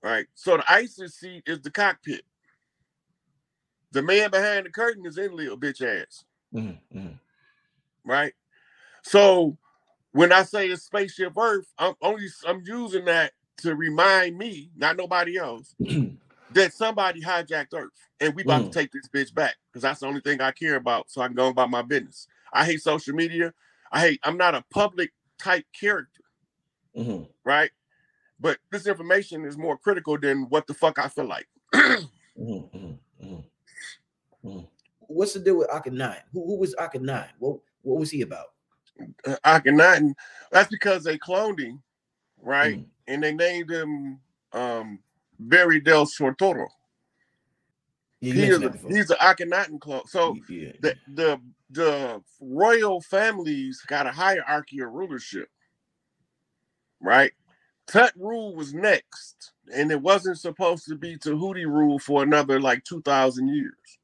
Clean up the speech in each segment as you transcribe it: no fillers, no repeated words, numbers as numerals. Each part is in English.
right? So the ISIS seat is the cockpit. The man behind the curtain is Enlil, bitch ass. Right? So when I say it's spaceship Earth, I'm using that to remind me, not nobody else, that somebody hijacked Earth. And we about to take this bitch back. Because that's the only thing I care about. So I can go about my business. I hate social media. I'm not a public type character. Right? But this information is more critical than what the fuck I feel like. What's the deal with Akhenaten? Who was Akhenaten? What was he about? Akhenaten, that's because they cloned him, right? And they named him Barry del Sortoro. He's an Akhenaten clone. So the royal families got a hierarchy of rulership, right? Tut rule was next, and it wasn't supposed to be Tahuti rule for another like 2,000 years.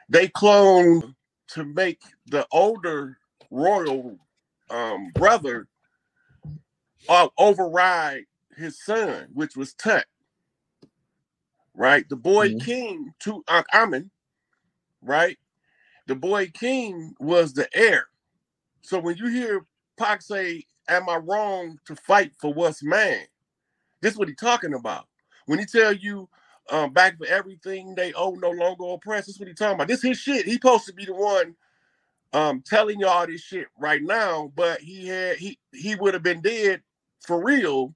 They cloned to make the older royal brother override his son, which was Tut. Right? The boy king, Tutankhamun, right? The boy king was the heir. So when you hear Pac say, am I wrong to fight for what's mine? This is what he's talking about. When he tell you back for everything they owe, no longer oppressed, this is what he's talking about. This his shit. He's supposed to be the one telling y'all this shit right now, but he would have been dead for real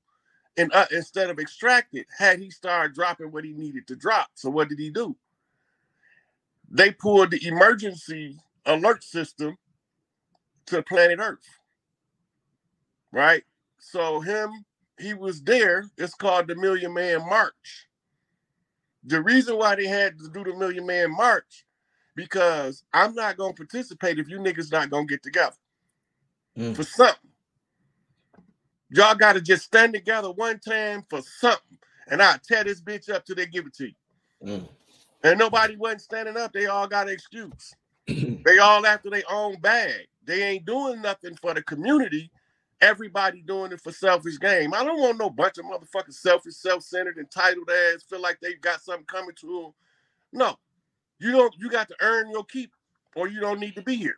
and instead of extracted had he started dropping what he needed to drop. So what did he do? They pulled the emergency alert system to planet Earth, right? So he was there. It's called the Million Man March. The reason why they had to do the Million Man March, because I'm not going to participate if you niggas not going to get together for something. Y'all got to just stand together one time for something, and I'll tear this bitch up till they give it to you. And nobody wasn't standing up. They all got an excuse. They all after their own bag. They ain't doing nothing for the community. Everybody doing it for selfish game. I don't want no bunch of motherfucking selfish, self-centered, entitled ass feel like they got something coming to them. No. You got to earn your keep or you don't need to be here.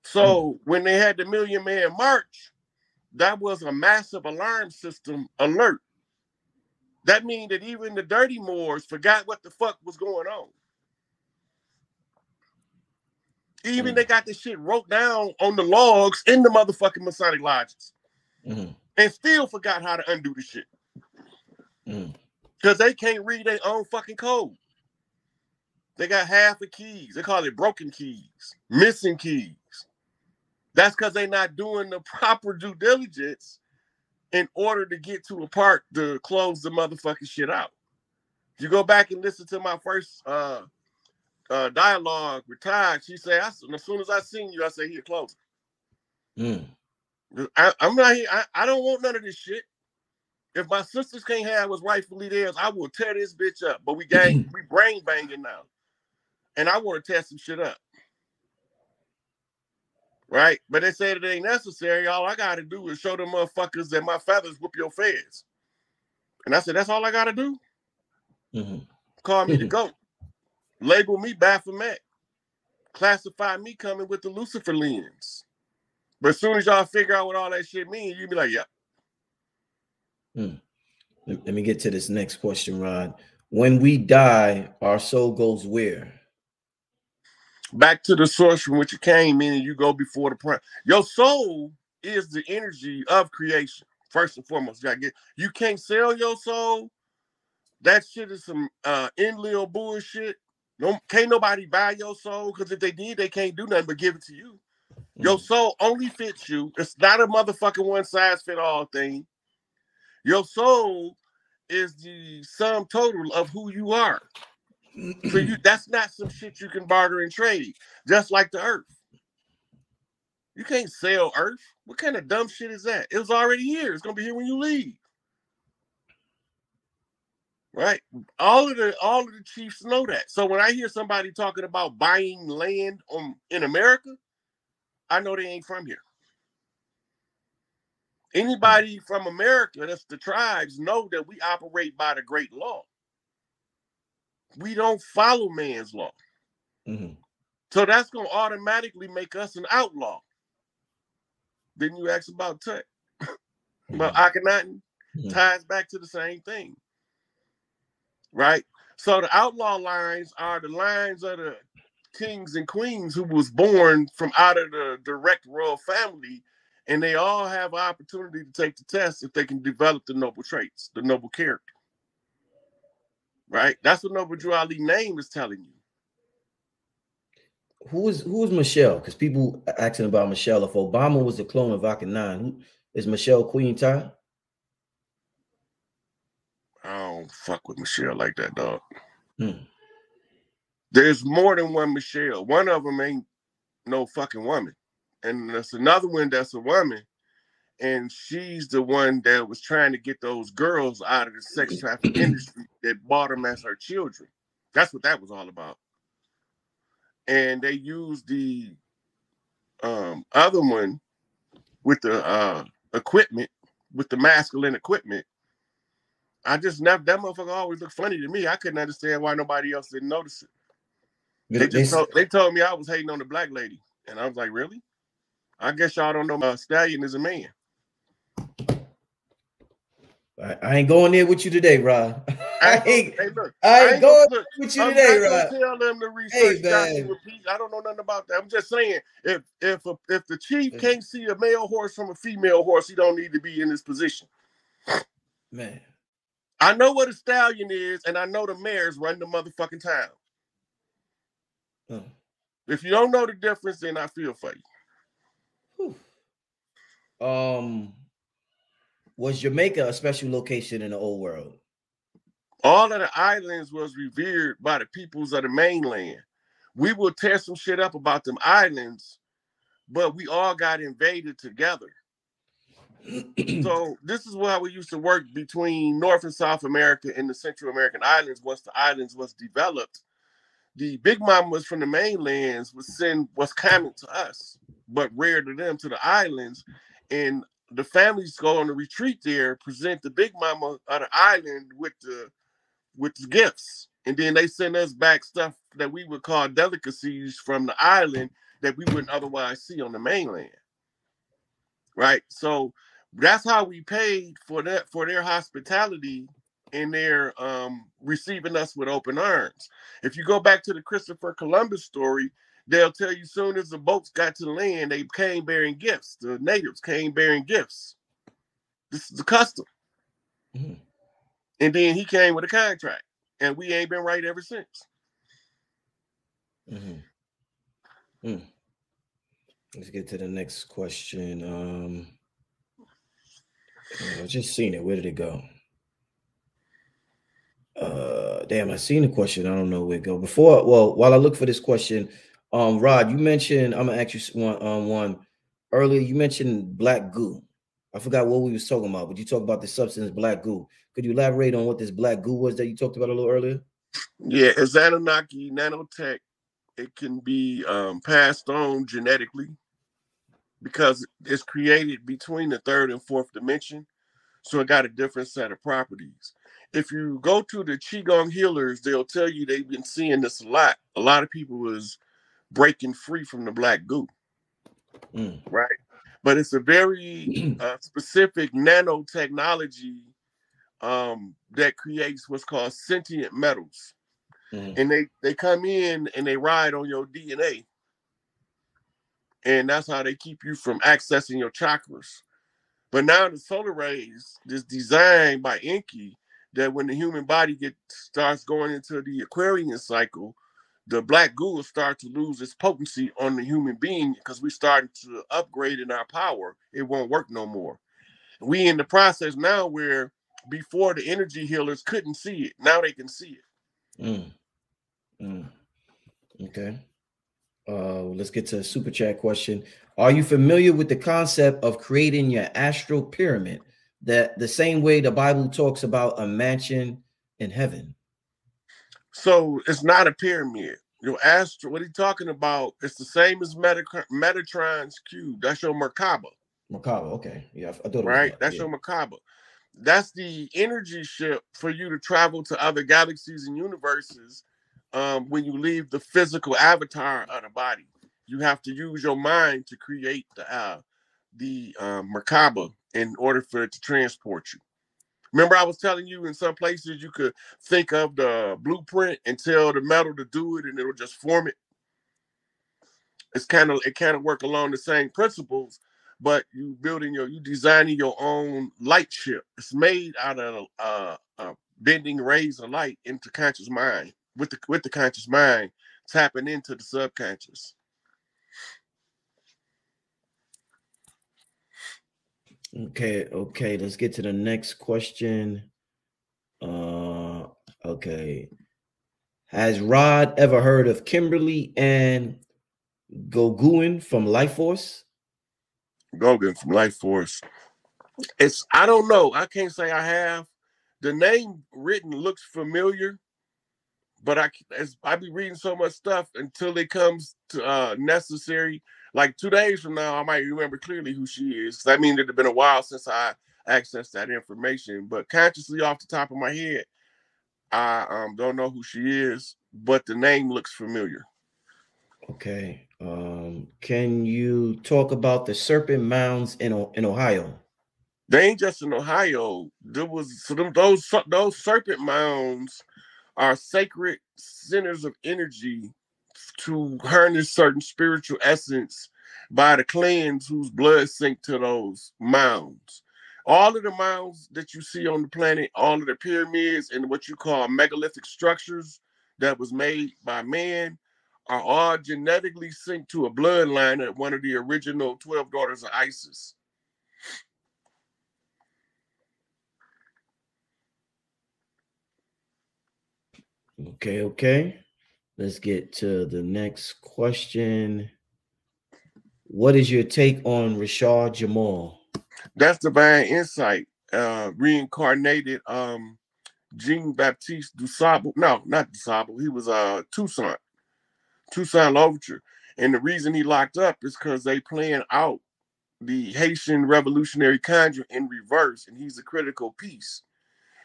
So when they had the Million Man March, that was a massive alarm system alert. That means that even the dirty Moors forgot what the fuck was going on. Even they got this shit wrote down on the logs in the motherfucking Masonic lodges. And still forgot how to undo the shit. Because they can't read their own fucking code. They got half the keys. They call it broken keys, missing keys. That's because they're not doing the proper due diligence in order to get to a part to close the motherfucking shit out. You go back and listen to my first dialogue with Todd. She said, as soon as I seen you, I said, here, close it. I'm not here. I don't want none of this shit. If my sisters can't have what's rightfully theirs, I will tear this bitch up. But we brain banging now. And I want to tear some shit up. Right? But they said it ain't necessary. All I got to do is show them motherfuckers that my feathers whoop your feds. And I said, that's all I got to do? Call me the GOAT. Label me Baphomet. Classify me coming with the Lucifer lens. But as soon as y'all figure out what all that shit means, you be like, yep. Let me get to this next question, Rod. When we die, our soul goes where? Back to the source from which it came in, and you go before the prime. Your soul is the energy of creation. First and foremost, you can't sell your soul. That shit is some Enlil bullshit. Can't nobody buy your soul, because if they did, they can't do nothing but give it to you. Your soul only fits you. It's not a motherfucking one-size-fit-all thing. Your soul is the sum total of who you are. So that's not some shit you can barter and trade. Just like the earth. You can't sell earth. What kind of dumb shit is that? It was already here. It's gonna be here when you leave. Right? All of the chiefs know that. So when I hear somebody talking about buying land in America, I know they ain't from here. Anybody from America, that's the tribes, know that we operate by the great law. We don't follow man's law. So that's going to automatically make us an outlaw. Then you ask about Tut. Well, Akhenaten ties back to the same thing. Right? So the outlaw lines are the lines of the kings and queens who was born from out of the direct royal family, and they all have an opportunity to take the test if they can develop the noble traits, the noble character. Right? That's what Noble Drew Ali name is telling you. Who is Michelle? Because people are asking about Michelle. If Obama was a clone of Akhenaten, is Michelle Queen Ty? I don't fuck with Michelle like that, dog. There's more than one Michelle. One of them ain't no fucking woman. And there's another one that's a woman. And she's the one that was trying to get those girls out of the sex trafficking industry that bought them as her children. That's what that was all about. And they used the other one with the equipment, with the masculine equipment. I just never, that motherfucker always looked funny to me. I couldn't understand why nobody else didn't notice it. They told me I was hating on the black lady. And I was like, really? I guess y'all don't know Stallion is a man. I ain't going there with you today, Rod. I ain't going with you today, Rod. Tell them to research Joshua P. I don't know nothing about that. I'm just saying, if the chief can't see a male horse from a female horse, he don't need to be in this position. Man, I know what a stallion is, and I know the mares run the motherfucking town. If you don't know the difference, then I feel for you. Was Jamaica a special location in the old world? All of the islands was revered by the peoples of the mainland. We will tear some shit up about them islands, but we all got invaded together. So this is how we used to work between North and South America and the Central American islands. Once the islands was developed, the big mamas from the mainlands was coming to us, but rare to them, to the islands. And the families go on a retreat there, present the big mama of the island with the gifts. And then they send us back stuff that we would call delicacies from the island that we wouldn't otherwise see on the mainland. Right? So that's how we paid for their hospitality and their receiving us with open arms. If you go back to the Christopher Columbus story, they'll tell you soon as the boats got to the land, they came bearing gifts. The natives came bearing gifts. This is the custom. And then he came with a contract, and we ain't been right ever since. Let's get to the next question. I just seen it. Where did it go? Damn, I seen the question. I don't know where it go. While I look for this question, Rod, you mentioned, I'm gonna ask you one earlier. You mentioned black goo. I forgot what we was talking about, but you talked about the substance black goo. Could you elaborate on what this black goo was that you talked about a little earlier? Yeah, it's Anunnaki nanotech. It can be passed on genetically because it's created between the third and fourth dimension. So it got a different set of properties. If you go to the Qigong healers, they'll tell you they've been seeing this a lot. A lot of people was breaking free from the black goo, right? But it's a very specific nanotechnology that creates what's called sentient metals. And they come in and they ride on your DNA. And that's how they keep you from accessing your chakras. But now the solar rays is designed by Enki that when the human body starts going into the Aquarian cycle, the black goo will start to lose its potency on the human being because we're starting to upgrade in our power. It won't work no more. We in the process now where before the energy healers couldn't see it. Now they can see it. Okay. Let's get to a super chat question. Are you familiar with the concept of creating your astral pyramid? That the same way the Bible talks about a mansion in heaven. So it's not a pyramid. Your astral, what he's talking about, it's the same as Metatron's cube. That's your Merkaba. Macabre. Okay. Yeah, I thought it was right? that. That's Yeah. your macabre. That's the energy ship for you to travel to other galaxies and universes when you leave the physical avatar of the body. You have to use your mind to create the macabre in order for it to transport you. Remember, I was telling you in some places you could think of the blueprint and tell the metal to do it, and it'll just form it. It kind of work along the same principles, but you designing your own light ship. It's made out of bending rays of light into conscious mind with the conscious mind tapping into the subconscious. Okay. Let's get to the next question. Okay. Has Rod ever heard of Kimberly and Goguin from Life Force? Gogan from Life Force. I don't know. I can't say I have. The name written looks familiar, but I be reading so much stuff until it comes to necessary. Like 2 days from now, I might remember clearly who she is. I mean, it had been a while since I accessed that information, but consciously off the top of my head, I don't know who she is, but the name looks familiar. Okay. Can you talk about the Serpent Mounds in Ohio? They ain't just in Ohio. There was those serpent mounds are sacred centers of energy to harness certain spiritual essence by the clans whose blood sink to those mounds. All of the mounds that you see on the planet, all of the pyramids and what you call megalithic structures that was made by man are all genetically synced to a bloodline of one of the original 12 daughters of Isis. Okay. Let's get to the next question. What is your take on Rashad Jamal? That's divine insight. Reincarnated Jean Baptiste Dusable. No, not Dusable. He was Toussaint Louverture. And the reason he locked up is because they playing out the Haitian Revolutionary Conjure in reverse, and he's a critical piece.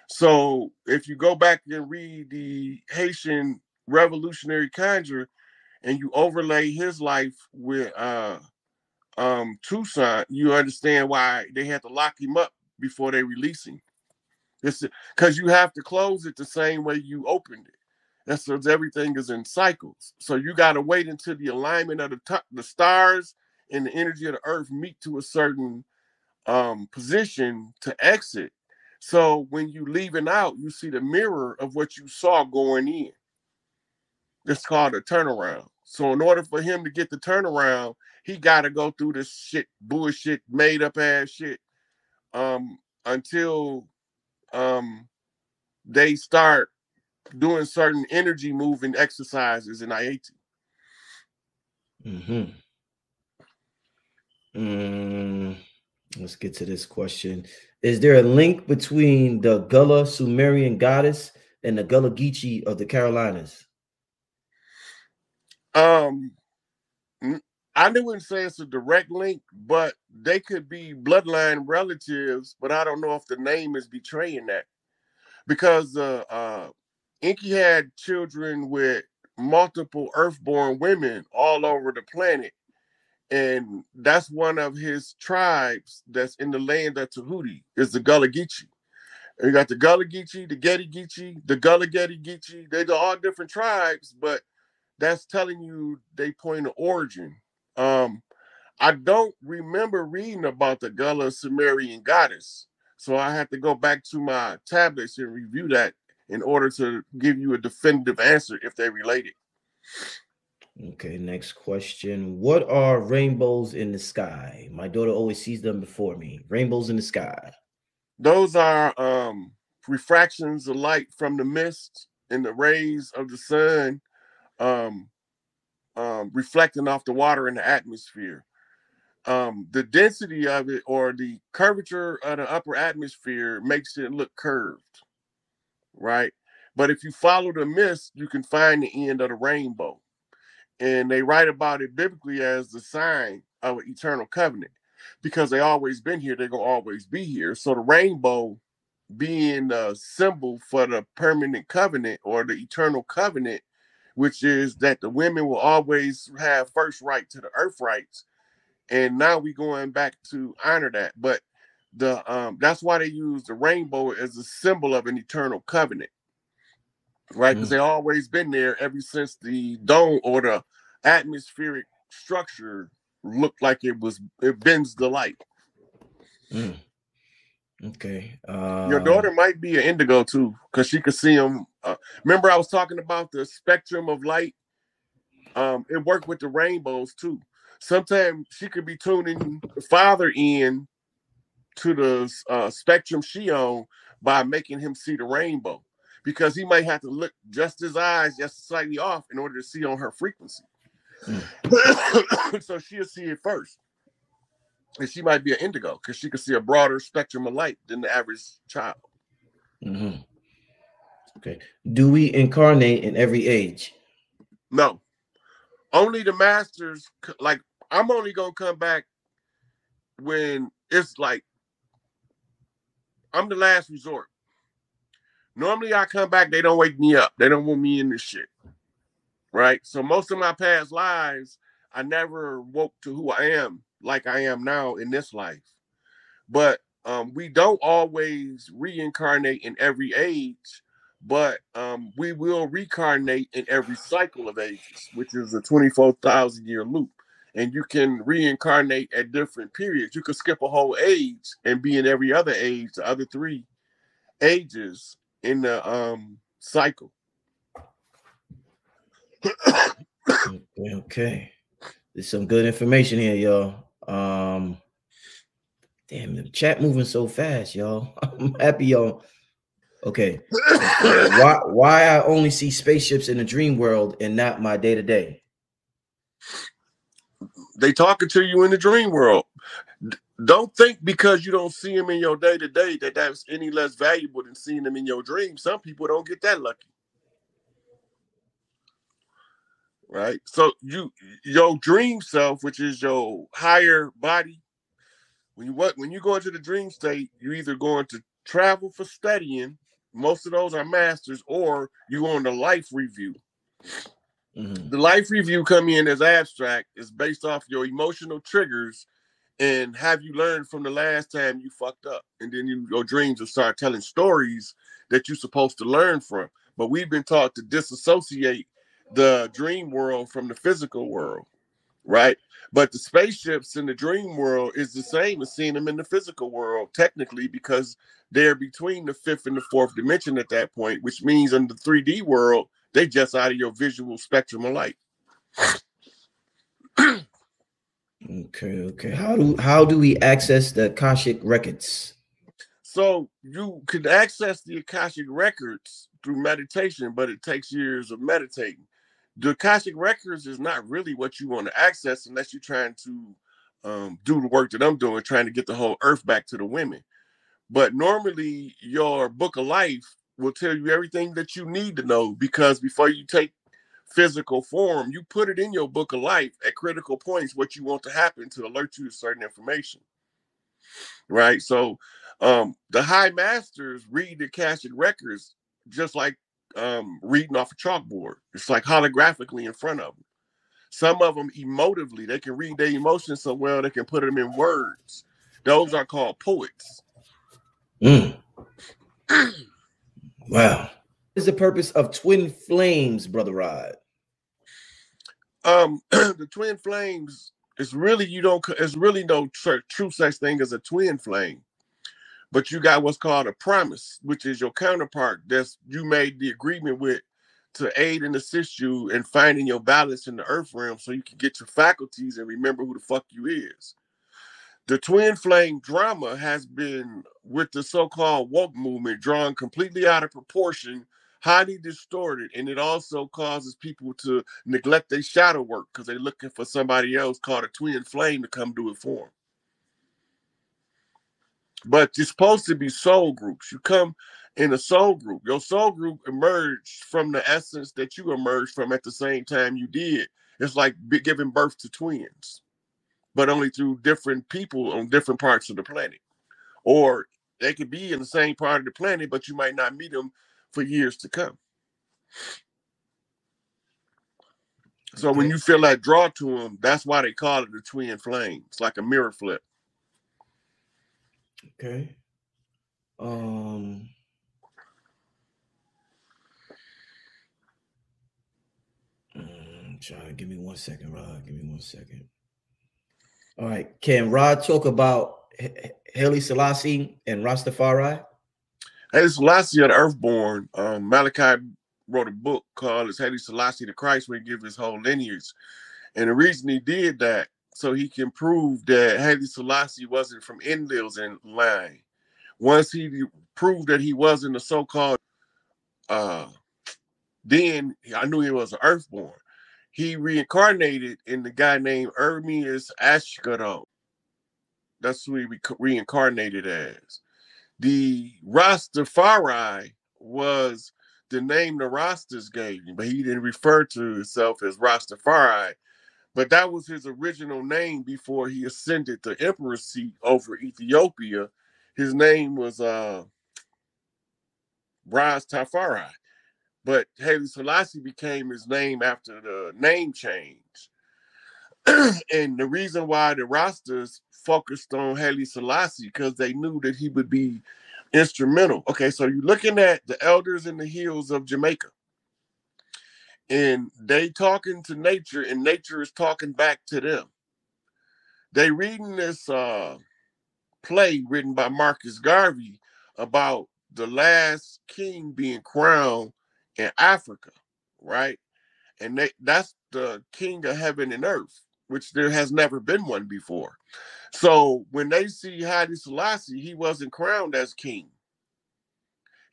So if you go back and read the Haitian Revolutionary Conjure and you overlay his life with Toussaint, you understand why they had to lock him up before they release him. It's because you have to close it the same way you opened it. That's because everything is in cycles. So you got to wait until the alignment of the stars and the energy of the earth meet to a certain position to exit. So when you leaving out, you see the mirror of what you saw going in. It's called a turnaround. So in order for him to get the turnaround, he got to go through this shit, bullshit, made up ass shit, until they start doing certain energy moving exercises in IAT. Let's get to this question. Is there a link between the Gullah Sumerian goddess and the Gullah Geechee of the Carolinas? I wouldn't say it's a direct link, but they could be bloodline relatives, but I don't know if the name is betraying that. Because Inky had children with multiple earthborn women all over the planet. And that's one of his tribes that's in the land of Tahuti, is the Gullah Geechee. And you got the Gullah Geechee, the Getty Geechee, the Gullah Getty Geechee. They're all different tribes, but that's telling you they point of origin. I don't remember reading about the Gullah Sumerian goddess. So I have to go back to my tablets and review that in order to give you a definitive answer if they're related. Okay, next question. What are rainbows in the sky? My daughter always sees them before me. Rainbows in the sky. Those are refractions of light from the mist and the rays of the sun um, reflecting off the water in the atmosphere. The density of it or the curvature of the upper atmosphere makes it look curved, right? But if you follow the mist, you can find the end of the rainbow. And they write about it biblically as the sign of an eternal covenant. because they always been here, they're gonna always be here. So the rainbow being a symbol for the permanent covenant or the eternal covenant, which is that the women will always have first right to the earth rights. And now we going back to honor that. But the that's why they use the rainbow as a symbol of an eternal covenant, right? Because they always been there ever since the dome or the atmospheric structure looked like it bends the light. Okay. Your daughter might be an indigo too, because she could see them. Remember, I was talking about the spectrum of light. It worked with the rainbows too. Sometimes she could be tuning the father in to the spectrum she on by making him see the rainbow, because he might have to look just his eyes just slightly off in order to see on her frequency. So she'll see it first. And she might be an indigo because she can see a broader spectrum of light than the average child. Okay. Do we incarnate in every age? No. Only the masters, like, I'm only going to come back when it's like, I'm the last resort. Normally I come back, they don't wake me up. They don't want me in this shit. Right? So most of my past lives, I never woke to who I am like I am now in this life. But we don't always reincarnate in every age, but we will reincarnate in every cycle of ages, which is a 24,000-year loop. And you can reincarnate at different periods. You could skip a whole age and be in every other age, the other 3 ages in the cycle. Okay. There's some good information here, y'all. Damn, the chat moving so fast, y'all. I'm happy, y'all. Okay. Why I only see spaceships in the dream world and not my day-to-day? They talking to you in the dream world. Don't think because you don't see them in your day-to-day that that's any less valuable than seeing them in your dream. Some people don't get that lucky. Right? So your dream self, which is your higher body, when you go into the dream state, you're either going to travel for studying, most of those are masters, or you go on the life review. The life review come in as abstract, is based off your emotional triggers and have you learned from the last time you fucked up. And then your dreams will start telling stories that you're supposed to learn from. But we've been taught to disassociate the dream world from the physical world, right? But the spaceships in the dream world is the same as seeing them in the physical world, technically, because they're between the 5th and the 4th dimension at that point, which means in the 3D world, they just out of your visual spectrum of light. Okay. How do we access the Akashic records? So you can access the Akashic records through meditation, but it takes years of meditating. The Akashic records is not really what you want to access unless you're trying to do the work that I'm doing, trying to get the whole earth back to the women. But normally your book of life will tell you everything that you need to know, because before you take physical form, you put it in your book of life at critical points what you want to happen to alert you to certain information. Right? So the high masters read the Akashic records just like reading off a chalkboard. It's like holographically in front of them. Some of them emotively, they can read their emotions so well they can put them in words. Those are called poets. Wow. What is the purpose of twin flames, Brother Rod? The twin flames is really it's really no true such thing as a twin flame. But you got what's called a promise, which is your counterpart that's you made the agreement with to aid and assist you in finding your balance in the earth realm so you can get your faculties and remember who the fuck you is. The twin flame drama has been, with the so-called woke movement, drawn completely out of proportion, highly distorted, and it also causes people to neglect their shadow work because they're looking for somebody else called a twin flame to come do it for them. But you're supposed to be soul groups. You come in a soul group. Your soul group emerged from the essence that you emerged from at the same time you did. It's like giving birth to twins. but only through different people on different parts of the planet. Or they could be in the same part of the planet, but you might not meet them for years to come. So when you feel that draw to them, that's why they call it the twin flame. It's like a mirror flip. Okay. Trying to give me 1 second, Rod. Give me 1 second. All right. Can Rod talk about Haile Selassie and Rastafari? Haile Selassie of the Earthborn. Malachi wrote a book called Haile Selassie the Christ, where he gives his whole lineage. And the reason he did that, so he can prove that Haile Selassie wasn't from Enlil's in line. Once he proved that he wasn't a so-called, then I knew he was an Earthborn. He reincarnated in the guy named Hermes Ashkodon. That's who he reincarnated as. The Rastafari was the name the Rastas gave him, but he didn't refer to himself as Rastafari. But that was his original name before he ascended the emperor's seat over Ethiopia. His name was Rastafari. But Haile Selassie became his name after the name change. And the reason why the Rastas focused on Haile Selassie, because they knew that he would be instrumental. Okay, so you're looking at the elders in the hills of Jamaica. And they talking to nature, and nature is talking back to them. They reading this play written by Marcus Garvey about the last king being crowned in Africa, right? And that's the king of heaven and earth, which there has never been one before. So when they see Haile Selassie, he wasn't crowned as king.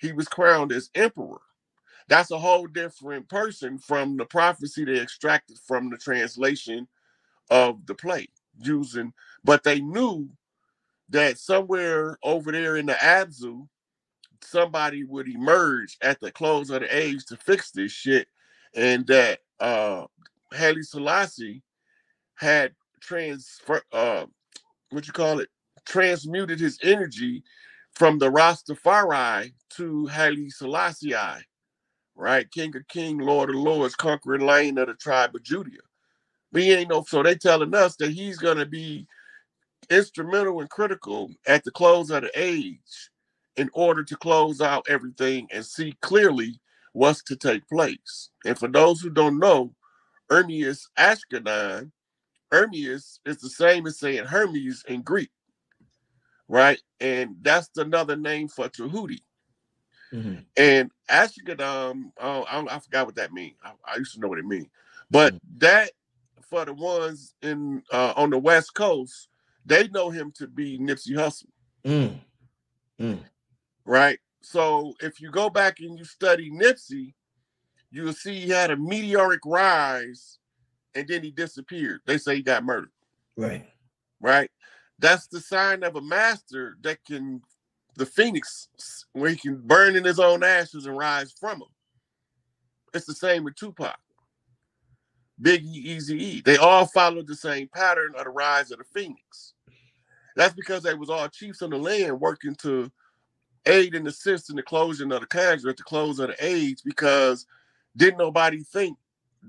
He was crowned as emperor. That's a whole different person from the prophecy they extracted from the translation of the play using, but they knew that somewhere over there in the Abzu, somebody would emerge at the close of the age to fix this shit, and that Haile Selassie had transmuted his energy from the Rastafari to Haile Selassie, right? King of King, Lord of Lords, conquering Lion of the tribe of Judah. But he ain't no, so they telling us that he's gonna be instrumental and critical at the close of the age in order to close out everything and see clearly what's to take place. And for those who don't know, Hermes Ashkodon, Hermes is the same as saying Hermes in Greek, right? And that's another name for Tahuti. Mm-hmm. And Ashkodon, I forgot what that means. I used to know what it means. But that, for the ones in on the West Coast, they know him to be Nipsey Hussle. Right? So if you go back and you study Nipsey, you'll see he had a meteoric rise and then he disappeared. They say he got murdered. Right. Right? That's the sign of a master that can, the phoenix, where he can burn in his own ashes and rise from them. It's the same with Tupac, Biggie, Eazy-E. They all followed the same pattern of the rise of the phoenix. That's because they was all chiefs on the land working to aid and assist in the closing of the conjure at the close of the age, because didn't nobody think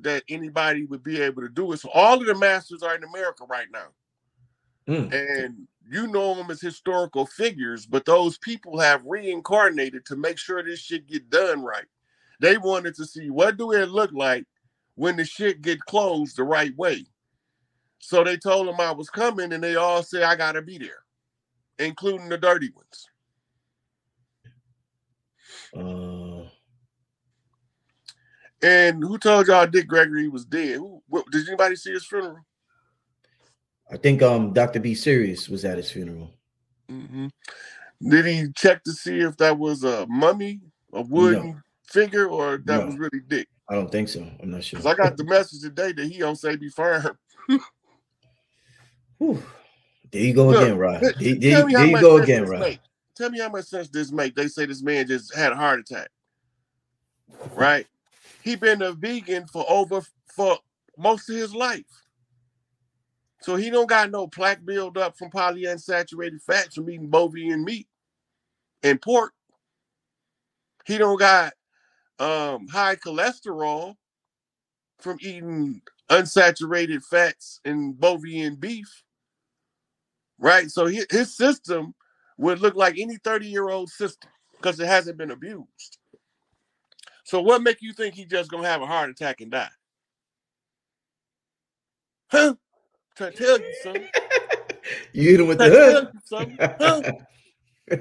that anybody would be able to do it. So all of the masters are in America right now. And you know them as historical figures, but those people have reincarnated to make sure this shit get done right. They wanted to see, what do it look like when the shit get closed the right way? So they told them I was coming, and they all said I gotta be there, including the dirty ones. And who told y'all Dick Gregory was dead? Did anybody see his funeral? I think Dr. B. Sirius was at his funeral. Mm-hmm. Did he check to see if that was a mummy, a wooden figure, or that was really Dick? I don't think so. I'm not sure. Because I got the message today that he don't say be firm. There you go again, Rod. There you go again, Rod. Tell me how much sense this make. They say this man just had a heart attack. Right? He been a vegan for most of his life. So he don't got no plaque buildup from polyunsaturated fats from eating bovine meat and pork. He don't got high cholesterol from eating unsaturated fats and bovine beef, right? So his system would look like any 30-year-old system because it hasn't been abused. So what make you think he just gonna have a heart attack and die? Huh? Trying to tell you something. You hit him with Trying to tell the you something. Huh?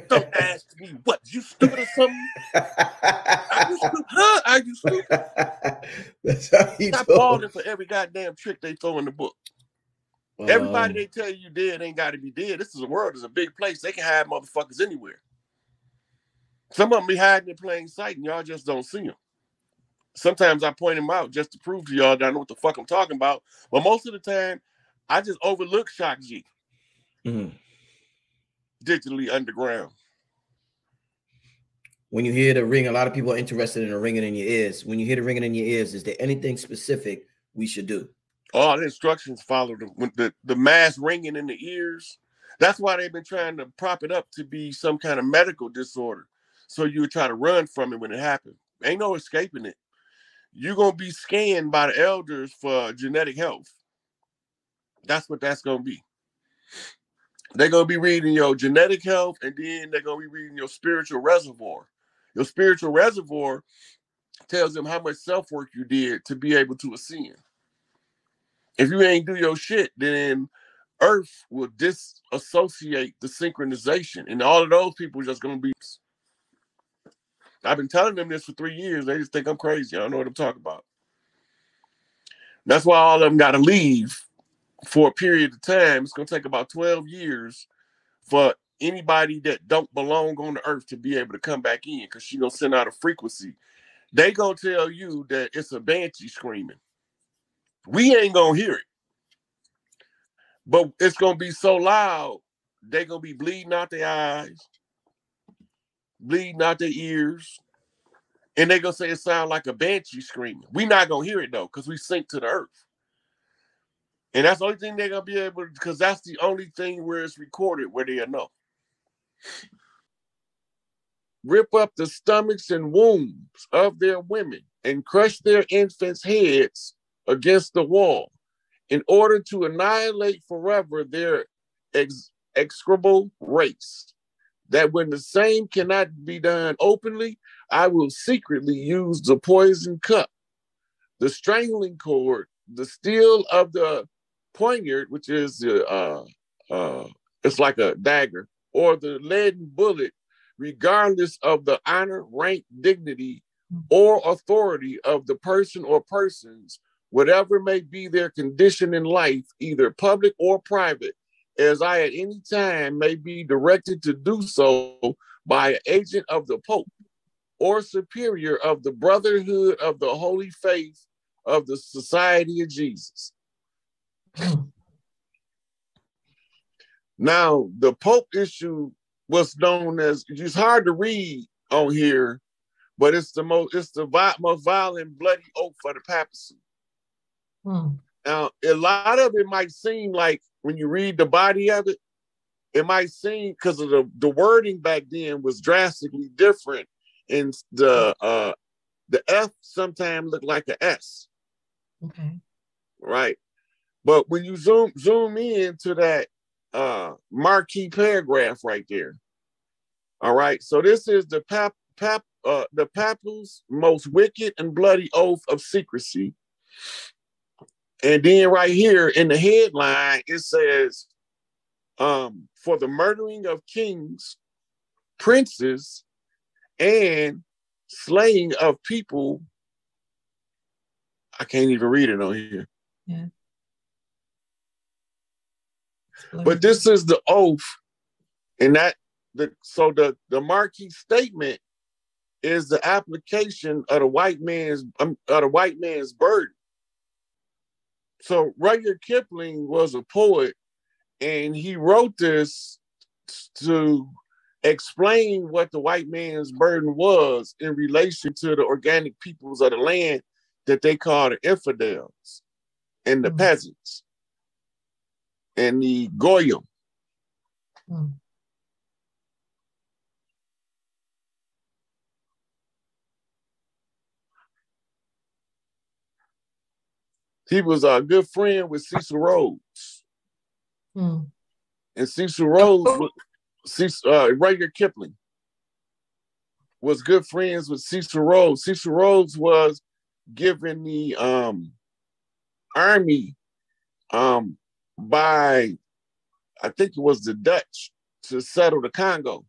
Don't ask me what, you stupid or something? Are you stupid? Huh? Are you stupid? That's how he Stop told. falling for every goddamn trick they throw in the book. Everybody they tell you dead ain't got to be dead. This is a world. It's a big place. They can hide motherfuckers anywhere. Some of them be hiding in plain sight, and y'all just don't see them. Sometimes I point them out just to prove to y'all that I know what the fuck I'm talking about. But most of the time, I just overlook Shock G. Digitally underground. When you hear the ring, a lot of people are interested in the ringing in your ears. When you hear the ringing in your ears, is there anything specific we should do? All the instructions follow the mass ringing in the ears. That's why they've been trying to prop it up to be some kind of medical disorder. So you would try to run from it when it happens. Ain't no escaping it. You're going to be scanned by the elders for genetic health. That's what that's going to be. They're going to be reading your genetic health, and then they're going to be reading your spiritual reservoir. Your spiritual reservoir tells them how much self-work you did to be able to ascend. If you ain't do your shit, then Earth will disassociate the synchronization, and all of those people are just going to be... I've been telling them this for 3 years. They just think I'm crazy. I don't know what I'm talking about. That's why all of them got to leave for a period of time. It's going to take about 12 years for anybody that don't belong on the Earth to be able to come back in, because she's going to send out a frequency. They going to tell you that it's a banshee screaming. We ain't going to hear it. But it's going to be so loud, they're going to be bleeding out their eyes, bleeding out their ears, and they're going to say it sounds like a banshee screaming. We're not going to hear it, though, because we sink to the earth. And that's the only thing they're going to be able to, because that's the only thing where it's recorded where they'll know. Rip up the stomachs and wombs of their women and crush their infants' heads against the wall in order to annihilate forever their execrable race. That when the same cannot be done openly, I will secretly use the poison cup, the strangling cord, the steel of the poignard, which is it's like a dagger, or the leaden bullet, regardless of the honor, rank, dignity, or authority of the person or persons, whatever may be their condition in life, either public or private, as I at any time may be directed to do so by an agent of the Pope or superior of the Brotherhood of the Holy Faith of the Society of Jesus. Now, the Pope issue was known as, it's hard to read on here, but it's the most violent, bloody oath for the papacy. Now, a lot of it might seem like, when you read the body of it, it might seem, because of the wording back then was drastically different, and the F sometimes looked like an S. Okay. Right. But when you zoom in to that marquee paragraph right there. All right. So this is the papal's most wicked and bloody oath of secrecy. And then right here in the headline, it says, for the murdering of kings, princes, and slaying of people. I can't even read it on here. Yeah. But this is the oath, and so the marquee statement is the application of the white man's burden. So Rudyard Kipling was a poet, and he wrote this to explain what the white man's burden was in relation to the organic peoples of the land that they call the infidels and the peasants. and the Goyim. He was a good friend with Cecil Rhodes. And Cecil Rhodes, Rudyard Kipling, was good friends with Cecil Rhodes. Cecil Rhodes was given the army by, I think it was the Dutch, to settle the Congo,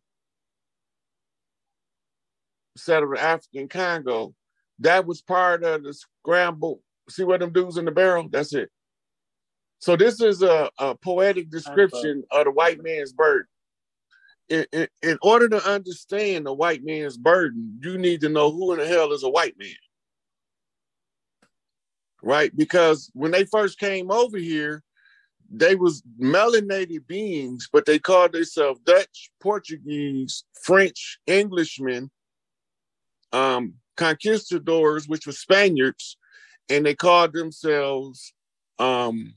settle the African Congo. That was part of the scramble. See what them dudes in the barrel? That's it. So this is a poetic description of the white man's burden. In order to understand the white man's burden, you need to know who in the hell is a white man. Right? Because when they first came over here, they was melanated beings, but they called themselves Dutch, Portuguese, French, Englishmen, conquistadors, which were Spaniards, and they called themselves blackamoors.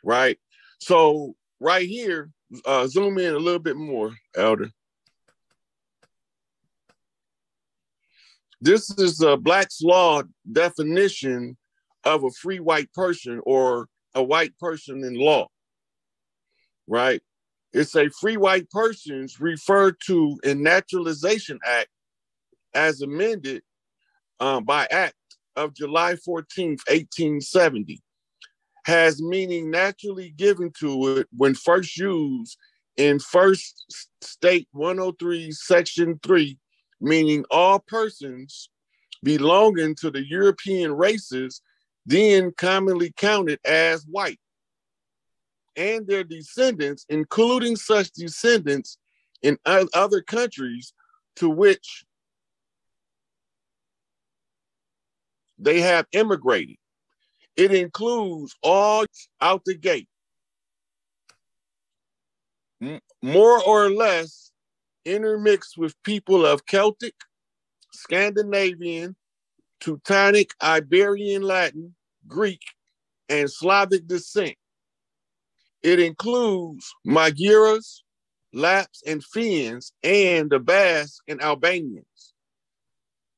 Right? So right here, zoom in a little bit more, Elder. This is Black's Law definition of a free white person or a white person in law, right? It's a free white persons referred to in Naturalization Act as amended by Act of July 14th, 1870, has meaning naturally given to it when first used in First State 103, Section 3, meaning all persons belonging to the European races then commonly counted as white, and their descendants, including such descendants in other countries to which they have immigrated. It includes all out the gate, more or less intermixed with people of Celtic, Scandinavian, Teutonic, Iberian, Latin, Greek, and Slavic descent. It includes Magyars, Lapps, and Finns, and the Basque and Albanians.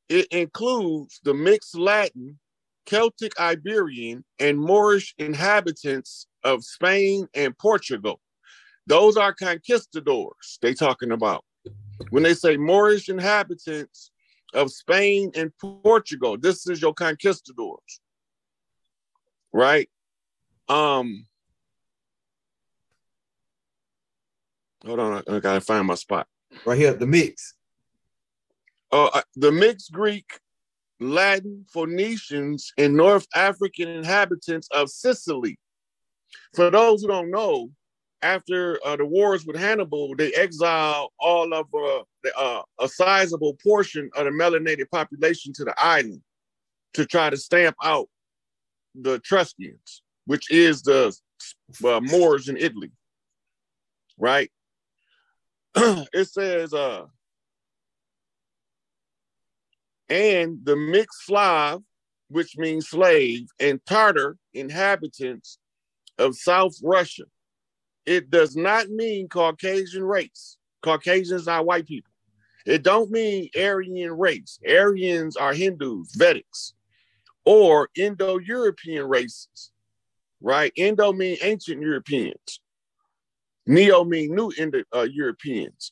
It includes the mixed Latin, Celtic, Iberian, and Moorish inhabitants of Spain and Portugal. Those are conquistadors they're talking about. When they say Moorish inhabitants of Spain and Portugal, this is your conquistadors, right? Hold on, I gotta find my spot. Right here, the mix. The mixed Greek, Latin, Phoenicians, and North African inhabitants of Sicily. For those who don't know, after the wars with Hannibal, they exiled all of a sizable portion of the melanated population to the island to try to stamp out the Etruscans, which is the Moors in Italy, right? It says, and the mixed Slav, which means slave, and Tartar inhabitants of South Russia. It does not mean Caucasian race. Caucasians are white people. It don't mean Aryan race. Aryans are Hindus, Vedics, or Indo-European races, right? Indo mean ancient Europeans. Neo mean new Indo-Europeans.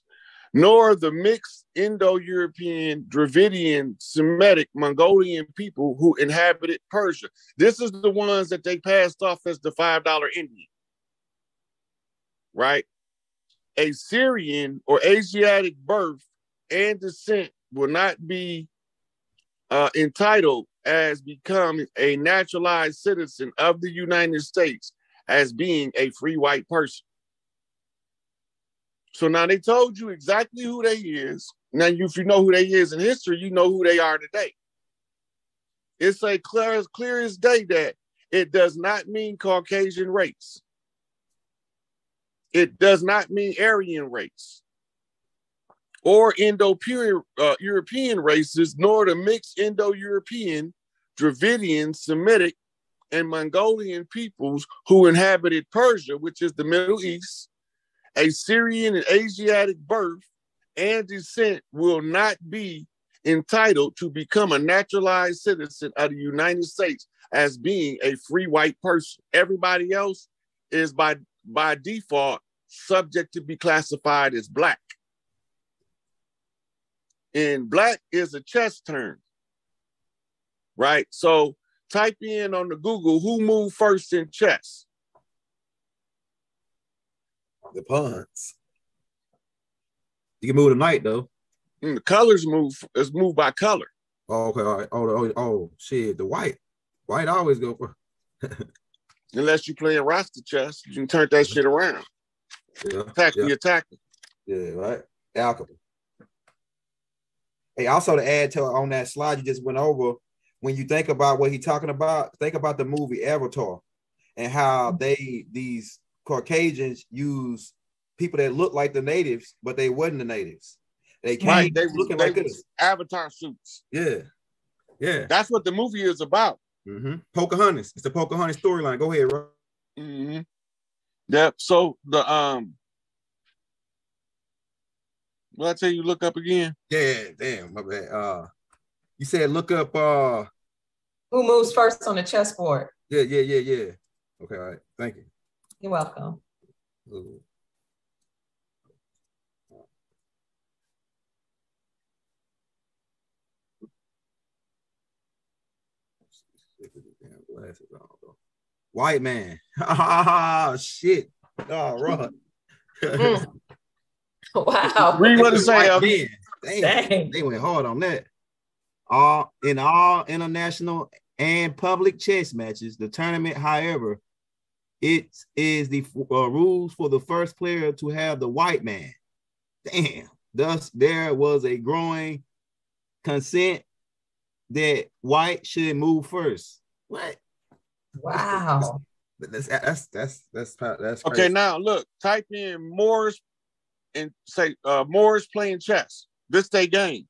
Nor the mixed Indo-European, Dravidian, Semitic, Mongolian people who inhabited Persia. This is the ones that they passed off as the $5 Indian, right? A Syrian or Asiatic birth and descent will not be entitled as becoming a naturalized citizen of the United States as being a free white person. So now they told you exactly who they is. Now, if you know who they is in history, you know who they are today. It's a clear as day that it does not mean Caucasian race. It does not mean Aryan race or Indo-European races, nor the mixed Indo-European, Dravidian, Semitic, and Mongolian peoples who inhabited Persia, which is the Middle East, a Syrian and Asiatic birth and descent will not be entitled to become a naturalized citizen of the United States as being a free white person. Everybody else is by default subject to be classified as black. And black is a chess term, right? So type in on the Google, who moved first in chess? The pawns. You can move the knight though. The colors is moved by color. Oh, okay, all right. Oh, shit. The white always go for. Unless you play in roster chess, you can turn that shit around. Yeah, Attack the attacker. Yeah, right. Alchemy. Hey, also to add to on that slide you just went over, when you think about what he's talking about, think about the movie Avatar and how these Caucasians use people that look like the natives, but they wasn't the natives. They came right. looking like this. Avatar suits. Yeah. Yeah. That's what the movie is about. Mm-hmm. Pocahontas. It's the Pocahontas storyline. Go ahead, Rob. Mm-hmm. Yep. So the what I tell you, look up again. Yeah, damn, my bad. You said look up who moves first on the chessboard. Yeah. Okay, all right. Thank you. You're welcome. Ooh. Glasses on, though. White man. Ah, shit. Oh, right. Wow. Read what it say. Dang. They went hard on that. In all international and public chess matches, the tournament, however, it is the rules for the first player to have the white man. Damn. Thus, there was a growing consent that white should move first. What? Wow. That's Okay, crazy. now look, type in Moors and say Moors playing chess. This they game.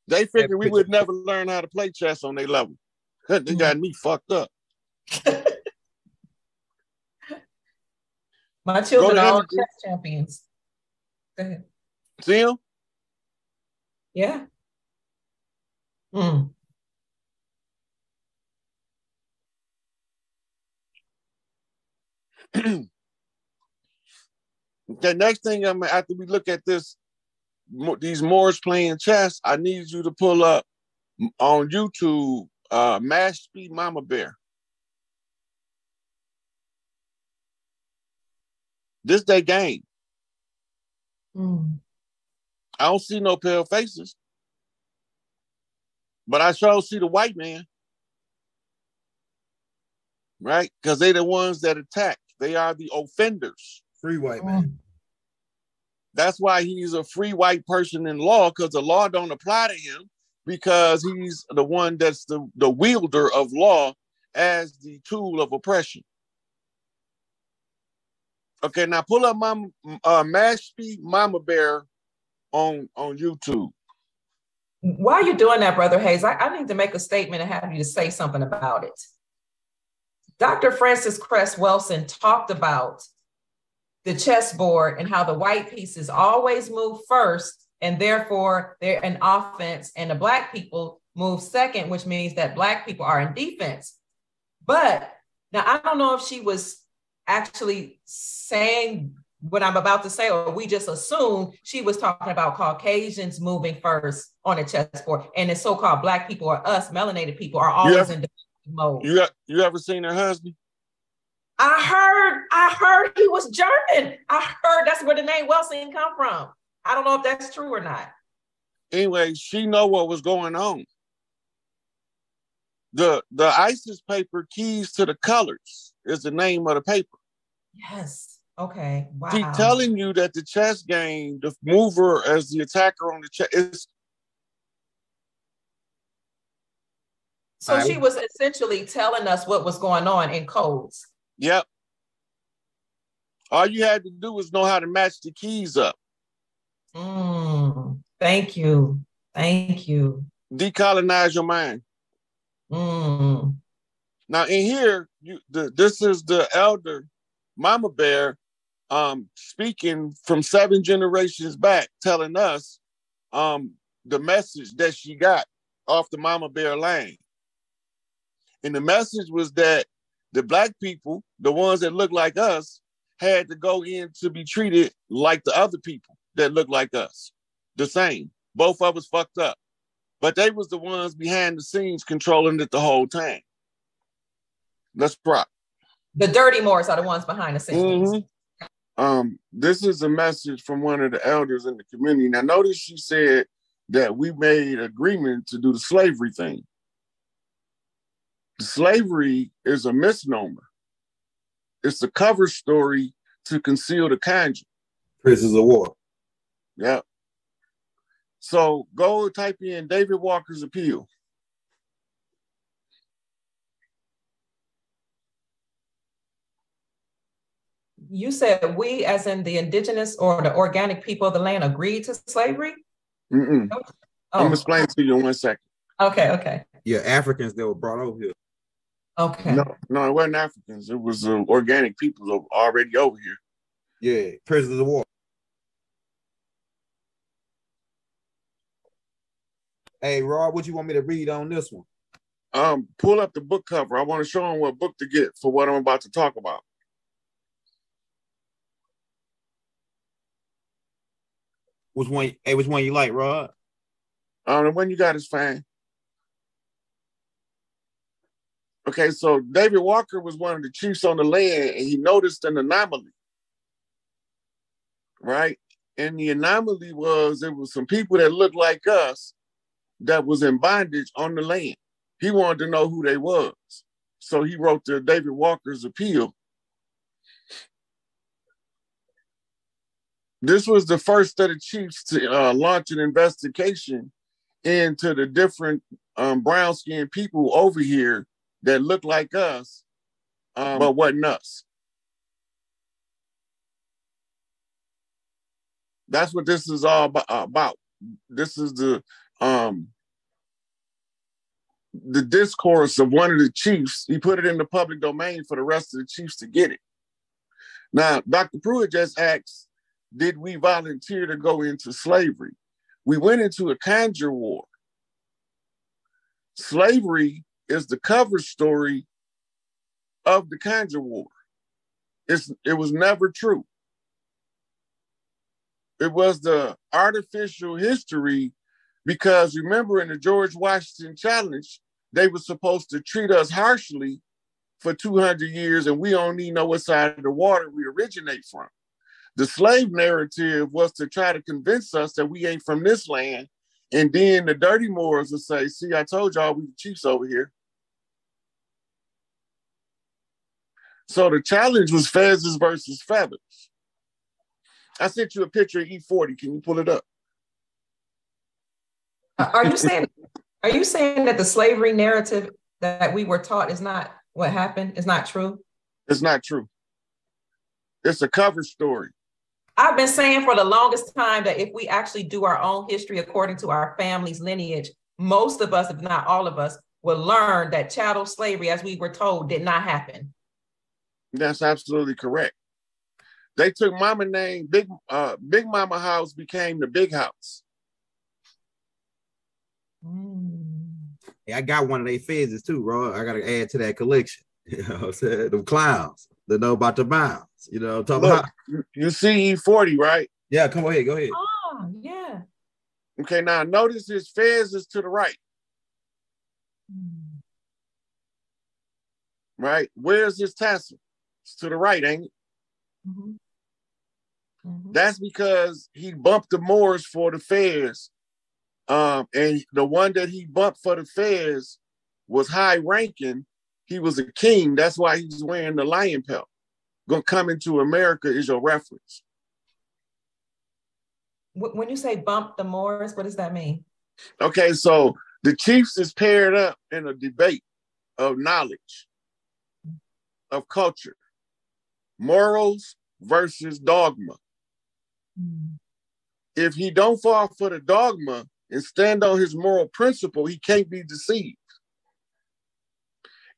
They figured we would never learn how to play chess on their level. They got me fucked up. My children are all chess champions. Go ahead. See them? Yeah. The next thing after we look at these Moors playing chess, I need you to pull up on YouTube Mash Speed Mama Bear. This they game. I don't see no pale faces, but I sure see the white man, right? Because they're the ones that attack. They are the offenders. Free white man. That's why he's a free white person in law, because the law don't apply to him, because he's the one that's the wielder of law as the tool of oppression. Okay, now pull up my Mash Speed Mama Bear on YouTube. While you're doing that, Brother Hayes, I need to make a statement and have you to say something about it. Dr. Francis Cress Welsing talked about the chessboard and how the white pieces always move first, and therefore they're in offense, and the black people move second, which means that black people are in defense. But now I don't know if she was actually saying what I'm about to say, or we just assumed she was talking about Caucasians moving first on the chessboard, and the so-called black people, or us melanated people, are always in defensive mode. You ever seen her husband? I heard he was German. I heard that's where the name Welsing come from. I don't know if that's true or not. Anyway, she know what was going on. The ISIS paper, Keys to the Colors, is the name of the paper. Yes. Okay. Wow. She's telling you that the chess game, the mover as the attacker on the chess is. So she was essentially telling us what was going on in codes. Yep. All you had to do was know how to match the keys up. Thank you. Thank you. Decolonize your mind. Mm. Now in here, this is the elder Mama Bear speaking from 7 generations back, telling us the message that she got off the Mama Bear line. And the message was that the black people, the ones that look like us, had to go in to be treated like the other people that look like us. The same. Both of us fucked up. But they was the ones behind the scenes controlling it the whole time. Let's rock. The dirty Moors are the ones behind the scenes. Mm-hmm. This is a message from one of the elders in the community. Now, notice she said that we made agreement to do the slavery thing. Slavery is a misnomer. It's a cover story to conceal the conjuring. Prisoners of war. Yeah. So go type in David Walker's appeal. You said we, as in the indigenous or the organic people of the land, agreed to slavery? Mm-mm. Oh. I'm going to explain to you in 1 second. Okay. Yeah, Africans that were brought over here. Okay. No, it wasn't Africans. It was organic people already over here. Yeah, prisoners of war. Hey, Rod, what you want me to read on this one? Pull up the book cover. I want to show them what book to get for what I'm about to talk about. Which one you like, Rod? The one you got is fine. Okay, so David Walker was one of the chiefs on the land, and he noticed an anomaly, right? And the anomaly was it was some people that looked like us that was in bondage on the land. He wanted to know who they was. So he wrote the David Walker's appeal. This was the first of the chiefs to launch an investigation into the different brown-skinned people over here that looked like us, but wasn't us. That's what this is all about. This is the discourse of one of the chiefs. He put it in the public domain for the rest of the chiefs to get it. Now, Dr. Pruitt just asked, did we volunteer to go into slavery? We went into a conjure war. Slavery is the cover story of the conjure war. It was never true. It was the artificial history because remember in the George Washington Challenge, they were supposed to treat us harshly for 200 years and we don't even know what side of the water we originate from. The slave narrative was to try to convince us that we ain't from this land. And then the dirty Moors will say, see, I told y'all we the chiefs over here. So the challenge was feathers versus feathers. I sent you a picture of E40. Can you pull it up? Are you saying that the slavery narrative that we were taught is not what happened? Is not true? It's not true. It's a cover story. I've been saying for the longest time that if we actually do our own history according to our family's lineage, most of us, if not all of us, will learn that chattel slavery, as we were told, did not happen. That's absolutely correct. They took mama name, Big Mama House became the Big House. Hey, I got one of their phases too, bro. I got to add to that collection. You know what I'm saying? Them clowns that know about the bounds. You know what I'm talking about? You see E40, right? Yeah, come ahead, go ahead. Oh, yeah. Okay, now notice his fez is to the right. Right? Where's his tassel? It's to the right, ain't it? Mm-hmm. Mm-hmm. That's because he bumped the Moors for the fez. And the one that he bumped for the fez was high ranking. He was a king. That's why he's wearing the lion pelt. Gonna come into America is your reference. When you say bump the Moors, what does that mean? Okay, so the chiefs is paired up in a debate of knowledge, of culture, morals versus dogma. If he don't fall for the dogma and stand on his moral principle, he can't be deceived.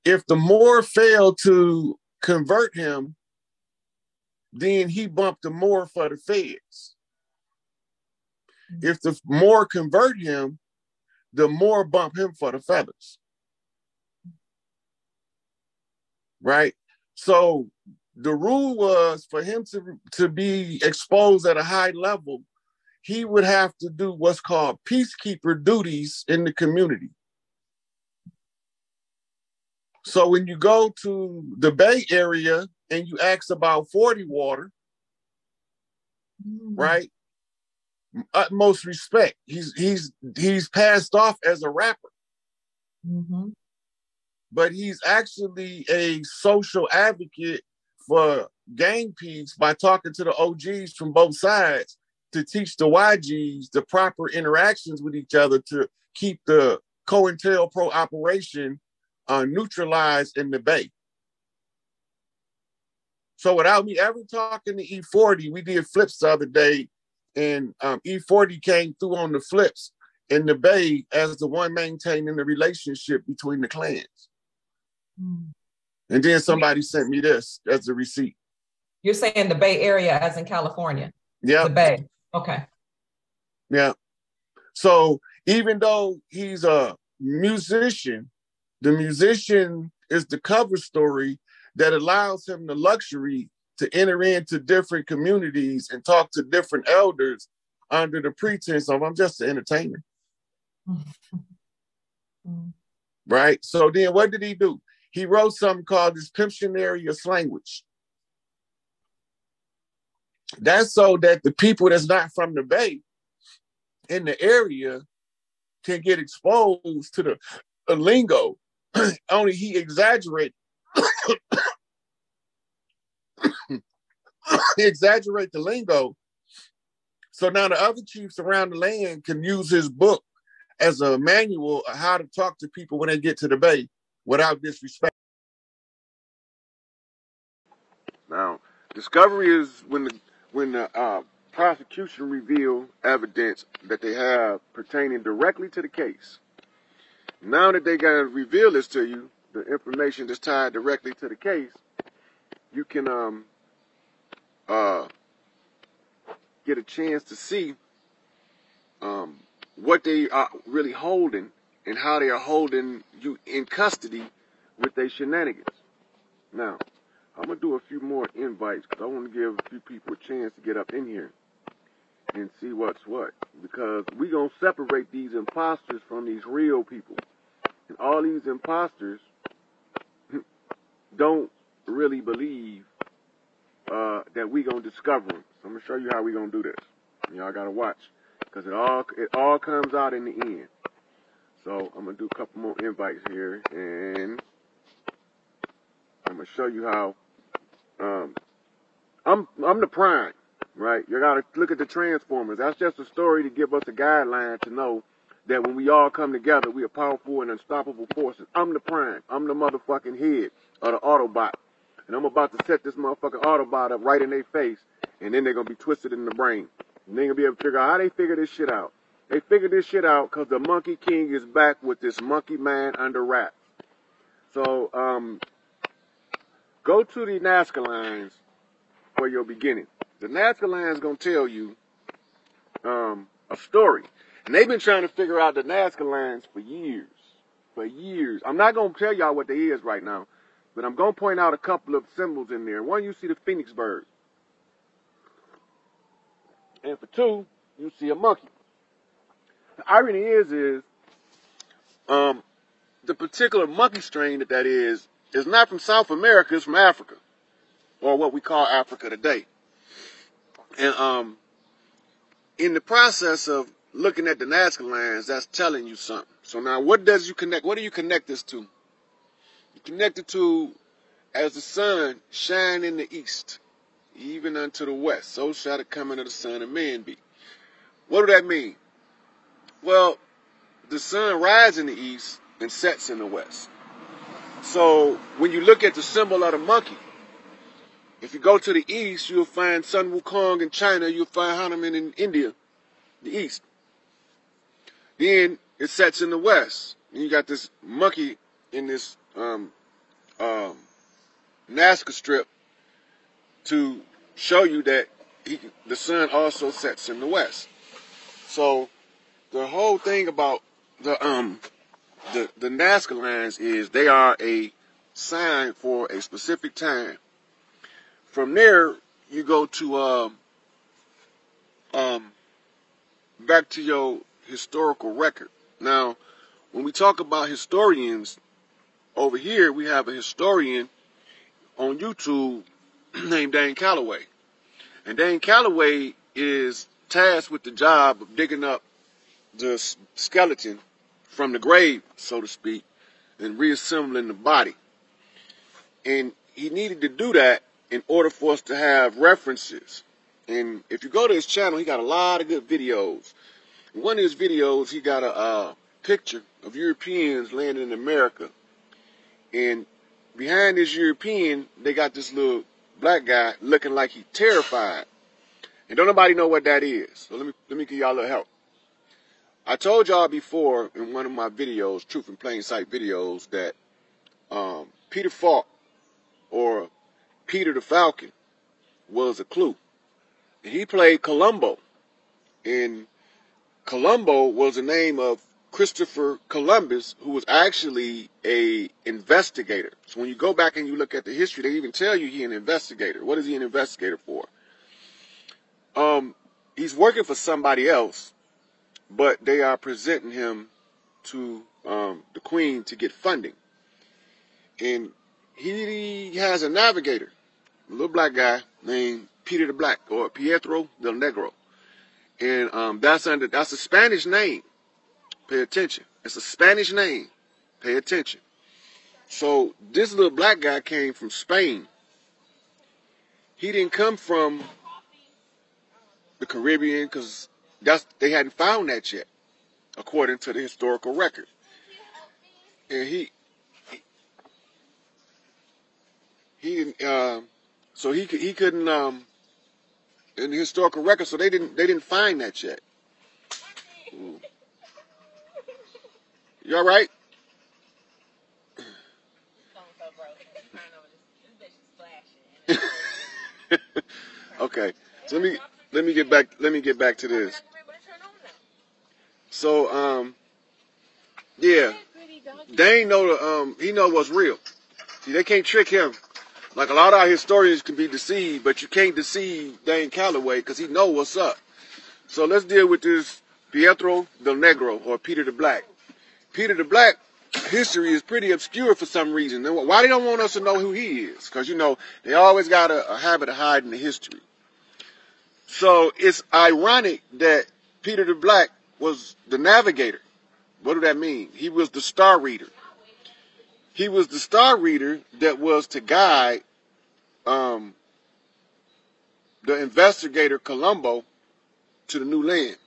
If the Moor failed to convert him, then he bumped the Moor for the feds. If the Moor convert him, the Moor bump him for the feathers. Right? So the rule was for him to be exposed at a high level, he would have to do what's called peacekeeper duties in the community. So when you go to the Bay Area and you ask about 40 water, right? Utmost respect. He's passed off as a rapper. Mm-hmm. But he's actually a social advocate for gang peace by talking to the OGs from both sides to teach the YGs the proper interactions with each other to keep the COINTELPRO operation neutralized in the Bay. So without me ever talking to E40, we did flips the other day, and E40 came through on the flips in the Bay as the one maintaining the relationship between the clans. And then somebody sent me this as a receipt. You're saying the Bay Area as in California? Yeah. The Bay. Okay. Yeah. So even though he's a musician, the musician is the cover story that allows him the luxury to enter into different communities and talk to different elders under the pretense of, I'm just an entertainer. Right? So then what did he do? He wrote something called his Pimptionary of Slanguage. That's so that the people that's not from the Bay in the area can get exposed to the lingo. Only he exaggerate exaggerate the lingo. So now the other chiefs around the land can use his book as a manual of how to talk to people when they get to the Bay without disrespect. Now, discovery is when the prosecution reveal evidence that they have pertaining directly to the case. Now that they got to reveal this to you, the information that's tied directly to the case, you can get a chance to see what they are really holding and how they are holding you in custody with their shenanigans. Now, I'm going to do a few more invites because I want to give a few people a chance to get up in here and see what's what. Because we're going to separate these imposters from these real people. And all these imposters don't really believe that we're going to discover them. So I'm going to show you how we're going to do this. Y'all got to watch. Because it all comes out in the end. So I'm going to do a couple more invites here. And I'm going to show you how I'm the prime, right? You got to look at the Transformers. That's just a story to give us a guideline to know that when we all come together, we are powerful and unstoppable forces. I'm the prime. I'm the motherfucking head of the Autobot. And I'm about to set this motherfucking Autobot up right in their face, and then they're going to be twisted in the brain. And they're going to be able to figure out how they figure this shit out. They figured this shit out because the Monkey King is back with this monkey man under wraps. So, go to the Nazca lines for your beginning. The Nazca lines is going to tell you a story. And they've been trying to figure out the Nazca lines for years. For years. I'm not going to tell y'all what they is right now, but I'm going to point out a couple of symbols in there. One, you see the phoenix bird. And for two, you see a monkey. The irony is the particular monkey strain that is not from South America, it's from Africa. Or what we call Africa today. And in the process of looking at the Nazca lines, that's telling you something. So now what do you connect this to? You connect it to, as the sun shine in the east, even unto the west, so shall the coming of the Son of Man be. What do that mean? Well, the sun rises in the east and sets in the west. So when you look at the symbol of the monkey, if you go to the east, you'll find Sun Wukong in China, you'll find Hanuman in India, the east. Then it sets in the west. And you got this monkey in this Nazca strip to show you that the sun also sets in the west. So the whole thing about the Nazca lines is they are a sign for a specific time. From there, you go to back to your historical record. Now, when we talk about historians, over here we have a historian on YouTube named Dane Calloway. And Dane Calloway is tasked with the job of digging up the skeleton from the grave, so to speak, and reassembling the body. And he needed to do that in order for us to have references. And if you go to his channel, he got a lot of good videos. In one of his videos, he got a picture of Europeans landing in America. And behind this European, they got this little black guy looking like he's terrified. And don't nobody know what that is. So let me give y'all a little help. I told y'all before in one of my videos, Truth in Plain Sight videos, that Peter Falk, or Peter the Falcon, was a clue. And he played Columbo. And Columbo was the name of Christopher Columbus, who was actually a investigator. So when you go back and you look at the history, they even tell you he's an investigator. What is he an investigator for? He's working for somebody else, but they are presenting him to the Queen to get funding. And he has a navigator, a little black guy named Peter the Black, or Pietro del Negro. And that's a Spanish name. Pay attention. It's a Spanish name. Pay attention. So this little black guy came from Spain. He didn't come from the Caribbean, because they hadn't found that yet, according to the historical record. And he didn't. So he couldn't in the historical record. So they didn't find that yet. Ooh. You all right? Okay. So let me get back to this. So yeah, Dane he know what's real. See, they can't trick him. Like a lot of our historians can be deceived, but you can't deceive Dane Calloway because he know what's up. So let's deal with this Pietro del Negro, or Peter the Black. Peter the Black history is pretty obscure for some reason. Why they don't want us to know who he is? Because, you know, they always got a habit of hiding the history. So it's ironic that Peter the Black was the navigator. What do that mean? He was the star reader. He was the star reader that was to guide the investigator Columbo to the new land.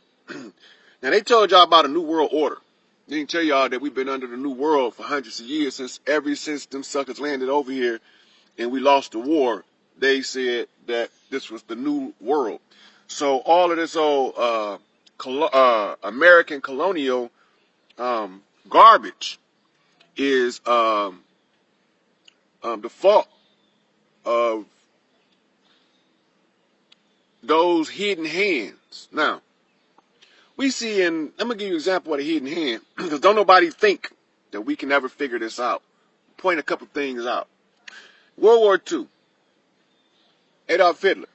Now, they told y'all about a new world order. They didn't tell y'all that we've been under the new world for hundreds of years, since them suckers landed over here and we lost the war. They said that this was the new world. So all of this old American colonial garbage is the fault of those hidden hands. Now, we see I'm going to give you an example of a hidden hand, because don't nobody think that we can ever figure this out. Point a couple things out. World War II, Adolf Hitler,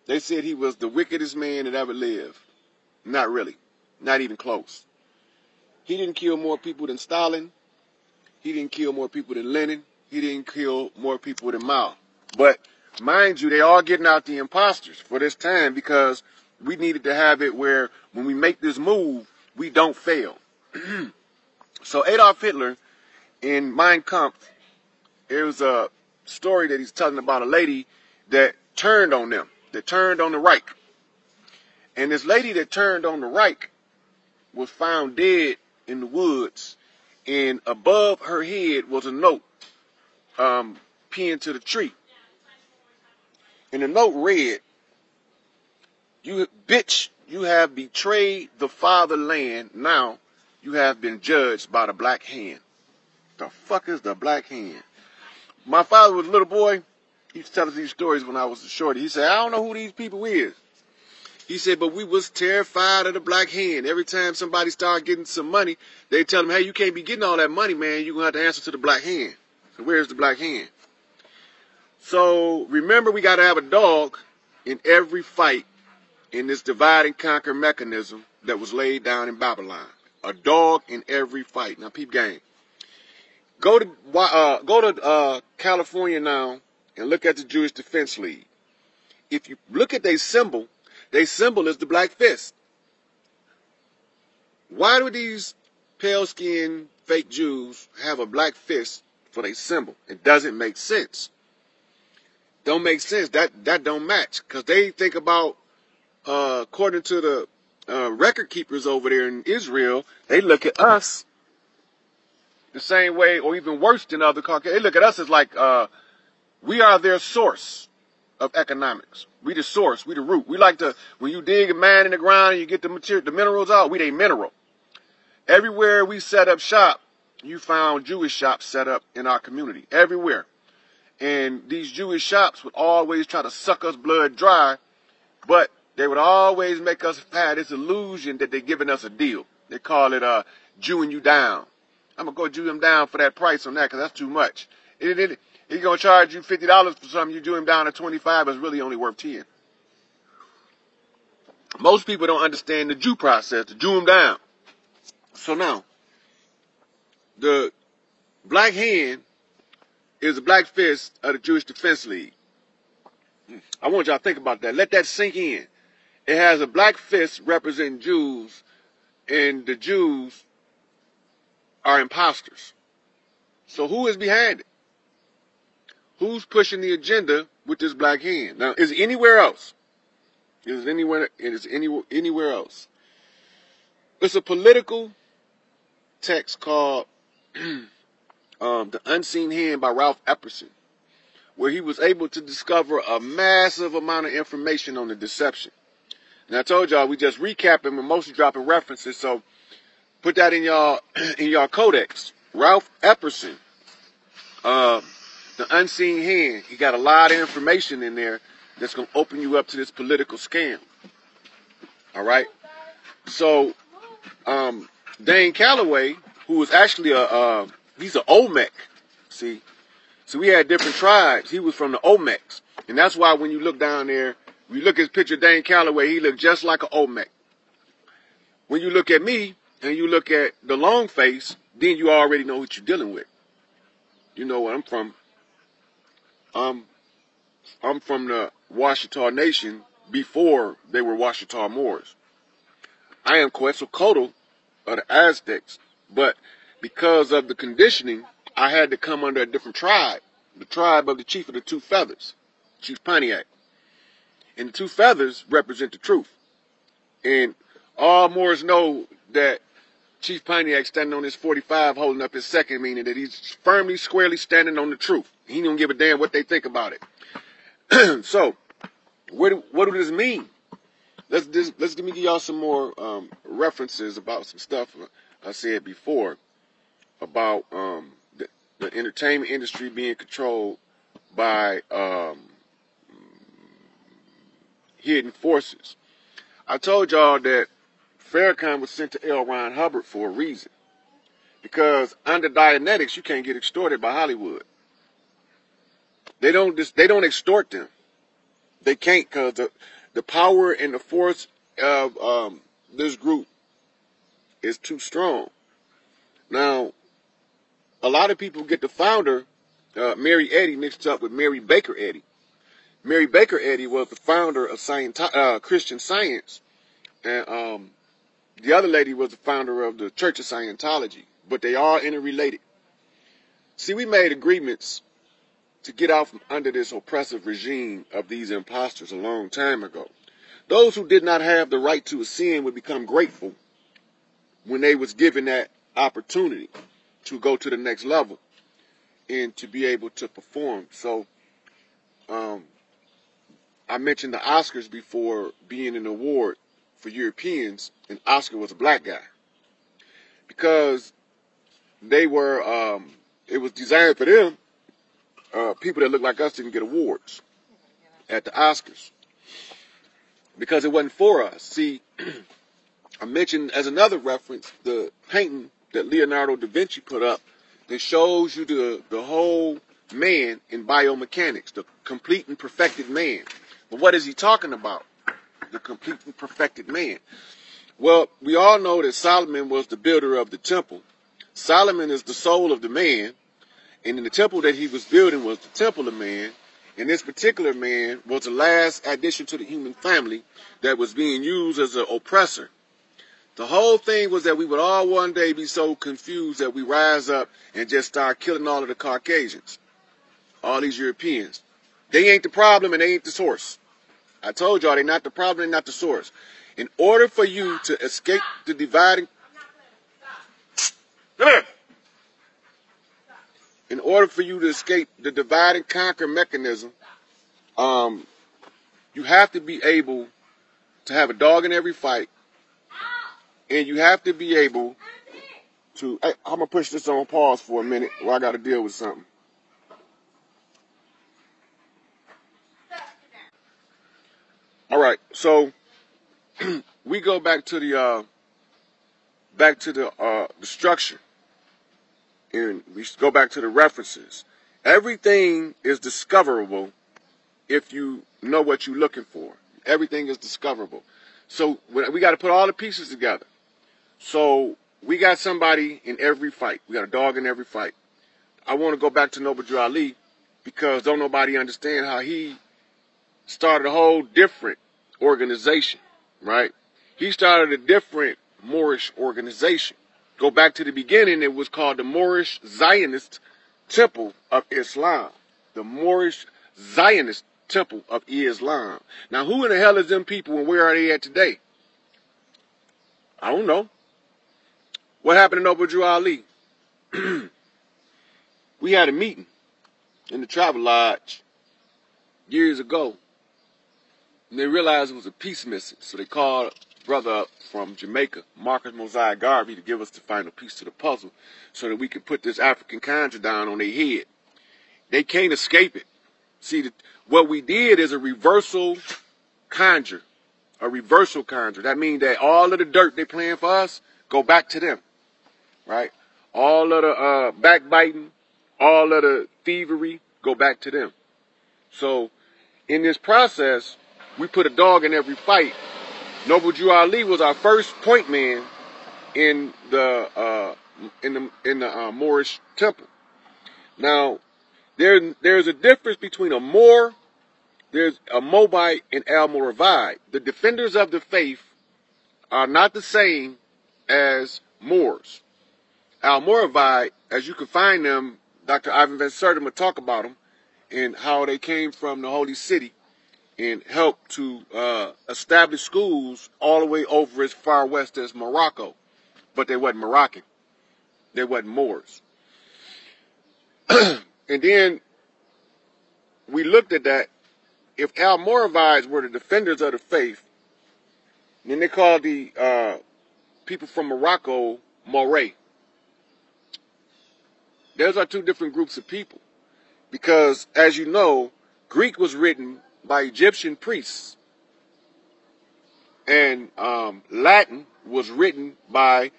they said he was the wickedest man that ever lived. Not really. Not even close. He didn't kill more people than Stalin. He didn't kill more people than Lenin. He didn't kill more people than Mao. But mind you, they all getting out the imposters for this time, because we needed to have it where when we make this move, we don't fail. So Adolf Hitler in Mein Kampf, there was a story that he's telling about a lady that turned on them, that turned on the Reich. And this lady that turned on the Reich was found dead in the woods, and above her head was a note pinned to the tree. And the note read, "You bitch, you have betrayed the fatherland. Now you have been judged by the black hand." The fuck is the black hand? my father was a little boy. He used to tell us these stories when I was a shorty. He said, I don't know who these people is. He said, but we was terrified of the black hand. Every time somebody started getting some money, they tell them, hey, you can't be getting all that money, man. You're going to have to answer to the black hand. So where's the black hand? So remember, we got to have a dog in every fight in this divide and conquer mechanism that was laid down in Babylon. A dog in every fight. Now, peep game. Go to California now and look at the Jewish Defense League. If you look at their symbol is the black fist. Why do these pale-skinned fake Jews have a black fist for their symbol? It doesn't make sense. Don't make sense. That don't match. Because they think about, according to the record keepers over there in Israel, they look at us the same way, or even worse than other Caucasians. They look at us as like we are their source of economics. We the source. We the root. We like to, when you dig a mine in the ground and you get the material, the minerals out, we they mineral. Everywhere we set up shop, you found Jewish shops set up in our community. Everywhere. And these Jewish shops would always try to suck us blood dry, but they would always make us have this illusion that they're giving us a deal. They call it Jewing you down. I'm going to go Jew him down for that price on that because that's too much. He's going to charge you $50 for something. You Jew him down to $25, but it's really only worth $10. Most people don't understand the Jew process, to Jew him down. So now, the black hand is the black fist of the Jewish Defense League. I want y'all to think about that. Let that sink in. It has a black fist representing Jews, and the Jews are imposters. So who is behind it? Who's pushing the agenda with this black hand? Now, is it anywhere else? Is it anywhere else? It's a political text called The Unseen Hand by Ralph Epperson, where he was able to discover a massive amount of information on the deception. And I told y'all we just recapping, but mostly dropping references, so put that in y'all codex. Ralph Epperson, The Unseen Hand. He got a lot of information in there that's going to open you up to this political scam. All right? So, Dane Calloway, who was actually he's an Olmec. See? So we had different tribes. He was from the Olmecs. And that's why when you look down there, when you look at his picture of Dane Calloway, he looked just like an Olmec. When you look at me, and you look at the long face, then you already know what you're dealing with. You know where I'm from. I'm from the Washita Nation before they were Washita Moors. I am Quetzalcoatl of the Aztecs, but because of the conditioning, I had to come under a different tribe, the tribe of the Chief of the Two Feathers, Chief Pontiac. And the two feathers represent the truth. And all Moors know that Chief Pontiac standing on his 45 holding up his second, meaning that he's firmly, squarely standing on the truth. He don't give a damn what they think about it. So, what do this mean? Let me give y'all some more references about some stuff I said before about the entertainment industry being controlled by hidden forces. I told y'all that Farrakhan was sent to L. Ron Hubbard for a reason. Because under Dianetics, you can't get extorted by Hollywood. They don't extort them. They can't, because the power and the force of this group is too strong. Now, a lot of people get the founder, Mary Eddy, mixed up with Mary Baker Eddy. Mary Baker Eddy was the founder of Christian Science, and the other lady was the founder of the Church of Scientology, but they are interrelated. See, we made agreements to get out from under this oppressive regime of these imposters a long time ago. Those who did not have the right to ascend would become grateful when they was given that opportunity to go to the next level and to be able to perform. So, I mentioned the Oscars before being an award for Europeans, and Oscar was a black guy. Because they were, it was designed for them people that look like us didn't get awards at the Oscars because it wasn't for us. See, I mentioned as another reference the painting that Leonardo da Vinci put up that shows you the whole man in biomechanics, the complete and perfected man. But what is he talking about? The complete and perfected man. Well, we all know that Solomon was the builder of the temple. Solomon is the soul of the man, and in the temple that he was building was the temple of man, and this particular man was the last addition to the human family that was being used as an oppressor. The whole thing was that we would all one day be so confused that we rise up and just start killing all of the Caucasians, all these Europeans. They ain't the problem and they ain't the source. I told y'all they're not the problem, they're not the source. In order for you to escape the dividing, in order for you to escape the divide and conquer mechanism, you have to be able to have a dog in every fight, and you have to be able to. I'm gonna push this on pause for a minute while I got to deal with something. All right, so we go back to the structure, and we go back to the references. Everything is discoverable if you know what you're looking for. Everything is discoverable. So we got to put all the pieces together. So we got somebody in every fight. We got a dog in every fight. I want to go back to Noble Drew Ali because don't nobody understand how he started a whole different organization, right? He started a different Moorish organization. Go back to the beginning, it was called the Moorish Zionist Temple of Islam. The Moorish Zionist Temple of Islam. Now, who in the hell is them people and where are they at today? I don't know. What happened to Noble Drew Ali? We had a meeting in the Travel Lodge years ago. And they realized there was a piece missing. So they called a brother up from Jamaica, Marcus Mosiah Garvey, to give us the final piece to the puzzle so that we could put this African conjure down on their head. They can't escape it. See, what we did is a reversal conjure. A reversal conjure. That means that all of the dirt they playing for us go back to them. Right? All of the backbiting, all of the thievery go back to them. So, in this process, we put a dog in every fight. Noble Drew Ali was our first point man in the Moorish temple. Now, there's a difference between a Moor, there's a Moabite, and Almoravid. The defenders of the faith are not the same as Moors. Almoravid, as you can find them, Dr. Ivan Van Sertima will talk about them and how they came from the Holy City and helped to establish schools all the way over as far west as Morocco. But they wasn't Moroccan. They wasn't Moors. And then we looked at that. If Almoravids were the defenders of the faith, then they called the people from Morocco Moray. Those are two different groups of people. Because, as you know, Greek was written by Egyptian priests. And Latin was written by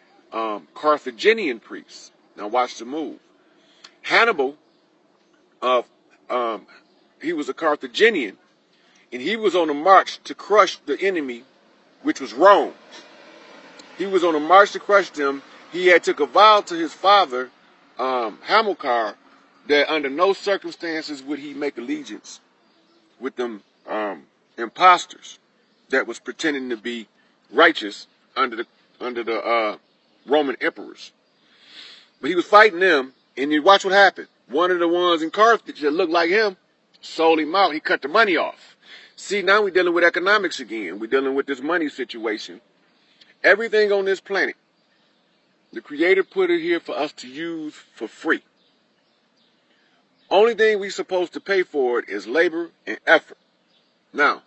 Carthaginian priests. Now watch the move. Hannibal, he was a Carthaginian, and he was on a march to crush the enemy, which was Rome. He was on a march to crush them. He had took a vow to his father, Hamilcar, that under no circumstances would he make allegiance with them imposters that was pretending to be righteous under the Roman emperors. But he was fighting them, and you watch what happened. One of the ones in Carthage that looked like him sold him out. He cut the money off. See, now we're dealing with economics again. We're dealing with this money situation. Everything on this planet, the Creator put it here for us to use for free. Only thing we're supposed to pay for it is labor and effort. Now,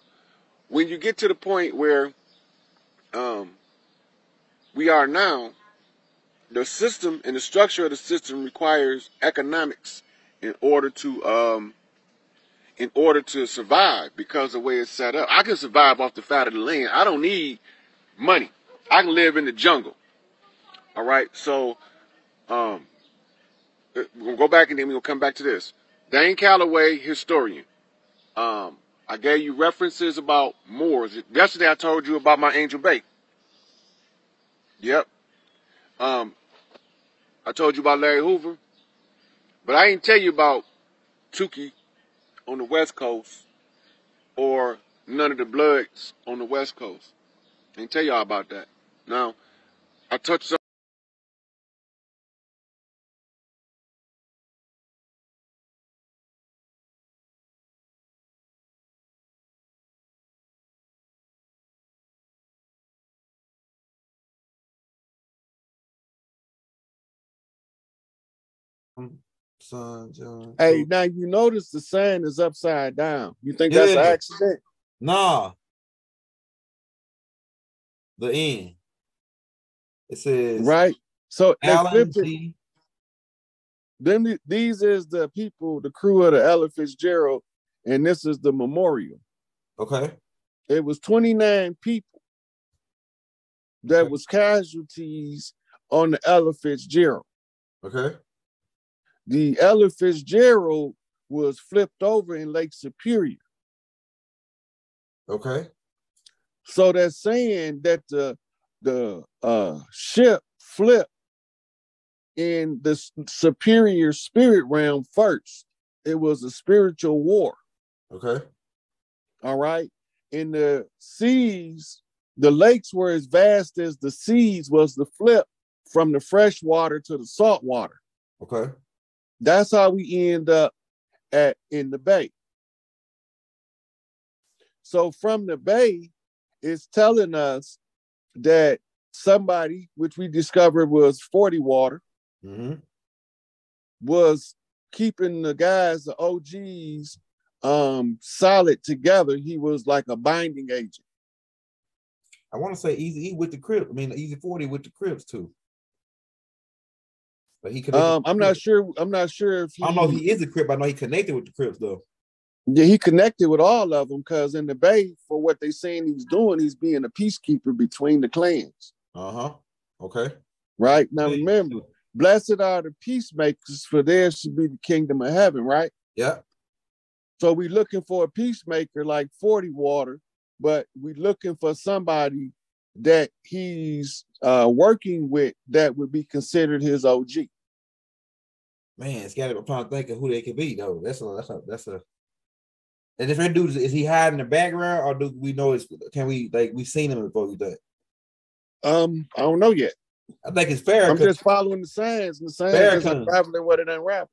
when you get to the point where we are now, the system and the structure of the system requires economics in order to survive, because of the way it's set up. I can survive off the fat of the land. I don't need money. I can live in the jungle. All right. So we're gonna go back and then we're gonna come back to this. Dane Calloway, historian. I gave you references about Moors. Yesterday I told you about my Angel Bay. Yep. I told you about Larry Hoover. But I didn't tell you about Tukey on the West Coast or none of the Bloods on the West Coast. I didn't tell y'all about that. Now, I touched on Son, John. Hey, now you notice the sign is upside down. You think that's an accident? Nah. The end. It says right. So they Alan flipped it. G. Then these is the people, the crew of the Ella Fitzgerald, and this is the memorial. Okay. It was 29 people that was casualties on the Ella Fitzgerald. Okay. The Ella Fitzgerald was flipped over in Lake Superior. Okay. So they're saying that the ship flipped in the superior spirit realm first. It was a spiritual war. Okay. All right. In the seas, the lakes were as vast as the seas was the flip from the fresh water to the salt water. Okay. That's how we end up in the bay. So from the bay, it's telling us that somebody, which we discovered was 40 water, was keeping the guys, the OGs, solid together. He was like a binding agent. I want to say Easy E with the Crips. I mean, Easy 40 with the Crips too. But he I'm not sure. I'm not sure if I don't know if he is a Crip. I know he connected with the Crips though. Yeah, he connected with all of them because in the bay, for what they saying he's doing, he's being a peacekeeper between the clans. Okay. Right now, remember, blessed are the peacemakers, for theirs should be the kingdom of heaven. Right. Yeah. So we're looking for a peacemaker like 40 water, but we're looking for somebody that he's working with that would be considered his OG. Man, it's got to be trying to think of who they could be though. That's a. And if that dude is he hiding in the background, or do we know we've seen him before? You think? I don't know yet. I think it's Farrakhan. I'm just following the signs, and the signs is unraveling what it unraveled.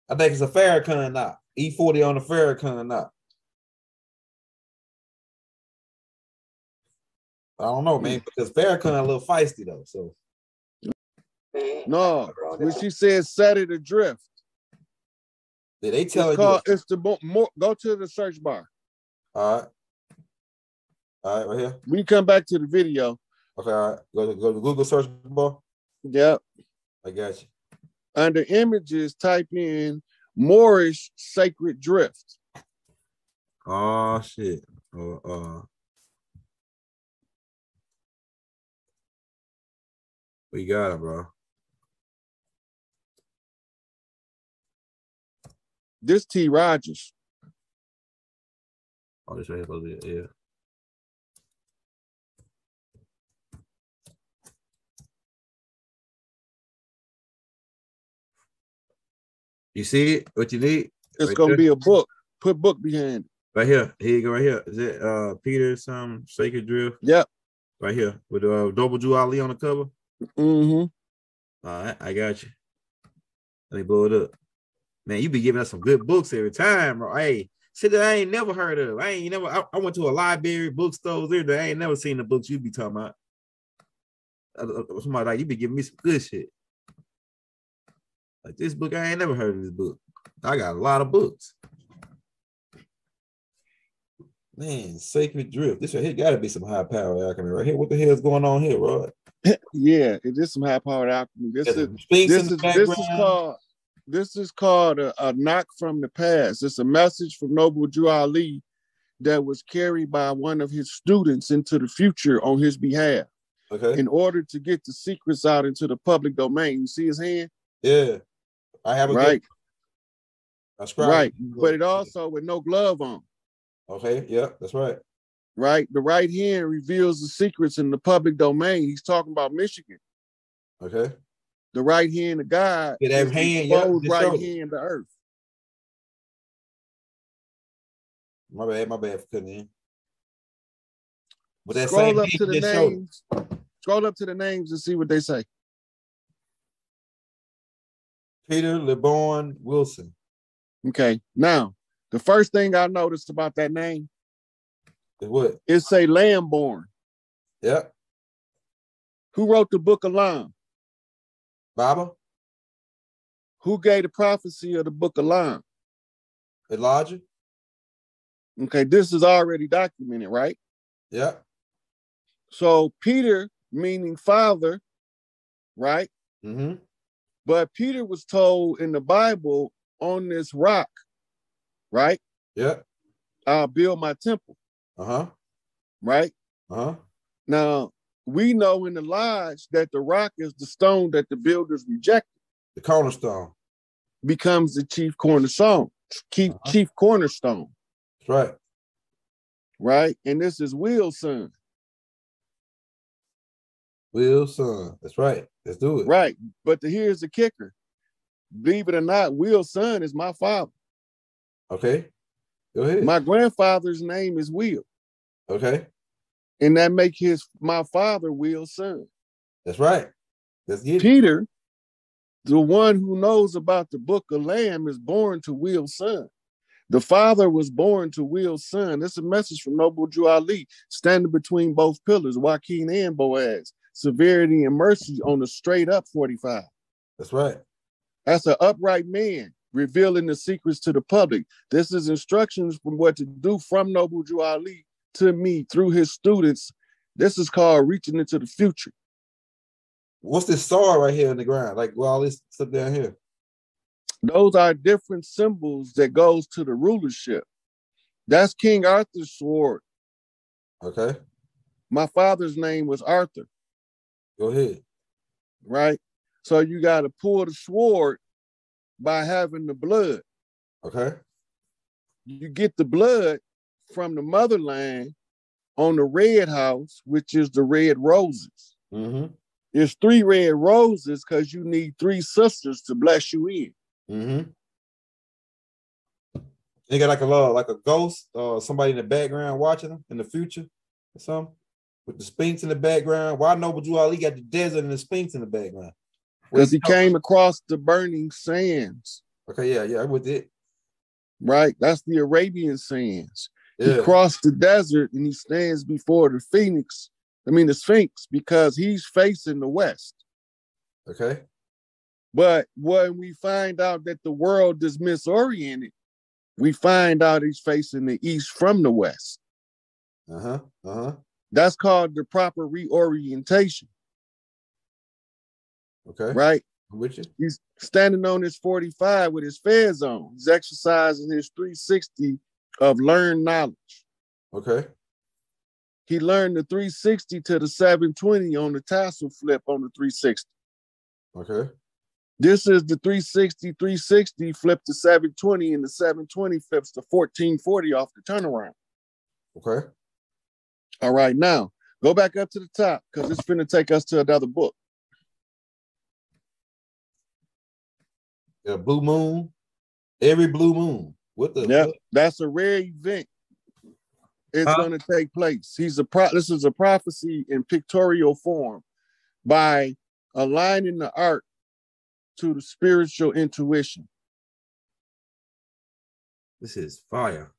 I think it's a Farrakhan now. E40 on the Farrakhan now. I don't know, man, because Farrakhan a little feisty though. So no, when she says set it adrift. Did they tell you? It's the more. Go to the search bar. All right, right here. We come back to the video. Okay, all right. Go to Google search bar. Yep. I got you. Under images, type in Moorish sacred drift. Oh shit. We got it, bro. This T. Rogers. Oh, this right here, yeah. You see it? What you need? It's right gonna be a book. Put book behind it. Right here. Here you go. Right here. Is it Peter some Sacred Drift? Yep. Right here with Double Jew Ali on the cover. Mm-hmm. All right, I got you. Let me blow it up. Man, you be giving us some good books every time, bro. Hey, shit that I ain't never heard of. I went to a library, bookstores there. I ain't never seen the books you be talking about. Somebody like you be giving me some good shit. Like this book, I ain't never heard of this book. I got a lot of books. Man, Sacred Drift. This right here got to be some high power alchemy right here. What the hell is going on here, Rod? Yeah, it is some high powered alchemy. This is called This is called a knock from the past. It's a message from Noble Drew Ali that was carried by one of his students into the future on his behalf. Okay. In order to get the secrets out into the public domain. You see his hand? Yeah. I have a right. Right. It. But it also with no glove on. Okay. Yeah, that's right. Right. The right hand reveals the secrets in the public domain. He's talking about Michigan. Okay. The right hand of God. Yeah, that hand, yeah. Right hand to earth. My bad for cutting in. But that scroll same up to the names. Scroll up to the names and see what they say. Peter LeBron Wilson. Okay. Now, the first thing I noticed about that name is what? It say Lamborn. Yeah. Who wrote the book of Lam? Baba. Who gave the prophecy of the book of Lam? Elijah. Okay, this is already documented, right? Yeah. So Peter, meaning father, right? Mm-hmm. But Peter was told in the Bible, on this rock, right? Yeah. I'll build my temple. Uh-huh. Right? Uh-huh. Now, we know in the Lodge that the rock is the stone that the builders rejected. The cornerstone. Becomes the chief cornerstone. Chief cornerstone. That's right. Right? And this is Will's son. Will's son. That's right. Let's do it. Right. But here's the kicker. Believe it or not, Will's son is my father. Okay. Go ahead. My grandfather's name is Will. Okay. And that make my father Will's son. That's right. Let's get it. Peter, the one who knows about the book of Lamb, is born to Will's son. The father was born to Will's son. This is a message from Noble Drew Ali, standing between both pillars, Joaquin and Boaz. Severity and mercy on the straight up 45. That's right. That's an upright man revealing the secrets to the public. This is instructions from what to do from Noble Drew Ali to me through his students. This is called reaching into the future. What's this sword right here in the ground? Like, well, all this stuff down here. Those are different symbols that goes to the rulership. That's King Arthur's sword. Okay. My father's name was Arthur. Go ahead. Right? So you got to pull the sword by having the blood. Okay. You get the blood from the motherland on the red house, which is the red roses. Mm-hmm. There's 3 red roses because you need 3 sisters to bless you in. Mm-hmm. They got like a ghost or somebody in the background watching them in the future or something with the Sphinx in the background. Why Noble Drew Ali got the desert and the Sphinx in the background? Because he came across the burning sands. Okay, yeah, with it. Right? That's the Arabian sands. Yeah. He crossed the desert and he stands before the Sphinx, because he's facing the west. Okay. But when we find out that the world is misoriented, we find out he's facing the east from the west. Uh-huh. Uh-huh. That's called the proper reorientation. Okay. Right? I'm with you. He's standing on his 45 with his fez on. He's exercising his 360 of learned knowledge. Okay. He learned the 360 to the 720 on the tassel flip on the 360. Okay. This is the 360 flip to 720, and the 720 flips to 1440 off the turnaround. Okay. All right, now go back up to the top because it's finna take us to another book. Yeah, blue moon. Every blue moon. What the? Yeah, fuck? that's a rare event. It's going to take place. This is a prophecy in pictorial form by aligning the art to the spiritual intuition. This is fire.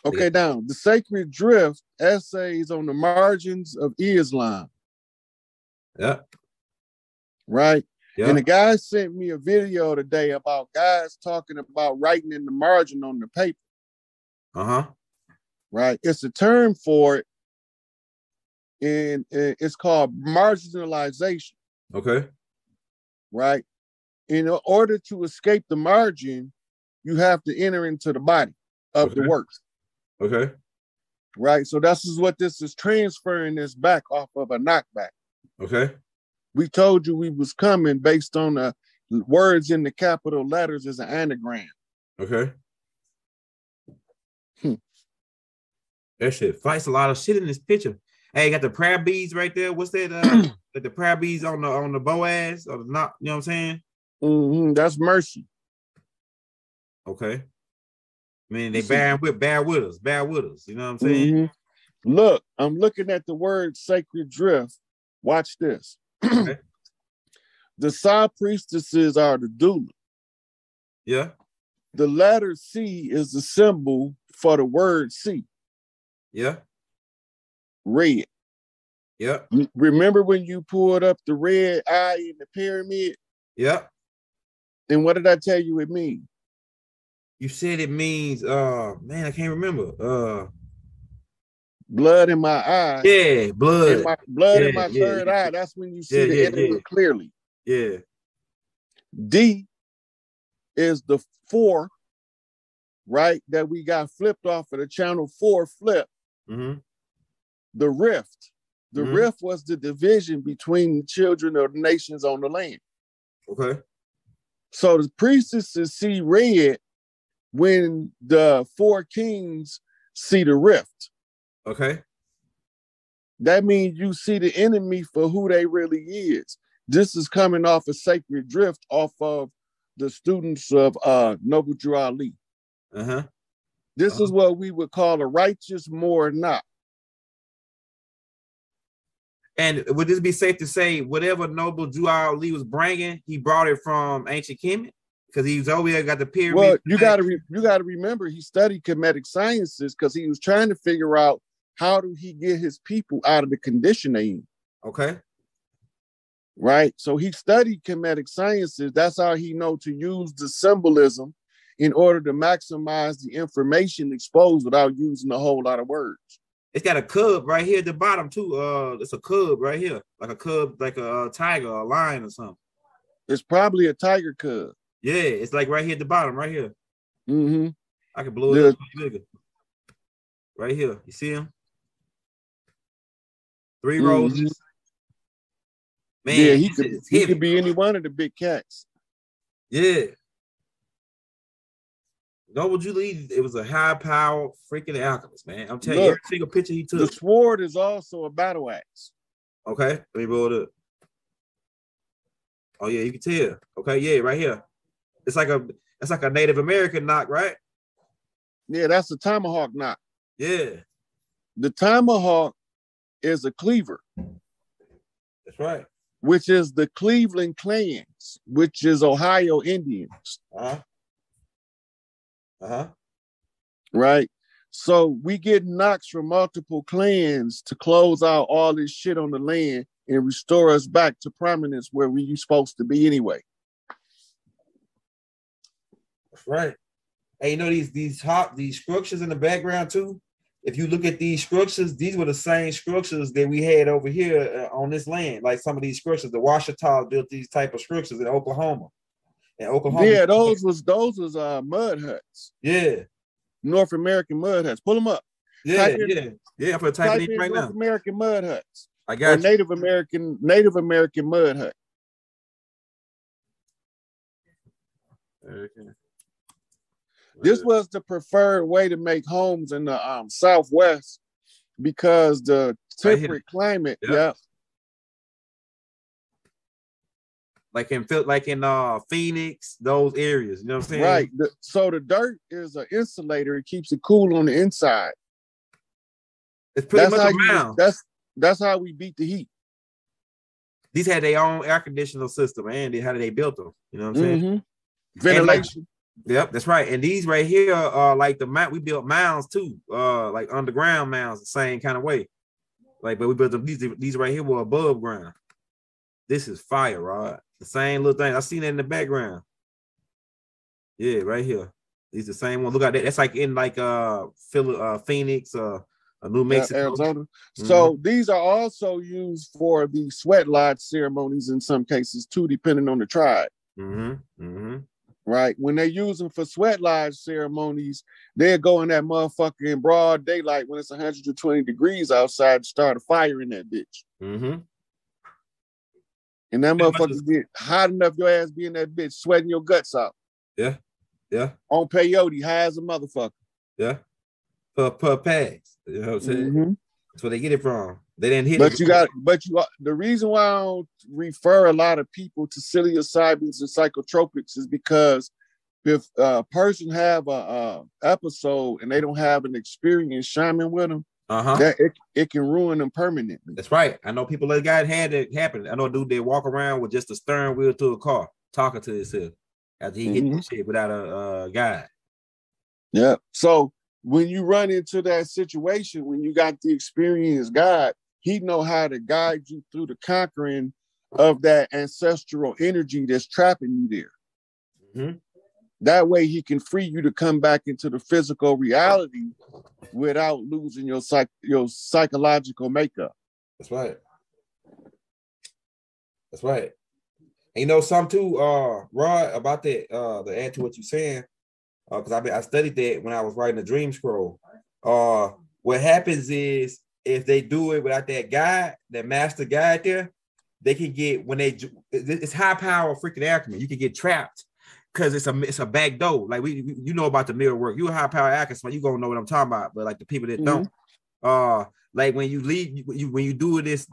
Okay, now the Sacred Drift essays on the margins of Islam. Yeah. Right? Yeah. And the guy sent me a video today about guys talking about writing in the margin on the paper. Uh-huh. Right? It's a term for it, and it's called marginalization. Okay. Right? In order to escape the margin, you have to enter into the body of the work. Okay. Right. So this is what this is transferring this back off of a knockback. Okay. We told you we was coming based on the words in the capital letters as an anagram. Okay. That shit fights a lot of shit in this picture. Hey, got the prayer beads right there. What's that? The prayer beads on the Boaz or the not? You know what I'm saying? That's mercy. Okay. I mean, they bear with us. You know what I'm saying? Look, I'm looking at the word sacred drift. Watch this. Okay. The side priestesses are the doula. Yeah. The letter C is the symbol for the word C. Yeah. Red. Yeah. Remember when you pulled up the red eye in the pyramid? Yeah. And what did I tell you it means? You said it means, man, I can't remember. Blood in my eye. Yeah, blood. In my third eye. That's when you see the enemy clearly. Yeah. D is the 4, right? That we got flipped off of the channel 4 flip. The rift. The rift was the division between the children of the nations on the land. Okay. So the priestesses see red when the 4 kings see the rift. Okay. That means you see the enemy for who they really is. This is coming off a sacred drift off of the students of Noble Drew Ali. This is what we would call a righteous more not. And would this be safe to say whatever Noble Drew Ali was bringing, he brought it from ancient Kemet? Because he was over here, got the pyramid. Well, you got to remember he studied Kemetic sciences because he was trying to figure out how do he get his people out of the condition they in. Okay. Right. So he studied Kemetic sciences. That's how he know to use the symbolism in order to maximize the information exposed without using a whole lot of words. It's got a cub right here at the bottom too. It's a cub right here, like a cub, like a tiger, a lion or something. It's probably a tiger cub. Yeah, it's like right here at the bottom, right here. I can blow it up bigger. Right here, you see him? 3 roses. Man, yeah, he could be any one of the big cats. Yeah. Noble Drew Ali, it was a high-powered freaking alchemist, man. I'm telling you, every single picture he took. The sword is also a battle axe. Okay, let me roll it up. Oh yeah, you can tell. Okay, yeah, right here. It's like a Native American knock, right? Yeah, that's a tomahawk knock. Yeah. The tomahawk is a cleaver. That's right. Which is the Cleveland clans, which is Ohio Indians. Right? So we get knocks from multiple clans to close out all this shit on the land and restore us back to prominence where we supposed to be anyway. That's right. Hey, you know these structures in the background too? If you look at these structures, these were the same structures that we had over here on this land. Like some of these structures, the Washita built these type of structures in Oklahoma. Yeah, those was mud huts. Yeah. North American mud huts. Pull them up. Yeah, I'm gonna type it in right now. North American mud huts. I got Native American mud hut. Okay. This was the preferred way to make homes in the Southwest because the temperate climate. Yeah. Like in Phoenix, those areas. You know what I'm saying? Right. So the dirt is an insulator. It keeps it cool on the inside. It's pretty much a mound. That's how we beat the heat. These had their own air conditioning system, and how they built them. You know what I'm saying? Ventilation. Yep, that's right. And these right here are like the mount. We built mounds too, like underground mounds, the same kind of way. Like, but we built them. These right here were above ground. This is fire, Rod. The same little thing. I seen that in the background. Yeah, right here. These the same one. Look at that. That's like in like Phoenix, New Mexico, Arizona. So these are also used for the sweat lodge ceremonies in some cases too, depending on the tribe. Right? When they use them for sweat lodge ceremonies, they'll go in that motherfucker in broad daylight when it's 120 degrees outside and start a fire in that bitch. And that motherfucker get hot enough, your ass be in that bitch sweating your guts out. Yeah. On peyote, high as a motherfucker. Yeah. Per pass. You know what I'm saying? That's where they get it from. They didn't hit it. The reason why I don't refer a lot of people to psilocybins and psychotropics is because if a person have a episode and they don't have an experienced shaman with them, that it can ruin them permanently. That's right. I know people that had it happen. I know a dude that walk around with just a steering wheel to a car, talking to himself after he hit this shit without a guide. Yeah. So when you run into that situation, when you got the experienced guide, he know how to guide you through the conquering of that ancestral energy that's trapping you there. That way he can free you to come back into the physical reality without losing your psychological makeup. That's right. That's right. And you know something too, Rod, about that, to add to what you're saying, because I studied that when I was writing the Dream Scroll. What happens is if they do it without that guide, that master guide there, they can get, it's high power freaking alchemy. You can get trapped because it's a back door. Like you know about the mirror work. You a high power alchemist, you gonna know what I'm talking about. But like the people that don't, like when you leave, when you do this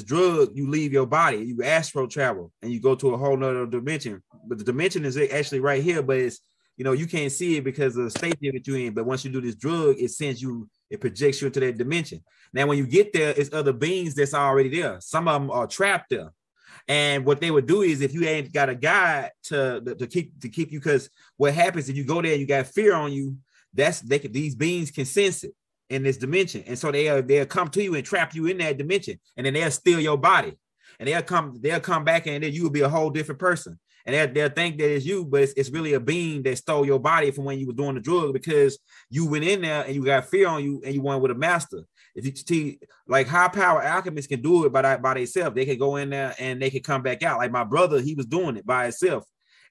drug, you leave your body, you astral travel, and you go to a whole nother dimension. But the dimension is actually right here, but it's, you know, you can't see it because of the state that you're in. But once you do this drug, it projects you into that dimension. Now, when you get there, it's other beings that's already there. Some of them are trapped there. And what they would do is, if you ain't got a guide to keep you, because what happens if you go there and you got fear on you, these beings can sense it in this dimension, and so they'll come to you and trap you in that dimension, and then they'll steal your body, and they'll come back, and then you will be a whole different person, and they'll think that it's you, but it's really a being that stole your body from when you were doing the drug, because you went in there and you got fear on you and you went with a master. If you see, like high power alchemists can do it by themselves. They can go in there and they can come back out. Like my brother, he was doing it by himself,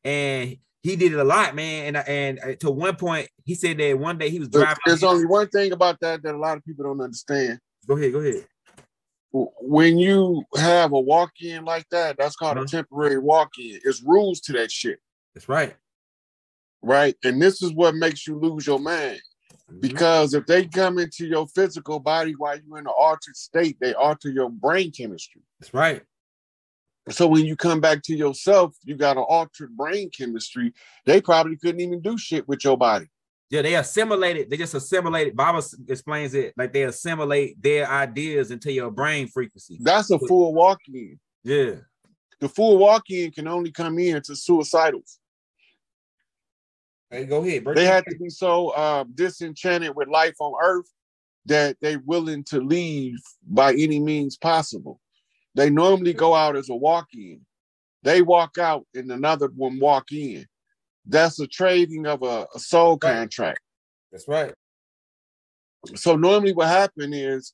and he did it a lot, man. And to one point, he said that one day he was driving. There's only one thing about that a lot of people don't understand. Go ahead. When you have a walk-in like that, that's called a temporary walk-in. It's rules to that shit. That's right. Right? And this is what makes you lose your mind. Because if they come into your physical body while you're in an altered state, they alter your brain chemistry. That's right. So when you come back to yourself, you got an altered brain chemistry. They probably couldn't even do shit with your body. Yeah, they assimilate it. They just assimilate it. Baba explains it like they assimilate their ideas into your brain frequency. That's a full walk-in. Yeah. The full walk-in can only come in to suicidals. Hey, go ahead. They had to be so disenchanted with life on Earth that they're willing to leave by any means possible. They normally go out as a walk-in. They walk out and another one walk in. That's a trading of a soul contract. That's right. So normally what happened is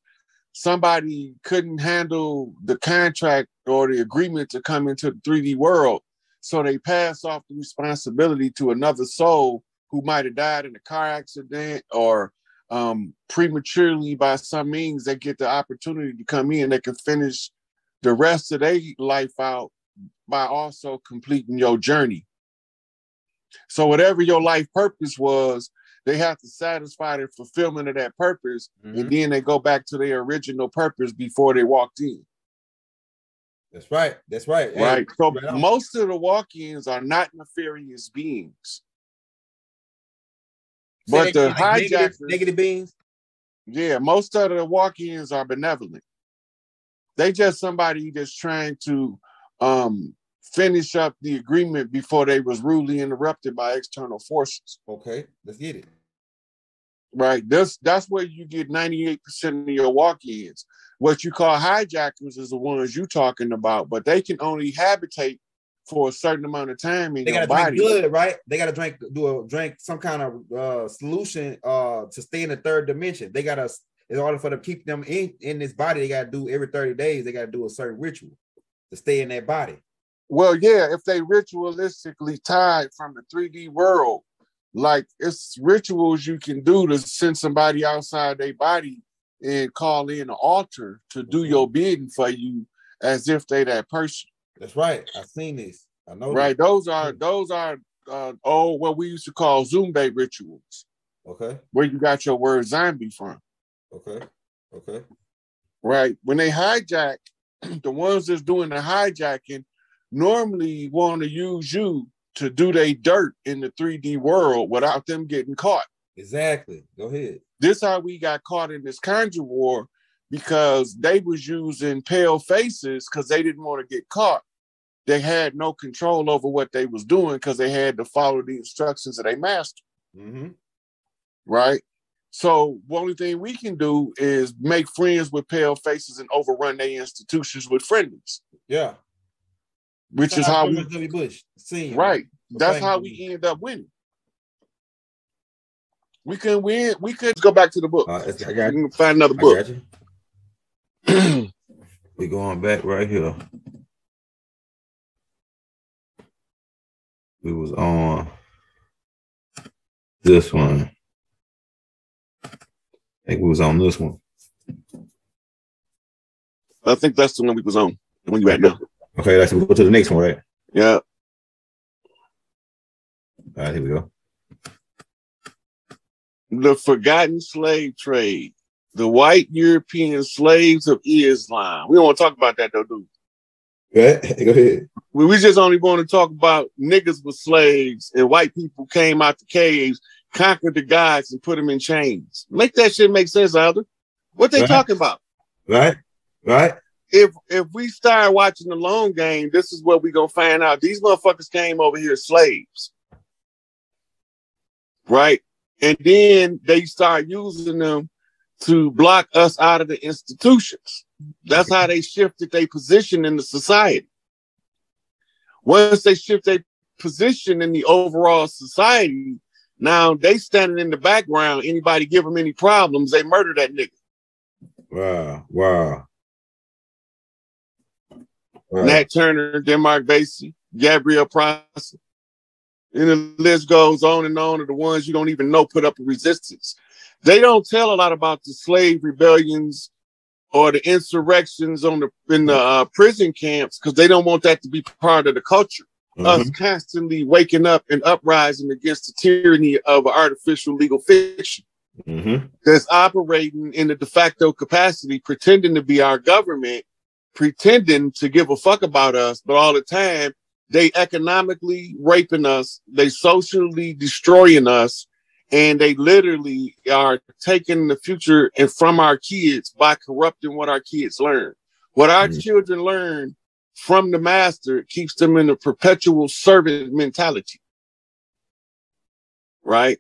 somebody couldn't handle the contract or the agreement to come into the 3D world. So they pass off the responsibility to another soul who might have died in a car accident or prematurely by some means. They get the opportunity to come in. They can finish the rest of their life out by also completing your journey. So whatever your life purpose was, they have to satisfy the fulfillment of that purpose, and then they go back to their original purpose before they walked in. That's right. That's right. Right. Hey, so most of the walk-ins are not nefarious beings. But the hijackers, negative beings. Yeah, most of the walk-ins are benevolent. They just somebody that's trying to finish up the agreement before they was rudely interrupted by external forces. Okay, let's get it. Right. That's where you get 98% of your walk-ins. What you call hijackers is the ones you talking about, but they can only habitate for a certain amount of time in your body. Drink blood, right? They got to drink some kind of solution to stay in the third dimension. They got to, in order for them to keep them in this body, they got to do every 30 days. They got to do a certain ritual to stay in that body. Well, yeah, if they ritualistically tied from the 3D world, like it's rituals you can do to send somebody outside their body and call in an altar to do your bidding for you as if they that person. That's right. I've seen this. I know. Right. Those are what we used to call Zumba rituals. Okay. Where you got your word zombie from. Okay. Okay. Right. When they hijack, the ones that's doing the hijacking normally want to use you to do their dirt in the 3D world without them getting caught. Exactly. Go ahead. This how we got caught in this conjure war, because they was using pale faces because they didn't want to get caught. They had no control over what they was doing because they had to follow the instructions of their master. Mm-hmm. Right? So the only thing we can do is make friends with pale faces and overrun their institutions with friendlies. Yeah. Which is how we Bush. Right. That's how we end up winning. We can win. We could go back to the book. I got we can find another book. I got you. We're going back right here. We was on this one. I think we was on this one. I think that's the one we was on. The one you at now. Okay, let's go to the next one, right? Yeah. All right, here we go. The forgotten slave trade. The white European slaves of Islam. We don't want to talk about that though, dude. Go ahead. We just only want to talk about niggas with slaves and white people came out the caves, conquered the gods, and put them in chains. Make that shit make sense, Alder. What they talking about? Right. If we start watching the long game, this is what we gonna find out. These motherfuckers came over here slaves. Right? And then they start using them to block us out of the institutions. That's how they shifted their position in the society. Once they shift their position in the overall society, now they standing in the background. Anybody give them any problems, they murder that nigga. Wow. Nat Turner, Denmark Vesey, Gabriel Prosser. And the list goes on and on of the ones you don't even know put up a resistance. They don't tell a lot about the slave rebellions or the insurrections in the prison camps because they don't want that to be part of the culture. Mm-hmm. Us constantly waking up and uprising against the tyranny of artificial legal fiction that's operating in a de facto capacity, pretending to be our government, pretending to give a fuck about us, but all the time they economically raping us, they socially destroying us, and they literally are taking the future and from our kids by corrupting what our kids learn. What our children learn from the master keeps them in a perpetual servant mentality. Right?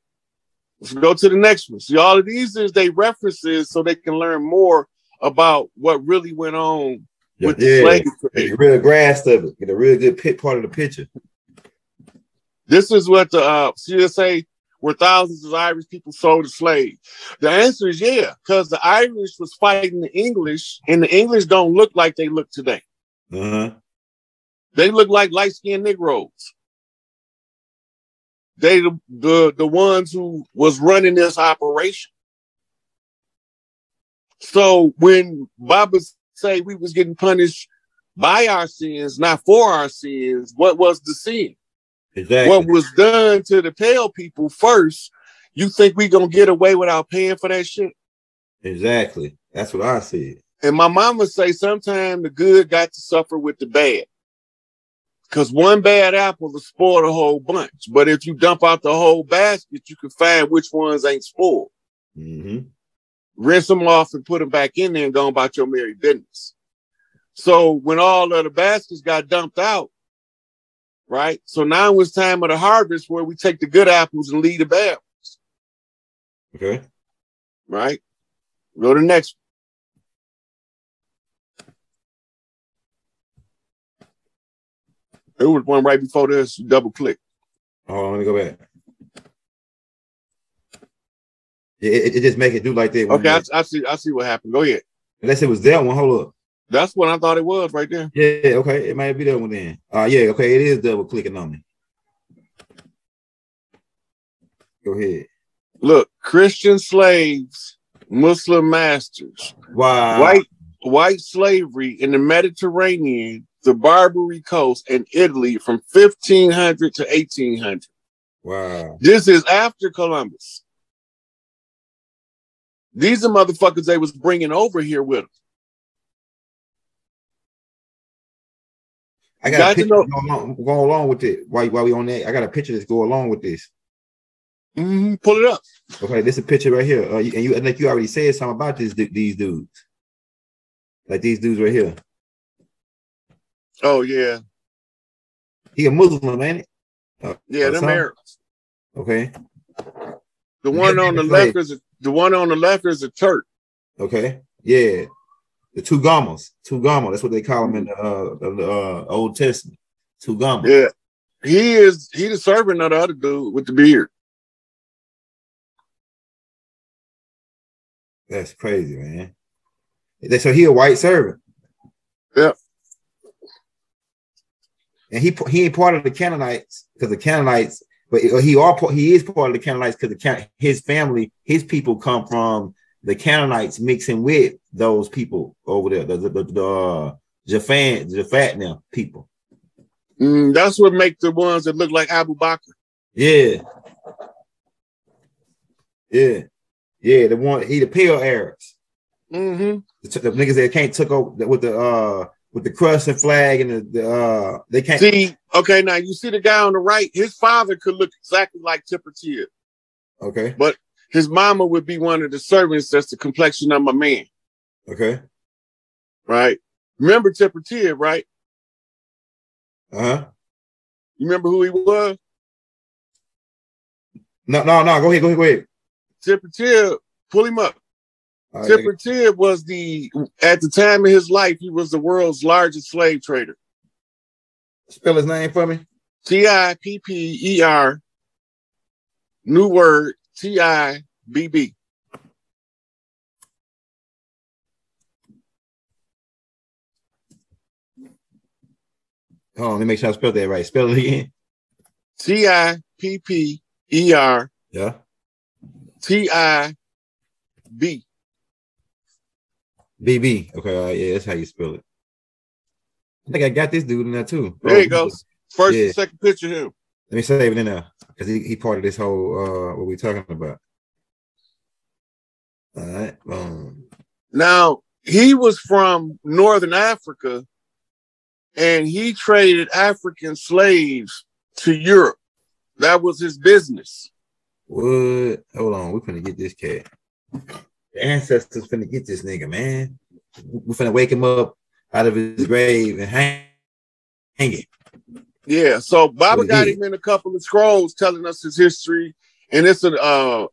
Let's go to the next one. See, all of these is they references so they can learn more about what really went on with the slave trade. Get a real grasp of it. Get a real good part of the picture. This is what the CSA where thousands of Irish people sold as slaves. The answer is yeah, because the Irish was fighting the English, and the English don't look like they look today. They look like light-skinned Negroes. They the ones who was running this operation. So when Baba say we was getting punished by our sins, not for our sins, what was the sin? Exactly. What was done to the pale people first, you think we gonna get away without paying for that shit? Exactly. That's what I said. And my mama say sometimes the good got to suffer with the bad. Because one bad apple will spoil the whole bunch. But if you dump out the whole basket, you can find which ones ain't spoiled. Rinse them off and put them back in there and go about your merry business. So when all of the baskets got dumped out, right? So now it's time of the harvest where we take the good apples and leave the bad ones. Okay. Right? Go to the next one. There was one right before this. You double click. Oh, let me go back. It just make it do like that. Okay, I see what happened. Go ahead. Unless it was that one. Hold up. That's what I thought it was right there. Yeah, okay. It might be that one then. Yeah, okay. It is double clicking on me. Go ahead. Look, Christian slaves, Muslim masters, Wow. white slavery in the Mediterranean, the Barbary Coast, and Italy from 1500 to 1800. Wow. This is after Columbus. These are motherfuckers they was bringing over here with them. I got a picture go along with it. While we on that, I got a picture that's go along with this. Pull it up. Okay, this is a picture right here. And you like you already said something about these dudes. Like these dudes right here. Oh yeah. He a Muslim, ain't it? Yeah, them Arabs. Okay. The one on the left is a Turk. Okay. Yeah. The two Gammas. That's what they call them in the Old Testament. Two Gammas. Yeah. He the servant of the other dude with the beard. That's crazy, man. So he a white servant. Yeah. And he ain't part of the Canaanites because the Canaanites, but he is part of the Canaanites because his family, his people come from the Canaanites mixing with those people over there, the Japhat now people. That's what makes the ones that look like Abu Bakr. Yeah. The one the pale Arabs. The niggas that can't took over with the crescent flag and they can't see. Okay, now you see the guy on the right. His father could look exactly like Tipper Tier. Okay, but his mama would be one of the servants that's the complexion of my man. Okay. Right. Remember Tipper Tier, right? Uh-huh. You remember who he was? No. Go ahead. Tipper Tier, pull him up. Tipper Tier was at the time of his life, he was the world's largest slave trader. Spell his name for me. TIPPER, new word, TIBB. Hold on, let me make sure I spelled that right. Spell it again. TIPPER. Yeah. TIB. BB. Okay, yeah, that's how you spell it. I think I got this dude in there too. There you go. First and second picture of him. Let me save it in there because he part of this whole what we talking about. All right. Now he was from Northern Africa, and he traded African slaves to Europe. That was his business. What? Hold on, we're finna get this cat. The ancestors finna get this nigga, man. We're finna wake him up out of his grave and hang it. Yeah, so Baba got him in a couple of scrolls telling us his history, and it's a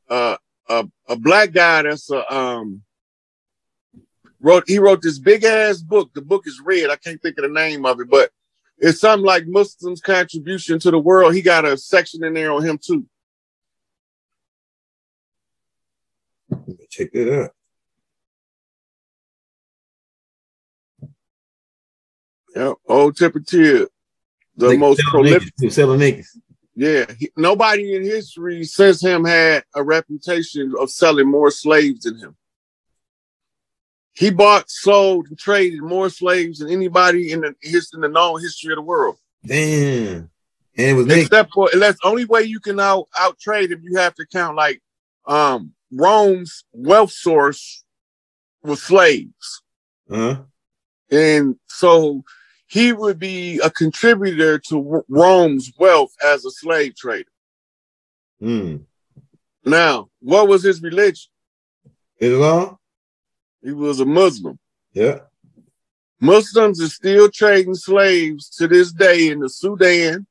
black guy that's wrote this big ass book. The book is red. I can't think of the name of it, but it's something like Muslims' contribution to the world. He got a section in there on him too. Check that out. Yeah, old Tipper Tier, the most prolific. Selling niggas. Yeah, nobody in history since him had a reputation of selling more slaves than him. He bought, sold, and traded more slaves than anybody in the known history of the world. Damn. And it was except for that's the only way you can out trade him. You have to count like Rome's wealth source was slaves. Uh-huh. And so he would be a contributor to Rome's wealth as a slave trader. Now, what was his religion? Islam? He was a Muslim. Yeah. Muslims are still trading slaves to this day in the Sudan.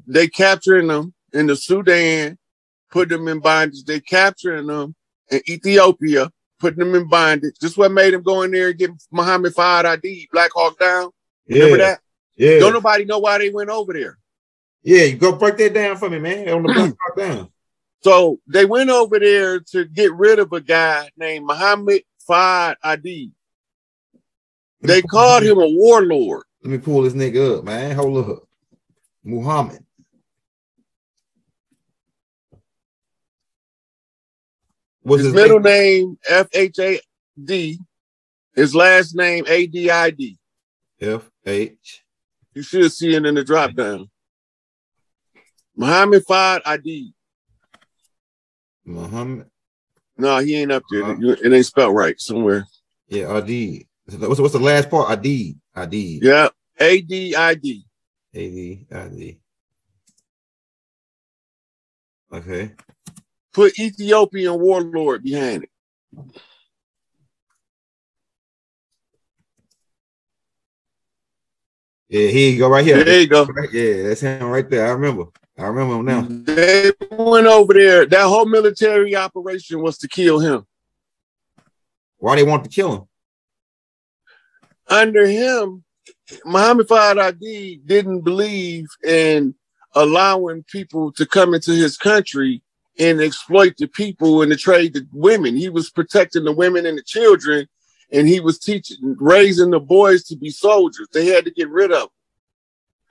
They capturing them in the Sudan, put them in bondage. They capturing them in Ethiopia, putting them in bondage. This what made him go in there and get Muhammad Fahd ID, Black Hawk Down. Remember that? Yeah. Don't nobody know why they went over there. Yeah, you go break that down for me, man. On the Black Hawk Down. So they went over there to get rid of a guy named Muhammad Fahd ID. They called him a warlord. Let me pull this nigga up, man. Hold up. Muhammad. What's his middle name? FHAD. His last name ADID. FH. You should see it in the drop down. Muhammad Fad Adid. Muhammad. No, he ain't up there. It ain't spelled right somewhere. Yeah, Adid. What's the last part? Adid. Adid. Yeah. ADID. ADID. Okay. Put Ethiopian warlord behind it. Yeah, here you go, right here. There you go. Yeah, that's him right there. I remember him now. They went over there. That whole military operation was to kill him. Why they want to kill him? Under him, Muhammad Fad Adid didn't believe in allowing people to come into his country and exploit the people and to trade the women. He was protecting the women and the children, and he was raising the boys to be soldiers. They had to get rid of them.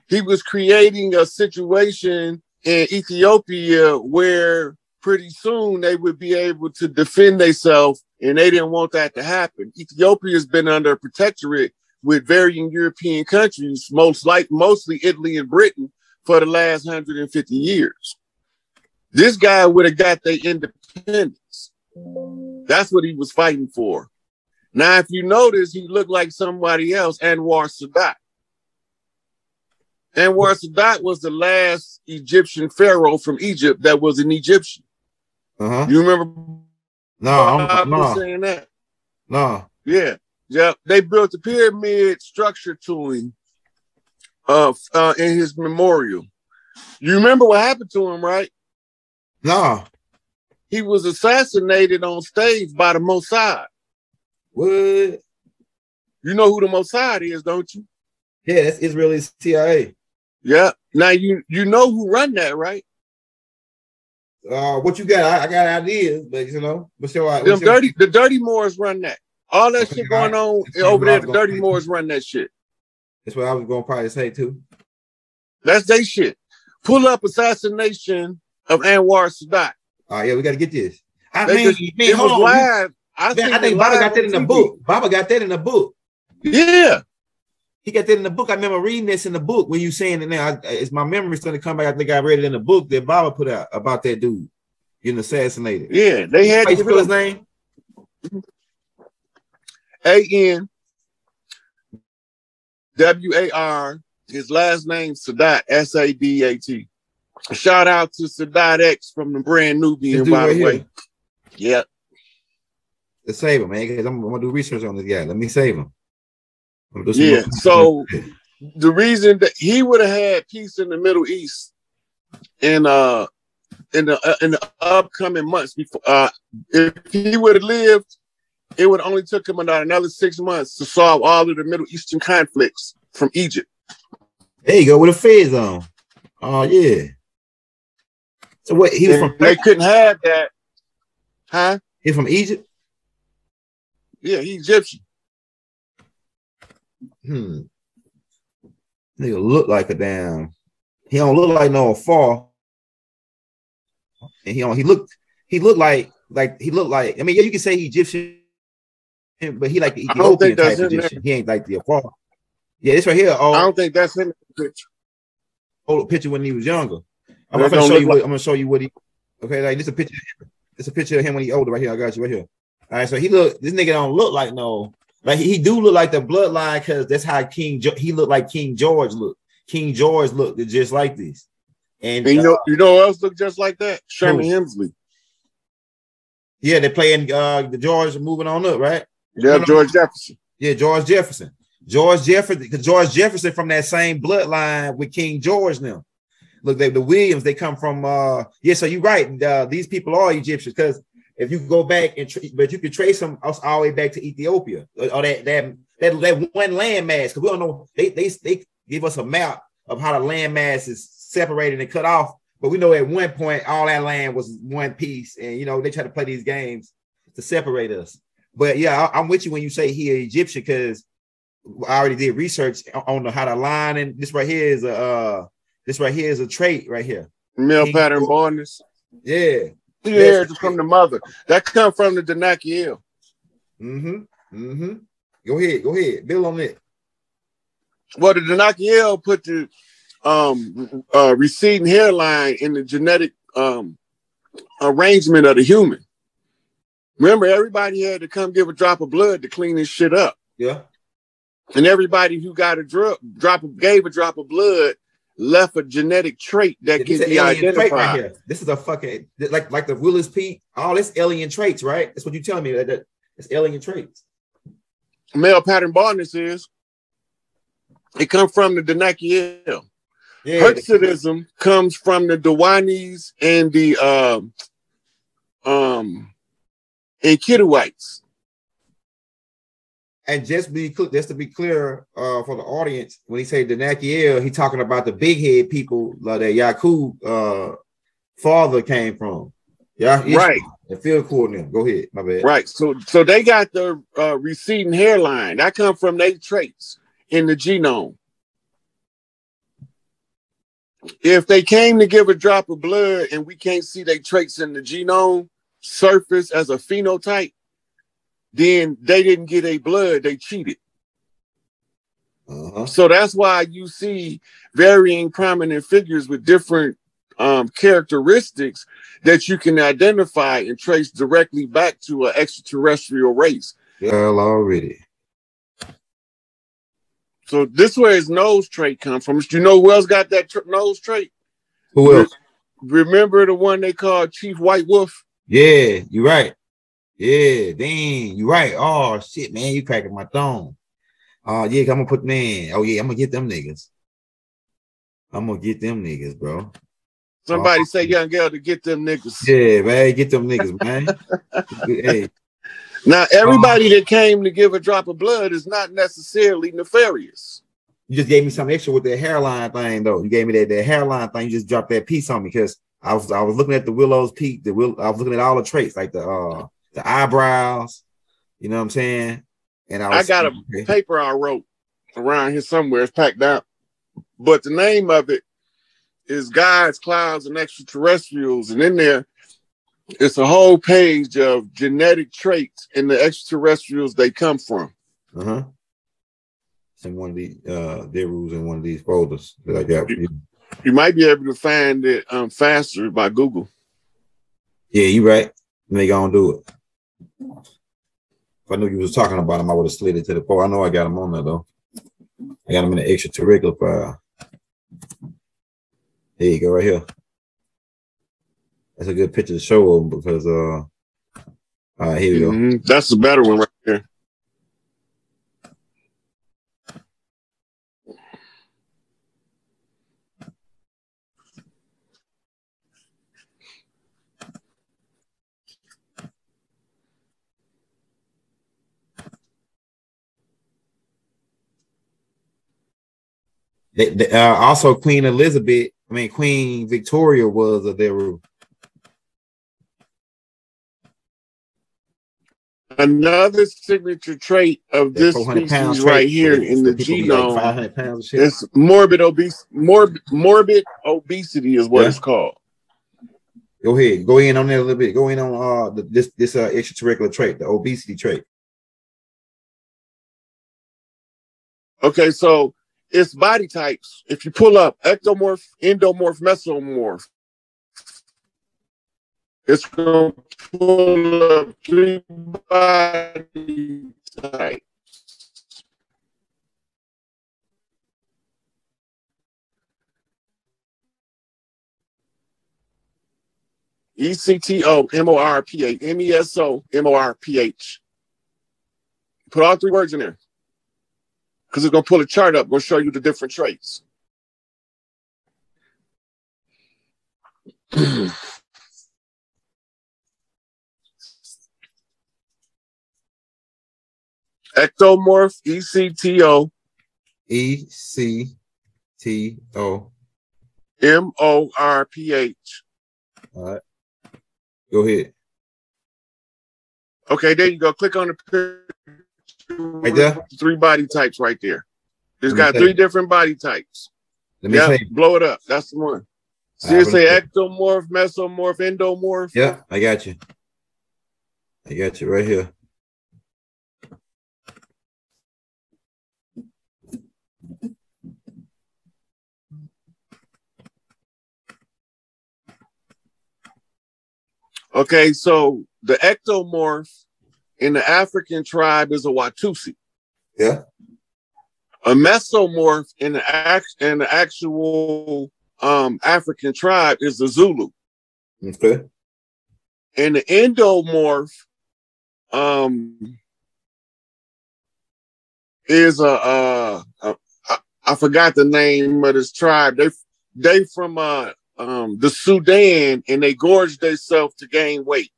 He was creating a situation in Ethiopia where pretty soon they would be able to defend themselves, and they didn't want that to happen. Ethiopia has been under a protectorate with varying European countries, mostly Italy and Britain, for the last 150 years. This guy would have got their independence. That's what he was fighting for. Now, if you notice, he looked like somebody else, Anwar Sadat. Anwar Sadat was the last Egyptian pharaoh from Egypt that was an Egyptian. You remember? No, saying that. No. Yeah. They built a pyramid structure to him in his memorial. You remember what happened to him, right? No. He was assassinated on stage by the Mossad. What? You know who the Mossad is, don't you? Yeah, that's Israeli CIA. Yeah. Now you know who run that, right? What you got? I got ideas, but you know, the Dirty Moors run that. All that shit going on over there, the Dirty Moors run that shit. That's what I was gonna probably say too. That's their shit. Pull up assassination of Anwar Sadat. Yeah, we gotta get this. It was live. I think Baba got that in the book. Baba got that in the book. Yeah. He got that in the book. I remember reading this in the book when you saying it now. It's my memory starting to come back. I think I read it in the book that Baba put out about that dude getting assassinated. Yeah, they had to spell his name. ANWAR. His last name Sadat. SADAT. Shout out to Sadat X from the Brand Nubian, by the way. Yeah. Let's save him, man. Because I'm gonna do research on this guy. Let me save him. Yeah. So the reason that he would have had peace in the Middle East in the upcoming months before, if he would have lived, it would only took him about another 6 months to solve all of the Middle Eastern conflicts from Egypt. There you go with a fez on. Oh yeah. So what? He was from? They couldn't have that, huh? He's from Egypt. Yeah, he's Egyptian. Nigga look like a damn. He don't look like no Afar. And he looked like. I mean, yeah, you can say he's Egyptian, but he like the Ethiopian type Egyptian. He ain't like the Afar. Yeah, this right here. I don't think that's him in the picture. Old picture when he was younger. I'm gonna show you what he. Okay, like this a picture. It's a picture of him when he older right here. I got you right here. All right, so this nigga don't look like no. Like he do look like the bloodline because that's how he looked like King George looked. King George looked just like this. And you know who else looked just like that? Sherman Hemsley. Yeah, they're playing the George moving on up, right? Yeah, George Jefferson. Yeah, George Jefferson. Because George Jefferson from that same bloodline with King George now. Look, the Williams, they come from so you're right. These people are Egyptians because if you go back but you can trace them all the way back to Ethiopia or that one landmass, because we don't know they give us a map of how the landmass is separated and cut off, but we know at one point all that land was one piece, and they try to play these games to separate us. But yeah, I'm with you when you say he an Egyptian because I already did research on how to line, and this right here is a trait right here. Male pattern baldness. Yeah. You hear it from the mother. That come from the Danakiel. Go ahead. Build on it. Well, the Danakiel put the receding hairline in the genetic arrangement of the human. Remember, everybody had to come give a drop of blood to clean this shit up. Yeah. And everybody who got a gave a drop of blood left a genetic trait that can be identified. Right here. This is a fucking like the Willis Peak. All this alien traits, right? That's what you're telling me. That it's alien traits. Male pattern baldness is. It comes from the Danakiel. Yeah, Hirsutism comes from the Dewanis and the Kidduites. And just to be clear for the audience, when he say Danakiel, he talking about the big head people that Yakub father came from. Yeah, right. The field coordinator. Go ahead, my bad. Right. So they got the receding hairline. That comes from their traits in the genome. If they came to give a drop of blood and we can't see their traits in the genome surface as a phenotype, then they didn't get a blood, they cheated. So that's why you see varying prominent figures with different characteristics that you can identify and trace directly back to an extraterrestrial race. Well, already. So this where his nose trait comes from. You know who else got that nose trait? Who else? Remember the one they called Chief White Wolf? Yeah, you're right. Yeah, dang, you're right. Oh shit, man, you cracking my thumb. Yeah, I'm gonna put man. Oh yeah, I'm gonna get them niggas. Bro. Somebody say young girl to get them niggas. Yeah, man, get them niggas, man. Hey. Now everybody that came to give a drop of blood is not necessarily nefarious. You just gave me some extra with that hairline thing, though. You gave me that hairline thing. You just dropped that piece on me because I was looking at the Willow's Peak. I was looking at all the traits, like the eyebrows. You know what I'm saying? And I got a paper I wrote around here somewhere. It's packed out, but the name of it is Gods, Clouds, and Extraterrestrials, and in there it's a whole page of genetic traits in the extraterrestrials they come from. It's in one of these their rules in one of these folders that I got. You might be able to find it faster by Google. Yeah, you're right. They gonna do it. If I knew you was talking about them, I would have slid it to the phone. I know I got them on there though. I got them in the extraterrestrial file. There you go, right here. That's a good picture to show them because all right, here we go. That's the better one right there. Also Queen Victoria was of their rule. Another signature trait of this species right here in the genome, like 500 pounds of shit. It's morbid obesity is what it's called. Go ahead, go in on that a little bit. Go in on this extraterrestrial trait, the obesity trait. Okay, so it's body types. If you pull up ectomorph, endomorph, mesomorph, it's going to pull up 3 body types. ECTO, MORPH, MESO, MORPH. Put all 3 words in there. Because it's going to pull a chart up, going to show you the different traits. Ectomorph, ECTO. ECTO. MORPH. All right. Go ahead. Okay, there you go. Click on the picture Right there? 3 body types right there. It's Let me got see. 3 different body types. Let me Yeah, say. blow it up. That's the one. See, it say ectomorph, mesomorph, endomorph. Yeah, I got you. I got you right here. Okay, so the ectomorph in the African tribe is a Watusi. Yeah. A mesomorph in the actual African tribe is the Zulu. Okay. And the endomorph is I forgot the name of this tribe. They from the Sudan, and they gorge themselves to gain weight.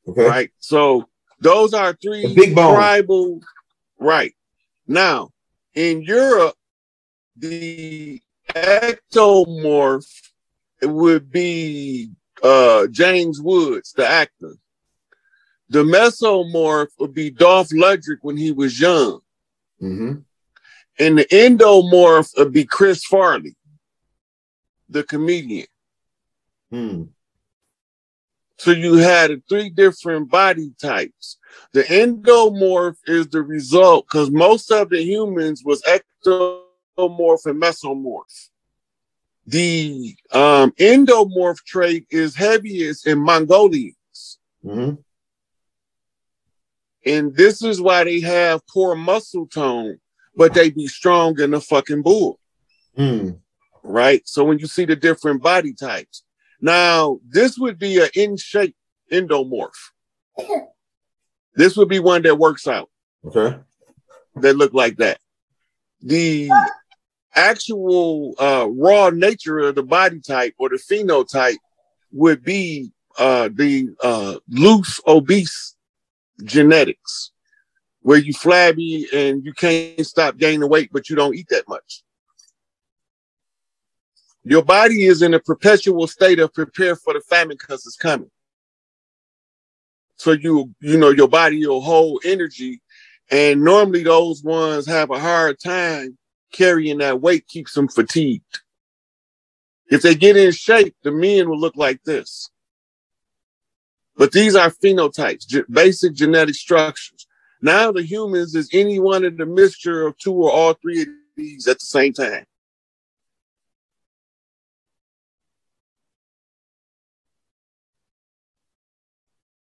Okay. Right. So those are 3 big bone. tribal. Right. Now, in Europe, the ectomorph would be James Woods, the actor. The mesomorph would be Dolph Lundgren when he was young. Mm-hmm. And the endomorph would be Chris Farley, the comedian. So you had 3 different body types. The endomorph is the result because most of the humans was ectomorph and mesomorph. The endomorph trait is heaviest in Mongolians. Mm-hmm. And this is why they have poor muscle tone, but they be strong in the fucking bull. Right? So when you see the different body types. Now, this would be an in-shape endomorph. This would be one that works out. Okay. That look like that. The actual raw nature of the body type or the phenotype would be the loose, obese genetics, where you flabby and you can't stop gaining weight, but you don't eat that much. Your body is in a perpetual state of prepare for the famine because it's coming. So you know your body will hold energy, and normally those ones have a hard time carrying that weight, keeps them fatigued. If they get in shape, the men will look like this. But these are phenotypes, basic genetic structures. Now the humans is any one of the mixture of 2 or all 3 of these at the same time.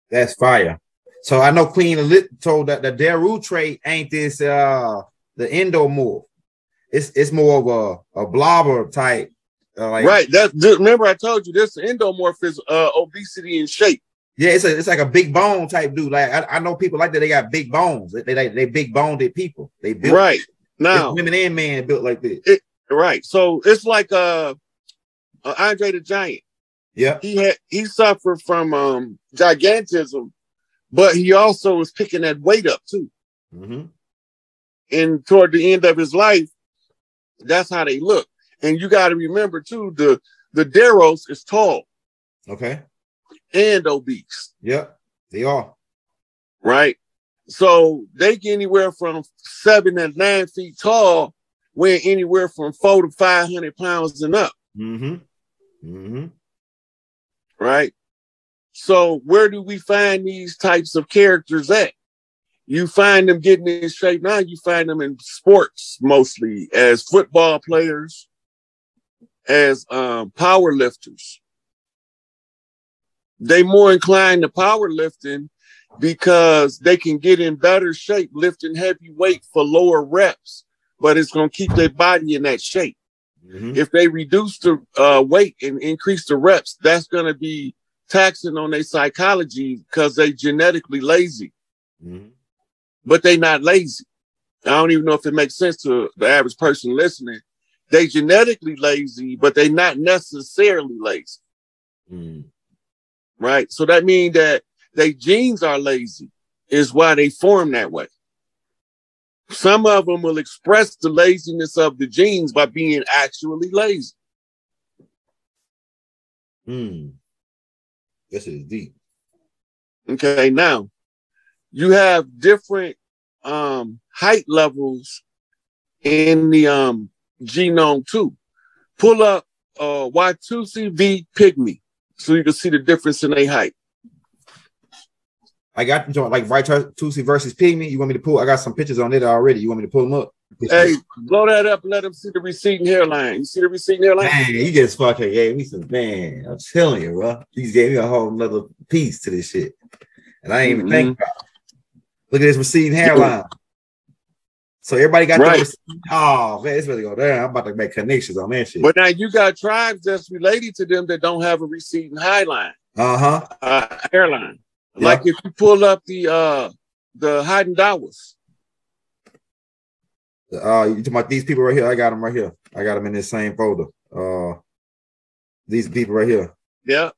That's fire. So I know Queen told that the Daru trait ain't this the endomorph. It's more of a blobber type. Right. Remember I told you this endomorph is obesity in shape. Yeah, it's like a big bone type dude. Like I know people like that. They got big bones. They big boned people. They built right now. Women and men built like this. Right. So it's like Andre the Giant. Yeah. He suffered from gigantism, but he also was picking that weight up too. Mm-hmm. And toward the end of his life, that's how they look. And you got to remember too, the Daros is tall. Okay. And obese. Yeah, they are. Right. So they get anywhere from 7 to 9 feet tall, weighing anywhere from 400 to 500 pounds and up. Mm-hmm. Mm-hmm. Right. So where do we find these types of characters at? You find them getting in shape now. You find them in sports mostly as football players, as power lifters. They more inclined to powerlifting because they can get in better shape lifting heavy weight for lower reps, but it's going to keep their body in that shape. Mm-hmm. If they reduce the weight and increase the reps, that's going to be taxing on their psychology because they genetically lazy. Mm-hmm. But they not lazy. I don't even know if it makes sense to the average person listening. They genetically lazy, but they not necessarily lazy. Mm-hmm. Right. So that means that their genes are lazy is why they form that way. Some of them will express the laziness of the genes by being actually lazy. This is deep. Okay. Now you have different height levels in the genome too. Pull up Watusi v Pygmy so you can see the difference in their height. I got like Watusi versus Pygmy. You want me to pull? I got some pictures on it already. You want me to pull them up? Hey, blow that up and let them see the receding hairline. You see the receding hairline? Man, you just fucking gave me some, man. I'm telling you, bro. You just gave me a whole nother piece to this shit. And I ain't even think about it. Look at this receding hairline. So everybody got those. Oh man, it's really go down. I'm about to make connections on that shit. But now you got tribes that's related to them that don't have a receding hairline. Hairline. Yep. Like if you pull up the Hadendawas. You talking about these people right here? I got them right here. I got them in this same folder. These people right here. Yeah.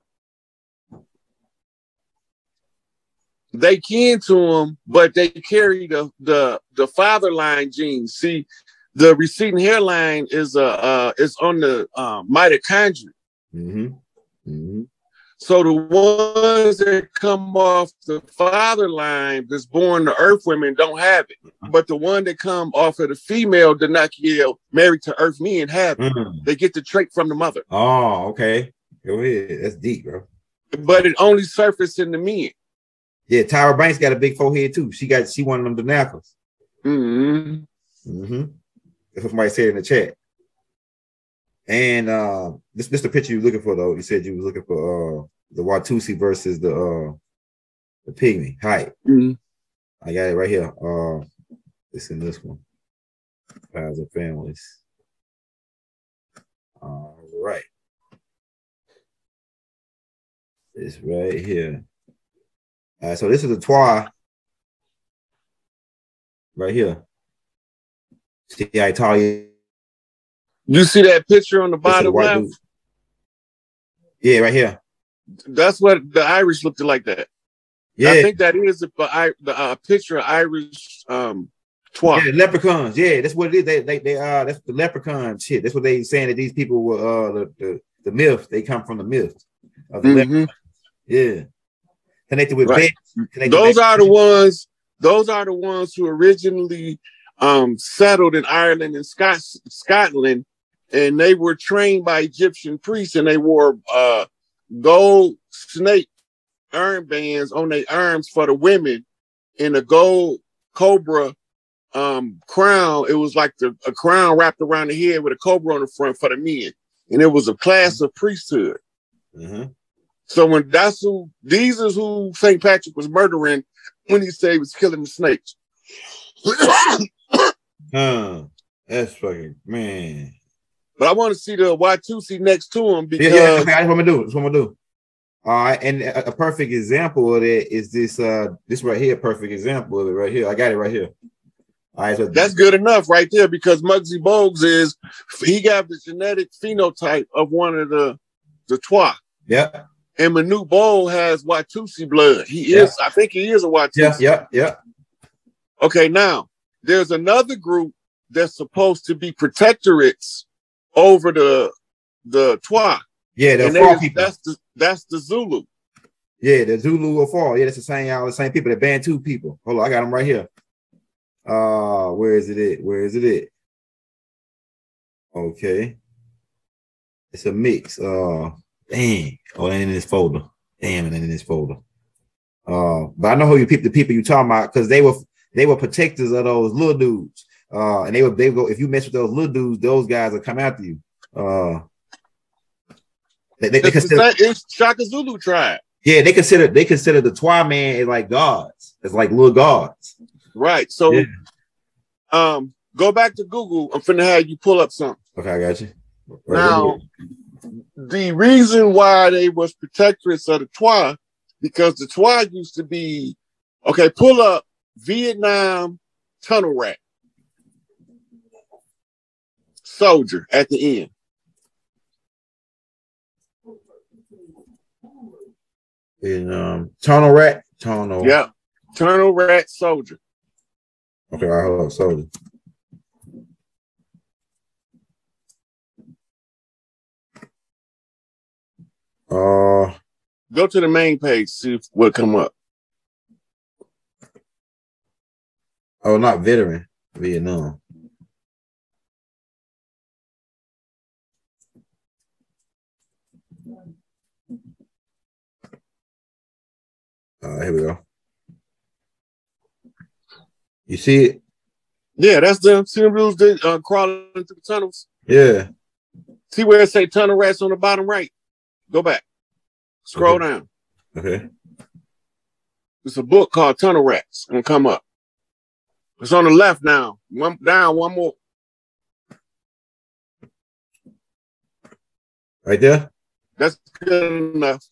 They kin to them, but they carry the father line genes. See, the receding hairline is on the mitochondria. So the ones that come off the father line that's born to earth women don't have it. But the one that come off of the female Danakiel married to earth men have it. They get the trait from the mother. Oh, okay. Go ahead. That's deep, bro. But it only surfaced in the men. Yeah, Tyra Banks got a big forehead too. She one of them Danakos. That's what somebody said in the chat. And this the picture you looking for though. You said you was looking for the Watusi versus the Pygmy height. I got it right here. It's in this one. Tribes and families. All right. It's right here. All right, so this is the Twa right here. See how tall you. You see that picture on the bottom left? Dude. Yeah, right here. That's what the Irish looked like that. Yeah, I think that is the picture of Irish Twa. Yeah, leprechauns. Yeah, that's what it is. They that's the leprechaun shit. That's what they saying that these people were the myth. They come from the myth of the leprechaun. Yeah. Connected with those are the ones. Those are the ones who originally settled in Ireland and Scotland, and they were trained by Egyptian priests, and they wore gold snake armbands on their arms for the women, and a gold cobra crown. It was like a crown wrapped around the head with a cobra on the front for the men, and it was a class of priesthood. So when these is who St. Patrick was murdering when he said he was killing the snakes. That's fucking, man. But I want to see the Watusi next to him because that's what I'm gonna do. That's what I'm gonna do. All right, and a perfect example of that is this right here. Perfect example of it right here. I got it right here. All right, so that's good enough right there because Muggsy Bogues he got the genetic phenotype of one of the Twa. Yeah. And Manute Bol has Watusi blood. He is, I think he is a Watusi. Yeah. Okay, now there's another group that's supposed to be protectorates over the Twa. Yeah, the Afar people. That's the Zulu. Yeah, the Zulu Afar. Yeah, that's the same people, the Bantu people. Hold on, I got them right here. Where is it at? Okay. It's a mix. Dang. Oh, it ain't in this folder. Damn, it ain't in this folder. But I know who the people you talking about because they were protectors of those little dudes. And they would go, if you mess with those little dudes, those guys will come after you. It's Shaka Zulu tribe. Yeah, they consider the Twa man as like gods. It's like little gods. Right. So go back to Google. I'm finna have you pull up something. Okay, I got you. Now, the reason why they was protectorates of the Twa, because the Twa used to be, okay, pull up Vietnam tunnel rat. Soldier at the end. In tunnel rat? Yeah. Tunnel rat soldier. Okay, I hold on, soldier. Go to the main page, see what come up. Oh, not veteran, Vietnam. Here we go. You see it? Yeah, that's them. See them dudes that crawling through the tunnels? Yeah. See where it say tunnel rats on the bottom right? Go back. Scroll down. Okay. It's a book called Tunnel Rats. It's gonna come up. It's on the left now. One down, one more. Right there? That's good enough.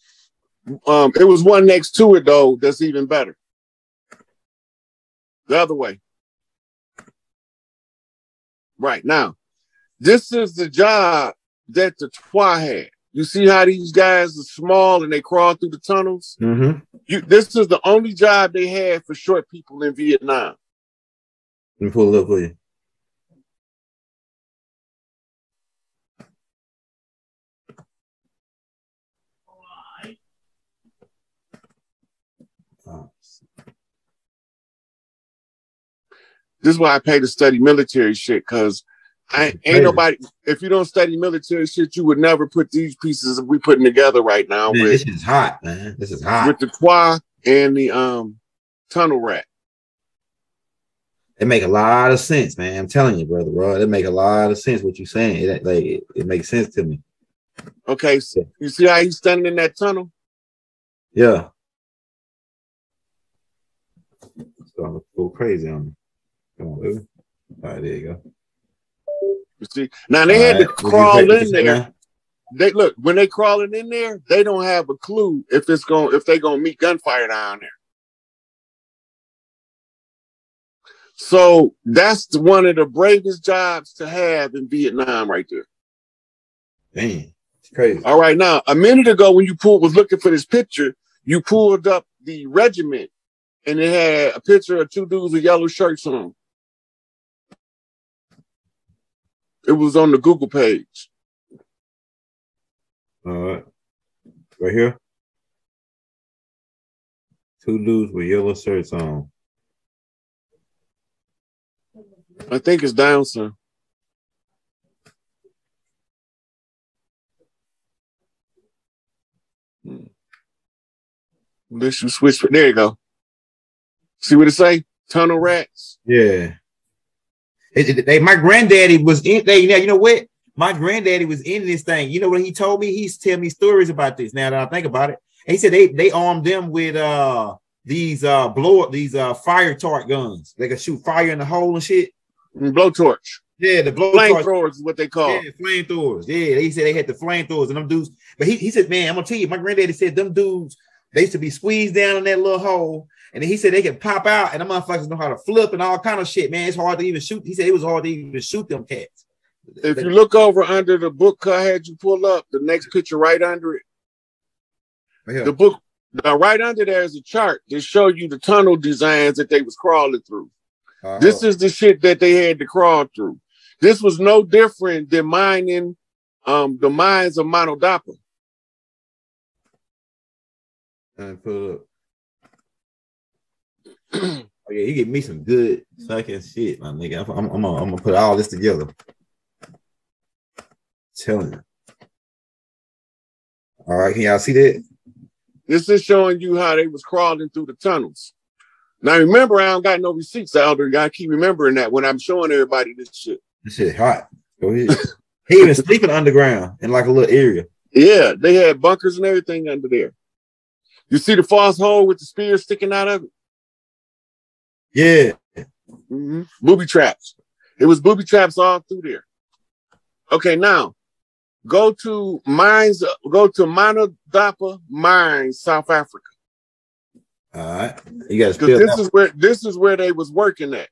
It was one next to it though that's even better. The other way. Right now, this is the job that the TWA had. You see how these guys are small and they crawl through the tunnels? Mm-hmm. This is the only job they had for short people in Vietnam. Let me pull it up for you. This is why I pay to study military shit, because ain't nobody, if you don't study military shit, you would never put these pieces we putting together right now. Man, with, this is hot, man. This is hot. With the TWA and the tunnel rat. It make a lot of sense, man. I'm telling you, brother, bro. It make a lot of sense what you're saying. It makes sense to me. Okay, so you see how he's standing in that tunnel? Yeah. It's gonna go crazy on me. Come on, baby. All right, there you go. You see, now they had to crawl in there. They look when they crawling in there, they don't have a clue if they're gonna meet gunfire down there. So that's one of the bravest jobs to have in Vietnam, right there. Damn, it's crazy. All right, now a minute ago when you was looking for this picture, you pulled up the regiment, and it had a picture of two dudes with yellow shirts on. It was on the Google page. All right, right here. Two dudes with yellow shirts on. I think it's down, son. Unless you switch. There you go. See what it say? Tunnel rats. Yeah. My granddaddy was in there. You know what? My granddaddy was in this thing. You know what he told me? He's telling me stories about this. Now that I think about it, and he said they armed them with these fire tart guns. They can shoot fire in the hole and shit. Blowtorch. Yeah, the flamethrowers is what they call. Yeah, flamethrowers. Yeah, they said they had the flamethrowers and them dudes. But he said, man, I'm gonna tell you, my granddaddy said them dudes, they used to be squeezed down in that little hole. And then he said they could pop out and the motherfuckers know how to flip and all kind of shit, man. It's hard to even shoot. He said it was hard to even shoot them cats. If you look over under the book I had you pull up, the next picture right under it. Right, the book, now right under there is a chart that show you the tunnel designs that they was crawling through. This is the shit that they had to crawl through. This was no different than mining the mines of Mono Dapa. And put up. Oh yeah, he gave me some good fucking shit, my nigga. I'm gonna put all this together. Telling you. All right, can y'all see that? This is showing you how they was crawling through the tunnels. Now remember, I don't got no receipts, Elder. I keep remembering that when I'm showing everybody this shit. This shit hot. Go ahead. He even sleeping underground in like a little area. Yeah, they had bunkers and everything under there. You see the false hole with the spear sticking out of it? Yeah. Mm-hmm. Booby traps. It was booby traps all through there. Okay, now go to Mono Dapa Mines, South Africa. All right, you guys. This is where they was working at.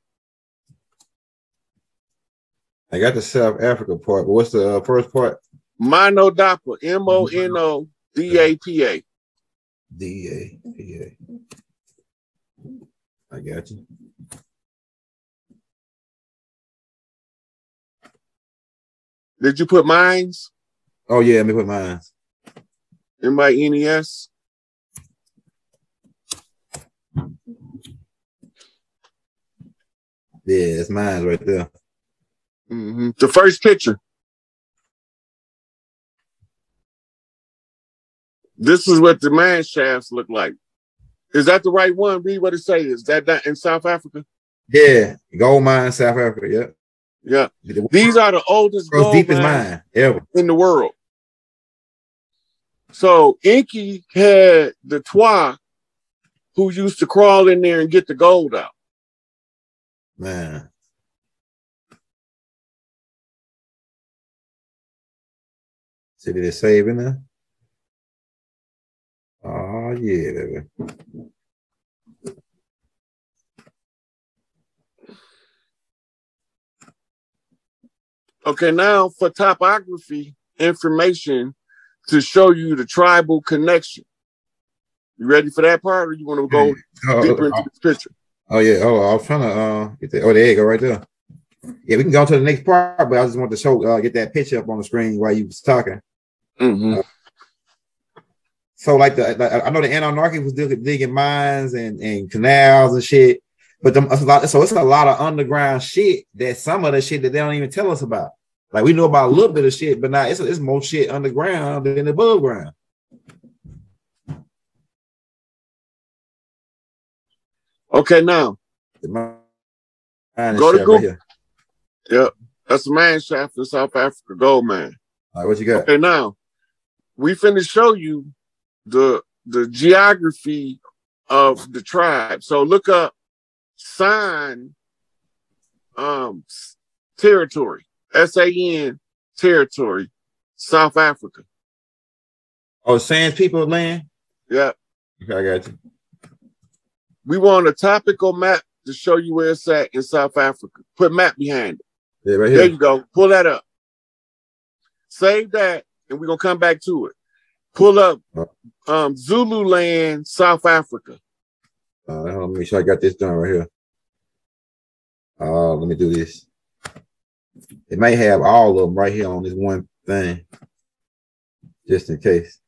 I got the South Africa part, but what's the first part? Mono Dapa, MONODAPA. DAPA. I got you. Did you put mines? Oh yeah, let me put mines. MINES. Yeah, it's mine right there. The first picture. This is what the man shafts look like. Is that the right one? Read what it says. Is that in South Africa? Yeah, gold mine, South Africa. Yeah. Yeah. These are the oldest gold deepest mines mine ever in the world. So Inky had the Twa who used to crawl in there and get the gold out. Man. See, did it save in there? Oh, yeah, baby. Okay, now for topography information to show you the tribal connection. You ready for that part, or you want to go deeper into this picture? Oh, yeah. Oh, I was trying to get that. Oh, there you go, right there. Yeah, we can go to the next part, but I just want to show, get that picture up on the screen while you was talking. So, like, I know the Anunnaki was digging mines and canals and shit, but it's a lot of underground shit that some of the shit that they don't even tell us about. Like, we know about a little bit of shit, but now it's more shit underground than above ground. Okay, now go to Google. Right, yep, that's a mine shaft in South Africa, gold mine. All right, what you got? Okay, now we finna show you the geography of the tribe. So look up San territory, SAN territory, South Africa. Oh, Sans people land? Yeah. Okay, I got you. We want a topical map to show you where it's at in South Africa. Put map behind it. Yeah, right here. There you go. Pull that up. Save that, and we're gonna come back to it. Pull up Zululand, South Africa. Let me make sure I got this done right here. Let me do this. It may have all of them right here on this one thing, just in case.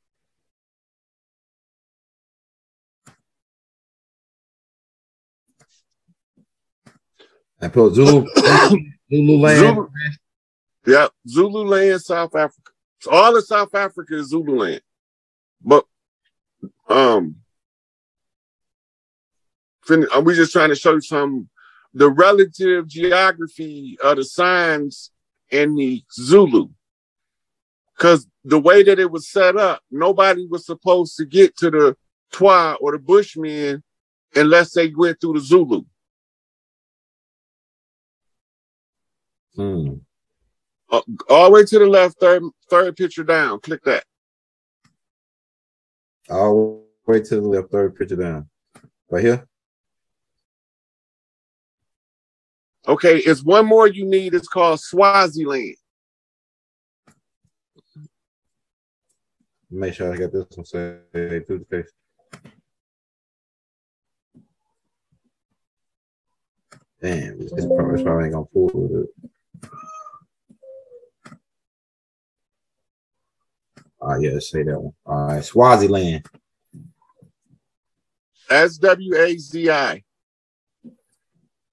I put Zululand. Yeah, Zululand, South Africa. So all of South Africa is Zululand. But we just trying to show you the relative geography of the signs in the Zulu. Because the way that it was set up, nobody was supposed to get to the Twa or the Bushmen unless they went through the Zulu. All the way to the left, third picture down. Click that. All the way to the left, third picture down. Right here. Okay, it's one more you need. It's called Swaziland. Make sure I got this one saved through the face. Damn, this probably ain't gonna pull with it. Yeah, let's say that one. All right, Swaziland. SWAZI.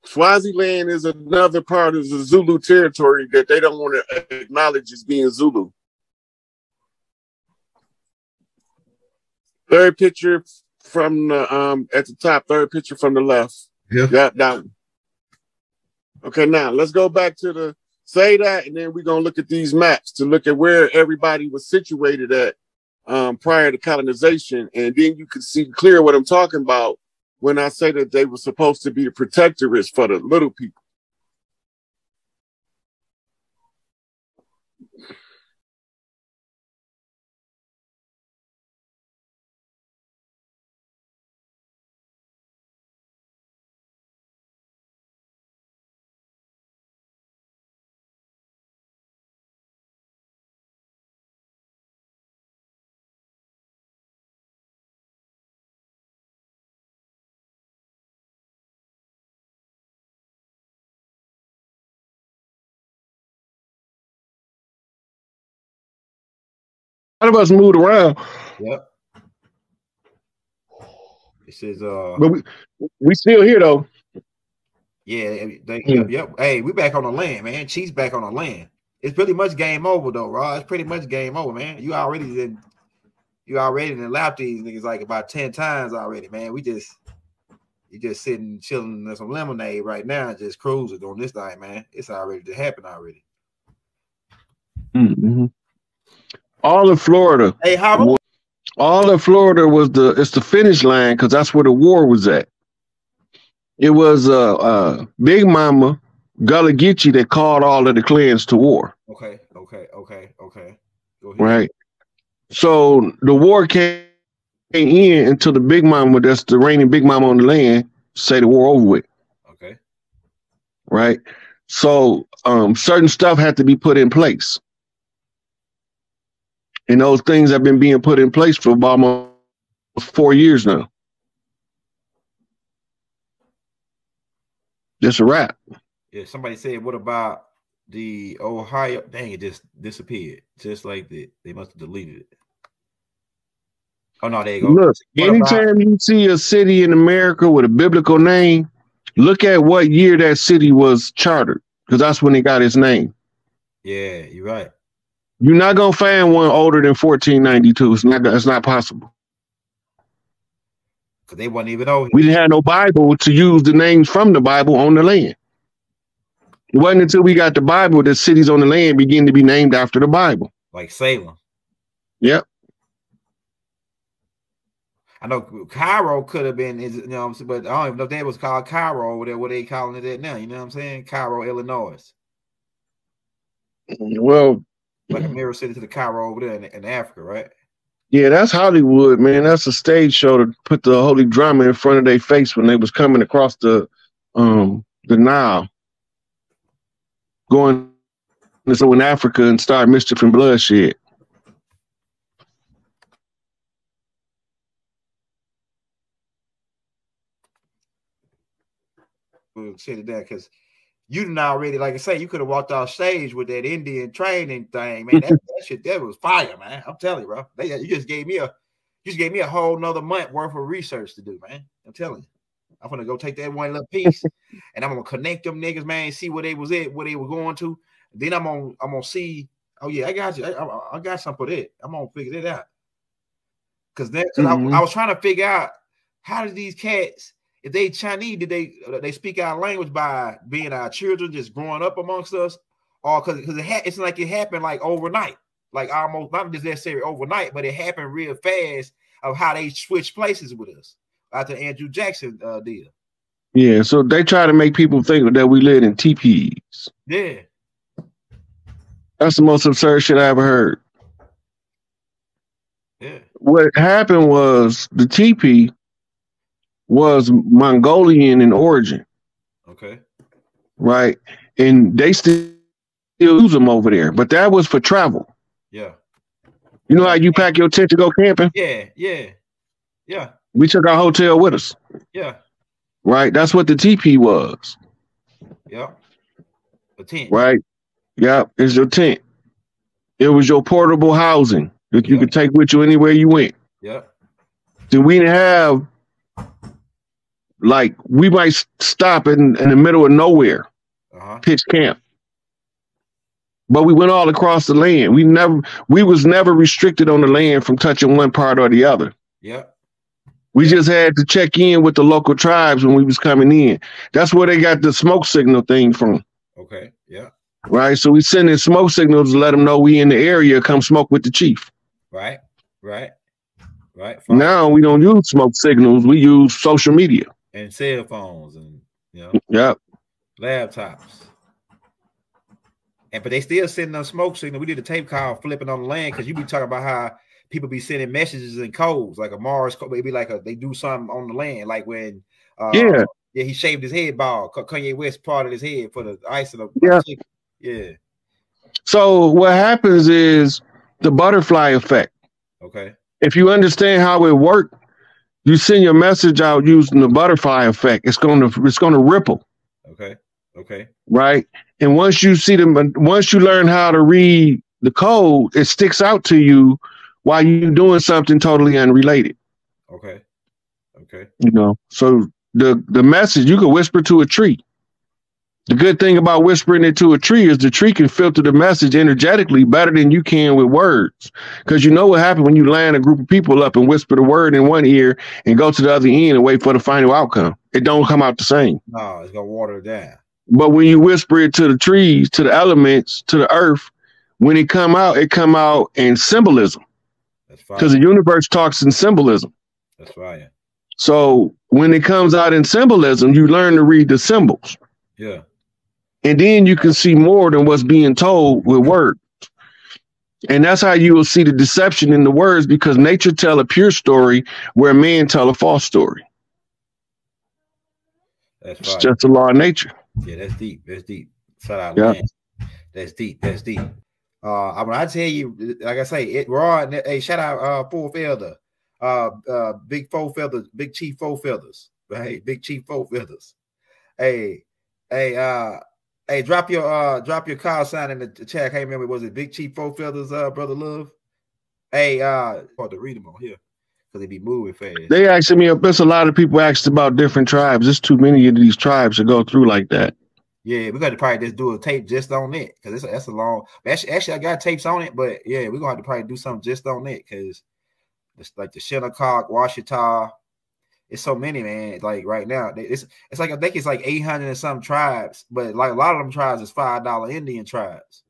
Swaziland is another part of the Zulu territory that they don't want to acknowledge as being Zulu. Third picture from the at the top, third picture from the left. Yeah. That one. Okay, now let's go back to say that, and then we're gonna look at these maps to look at where everybody was situated at prior to colonization, and then you can see clear what I'm talking about when I say that they were supposed to be the protectorates for the little people. A lot of us moved around. Yep. This is but we still here though. Yeah, yep. Hey, we back on the land, man. Chiefs back on the land. It's pretty much game over though, Rod. It's pretty much game over, man. You already lapped these niggas like about 10 times already, man. You just sitting chilling in some lemonade right now, just cruising on this thing, man. It's already to happen already. Mm-hmm. All of Florida. Hey, how? All of Florida was it's the finish line because that's where the war was at. It was Big Mama Gullah Geechee that called all of the clans to war. Okay. Go ahead. Right. So the war came in until the Big Mama, that's the reigning Big Mama on the land, say the war over with. Okay. Right. So certain stuff had to be put in place. And those things have been being put in place for about almost 4 years now. Just a wrap. Yeah, somebody said, what about the Ohio? Dang, it just disappeared. Just like that. They must have deleted it. Oh, no, there you go. Look, anytime you see a city in America with a biblical name, look at what year that city was chartered, because that's when it got its name. Yeah, you're right. You're not going to find one older than 1492. It's not possible. Because they wasn't even over here. We didn't have no Bible to use the names from the Bible on the land. It wasn't until we got the Bible that cities on the land begin to be named after the Bible. Like Salem. Yep. I know Cairo could have been, you know, but I don't even know if that was called Cairo over there. What they calling it at now? You know what I'm saying? Cairo, Illinois. Well, like a mirror city to the Cairo over there in Africa, right? Yeah, that's Hollywood, man. That's a stage show to put the holy drama in front of their face when they was coming across the Nile, going in Africa and start mischief and bloodshed. We'll say that because you didn't already, like I say, you could have walked off stage with that Indian training thing, man. That shit, that was fire, man. I'm telling you, bro. You just gave me a whole nother month worth of research to do, man. I'm telling you. I'm gonna go take that one little piece and I'm gonna connect them niggas, man, see where they was at, where they were going to. Then I'm gonna see, oh yeah, I got you. I got something for that. I'm gonna figure that out. Cause I was trying to figure out how did these cats, if they Chinese, did they speak our language by being our children just growing up amongst us, or because it's like it happened like overnight, like almost not just necessarily overnight, but it happened real fast of how they switched places with us after Andrew Jackson deal. Yeah, so they try to make people think that we live in teepees. Yeah, that's the most absurd shit I ever heard. Yeah, what happened was the teepee was Mongolian in origin. Okay. Right. And they still use them over there, but that was for travel. Yeah. You know how you pack your tent to go camping? Yeah. We took our hotel with us. Yeah. Right. That's what the teepee was. Yeah. The tent. Right. Yeah. It's your tent. It was your portable housing that you could take with you anywhere you went. Yeah. Then we didn't have, like, we might stop in the middle of nowhere, pitch camp. But we went all across the land. We was never restricted on the land from touching one part or the other. Yeah. We just had to check in with the local tribes when we was coming in. That's where they got the smoke signal thing from. Okay. Yeah. Right. So we send in smoke signals to let them know we in the area. Come smoke with the chief. Right. Fine. Now we don't use smoke signals. We use social media and cell phones and laptops. But they still sending us smoke signal. We did a tape call flipping on the land because you be talking about how people be sending messages and codes like a Mars code. Maybe like they do something on the land, like when he shaved his head bald. Kanye West parted his head for the ice of the yeah. So what happens is the butterfly effect. Okay. If you understand how it works, you send your message out using the butterfly effect. It's gonna ripple. Okay. Right. And once you learn how to read the code, it sticks out to you while you're doing something totally unrelated. Okay. You know, so the message, you can whisper to a tree. The good thing about whispering it to a tree is the tree can filter the message energetically better than you can with words. Because you know what happens when you line a group of people up and whisper the word in one ear and go to the other end and wait for the final outcome. It don't come out the same. No, it's gonna water it down. But when you whisper it to the trees, to the elements, to the earth, when it come out in symbolism. That's fine. Because the universe talks in symbolism. That's fine. So when it comes out in symbolism, you learn to read the symbols. Yeah. And then you can see more than what's being told with words. And that's how you will see the deception in the words, because nature tell a pure story where man tell a false story. That's it's just the law of nature. Yeah, that's deep. That's deep. Shout out, man. That's deep. That's deep. When I tell you, like I say, it raw. Hey, shout out Four Feather, Big Four Feathers, Big Chief Four Feathers, right? Big Chief Four Feathers. Hey, drop your call sign in the chat. I can't remember. Was it Big Chief Four Feathers, Brother Love? Hey, hard to read them on here because they be moving fast. They asking me. There's a lot of people asked about different tribes. There's too many of these tribes to go through like that. Yeah, we're gonna probably just do a tape just on it because that's a long. Actually, I got tapes on it, but yeah, we're gonna have to probably do something just on it because it's like the Shinnecock, Washita. It's so many, man. Like right now, it's like I think it's like 800 and some tribes, but like a lot of them tribes is $5 Indian tribes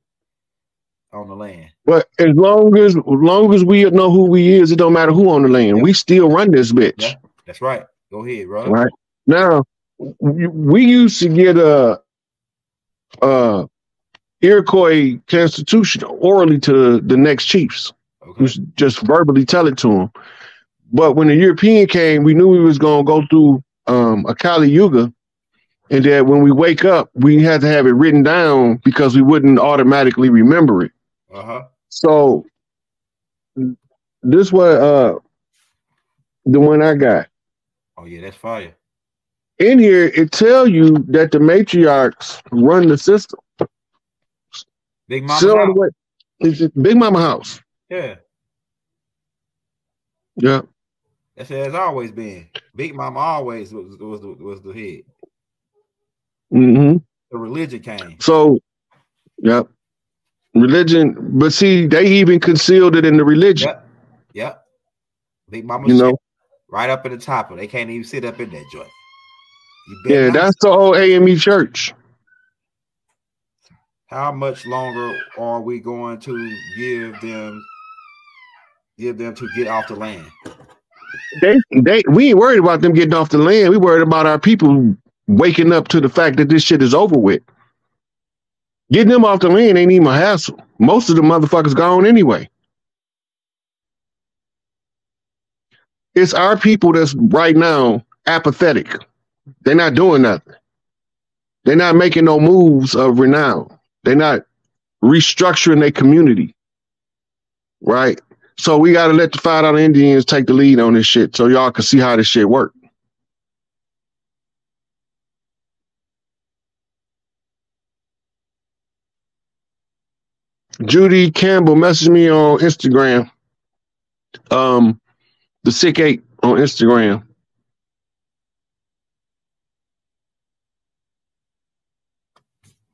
on the land. But as long as we know who we is, it don't matter who on the land. Yep. We still run this bitch. Yeah, that's right. Go ahead, bro. Right now, we used to get a Iroquois constitution orally to the next chiefs. Okay. Just verbally tell it to them. But when the European came, we knew we was gonna go through a Kali Yuga, and that when we wake up, we had to have it written down because we wouldn't automatically remember it. So this was the one I got. Oh yeah, that's fire. In here, it tell you that the matriarchs run the system. Big Mama House. It's Big Mama House. Yeah. Yeah. That's it has always been. Big Mama always was the head. Mm-hmm. The religion came. So, yeah. Religion, but see, they even concealed it in the religion. Yep. Big Mama, you know, right up at the top of it. They can't even sit up in that joint. Yeah, that's the old AME church. How much longer are we going to give them to get off the land? We ain't worried about them getting off the land. We worried about our people waking up to the fact that this shit is over with. Getting them off the land ain't even a hassle. Most of the motherfuckers gone anyway. It's our people that's right now apathetic. They're not doing nothing. They're not making no moves of renown. They're not restructuring their community. Right? So we got to let the $5 Indians take the lead on this shit so y'all can see how this shit work. Judy Campbell messaged me on Instagram. The SikApe on Instagram.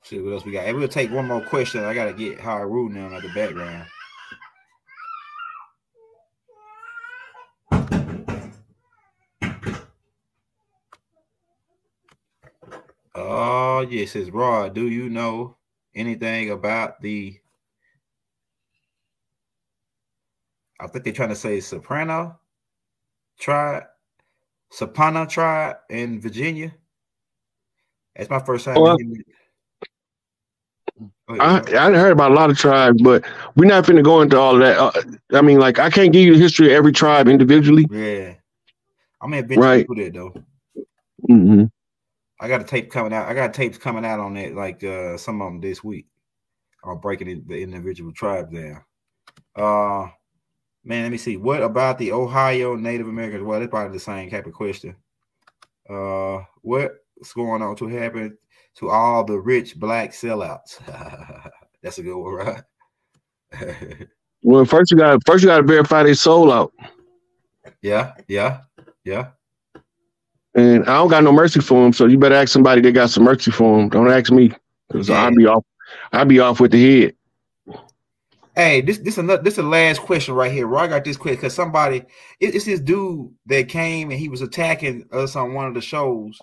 See what else we got. And we'll take one more question. I gotta get Haru now at the background. Oh yes, it's Rod. Do you know anything about the? I think they're trying to say Sapana tribe in Virginia. That's my first time. I heard about a lot of tribes, but we're not finna go into all of that. I mean, like, I can't give you the history of every tribe individually. Yeah, I'm gonna eventually do that though. Mm-hmm. I got a tape coming out. I got tapes coming out on that, like some of them this week. I'm breaking the individual tribes down. Man, let me see. What about the Ohio Native Americans? Well, it's probably the same type of question. What's going on to happen to all the rich black sellouts? That's a good one, right? Well, first you gotta verify their soul out. Yeah. And I don't got no mercy for him, so you better ask somebody that got some mercy for him. Don't ask me, because I'll be off with the head. Hey, this is the last question right here. I got this question because somebody, it's this dude that came and he was attacking us on one of the shows.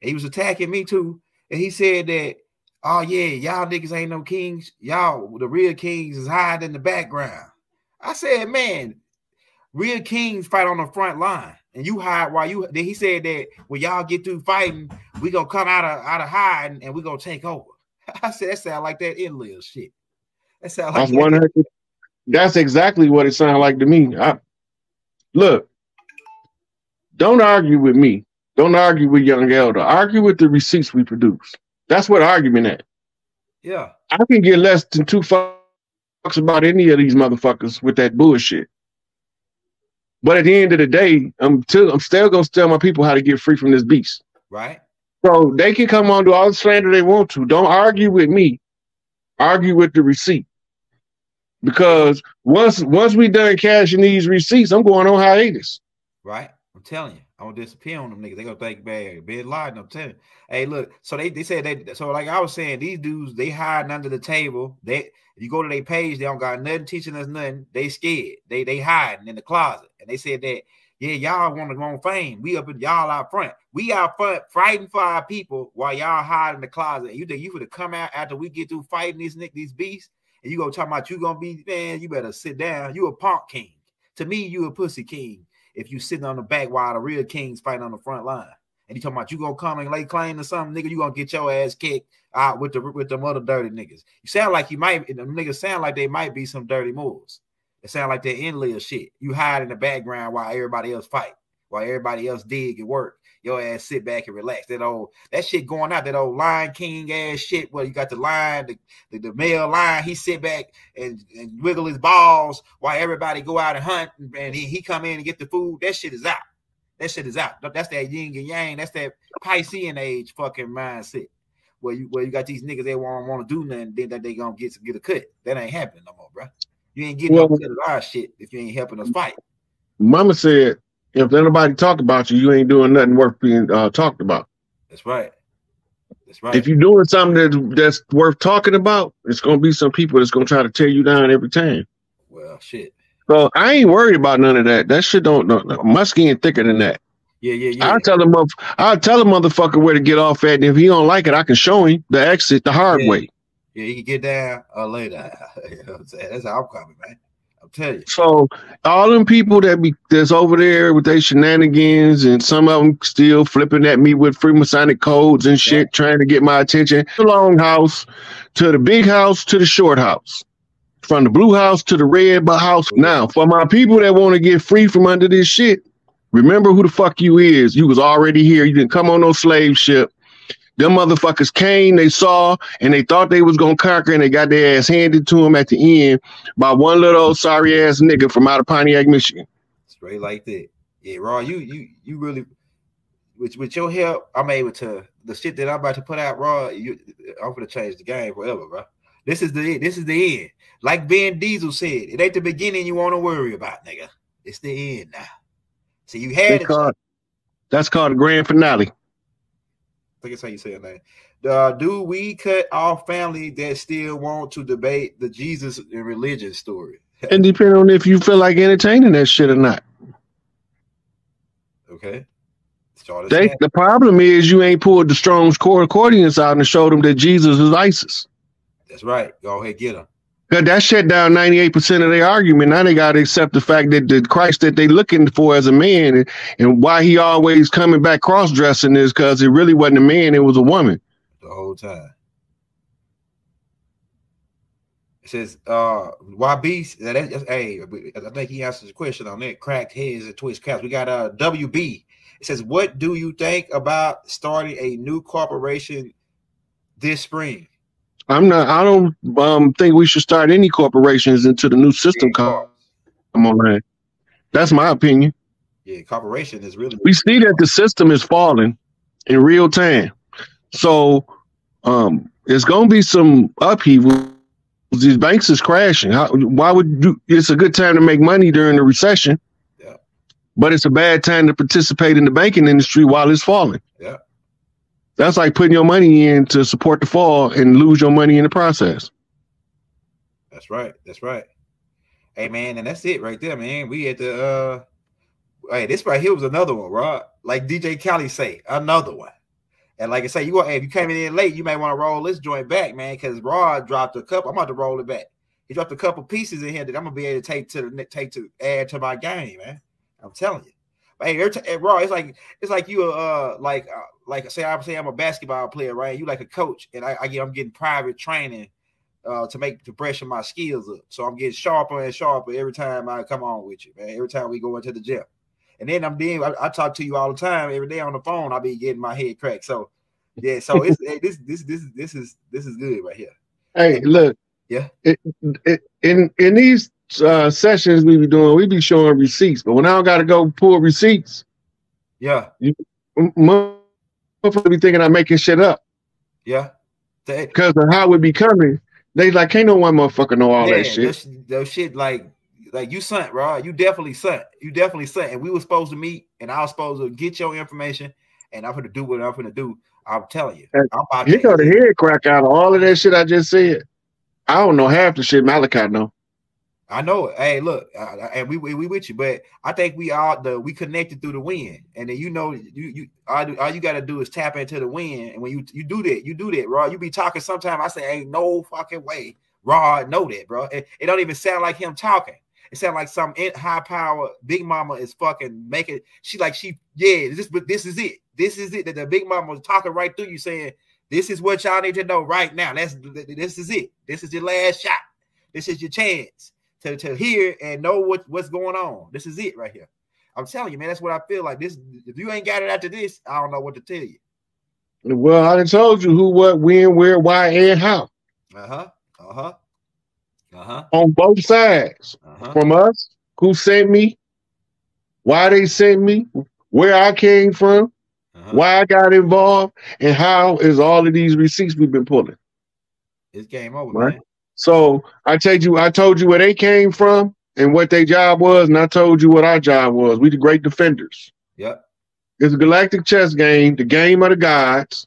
And he was attacking me too. And he said that, oh yeah, y'all niggas ain't no kings. Y'all, the real kings is hiding in the background. I said, man, real kings fight on the front line. And you hide while you. Then he said that when y'all get through fighting, we gonna come out of hiding and we gonna take over. I said that sound like that in-live shit. That sound like that. That's exactly what it sounded like to me. Look, don't argue with me. Don't argue with Young Elder. Argue with the receipts we produce. That's what argument at. Yeah. I can get less than 2 fucks about any of these motherfuckers with that bullshit. But at the end of the day, I'm still gonna tell my people how to get free from this beast. Right. So they can come on to all the slander they want to. Don't argue with me. Argue with the receipt. Because once we done cashing these receipts, I'm going on hiatus. Right. I'm telling you, I'm gonna disappear on them niggas. They gonna think bad lying. I'm telling you. Hey, look. So they said that. So like I was saying, these dudes they hiding under the table. You go to their page, they don't got nothing teaching us nothing. They scared. They hiding in the closet. And they said that, yeah, y'all want to go on fame. We up in y'all out front. We out front fighting for our people while y'all hide in the closet. And you think you would come out after we get through fighting these beasts? And you go talk about you gonna be, man, you better sit down. You a punk king. To me, you a pussy king. If you sitting on the back while the real kings fighting on the front line. And you talking about you gonna come and lay claim to something, nigga, you gonna get your ass kicked out with the other dirty niggas. You sound like the niggas sound like they might be some dirty moves. It sound like that in-live shit. You hide in the background while everybody else fight, while everybody else dig and work. Your ass sit back and relax. That shit going out, that old Lion King ass shit where you got the lion, the male lion, he sit back and wiggle his balls while everybody go out and hunt and he come in and get the food. That shit is out. That shit is out. That's that yin and yang. That's that Piscean age fucking mindset. Where you got these niggas that want to do nothing, then that they gonna get a cut. That ain't happening no more, bro. You ain't getting no cut of our shit if you ain't helping us fight. Mama said, if anybody talk about you, you ain't doing nothing worth being talked about. That's right. That's right. If you're doing something that's worth talking about, it's gonna be some people that's gonna try to tear you down every time. Well, shit. So I ain't worried about none of that. That shit don't. My skin thicker than that. Yeah. I'll tell a motherfucker where to get off at, and if he don't like it, I can show him the exit the hard way. Yeah, you can get down or lay down. You know what I'm saying? That's how I'm coming, man. I'm telling you. So all them people that's over there with their shenanigans, and some of them still flipping at me with Freemasonic codes and shit, trying to get my attention. The long house to the big house to the short house. From the blue house to the red house. Now, for my people that want to get free from under this shit, remember who the fuck you is. You was already here. You didn't come on no slave ship. Them motherfuckers came, they saw, and they thought they was going to conquer, and they got their ass handed to them at the end by one little old sorry-ass nigga from out of Pontiac, Michigan. Straight like that. Yeah, Raw, you really, with your help, I'm able to, the shit that I'm about to put out, Raw, I'm going to change the game forever, bro. This is the end. Like Ben Diesel said, it ain't the beginning you want to worry about, nigga. It's the end now. So you had it. That's called the grand finale. I think that's how you say it, man. Do we cut off family that still want to debate the Jesus and religion story? It depends on if you feel like entertaining that shit or not. Okay. The problem is you ain't pulled the Strong's accordions out and showed them that Jesus is ISIS. That's right. Go ahead, get them. That shut down 98% of their argument. Now they got to accept the fact that the Christ that they looking for as a man and why he always coming back cross-dressing is because it really wasn't a man, it was a woman. The whole time. It says, why beast? Hey, I think he answers the question on that. Cracked heads and twist caps. We got WB. It says, what do you think about starting a new corporation this spring? I don't think we should start any corporations until the new system come online. That's my opinion. Yeah, corporation is really. We see that the system is falling in real time. So it's going to be some upheaval. These banks is crashing. Why would you? It's a good time to make money during the recession. Yeah. but it's a bad time to participate in the banking industry while it's falling. Yeah. That's like putting your money in to support the fall and lose your money in the process. That's right. That's right. Hey, man, and that's it right there, man. We at the hey, this right here was another one, Rod. Like DJ Khaled say, another one. And like I say, if you came in late, you may want to roll this joint back, man, because Rod dropped a couple. I'm about to roll it back. He dropped a couple pieces in here that I'm gonna be able to take to add to my game, man. I'm telling you. But hey, Rod, it's like you like say I'm a basketball player, right? You like a coach, and I'm getting private training to brush my skills up. So I'm getting sharper and sharper every time I come on with you, man. Every time we go into the gym. And then I talk to you all the time, every day on the phone. I'll be getting my head cracked. So yeah, so it's this is good right here. Hey, look, yeah. In these sessions we be doing, we be showing receipts, but when I don't gotta go pull receipts, yeah, you motherfuckers be thinking I'm making shit up. Yeah. Because of how it be coming. They like, can't no one motherfucker know all that shit. Those shit like you sent, Rod. You definitely sent. And we were supposed to meet, and I was supposed to get your information, and I'm gonna do what I'm gonna do. I'm telling you. I'm about you know the head crack out of all of that shit I just said. I don't know half the shit Malachi know. I know it. Hey, look, and we with you, but I think we connected through the wind, and then all you got to do is tap into the wind, and when you do that, Rod. You be talking sometimes. I say, ain't no fucking way, Rod know that, bro. It don't even sound like him talking. It sounds like some high power Big Mama is fucking making. This is it. This is it that the Big Mama was talking right through you, saying, "This is what y'all need to know right now. This is it. This is your last shot. This is your chance to hear and know what's going on. This is it right here. I'm telling you, man. That's what I feel like. This, if you ain't got it after this, I don't know what to tell you. Well, I done told you who, what, when, where, why, and how. On both sides. From us, who sent me, why they sent me, where I came from, why I got involved, and how is all of these receipts we've been pulling. It's game over, right? Man. So I told you where they came from and what their job was, and I told you what our job was. We the great defenders. Yep. It's a galactic chess game, the game of the gods.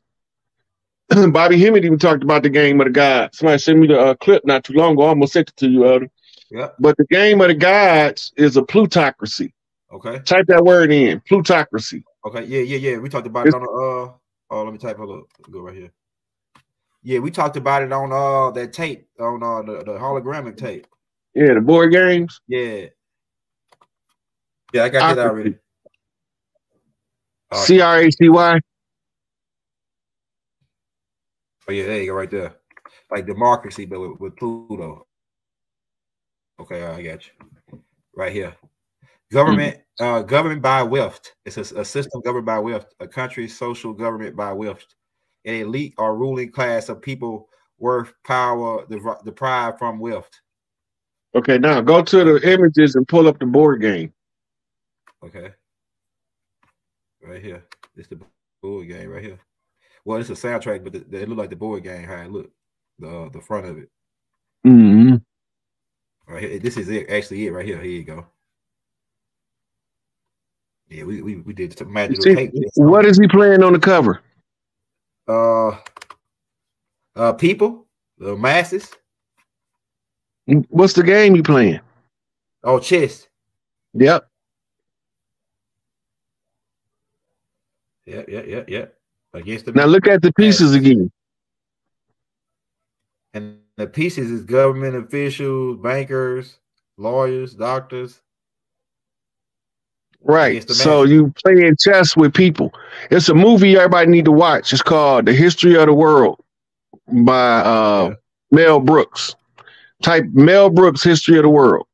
Bobby Hemmett even talked about the game of the gods. Somebody sent me the clip not too long ago. I almost sent it to you, Elder. Yep. But the game of the gods is a plutocracy. Okay. Type that word in, plutocracy. Okay. Yeah. We talked about it on the let me type. Hold up. Go right here. Yeah, we talked about it on that tape, on the hologramic tape. Yeah, the board games. Yeah, I got that already. CRACY. Oh yeah, there you go, right there. Like democracy, but with Pluto. Okay, I got you. Right here. Government, government by wealth. It's a system governed by wealth. A country's social government by wealth. An elite or ruling class of people worth power deprived from wealth. Okay, now go to the images and pull up the board game. Okay. Right here. It's the board game right here. Well, it's a soundtrack, but it look like the board game. How it look, the front of it. Mm-hmm. Right here. This is it. Actually, it right here. Here you go. Yeah, we did some magical tape. What is he playing on the cover? People, the masses. What's the game you playing? Oh, chess. Yep. Yeah. Against the now look at the pieces again. And the pieces is government officials, bankers, lawyers, doctors. Right. So you playing chess with people. It's a movie everybody need to watch. It's called The History of the World by Mel Brooks. Type Mel Brooks History of the World.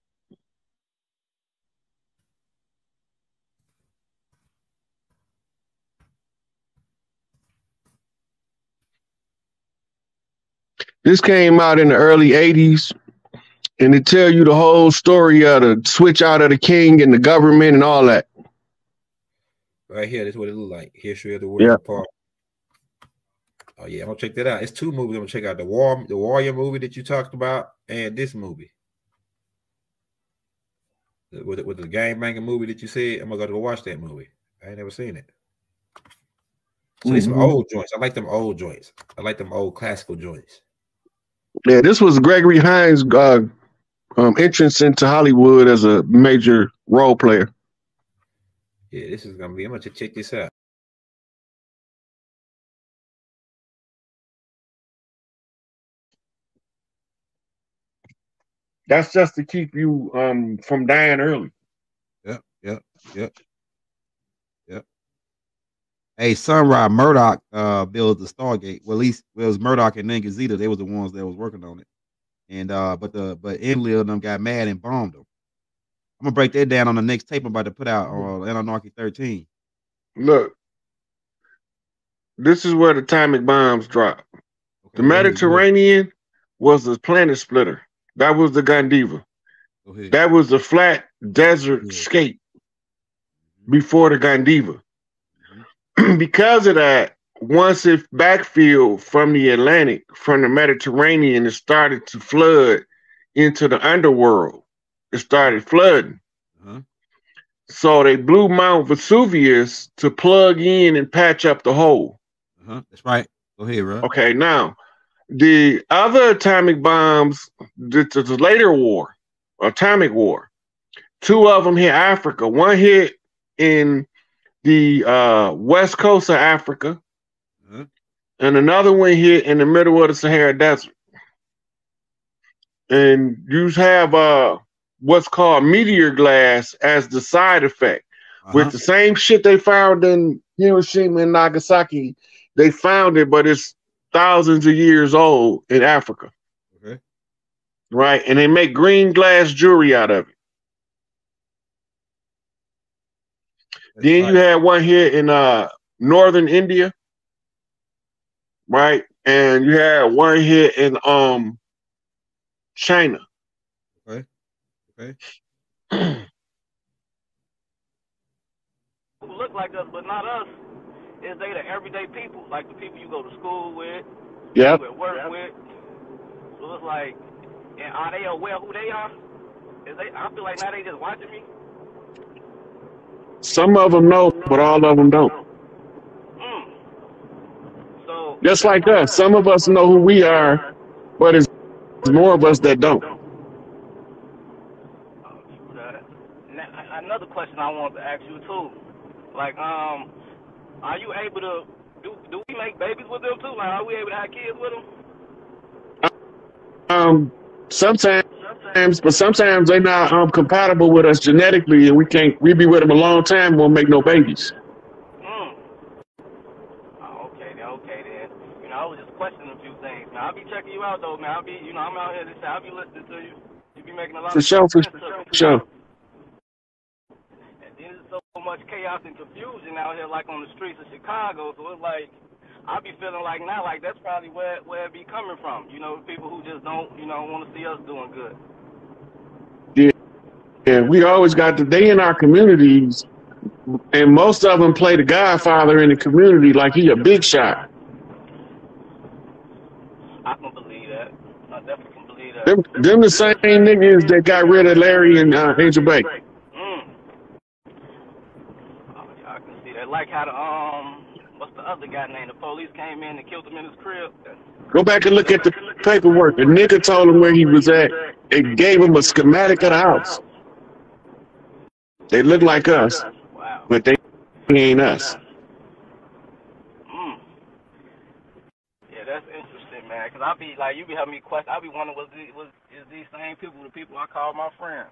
This came out in the early 80s, and it tell you the whole story of the switch out of the king and the government and all that. Right here, this is what it look like. History of the World Part. Oh yeah, I'm gonna check that out. It's two movies I'm gonna check out. The Warrior movie that you talked about, and this movie. With the gang banging movie that you said, I'm gonna go watch that movie. I ain't never seen it. So these some old joints. I like them old joints. I like them old classical joints. Yeah, this was Gregory Hines' entrance into Hollywood as a major role player. Yeah, this is gonna be. I'm gonna check this out. That's just to keep you from dying early. Yep. Hey, Sunrise Murdoch built the Stargate. Well, at least it was Murdoch and then Gazeta. They was the ones that was working on it. And but Enlil them got mad and bombed them. I'm gonna break that down on the next tape I'm about to put out on Anarchy 13. Look, this is where the atomic bombs drop. Okay, the Mediterranean was the planet splitter. That was the Gandiva. That was the flat desert scape before the Gandiva. Because of that, once it backfilled from the Atlantic, from the Mediterranean, it started to flood into the underworld. It started flooding. So they blew Mount Vesuvius to plug in and patch up the hole. That's right. Go ahead, bro. Okay, now, the other atomic bombs, the later war, atomic war, 2 of them hit Africa. One hit in the west coast of Africa, and another one hit in the middle of the Sahara Desert. And you have what's called meteor glass as the side effect. With the same shit they found in Hiroshima and Nagasaki, they found it, but it's thousands of years old in Africa. Okay. Right? And they make green glass jewelry out of it. Then you had one here in northern India, right? And you had one here in China. Okay. Who look like us but not us is they the everyday people, like the people you go to school with, you at work with. So it's like, and are they aware who they are? I feel like now they just watching me. Some of them know, but all of them don't. So just like us, some of us know who we are, but it's more of us that don't. Another question I wanted to ask you too, like, are you able to do we make babies with them too? Like, are we able to have kids with them? Sometimes, but sometimes they're not compatible with us genetically, and we be with them a long time, won't make no babies. Okay then. You know, I was just questioning a few things. Man, I'll be checking you out though, man. I'll be, I'm out here. I'll be listening to you. You be making a lot of sense. For sure. And then there's so much chaos and confusion out here, like on the streets of Chicago. So it's like, I be feeling like now, like that's probably where it be coming from. You know, people who just don't, want to see us doing good. Yeah, we always got they in our communities, and most of them play the Godfather in the community like he a big shot. I can believe that. I definitely can believe that. Them the same niggas that got rid of Larry and Angel Bay. Oh, yeah, I can see that. Like how what's the other guy named? The police came in and killed him in his crib. Go back and look at the paperwork. The nigga told him where he was at and gave him a schematic of the house. They look like us, but they ain't us. Yeah, that's interesting, man. Cause I be like, you be having me question. I be wondering, is these same people the people I call my friends?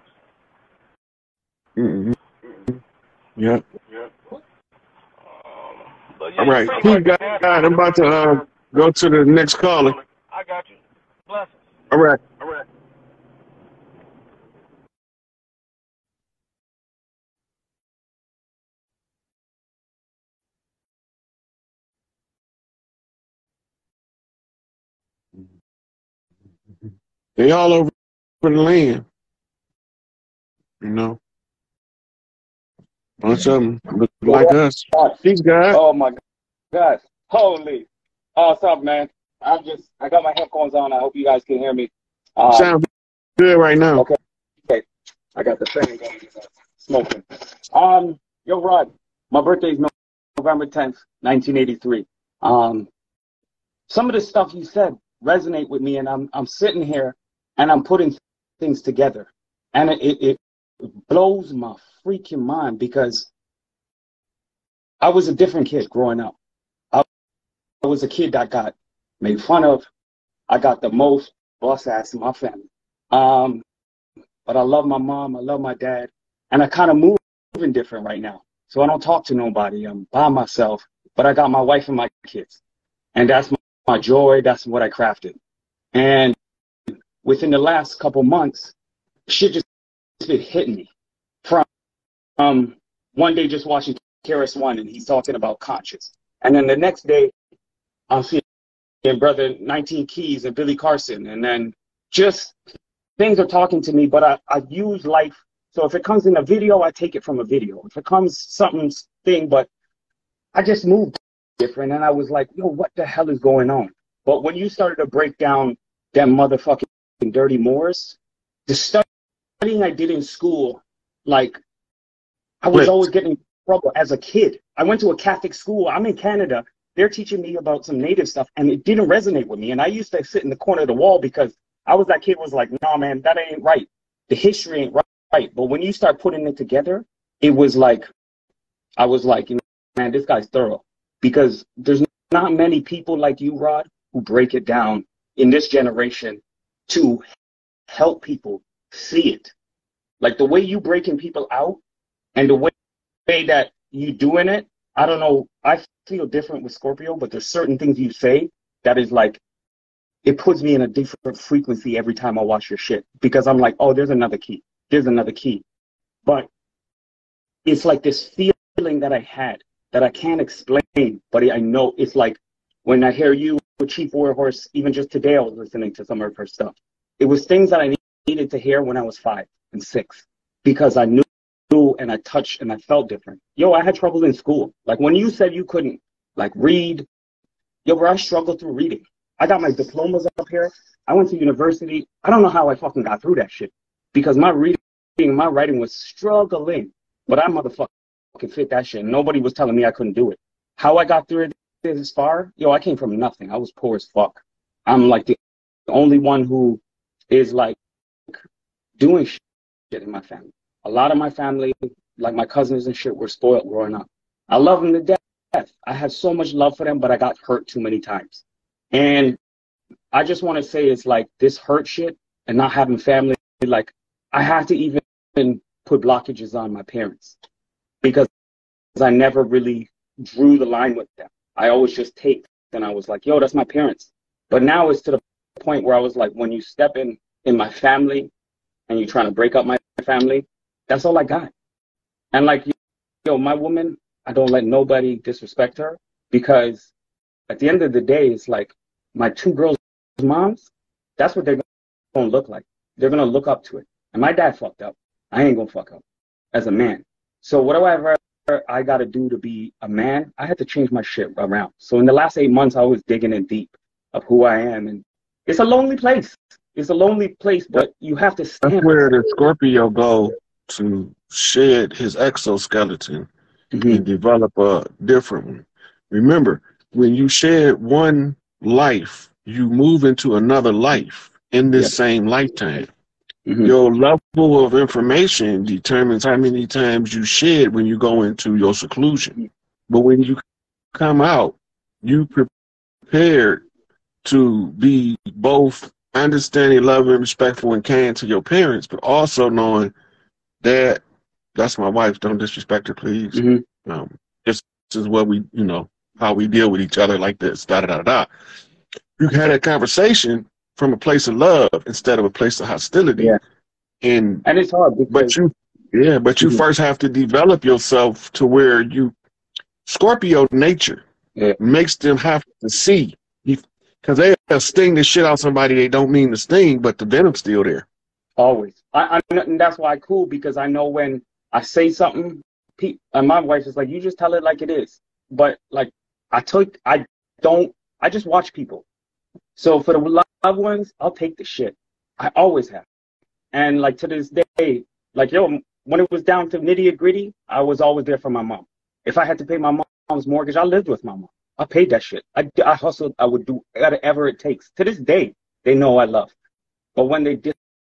Yeah. But yeah, all right, I'm about to go to the next caller. I got you. Blessings. All right. They all over the land, Bunch of them look like us. These guys. Oh my gosh! Holy, what's up, man? I got my headphones on. I hope you guys can hear me. Sound good right now. Okay. I got the fan going, smoking. Yo, Rod, my birthday is November 10th, 1983. Some of the stuff you said resonate with me, and I'm sitting here and I'm putting things together, and it blows my freaking mind because I was a different kid growing up. I was a kid that got made fun of. I got the most boss ass in my family. But I love my mom, I love my dad, and I kind of moving different right now. So I don't talk to nobody. I'm by myself, but I got my wife and my kids. And that's my joy. That's what I crafted. And within the last couple months, shit just been hitting me. From one day just watching KRS-One and he's talking about conscious. And then the next day, I'm seeing Brother 19 Keys and Billy Carson. And then just things are talking to me, but I use life. So if it comes in a video, I take it from a video. If it comes something, but I just moved different. And I was like, yo, what the hell is going on? But when you started to break down them motherfucking dirty Moors, the studying I did in school, like I was always getting in trouble as a kid. I went to a Catholic school. I'm in Canada. They're teaching me about some native stuff, and it didn't resonate with me. And I used to sit in the corner of the wall because I was that kid was like, no, man, that ain't right. The history ain't right. But when you start putting it together, it was like, I was like, you know, man, this guy's thorough. Because there's not many people like you, Rod, who break it down in this generation to help people see it. Like the way you breaking people out and the way that you doing it, I don't know, I feel different with Scorpio, but there's certain things you say that is like, it puts me in a different frequency every time I watch your shit. Because I'm like, oh, there's another key. There's another key. But it's like this feeling that I had that I can't explain, but I know it's like when I hear you with Chief Warhorse, even just today I was listening to some of her stuff. It was things that I needed to hear when I was 5 and 6 because I knew and I touched and I felt different. Yo, I had trouble in school. Like when you said you couldn't like read, yo, bro, I struggled through reading. I got my diplomas up here. I went to university. I don't know how I fucking got through that shit because my reading and my writing was struggling, but I motherfucking fit that shit. Nobody was telling me I couldn't do it. How I got through it this far, yo, I came from nothing. I was poor as fuck. I'm like the only one who is like doing shit in my family. A lot of my family, like my cousins and shit, were spoiled growing up. I love them to death. I have so much love for them, but I got hurt too many times. And I just want to say it's like this hurt shit and not having family, like I have to even put blockages on my parents because I never really drew the line with them. I always just take and I was like, yo, that's my parents. But now it's to the point where I was like, when you step in my family and you're trying to break up my family, that's all I got. And like, yo, my woman, I don't let nobody disrespect her because at the end of the day, it's like my 2 girls' moms, that's what they're going to look like. They're going to look up to it. And my dad fucked up. I ain't going to fuck up as a man. So whatever I got to do to be a man, I had to change my shit around. So in the last 8 months, I was digging in deep of who I am. And it's a lonely place. It's a lonely place, but you have to stand. That's where the Scorpio go to shed his exoskeleton and develop a different one. Remember, when you shed one life, you move into another life in this same lifetime. Your level of information determines how many times you shed when you go into your seclusion. But when you come out, you prepared to be both understanding, loving, respectful, and kind to your parents, but also knowing that that's my wife. Don't disrespect her, please. This is what we, you know, how we deal with each other like this, da da da da. You had that conversation from a place of love instead of a place of hostility. And it's hard because, but you first have to develop yourself to where you Scorpio nature makes them have to see, because they'll sting the shit out of somebody they don't mean to sting, but the venom's still there. Always. And that's why cool, because I know when I say something, and my wife is like, you just tell it like it is. But like I just watch people. So for the loved ones, I'll take the shit. I always have. And like to this day, Like, yo, when it was down to nitty gritty, I was always there for my mom. If I had to pay my mom's mortgage, I lived with my mom. I paid that shit. I hustled. I would do whatever it takes. To this day, they know I love. But when they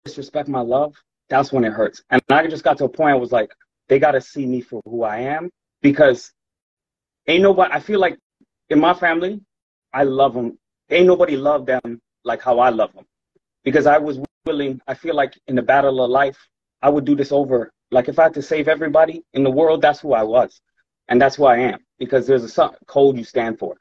disrespect my love, that's when it hurts. And I just got to a point I was like, they got to see me for who I am, because ain't nobody, I feel like in my family, I love them. Ain't nobody love them like how I love them, because I was willing, I feel like in the battle of life, I would do this over. Like if I had to save everybody in the world, that's who I was. And that's who I am, because there's a code you stand for,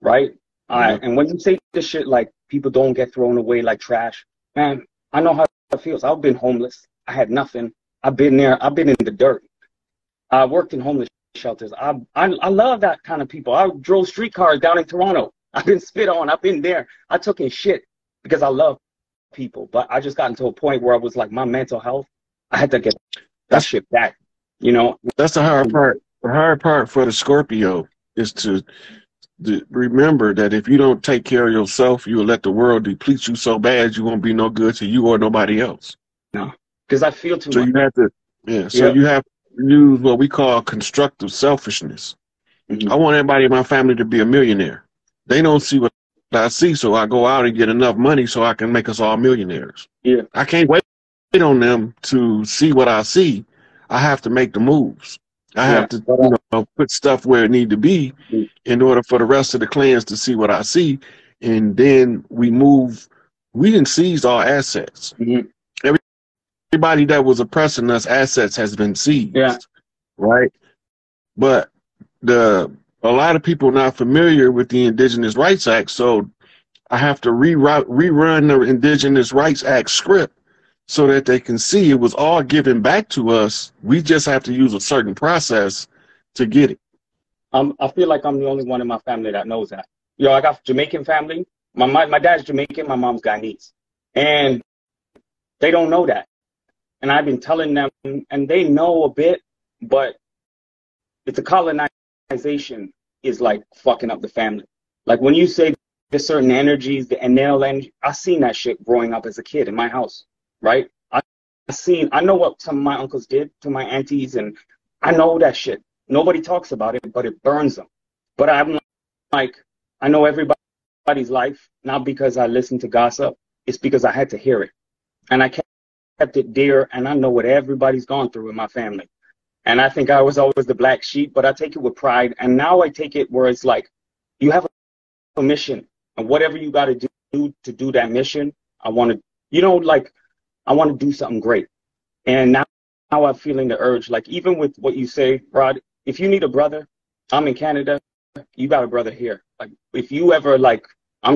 right? And when you say this shit, like people don't get thrown away like trash, man, I know how it feels. I've been homeless. I had nothing. I've been there. I've been in the dirt. I worked in homeless shelters. I love that kind of people. I drove streetcars down in Toronto. I've been spit on. I've been there. I took in shit because I love people. But I just got into a point where I was like, my mental health, I had to get that shit back. You know, that's the hard part. The hard part for the Scorpio is to remember that if you don't take care of yourself, you will let the world deplete you so bad you won't be no good to you or nobody else. No, because I feel too much. So you have to, so you have to use what we call constructive selfishness. I want everybody in my family to be a millionaire. They don't see what I see, so I go out and get enough money so I can make us all millionaires. Yeah, I can't wait on them to see what I see. I have to make the moves. I have to, put stuff where it need to be in order for the rest of the clans to see what I see, and then we move. We didn't seize our assets. Everybody that was oppressing us, assets has been seized. Right. But a lot of people not familiar with the Indigenous Rights Act, so I have to rerun the Indigenous Rights Act script so that they can see it was all given back to us. We just have to use a certain process to get it. I feel like I'm the only one in my family that knows that. Yo, I got Jamaican family. My dad's Jamaican, my mom's Guyanese. And they don't know that. And I've been telling them, and they know a bit, but it's a colonization is like fucking up the family. Like when you say there's certain energies, the enel energy, I seen that shit growing up as a kid in my house. Right? I know what some of my uncles did to my aunties, and I know that shit. Nobody talks about it, but it burns them. But I'm like, I know everybody's life, not because I listened to gossip, it's because I had to hear it. And I kept it dear, and I know what everybody's gone through in my family. And I think I was always the black sheep, but I take it with pride. And now I take it where it's like, you have a mission, and whatever you got to do that mission, I want to, I want to do something great. And now I'm feeling the urge, like even with what you say, Rod, if you need a brother, I'm in Canada, you got a brother here. Like if you ever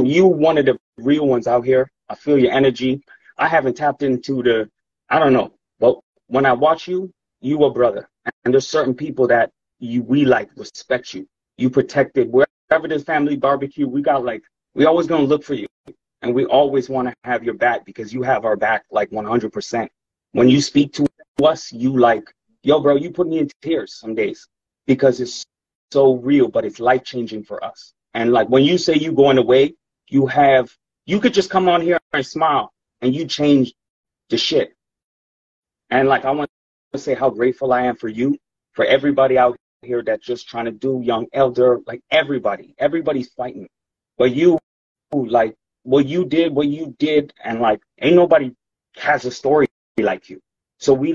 you one of the real ones out here. I feel your energy. I haven't tapped into I don't know, but when I watch you, you a brother. And there's certain people that we respect you. You protected wherever there's family barbecue, we always gonna look for you. And we always want to have your back because you have our back 100%. When you speak to us, you yo, bro, you put me in tears some days because it's so real, but it's life-changing for us. And when you say you going away, you could just come on here and smile and you change the shit. And I want to say how grateful I am for you, for everybody out here that's just trying to do, young elder, everybody's fighting. But you, what you did, and ain't nobody has a story like you. So we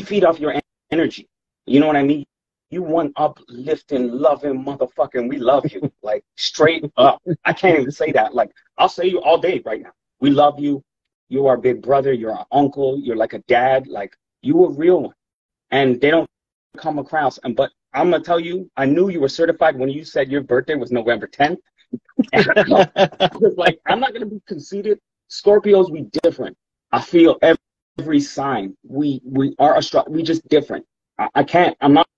feed off your energy. You know what I mean? You one uplifting, loving motherfucker, and we love you. Straight up. I can't even say that. I'll say you all day right now. We love you. You are a big brother. You're an uncle. You're like a dad. You a real one. And they don't come across. But I'm going to tell you, I knew you were certified when you said your birthday was November 10th. I was like, I'm not going to be conceited. Scorpios, we different. I feel every sign. We are we just different. I'm not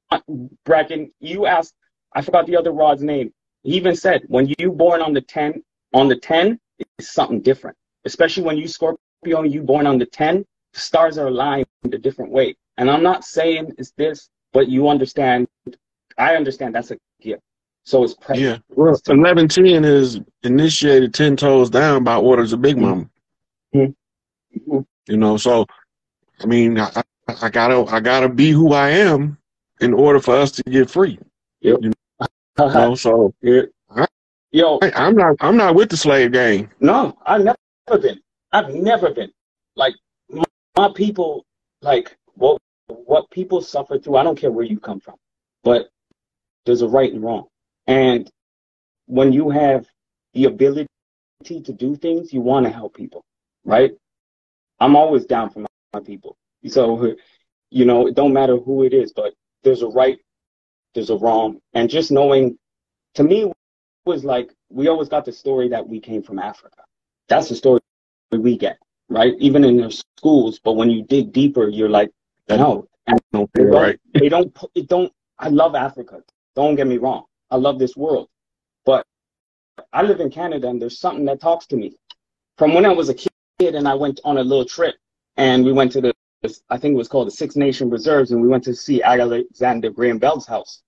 bragging. You asked, I forgot the other Rod's name. He even said, when you born on the 10, it's something different. Especially when you Scorpio and you born on the 10, the stars are aligned in a different way. And I'm not saying it's this, but you understand. I understand that's a gift. So it's precious. Yeah. Well, 1110 is initiated 10 toes down by orders of Big Mama. You know, so I mean, I gotta be who I am in order for us to get free. Yep. You know, so yeah. I'm not with the slave gang. No, I've never been. I've never been. Like my people, like what people suffer through. I don't care where you come from, but there's a right and wrong. And when you have the ability to do things, you want to help people, right? I'm always down for my people. So, you know, it don't matter who it is, but there's a right, there's a wrong. And just knowing, to me, it was like, we always got the story that we came from Africa. That's the story we get, right? Even in their schools. But when you dig deeper, you're like, no. And they don't, I love Africa. Don't get me wrong. I love this world. But I live in Canada, and there's something that talks to me. From when I was a kid, and I went on a little trip, and we went to I think it was called the Six Nation Reserves, and we went to see Alexander Graham Bell's house.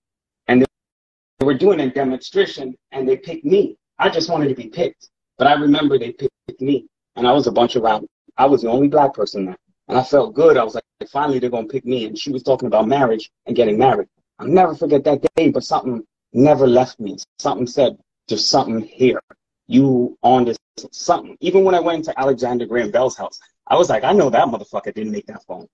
And they were doing a demonstration, and they picked me. I just wanted to be picked. But I remember they picked me, and I was a bunch around. I was the only black person there. And I felt good. I was like, finally, they're going to pick me. And she was talking about marriage and getting married. I'll never forget that day, but something never left me. Something said, there's something here. You on this something. Even when I went to Alexander Graham Bell's house, I was like, I know that motherfucker didn't make that phone.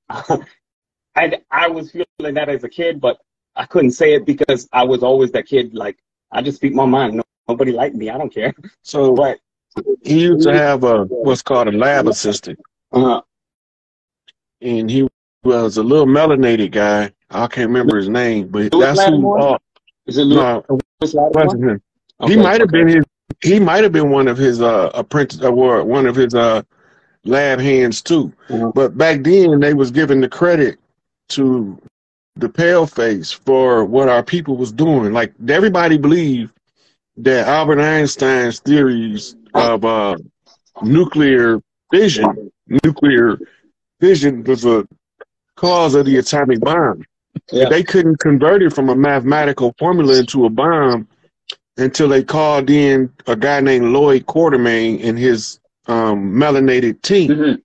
I was feeling that as a kid, but I couldn't say it because I was always that kid. Like, I just speak my mind. Nobody liked me. I don't care. So, but he used to have what's called a lab assistant. And he was a little melanated guy. I can't remember his name, but that's who. Is it no, wasn't him. Okay, he might have been his. He might have been one of his apprentice or one of his lab hands too. But back then they was giving the credit to the pale face for what our people was doing. Like, everybody believed that Albert Einstein's theories of nuclear fission was a cause of the atomic bomb. Yeah. They couldn't convert it from a mathematical formula into a bomb until they called in a guy named Lloyd Quartermain and his melanated team.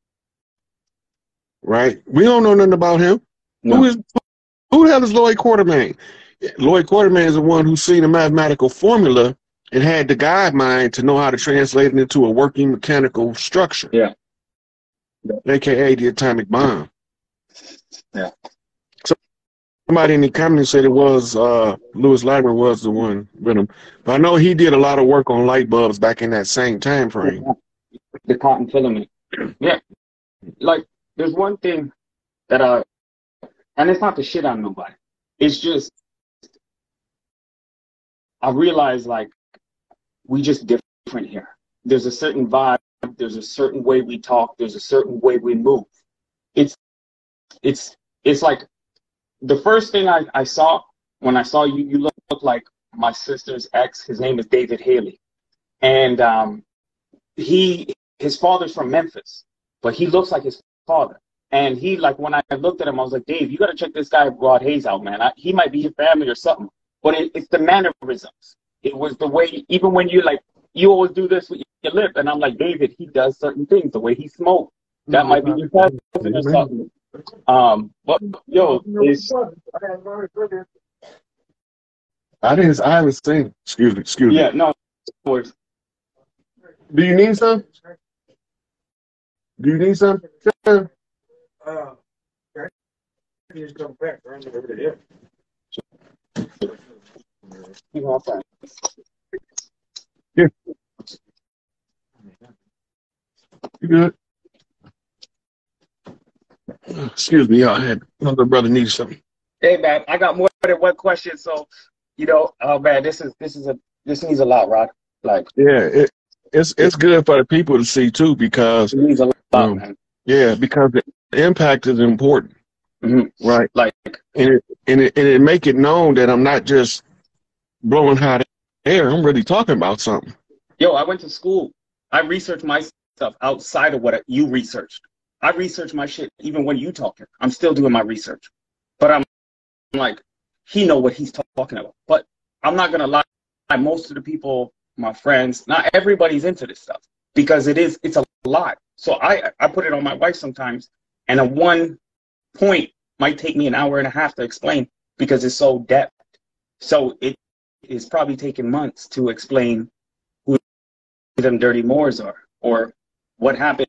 Right? We don't know nothing about him. No. Who the hell is Lloyd Quartermain? Lloyd Quartermain is the one who seen a mathematical formula and had the guide mind to know how to translate it into a working mechanical structure. Yeah. AKA the atomic bomb. Yeah. Somebody in the comments said it was Louis Latimer was the one with him. But I know he did a lot of work on light bulbs back in that same time frame. The cotton filament. Yeah. Like, there's one thing that and it's not to shit on nobody. It's just, I realize, like, we just different here. There's a certain vibe. There's a certain way we talk. There's a certain way we move. It's like, the first thing I saw when I saw you, you look like my sister's ex. His name is David Haley. And his father's from Memphis, but he looks like his father. And he, like, when I looked at him, I was like, Dave, you got to check this guy, Rod Hayes, out, man. He might be your family or something. But it's the mannerisms. It was the way, even when you, like, you always do this with your lip. And I'm like, David, he does certain things. The way he smokes, that might be your cousin or something. But yo, I haven't seen. Excuse me. Yeah, no, of course. Do you need some? Sure. Just come back right over there. Yeah. You good? Excuse me, I had another brother need something. Hey man, I got more than one question, so oh man, this needs a lot, Rod. Like, yeah, it's good for the people to see too, because it needs a lot, man. Yeah, because the impact is important, right? Like, and it make it known that I'm not just blowing hot air. I'm really talking about something. Yo, I went to school. I researched my stuff outside of what you researched. I research my shit even when you talking. I'm still doing my research. But I'm like, he know what he's talking about. But I'm not going to lie. Most of the people, my friends, not everybody's into this stuff because it's a lot. So I put it on my wife sometimes, And a one point might take me an hour and a half to explain because it's so depth. So it is probably taking months to explain who them dirty Moors are, or what happened,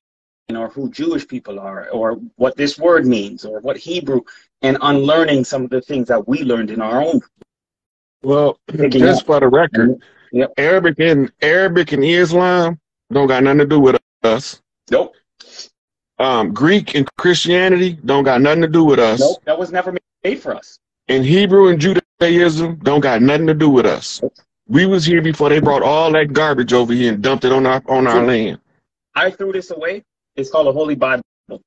or who Jewish people are, or what this word means, or what Hebrew, and unlearning some of the things that we learned in our own. Well, just for the record, yep. Arabic and Islam don't got nothing to do with us. Nope. Greek and Christianity don't got nothing to do with us. Nope, that was never made for us. And Hebrew and Judaism don't got nothing to do with us. We was here before they brought all that garbage over here and dumped it on our land. I threw this away. It's called a Holy Bible.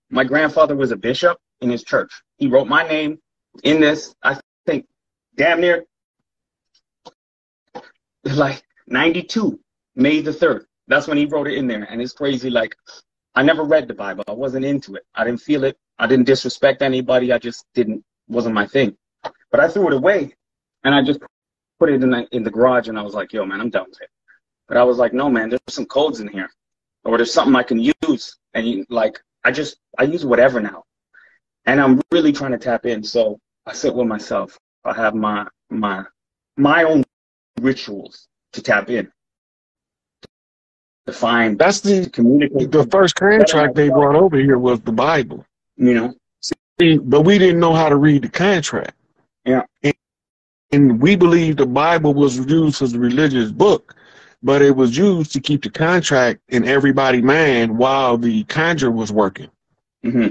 My grandfather was a bishop in his church. He wrote my name in this, I think, damn near like 92, May the 3rd. That's when he wrote it in there. And it's crazy. Like, I never read the Bible. I wasn't into it. I didn't feel it. I didn't disrespect anybody. I just wasn't my thing. But I threw it away, and I just put it in the garage, and I was like, yo, man, I'm done with it. But I was like, no, man, there's some codes in here, or there's something I can use. And I use whatever now. And I'm really trying to tap in. So I sit with myself. I have my own rituals to tap in. To find, that's the first contract they brought over here was the Bible. You know? See, but we didn't know how to read the contract. Yeah. And we believed the Bible was used as a religious book, but it was used to keep the contract in everybody's mind while the conjure was working. Mm-hmm.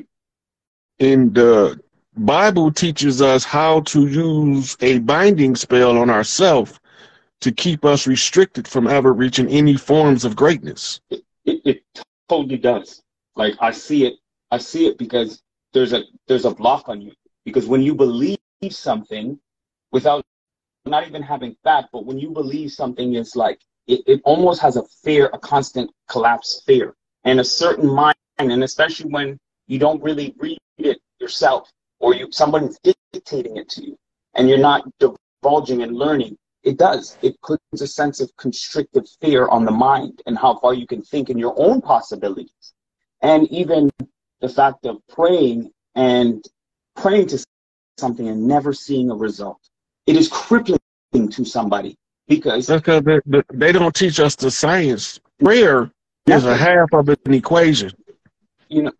And the Bible teaches us how to use a binding spell on ourselves to keep us restricted from ever reaching any forms of greatness. It totally does. Like, I see it because there's a block on you. Because when you believe something without not even having fact, but when you believe something is like, it almost has a constant collapse fear, and a certain mind, and especially when you don't really read it yourself, or someone's dictating it to you, and you're not divulging and learning, it puts a sense of constricted fear on the mind and how far you can think in your own possibilities. And even the fact of praying to something and never seeing a result. It is crippling to somebody because they don't teach us the science. Prayer is a half of an equation. You know,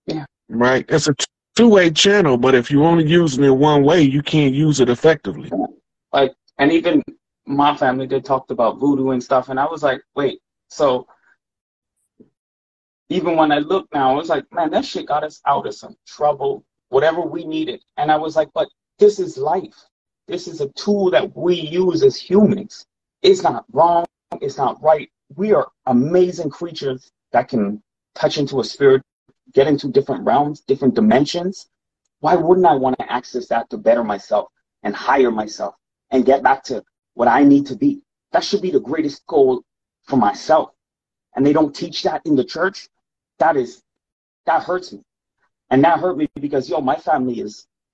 yeah. Right? It's a two-way channel, but if you only use it in one way, you can't use it effectively. Like, and even my family, they talked about voodoo and stuff, and I was like, wait, so even when I look now, I was like, man, that shit got us out of some trouble, whatever we needed. And I was like, but this is life. This is a tool that we use as humans. It's not wrong. It's not right. We are amazing creatures that can touch into a spirit, get into different realms, different dimensions. Why wouldn't I want to access that to better myself and higher myself and get back to what I need to be? That should be the greatest goal for myself. And they don't teach that in the church. That hurts me. And that hurt me because, my family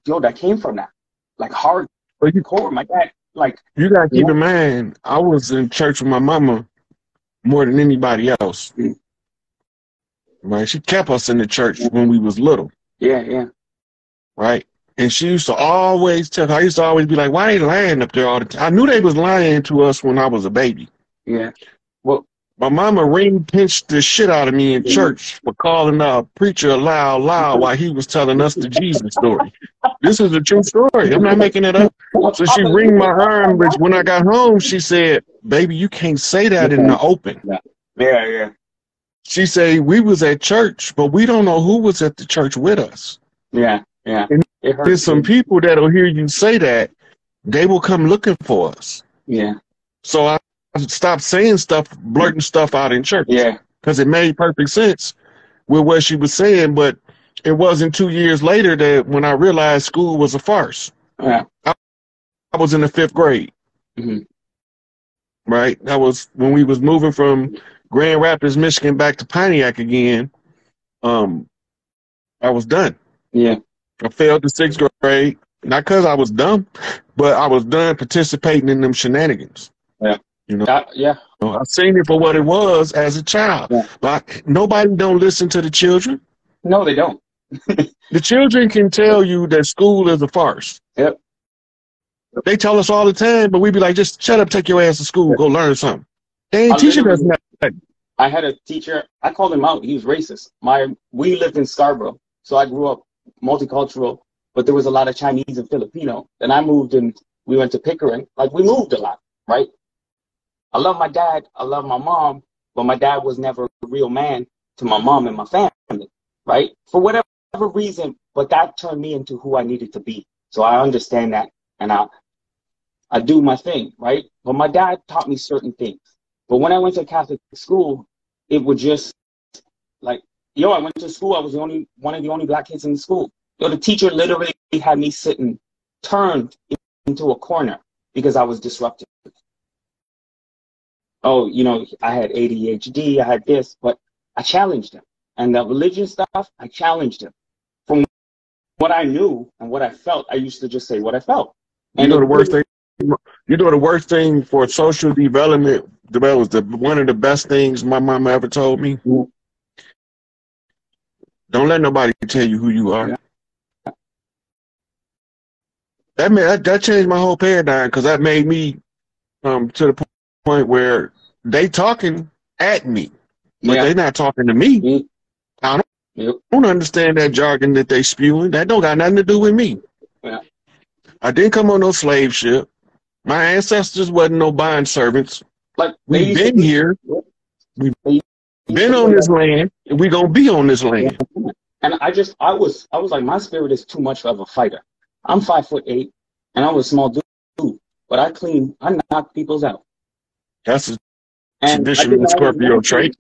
that came from that. Like, hardcore. My dad, like. You got to keep in mind, I was in church with my mama more than anybody else. Mm-hmm. Right? She kept us in the church when we was little. Yeah, yeah. Right? And she used to always tell, I used to always be like, why they lying up there all the time? I knew they was lying to us when I was a baby. Yeah. Well, my mama pinched the shit out of me in church for calling a preacher loud while he was telling us the Jesus story. This is a true story. I'm not making it up. So she ringed my arm, but when I got home, she said, baby, you can't say that in the open. Yeah. She said, we was at church, but we don't know who was at the church with us. Yeah. And there's some people that'll hear you say that, they will come looking for us. Yeah. So I stopped saying stuff, blurting stuff out in church. Yeah. Because it made perfect sense with what she was saying, but it wasn't 2 years later that when I realized school was a farce. Yeah. I was in the 5th grade. Mm-hmm. Right? That was when we was moving from Grand Rapids, Michigan back to Pontiac again. I was done. Yeah. I failed the 6th grade, not because I was dumb, but I was done participating in them shenanigans. Yeah. Yeah. I seen it for what it was as a child. Yeah. But nobody don't listen to the children. No, they don't. The children can tell you that school is a farce. Yep. They tell us all the time, but we be like, just shut up, take your ass to school, go learn something. They ain't I teaching us literally- nothing. I had a teacher, I called him out. He was racist. We lived in Scarborough, so I grew up multicultural, but there was a lot of Chinese and Filipino. Then I moved and we went to Pickering. Like, we moved a lot, right? I love my dad, I love my mom, but my dad was never a real man to my mom and my family, right? For whatever reason, but that turned me into who I needed to be. So I understand that, and I do my thing, right? But my dad taught me certain things. But when I went to Catholic school, it was just like, yo, I went to school. I was one of the only black kids in the school. Yo, the teacher literally had me sitting, turned into a corner because I was disruptive. Oh, you know, I had ADHD, I had this, but I challenged him. And the religion stuff, I challenged him. From what I knew and what I felt, I used to just say what I felt. And the worst thing. You know the worst thing for social development, that was one of the best things my mama ever told me. Don't let nobody tell you who you are. Yeah. That changed my whole paradigm, because that made me to the point where they talking at me, but they not talking to me. I don't understand that jargon that they spewing. That don't got nothing to do with me. Yeah. I didn't come on no slave ship. My ancestors wasn't no bond servants. Like, we've been here. We've been on this land, and we're gonna be on this land. And I was like, my spirit is too much of a fighter. I'm 5'8", and I was a small dude, but I knock people's out. That's a traditional Scorpio trait.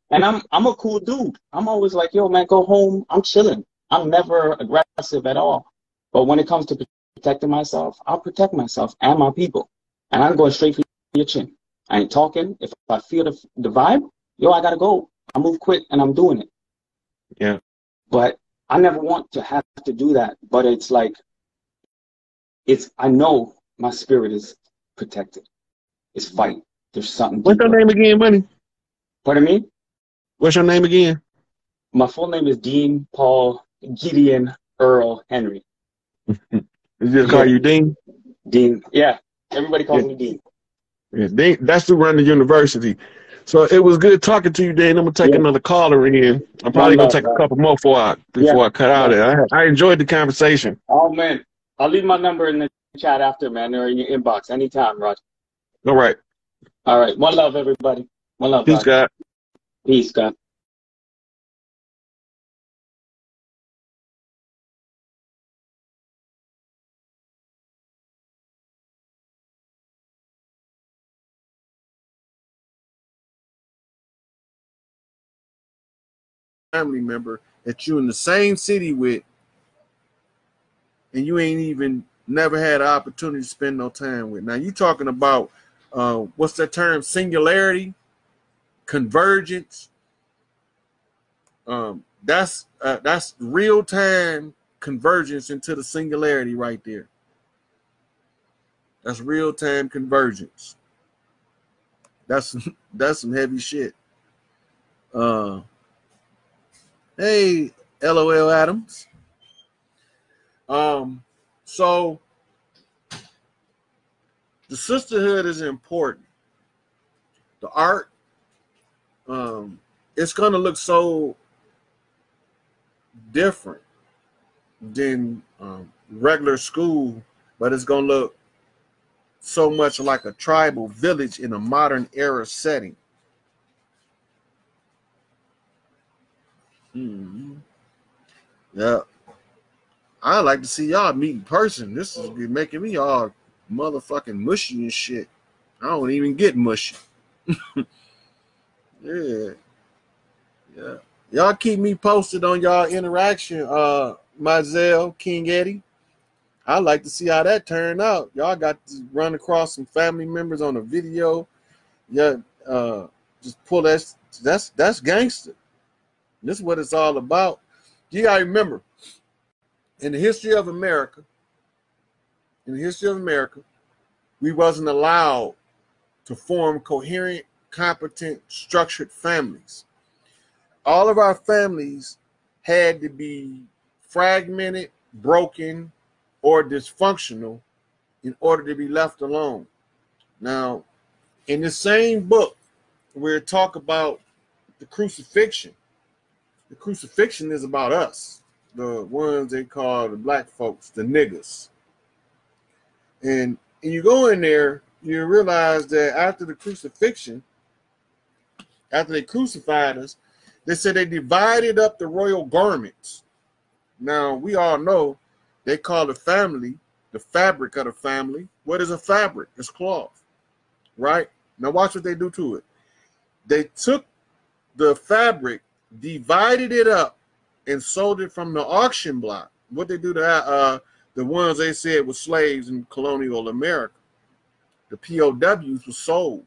And I'm a cool dude. I'm always like, yo, man, go home. I'm chilling. I'm never aggressive at all. But when it comes to protecting myself, I'll protect myself and my people. And I'm going straight for your chin. I ain't talking. If I feel the vibe, yo, I gotta go. I move quick and I'm doing it. Yeah. But I never want to have to do that. But it's like, I know my spirit is protected. It's fight. There's something. What's your name again, buddy? Pardon me? What's your name again? My full name is Dean Paul Gideon Earl Henry. They just call you Dean? Dean, yeah. Everybody calls me Dean. Yeah, Dean, that's who run the university. So it was good talking to you, Dean. I'm gonna take another caller in. I'm probably gonna take a couple more before I cut out it. I enjoyed the conversation. Oh man, I'll leave my number in the chat after, man, or in your inbox anytime, Roger. All right. All right. One love, everybody. One love. Peace, God. Peace, God. Family member that you in the same city with, and you ain't even never had an opportunity to spend no time with. Now you talking about what's that term? Singularity, convergence. That's real time convergence into the singularity right there. That's real time convergence. That's some heavy shit. Hey, LOL Adams. So the sisterhood is important. The art, it's gonna look so different than regular school, but it's gonna look so much like a tribal village in a modern era setting. Yeah, I like to see y'all meet in person. This is making me all motherfucking mushy and shit. I don't even get mushy. Yeah. Y'all keep me posted on y'all interaction, Mizell, King Eddie. I'd like to see how that turned out. Y'all got to run across some family members on a video. Yeah, just pull that's gangster. This is what it's all about. You gotta remember, in the history of America, we wasn't allowed to form coherent, competent, structured families. All of our families had to be fragmented, broken, or dysfunctional in order to be left alone. Now, in the same book where it talk about the crucifixion is about us, the ones they call the black folks, the niggas. And you go in there, you realize that after the crucifixion, after they crucified us, they said they divided up the royal garments. Now, we all know they call the family, the fabric of the family. What is a fabric? It's cloth, right? Now watch what they do to it. They took the fabric, divided it up, and sold it from the auction block. What they do to the ones they said were slaves in colonial America, the POWs were sold.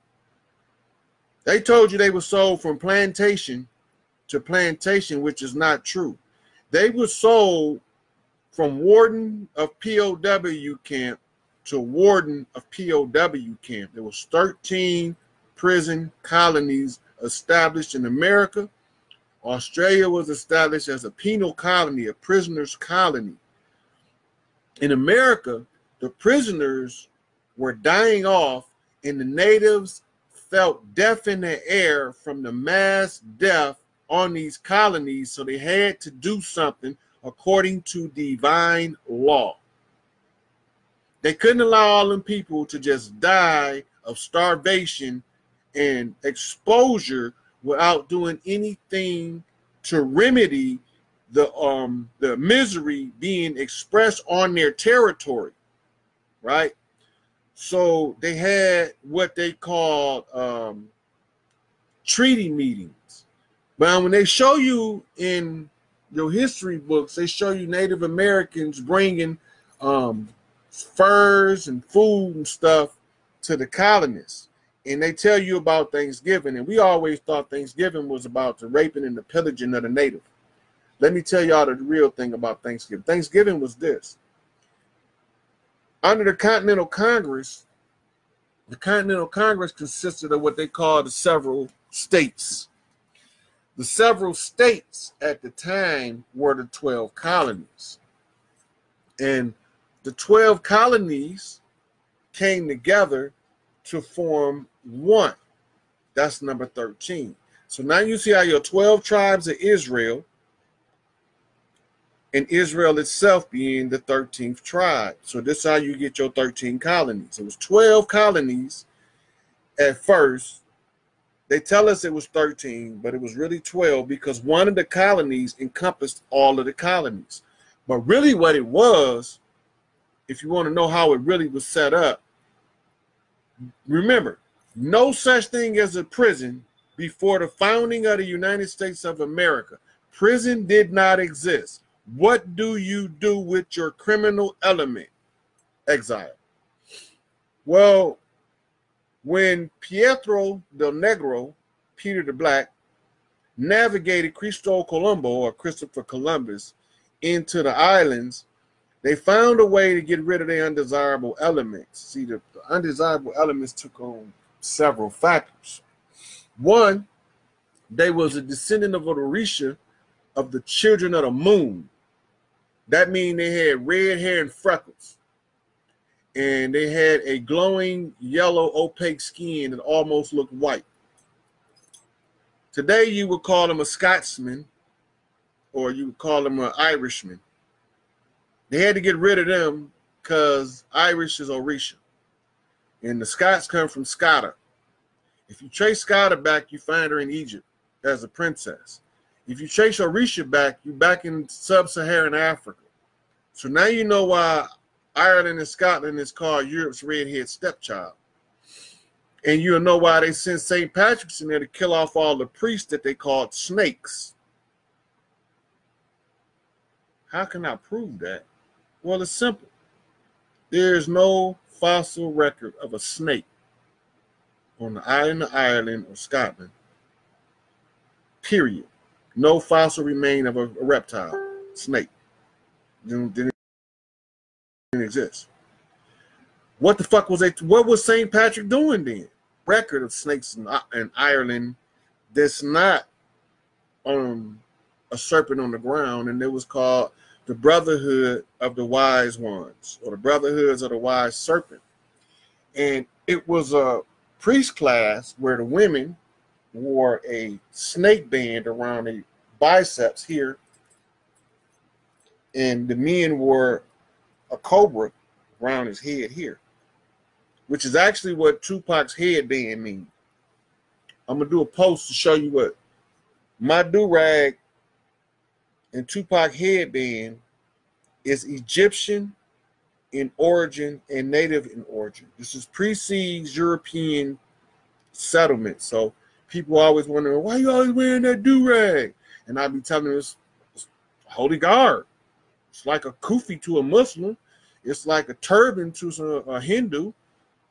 They told you they were sold from plantation to plantation, which is not true. They were sold from warden of POW camp to warden of POW camp. There was 13 prison colonies established in America. Australia was established as a penal colony, a prisoners' colony. In America, the prisoners were dying off, and the natives felt death in the air from the mass death on these colonies, so they had to do something according to divine law. They couldn't allow all them people to just die of starvation and exposure without doing anything to remedy the misery being expressed on their territory, right? So they had what they called treaty meetings. But when they show you in your history books, they show you Native Americans bringing furs and food and stuff to the colonists. And they tell you about Thanksgiving. And we always thought Thanksgiving was about the raping and the pillaging of the native. Let me tell y'all the real thing about Thanksgiving. Thanksgiving was this. Under the Continental Congress consisted of what they call the several states. The several states at the time were the 12 colonies. And the 12 colonies came together to form one. That's number 13. So now you see how your 12 tribes of Israel, and Israel itself being the 13th tribe. So this is how you get your 13 colonies. It was 12 colonies at first. They tell us it was 13, but it was really 12 because one of the colonies encompassed all of the colonies. But really what it was, if you want to know how it really was set up, remember, no such thing as a prison before the founding of the United States of America. Prison did not exist. What do you do with your criminal element? Exile. Well, when Pietro del Negro, Peter the Black, navigated Cristobal Colombo or Christopher Columbus into the islands, they found a way to get rid of the undesirable elements. See, the undesirable elements took on several factors. One, they was a descendant of Orisha of the children of the moon. That means they had red hair and freckles. And they had a glowing yellow opaque skin that almost looked white. Today you would call them a Scotsman or you would call them an Irishman. They had to get rid of them because Irish is Orisha. And the Scots come from Scotta. If you trace Scotta back, you find her in Egypt as a princess. If you trace Orisha back, you're back in sub-Saharan Africa. So now you know why Ireland and Scotland is called Europe's redhead stepchild. And you'll know why they sent St. Patrick's in there to kill off all the priests that they called snakes. How can I prove that? Well, it's simple. There is no fossil record of a snake on the island of Ireland or Scotland. Period. No fossil remain of a reptile, snake. Didn't exist. What the fuck was they? What was St. Patrick doing then? Record of snakes in Ireland that's not a serpent on the ground, and it was called the Brotherhood of the Wise Ones, or the Brotherhoods of the Wise Serpent. And it was a priest class where the women wore a snake band around their biceps here, and the men wore a cobra around his head here, which is actually what Tupac's headband means. I'm going to do a post to show you what my do-rag and Tupac headband is Egyptian in origin and native in origin. This is precedes European settlement. So people always wondering, why you always wearing that do-rag? And I be telling them it's holy guard. It's like a kufi to a Muslim. It's like a turban to a Hindu.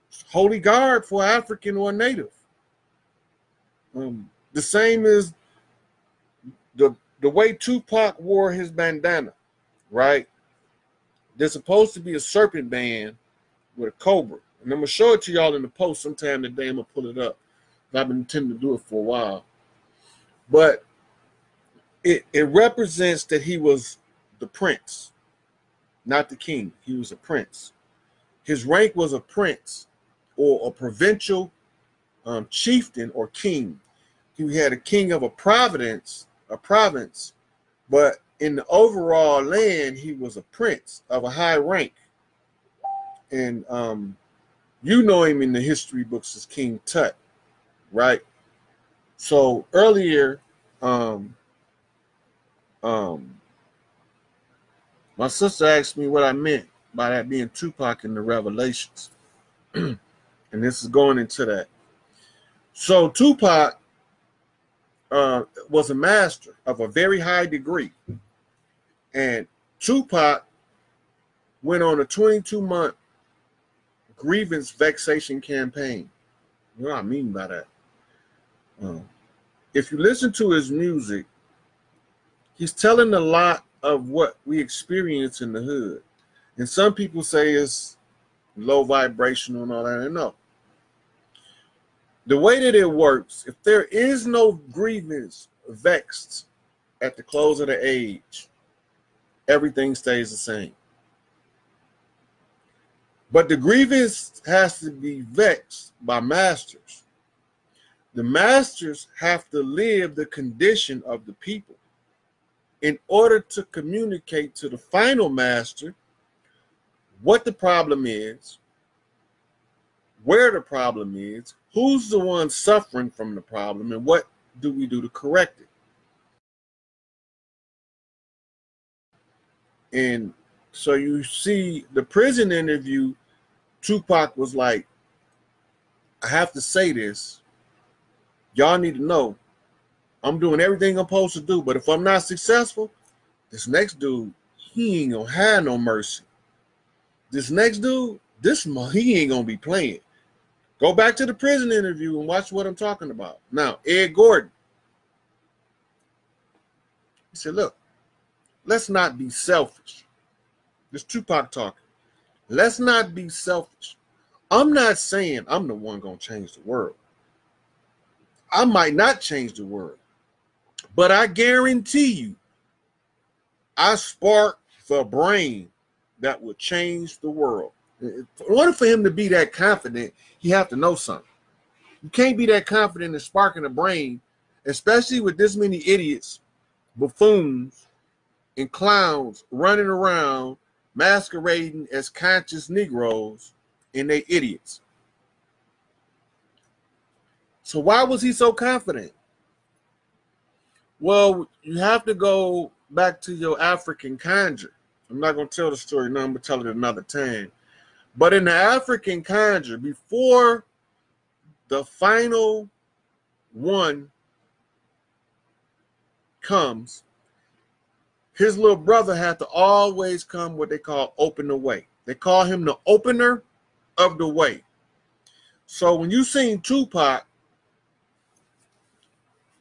It's holy guard for African or native. The same as the way Tupac wore his bandana, right? There's supposed to be a serpent band with a cobra. And I'm going to show it to y'all in the post sometime today. I'm going to pull it up. I've been intending to do it for a while. But it represents that he was the prince, not the king. He was a prince. His rank was a prince or a provincial chieftain or king. He had a king of a province, but in the overall land, he was a prince of a high rank. And you know him in the history books as King Tut, right? So earlier, my sister asked me what I meant by that being Tupac in the Revelations. And this is going into that. So Tupac was a master of a very high degree. And Tupac went on a 22-month grievance vexation campaign. You know what I mean by that? If you listen to his music, he's telling a lot of what we experience in the hood. And some people say it's low vibrational and all that. And no. The way that it works, if there is no grievance vexed at the close of the age, everything stays the same. But the grievance has to be vexed by masters. The masters have to live the condition of the people in order to communicate to the final master what the problem is, where the problem is, who's the one suffering from the problem, and what do we do to correct it. And so you see the prison interview, Tupac was like, I have to say this. Y'all need to know I'm doing everything I'm supposed to do, but if I'm not successful, this next dude, he ain't gonna have no mercy. This next dude, he ain't gonna be playing. Go back to the prison interview and watch what I'm talking about. Now, Ed Gordon, he said, look, let's not be selfish. This Tupac talking. Let's not be selfish. I'm not saying I'm the one gonna change the world. I might not change the world, but I guarantee you, I spark the brain that will change the world. In order for him to be that confident, he have to know something. You can't be that confident in sparking a brain, especially with this many idiots, buffoons, and clowns running around masquerading as conscious Negroes, and they idiots. So why was he so confident? Well, you have to go back to your African conjure. I'm not going to tell the story now, I'm going to tell it another time. But in the African conjure, before the final one comes, his little brother had to always come what they call open the way. They call him the opener of the way. So when you seen Tupac,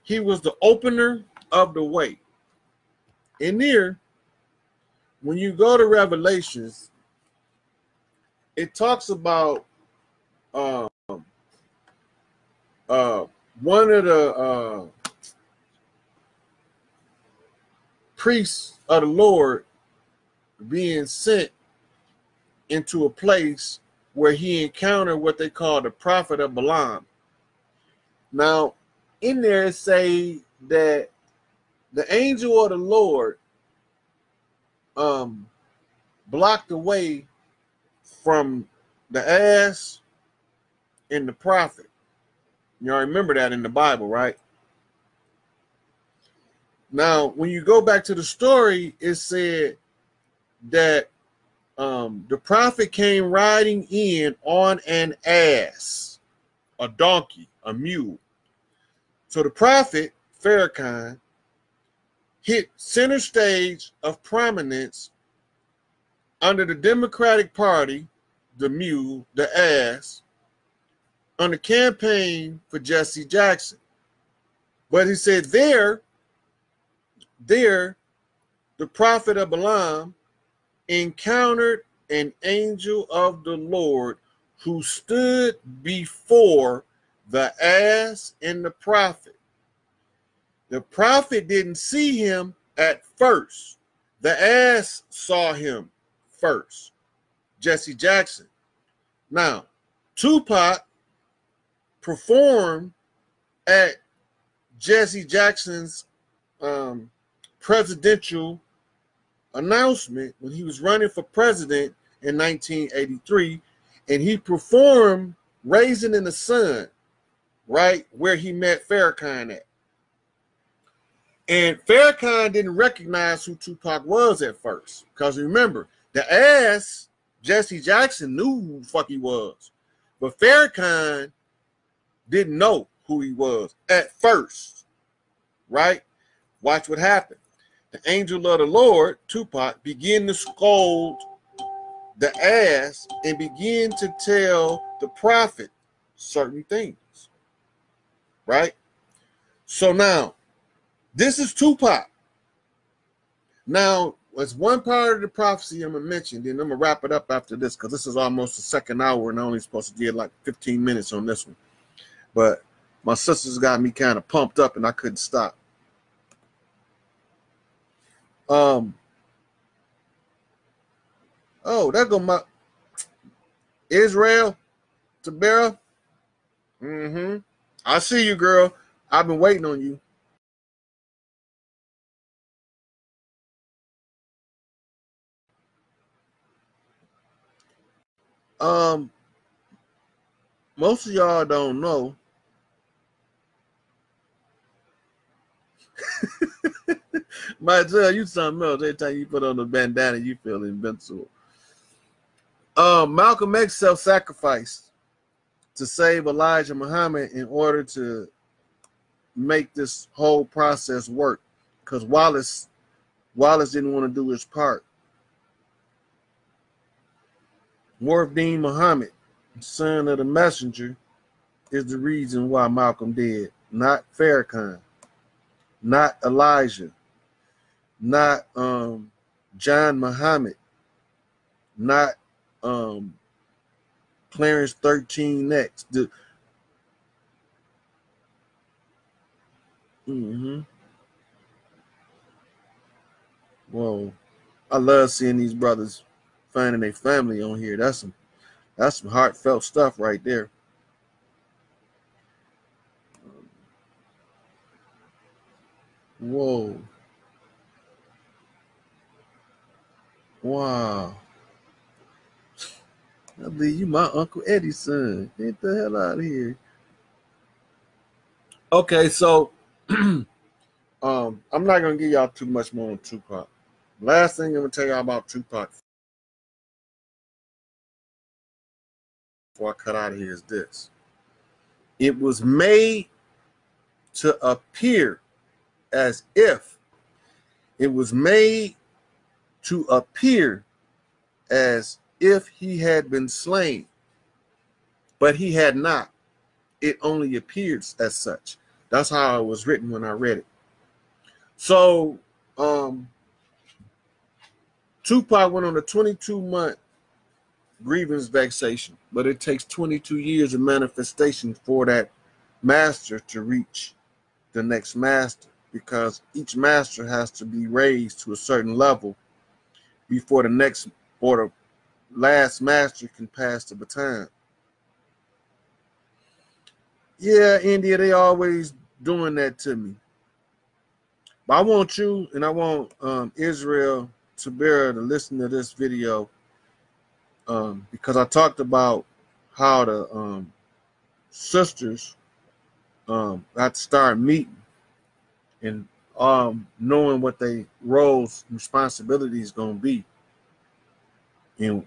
he was the opener of the way. And there, when you go to Revelations, it talks about one of the priests of the Lord being sent into a place where he encountered what they call the prophet of Balaam. Now, in there it say that the angel of the Lord blocked the way from the ass and the prophet. Y'all remember that in the Bible, right? Now, when you go back to the story, it said that the prophet came riding in on an ass, a donkey, a mule. So the prophet, Farrakhan, hit center stage of prominence under the Democratic Party, the mule, the ass, on the campaign for Jesse Jackson. But he said there, the prophet of Balaam encountered an angel of the Lord who stood before the ass and the prophet. The prophet didn't see him at first. The ass saw him first, Jesse Jackson. Now, Tupac performed at Jesse Jackson's presidential announcement when he was running for president in 1983, and he performed Raising in the Sun, right where he met Farrakhan at. And Farrakhan didn't recognize who Tupac was at first, because remember, the ass, Jesse Jackson, knew who the fuck he was, but Farrakhan didn't know who he was at first, right? Watch what happened. The angel of the Lord, Tupac, began to scold the ass and began to tell the prophet certain things, right? So now, this is Tupac. Now, there's one part of the prophecy I'm going to mention, then I'm going to wrap it up after this, because this is almost the second hour, and I'm only supposed to get like 15 minutes on this one. But my sisters got me kind of pumped up, and I couldn't stop. Oh, there go my Israel Tabera. I see you, girl. I've been waiting on you. Most of y'all don't know. Might tell you something else every time you put on the bandana, you feel invincible. Malcolm X self-sacrificed to save Elijah Muhammad in order to make this whole process work, because Wallace didn't want to do his part. Wardeen Muhammad, son of the messenger, is the reason why Malcolm did, not Farrakhan, not Elijah, not John Muhammad, not Clarence 13X. Whoa, I love seeing these brothers finding their family on here. That's some heartfelt stuff right there. Whoa. Wow. I believe you my Uncle Eddie's son. Get the hell out of here. Okay, so I'm not gonna give y'all too much more on Tupac. Last thing I'm gonna tell y'all about Tupac before I cut out of here is this. It was made to appear as if he had been slain, but he had not. It only appears as such. That's how it was written when I read it. So Tupac went on a 22-month grievance vexation, but it takes 22 years of manifestation for that master to reach the next master, because each master has to be raised to a certain level before the next or the last master can pass the baton. Yeah, India, they always doing that to me. But I want you and I want Israel Tabera to listen to this video because I talked about how the sisters got to start meeting and knowing what their roles and responsibilities gonna be. And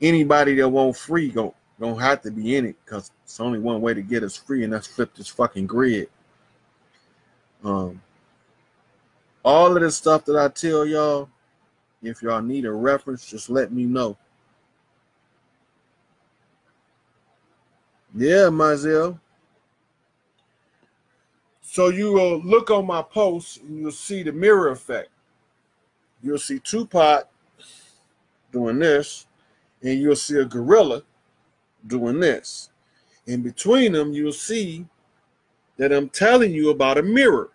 anybody that won't free gonna have to be in it because it's only one way to get us free, and that's flip this fucking grid. All of this stuff that I tell y'all, if y'all need a reference, just let me know. Yeah, Mazel. So you will look on my post and you'll see the mirror effect. You'll see Tupac doing this, and you'll see a gorilla doing this. In between them, you'll see that I'm telling you about a mirror.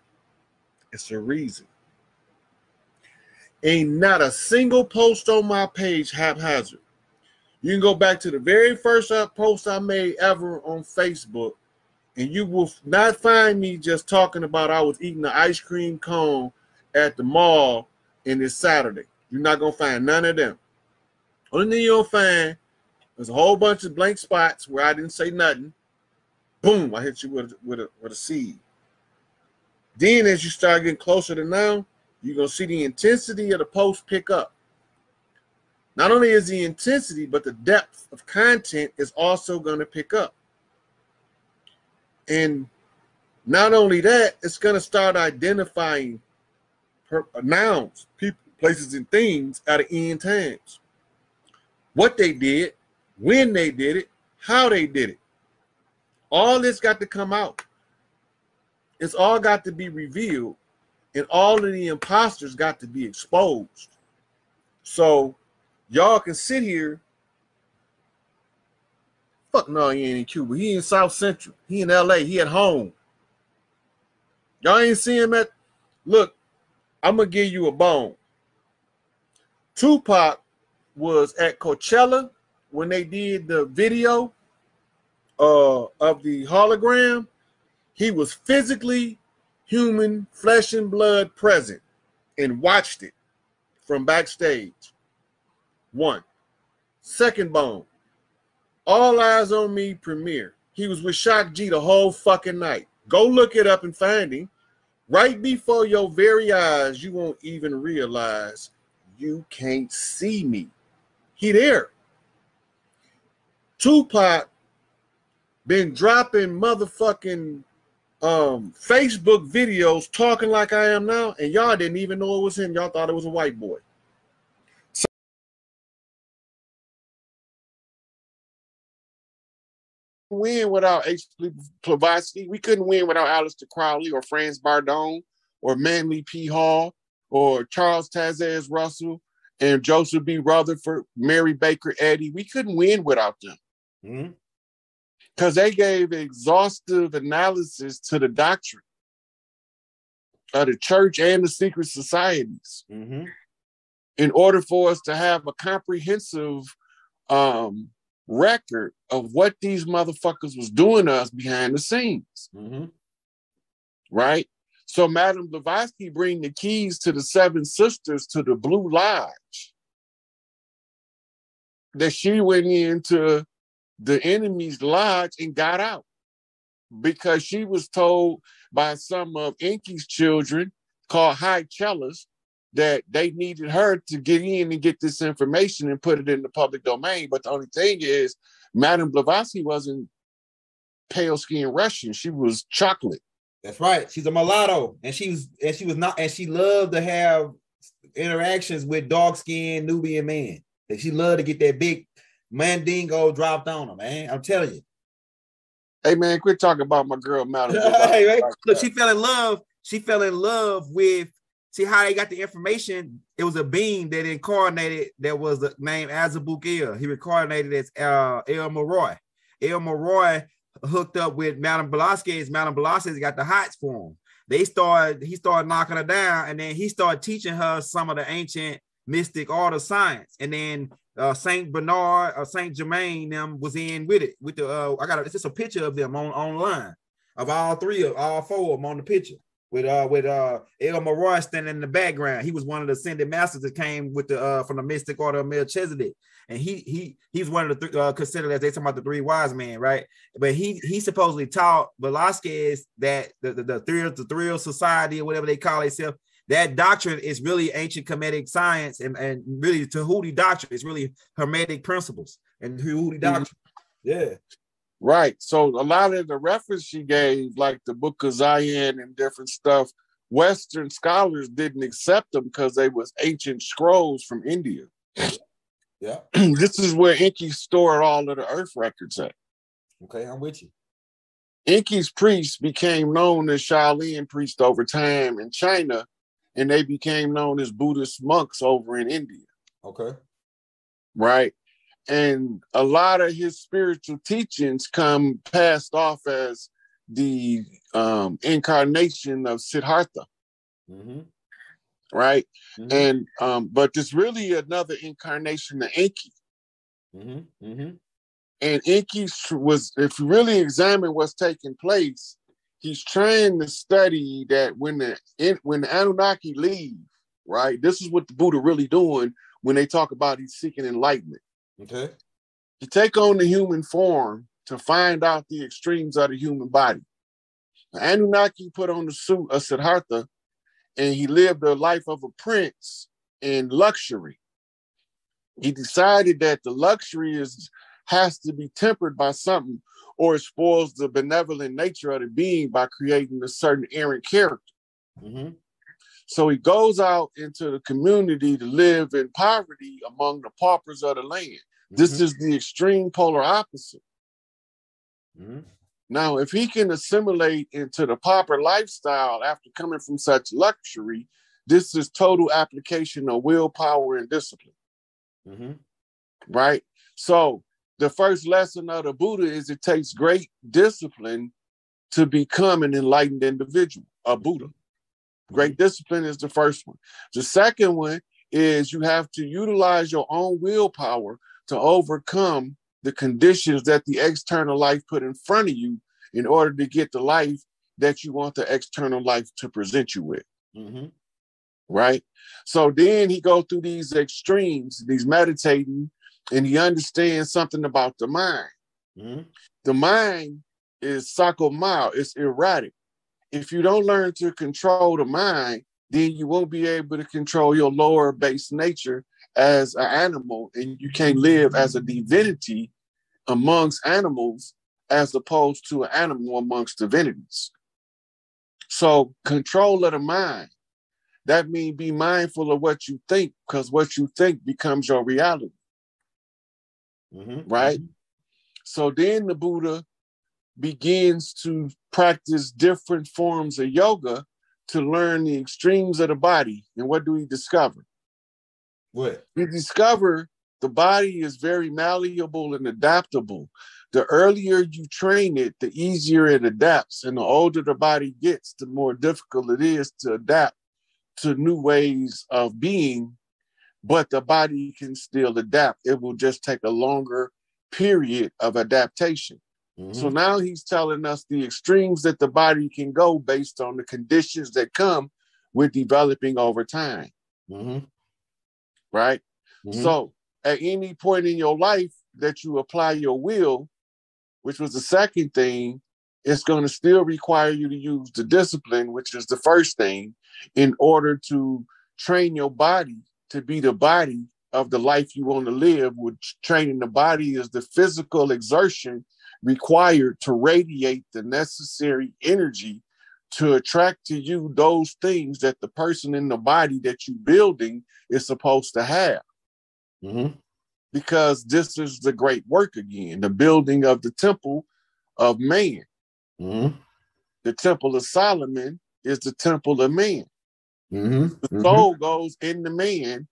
It's a reason. Ain't not a single post on my page haphazard. You can go back to the very first post I made ever on Facebook, and you will not find me just talking about I was eating an ice cream cone at the mall and it's Saturday. You're not going to find none of them. Only thing you'll find is a whole bunch of blank spots where I didn't say nothing. Boom, I hit you with a seed. Then as you start getting closer to now, you're going to see the intensity of the post pick up. Not only is the intensity, but the depth of content is also going to pick up. And not only that, it's going to start identifying nouns, people, places, and things out of end times. What they did, when they did it, how they did it. All this got to come out. It's all got to be revealed, and all of the imposters got to be exposed. So y'all can sit here. Fuck no, he ain't in Cuba. He in South Central. He in LA. He at home. Y'all ain't see him at. Look, I'm gonna give you a bone. Tupac was at Coachella when they did the video of the hologram. He was physically human, flesh and blood present and watched it from backstage. One. Second bone. All Eyes on Me premiere. He was with Shock G the whole fucking night. Go look it up and find him. Right before your very eyes, you won't even realize you can't see me. He there. Tupac been dropping motherfucking Facebook videos talking like I am now, and y'all didn't even know it was him. Y'all thought it was a white boy. Win without H.P. Blavatsky. We couldn't win without Aleister Crowley or Franz Bardone or Manly P. Hall or Charles Tazez Russell and Joseph B. Rutherford, Mary Baker Eddy. We couldn't win without them because they gave exhaustive analysis to the doctrine of the church and the secret societies in order for us to have a comprehensive record of what these motherfuckers was doing to us behind the scenes. Right? So Madame Blavatsky bring the keys to the Seven Sisters to the Blue Lodge that she went into the enemy's lodge and got out because she was told by some of Enki's children called high cellars that they needed her to get in and get this information and put it in the public domain. But the only thing is, Madame Blavatsky wasn't pale-skinned Russian. She was chocolate. That's right. She's a mulatto, and she loved to have interactions with dark-skinned Nubian men. And she loved to get that big mandingo dropped on her, man. I'm telling you. Hey, man, quit talking about my girl, Madame Blavatsky. Hey, man. Look, she fell in love. She fell in love with. See how they got the information? It was a being that incarnated that was named Azabuk El. He reincarnated as El Moroi. El Moroi hooked up with Madame Blavatsky. Madame Blavatsky got the hots for him. He started knocking her down, and then he started teaching her some of the ancient mystic art of science. And then Saint Bernard or Saint Germain them was in with it. With the it's just a picture of them online of all four of them on the picture. With El Maroy standing in the background. He was one of the ascended masters that came with the from the mystic order of Melchizedek. And he's one of the considered, as they talking about, the three wise men, right? But he supposedly taught Velasquez that the thrill society or whatever they call themselves, that doctrine is really ancient Kemetic science and really Tahuti doctrine. It's really Hermetic principles and Tahuti doctrine. Yeah. Right. So a lot of the reference she gave, like the Book of Zion and different stuff, Western scholars didn't accept them because they was ancient scrolls from India. Yeah. This is where Enki stored all of the earth records at. Okay, I'm with you. Enki's priests became known as Shaolin priests over time in China, and they became known as Buddhist monks over in India. Okay. Right. And a lot of his spiritual teachings come passed off as the incarnation of Siddhartha. Mm-hmm. Right. Mm-hmm. And but there's really another incarnation of Enki. Mm-hmm. Mm-hmm. And Enki was, if you really examine what's taking place, he's trying to study that when the Anunnaki leave, right? This is what the Buddha really doing when they talk about he's seeking enlightenment. Okay. You take on the human form to find out the extremes of the human body. The Anunnaki put on the suit of Siddhartha, and he lived a life of a prince in luxury. He decided that the luxury has to be tempered by something, or it spoils the benevolent nature of the being by creating a certain errant character. Mm-hmm. So he goes out into the community to live in poverty among the paupers of the land. Mm-hmm. This is the extreme polar opposite. Mm-hmm. Now, if he can assimilate into the pauper lifestyle after coming from such luxury, this is total application of willpower and discipline. Mm-hmm. Right? So the first lesson of the Buddha is it takes great discipline to become an enlightened individual, a Buddha. Great discipline is the first one. The second one is you have to utilize your own willpower to overcome the conditions that the external life put in front of you in order to get the life that you want the external life to present you with. Mm-hmm. Right? So then he goes through these extremes, these meditating, and he understands something about the mind. Mm-hmm. The mind is psychomal, it's erratic. If you don't learn to control the mind, then you won't be able to control your lower base nature as an animal, and you can't live as a divinity amongst animals as opposed to an animal amongst divinities. So control of the mind, that means be mindful of what you think, because what you think becomes your reality. Mm-hmm. Right? Mm-hmm. So then the Buddha begins to practice different forms of yoga to learn the extremes of the body. And what do we discover? What? We discover the body is very malleable and adaptable. The earlier you train it, the easier it adapts. And the older the body gets, the more difficult it is to adapt to new ways of being. But the body can still adapt. It will just take a longer period of adaptation. Mm-hmm. So now he's telling us the extremes that the body can go based on the conditions that come with developing over time. Mm-hmm. Right? Mm-hmm. So at any point in your life that you apply your will, which was the second thing, it's going to still require you to use the discipline, which is the first thing, in order to train your body to be the body of the life you want to live. Which training the body is the physical exertion required to radiate the necessary energy to attract to you those things that the person in the body that you're building is supposed to have. Mm-hmm. Because this is the great work again, the building of the temple of man. Mm-hmm. The temple of Solomon is the temple of man. Mm-hmm. The soul goes in the man,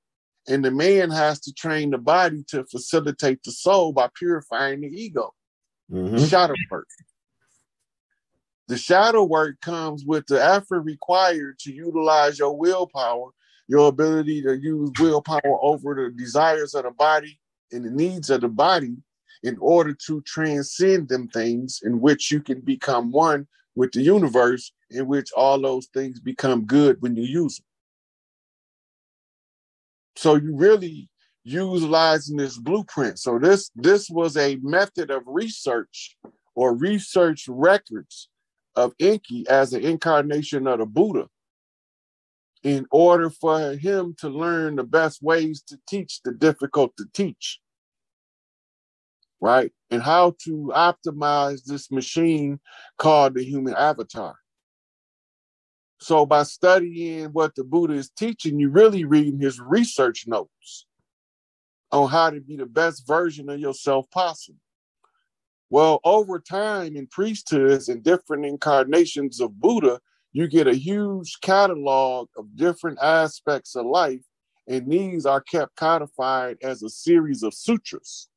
and the man has to train the body to facilitate the soul by purifying the ego. Mm-hmm. Shadow work. The shadow work comes with the effort required to utilize your willpower your ability to use willpower over the desires of the body and the needs of the body in order to transcend them things in which you can become one with the universe, in which all those things become good when you use them. So you really utilizing this blueprint. So this was a method of research or research records of Enki as an incarnation of the Buddha in order for him to learn the best ways to teach the difficult to teach, right? And how to optimize this machine called the human avatar. So by studying what the Buddha is teaching, you're really reading his research notes on how to be the best version of yourself possible. Well, over time in priesthoods and different incarnations of Buddha, you get a huge catalog of different aspects of life, and these are kept codified as a series of sutras.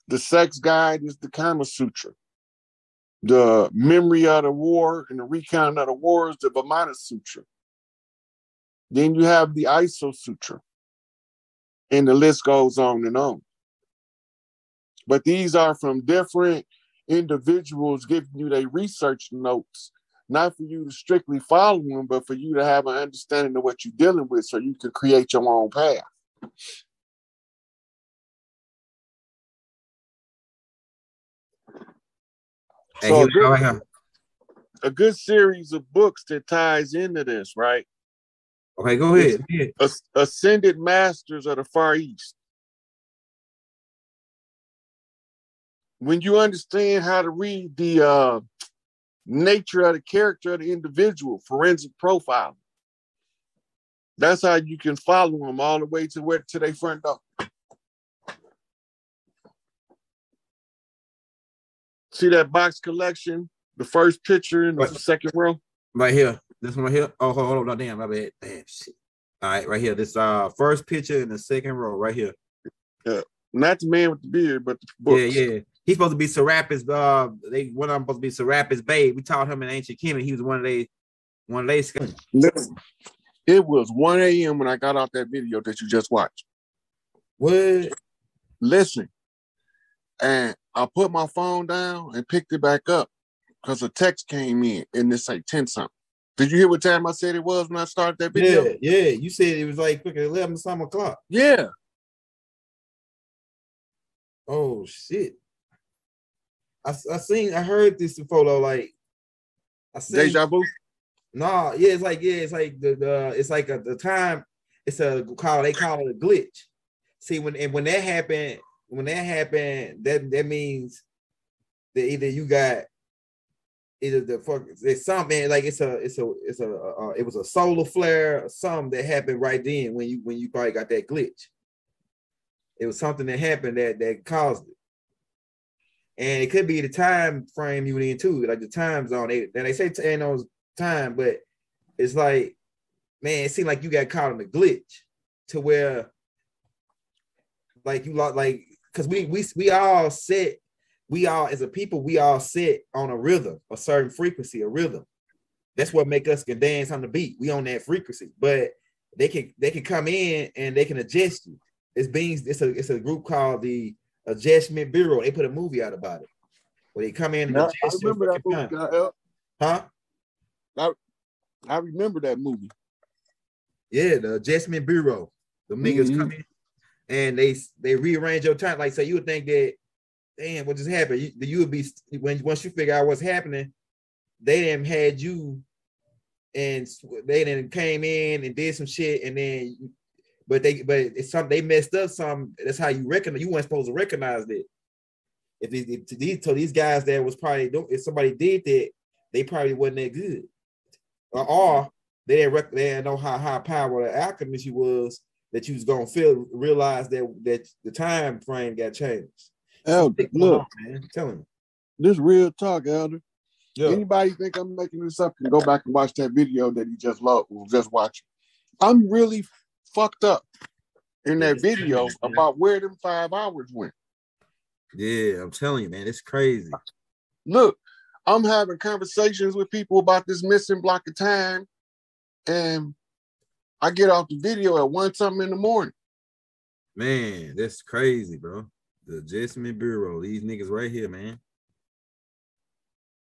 The sex guide is the Kama Sutra. The memory of the war and the recount of the war is the Vamana Sutra. Then you have the Iso Sutra. And the list goes on and on. But these are from different individuals giving you their research notes, not for you to strictly follow them, but for you to have an understanding of what you're dealing with so you can create your own path. So a good series of books that ties into this, right? Okay, go ahead. Ascended Masters of the Far East. When you understand how to read the nature of the character of the individual, forensic profiling, that's how you can follow them all the way to their front door. See that box collection? The first picture in the second row? Right here. This one right here. Oh, hold on. Damn, my bad. Damn, shit. All right, right here. This first picture in the second row, right here. Yeah. Not the man with the beard, but the books. Yeah. He's supposed to be Serapis. One of them supposed to be Serapis Babe. We taught him in ancient Kemet. He was one of they Listen, it was 1 a.m. when I got off that video that you just watched. What? Listen. And I put my phone down and picked it back up because a text came in and it's like 10 something. Did you hear what time I said it was when I started that video? Yeah. You said it was like 11 some o'clock. Yeah. Oh shit. I heard this before though, like I seen Deja vu? No, it's like the time they call it a glitch. See, when that happened, that means that either you got it's something like it was a solar flare or something that happened right then when you probably got that glitch. It was something that happened that caused it. And it could be the time frame you went into, like the time zone. They say time, but it's like, man, it seemed like you got caught in a glitch to where like you like because we all as a people, we all sit on a rhythm, a certain frequency, a rhythm. That's what make us can dance on the beat. We on that frequency, but they can come in and they can adjust you. It's a group called the Adjustment Bureau. They put a movie out about it where they come in and adjust. I remember that movie. Huh? I remember that movie. Yeah, the Adjustment Bureau. The niggas come in and they rearrange your time. Like, so you would think that, damn, what just happened? You would be once you figure out what's happening, they done had you, and they then came in and did some shit, and then but it's something they messed up. That's how you recognize. You weren't supposed to recognize that. If these guys that was probably if somebody did that, they probably wasn't that good, or they didn't know how high power the alchemist you was that you was gonna realize that the time frame got changed. Elder, look, man, I'm telling you, this real talk, Elder. Yeah. Anybody think I'm making this up can go back and watch that video that he just watched. I'm really fucked up in that video about where them 5 hours went. Yeah, I'm telling you, man, it's crazy. Look, I'm having conversations with people about this missing block of time, and I get off the video at 1 something in the morning. Man, that's crazy, bro. The Adjustment Bureau, these niggas right here, man.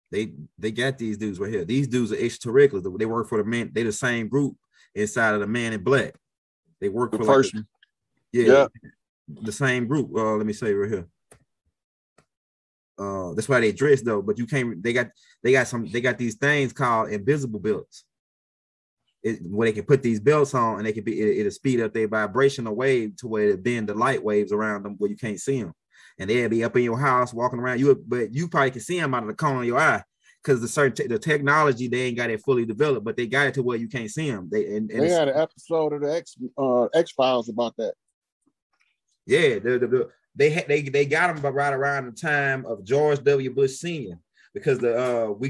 They got these dudes right here. These dudes are extraterrestrials. They work for the man. They the same group inside of the Man in Black. They work The for first like yeah, the same group. Let me say right here. That's why they dress though, but you can't. They got these things called invisible belts. Where they can put these belts on and they can be it'll speed up their vibrational wave to where it bend the light waves around them where you can't see them. And they'll be up in your house walking around but you probably can see them out of the corner of your eye because the technology they ain't got it fully developed, but they got it to where you can't see them. They had an episode of the X-Files about that. Yeah, they got them right around the time of George W. Bush Sr. because we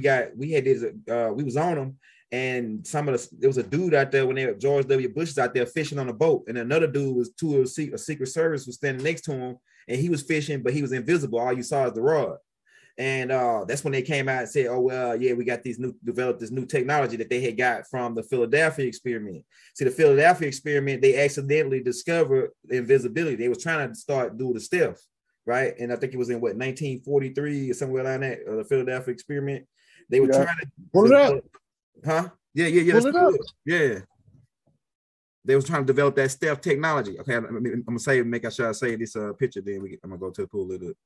was on them. And there was a dude out there when George W. Bush was out there fishing on a boat, and another dude was a Secret Service was standing next to him, and he was fishing, but he was invisible. All you saw is the rod. And that's when they came out and said, "Oh well, yeah, we got developed this new technology that they had got from the Philadelphia experiment." See, the Philadelphia experiment, they accidentally discovered invisibility. They was trying to start doing the stealth, right? And I think it was in 1943 or somewhere around that, the Philadelphia experiment. They were trying to pull it up. Huh? Yeah. Yeah. They was trying to develop that stealth technology. Okay, I'm gonna make sure I say this picture. Then I'm gonna go to pull it up.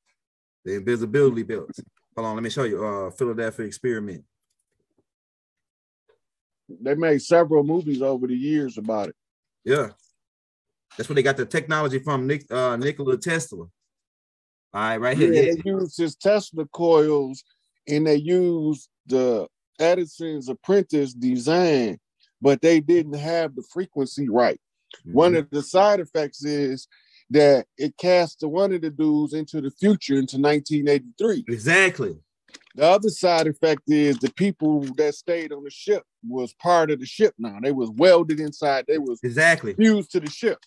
The invisibility belts. Hold on, let me show you. Philadelphia experiment. They made several movies over the years about it. Yeah, that's where they got the technology from. Nikola Tesla. All right, right here. Yeah, they used his Tesla coils, and they used the Edison's apprentice design, but they didn't have the frequency right. Mm-hmm. One of the side effects is that it cast one of the dudes into the future into 1983. Exactly. The other side effect is the people that stayed on the ship was part of the ship now. They was welded inside. They was fused to the ship.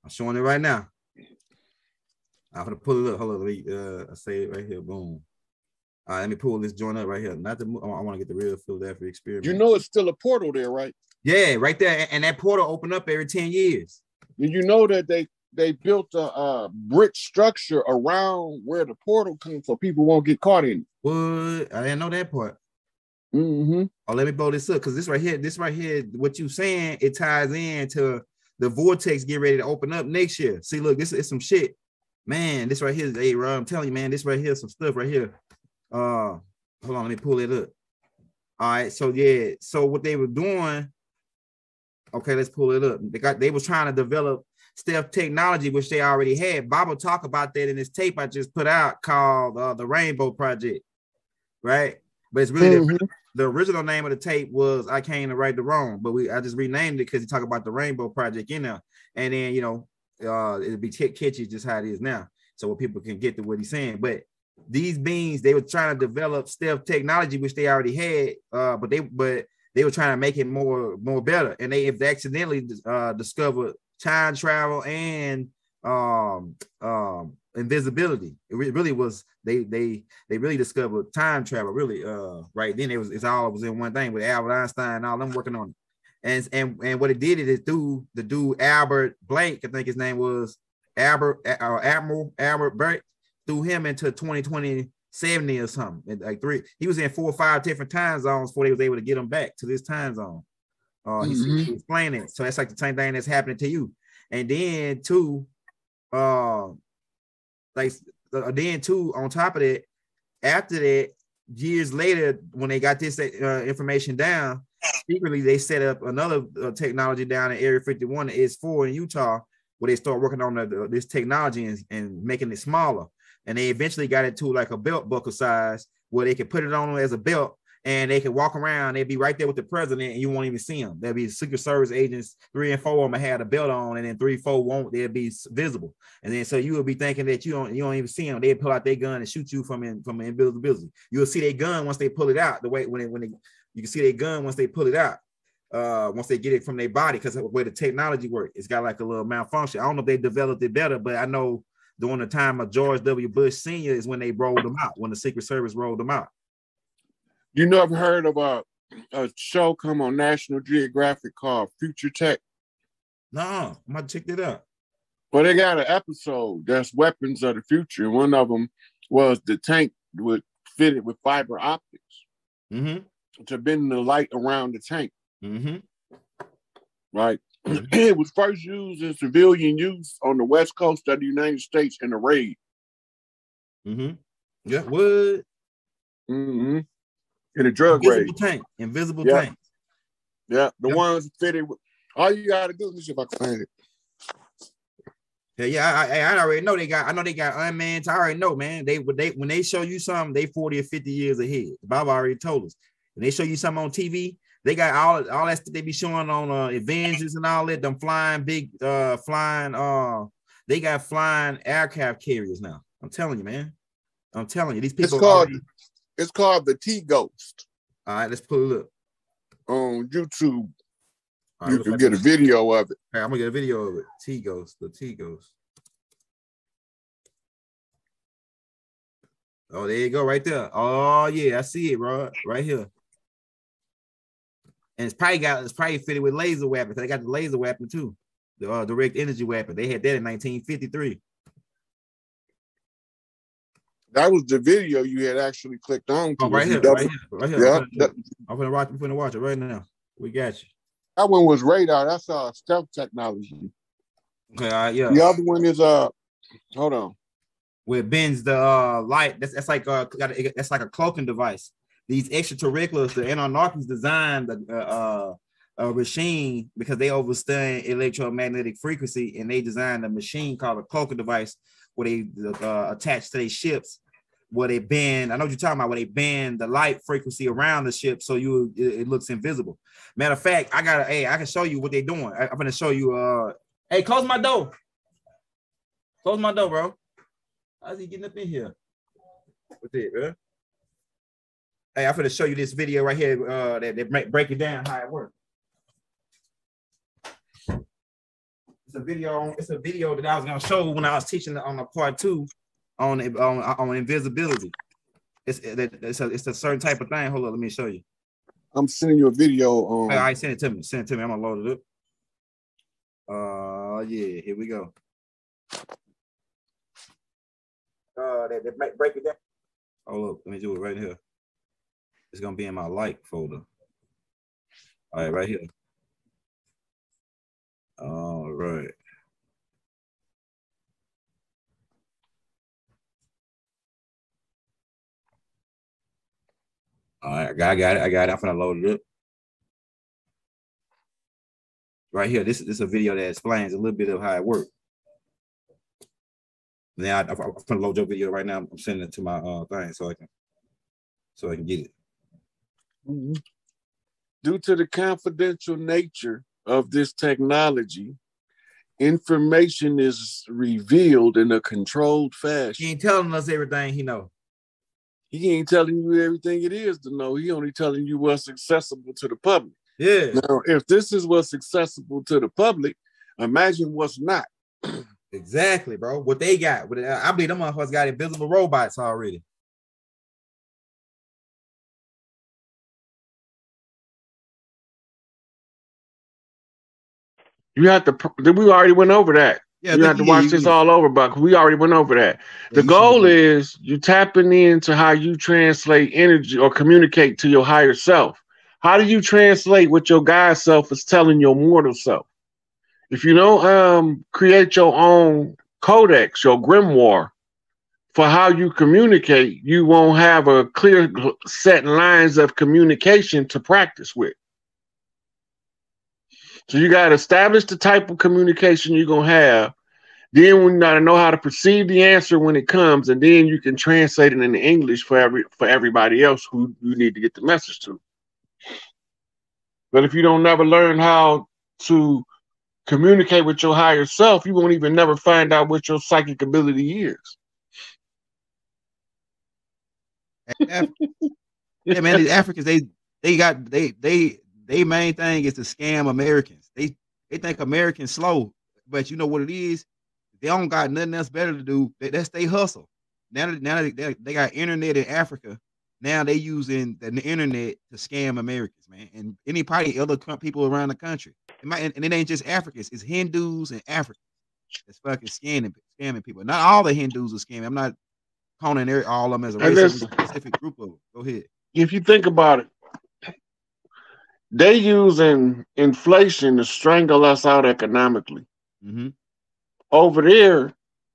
I'm showing it right now. I'm gonna pull it up. Hold on, I say it right here. Boom. All right, let me pull this joint up right here. I want to get the real Philadelphia experiment. You know it's still a portal there, right? Yeah, right there. And that portal opened up every 10 years. And you know that they built a brick structure around where the portal comes so people won't get caught in it. What? I didn't know that part. Mm-hmm. Oh, let me blow this up because this right here, what you saying, it ties into the vortex getting ready to open up next year. See, look, this is some shit. Man, this right here, hey, Rob, I'm telling you, man, this right here, some stuff right here. Hold on, let me pull it up. All right, so yeah, so what they were doing, okay, let's pull it up. They was trying to develop stealth technology, which they already had. Bob will talk about that in this tape I just put out called the Rainbow Project, right? But it's really the original name of the tape was I Came to Right the Wrong, but I just renamed it because he talked about the Rainbow Project in there. And then, it'll be catchy just how it is now. So what people can get to what he's saying. But these beings, they were trying to develop stealth technology, which they already had, but they were trying to make it more better. And they accidentally discovered time travel and invisibility. It really was they really discovered time travel. Really, right then it all was in one thing with Albert Einstein and all them working on it. And what it did is through the dude Albert Blank, I think his name was Admiral Albert Blank, threw him into 2020 70 or something. He was in 4 or 5 different time zones before they was able to get him back to this time zone. He explained it. So that's like the same thing that's happening to you. And then too, on top of that, after that, years later, when they got this information down, secretly they set up another technology down in Area 51, the S4 in Utah, where they start working on this technology and making it smaller. And they eventually got it to like a belt buckle size where they could put it on as a belt and they could walk around. They'd be right there with the president and you won't even see them. There'll be Secret Service agents, 3 and 4 of them had a belt on, and then 3, 4 won't. They'll be visible. And then so you will be thinking that you don't even see them. They'll pull out their gun and shoot you from invisibility. You'll see their gun once they pull it out. The way when you can see their gun once they pull it out. Once they get it from their body, because the way the technology works, it's got like a little malfunction. I don't know if they developed it better, but I know during the time of George W. Bush Sr. is when they rolled them out, when the Secret Service rolled them out. You never heard of a show come on National Geographic called Future Tech? No, I'm about to check that out. Well, they got an episode that's Weapons of the Future. One of them was the tank fitted with fiber optics to bend the light around the tank. Right. It was first used in civilian use on the west coast of the United States in a raid. Yeah, what? In a drug raid. Invisible tank. Yeah, the ones fitted with. All you gotta do is if I can find it. I already know they got. I know they got unmanned. I already know, man. When they show you something, they 40 or 50 years ahead. Bob already told us. When they show you something on TV, they got all that stuff they be showing on Avengers and all that. Them flying big, they got flying aircraft carriers now. I'm telling you, man. I'm telling you, these people. It's called the T-Ghost. All right, let's pull it up on YouTube. Right, you can get a video of it. Right, I'm gonna get a video of it. T-Ghost, the T-Ghost. Oh, there you go, right there. Oh yeah, I see it, bro. Right here. And it's probably fitted with laser weapons. They got the laser weapon too, the direct energy weapon. They had that in 1953. That was the video you had actually clicked on. Oh, right here. Yeah, I'm gonna watch it right now. We got you. That one was radar. That's stealth technology. Okay, yeah. The other one is hold on. Where it bends the light. That's like a cloaking device. These extraterrestrials, the Anunnakis designed a machine because they understand electromagnetic frequency, and they designed a machine called a cloaking device where they attach to their ships, where they bend. I know what you're talking about, where they bend the light frequency around the ship so it looks invisible. Matter of fact, I can show you what they're doing. I'm gonna show you. Hey, close my door. Close my door, bro. How's he getting up in here? What's it, bro? Hey, I'm gonna show you this video right here that break it down how it works. It's a video that I was gonna show when I was teaching on the part 2 on invisibility. It's a certain type of thing. Hold on, let me show you. I'm sending you a video. All right, send it to me. I'm gonna load it up. Yeah, here we go. That break it down. Oh look, let me do it right here. It's gonna be in my like folder. All right, right here. All right. All right, I got it. I'm gonna load it up. Right here, this is a video that explains a little bit of how it works. Now I'm gonna load your video right now. I'm sending it to my thing so I can get it. Due to the confidential nature of this technology, information is revealed in a controlled fashion. He ain't telling us everything he knows. He ain't telling you everything it is to know. He only telling you what's accessible to the public. Yeah. Now, if this is what's accessible to the public, imagine what's not. Exactly, bro. What they got. I believe them motherfuckers got invisible robots already. You have to. We already went over that. Yeah, you have to watch this all over, but we already went over that. The goal is you tapping into how you translate energy or communicate to your higher self. How do you translate what your God self is telling your mortal self? If you don't create your own codex, your grimoire for how you communicate, you won't have a clear set lines of communication to practice with. So you got to establish the type of communication you're going to have. Then we got to know how to perceive the answer when it comes, and then you can translate it into English for everybody else who you need to get the message to. But if you don't never learn how to communicate with your higher self, you won't even never find out what your psychic ability is. Yeah, man, these Africans, they main thing is to scam Americans. They think Americans slow, but you know what it is? They don't got nothing else better to do. That's they hustle. Now they got internet in Africa. Now they using the internet to scam Americans, man, and anybody other people around the country. And it ain't just Africans, it's Hindus and Africans that's fucking scamming people. Not all the Hindus are scamming. I'm not calling all of them as a race, a specific group of them. Go ahead. If you think about it, they using inflation to strangle us out economically. Mm-hmm. Over there,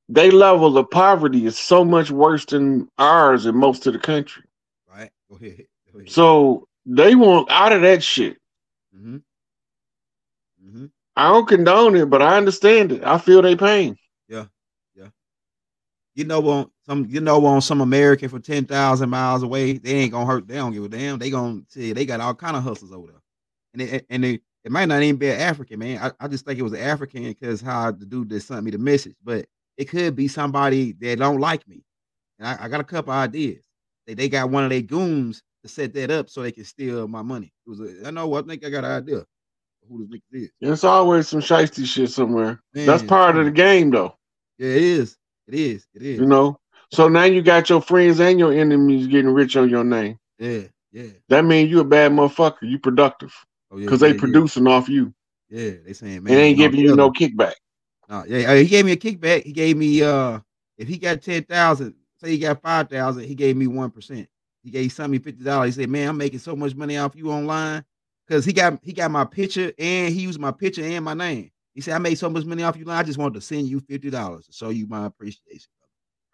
their level of poverty is so much worse than ours in most of the country. Right. Go ahead. So they want out of that shit. Mm-hmm. Mm-hmm. I don't condone it, but I understand it. I feel their pain. Yeah. On some American from 10,000 miles away, they ain't gonna hurt. They don't give a damn. They gonna see they got all kind of hustles over there, and it might not even be an African, man. I just think it was an African because how the dude that sent me the message, but it could be somebody that don't like me, and I got a couple ideas. They got one of their goons to set that up so they can steal my money. I know what I think I got an idea who this nigga is. There's always some shiesty shit somewhere. Man, that's part of the game, though. Yeah, it is. It is. You know, so now you got your friends and your enemies getting rich on your name. Yeah. That means you a bad motherfucker. You productive. Because they producing off you. Yeah, they saying, man. It ain't giving you no kickback. No, he gave me a kickback. He gave me if he got 10,000, say he got 5,000, he gave me 1%. He gave me $50. He said, man, I'm making so much money off you online. Because he got my picture and he used my picture and my name. He said, I made so much money off you. I just wanted to send you $50 to show you my appreciation.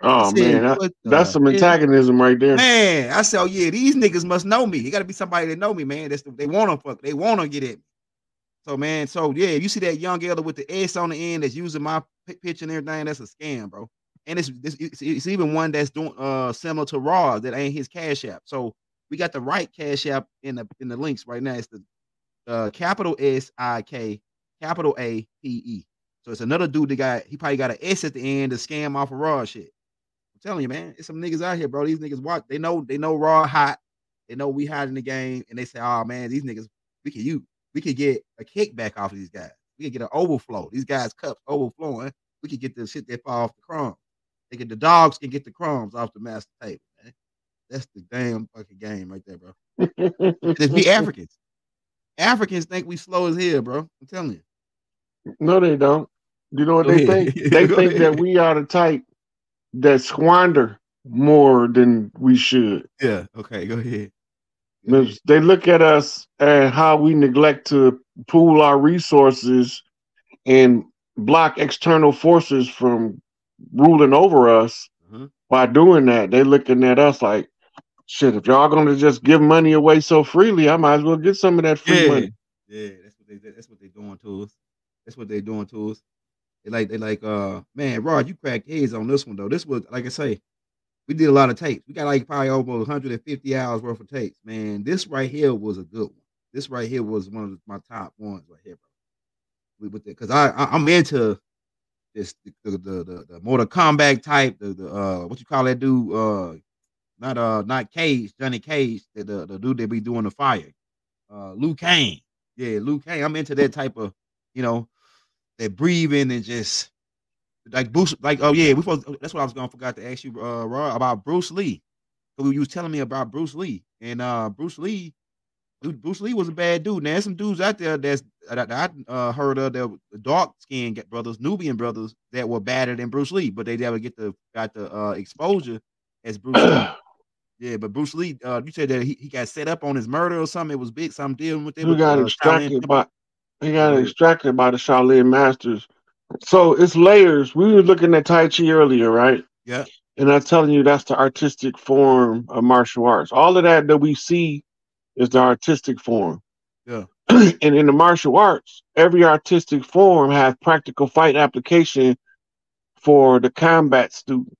Oh, said, man, that's some antagonism right there. Man, I said, oh, yeah, these niggas must know me. It got to be somebody that know me, man. They want to fuck. They want to get at me. So, man, yeah, you see that young elder with the S on the end that's using my picture and everything, that's a scam, bro. And it's even one that's doing similar to Raw that ain't his Cash App. So we got the right Cash App in the links right now. It's the capital SIK, capital APE. So it's another dude he probably got an S at the end to scam off of Raw shit. I'm telling you, man, it's some niggas out here, bro. These niggas watch. They know Raw hot. They know we hot in the game, and they say, oh man, these niggas, we could get a kickback off of these guys. We could get an overflow. These guys' cups overflowing. We could get the shit that fall off the crumbs. The dogs can get the crumbs off the master table, man. That's the damn fucking game right there, bro. It's we Africans. Africans think we slow as hell, bro. I'm telling you. No, they don't. You know what they think? They think that we are the type that squander more than we should. Yeah. Okay. Go ahead. They look at us and how we neglect to pool our resources and block external forces from ruling over us. Mm-hmm. By doing that, they looking at us like, shit, if y'all gonna just give money away so freely, I might as well get some of that free money. Yeah, that's what they're doing to us. That's what they're doing to us. They like, man, Rod, you cracked heads on this one though. This was, like I say, we did a lot of tapes. We got like probably over 150 hours worth of tapes. Man, this right here was a good one. This right here was one of my top ones right here, bro. Because I'm into this the Mortal Kombat type, the what you call that dude? Not Cage, Johnny Cage, the dude that be doing the fire. Liu Kang. Yeah, Liu Kang. I'm into that type of, that breathing and just like Bruce, like, oh yeah, that's what I was gonna forgot to ask you, Rod, about Bruce Lee. So you was telling me about Bruce Lee. And Bruce Lee was a bad dude. Now, there's some dudes out there that I heard of, the dark skinned brothers, Nubian brothers, that were badder than Bruce Lee, but they never got the exposure as Bruce Lee. Yeah, but Bruce Lee, you said that he got set up on his murder or something. It was big, something dealing with it. He got extracted by the Shaolin masters. So it's layers. We were looking at Tai Chi earlier, right? Yeah. And I'm telling you, that's the artistic form of martial arts. All of that we see is the artistic form. Yeah. And in the martial arts, every artistic form has practical fight application for the combat student.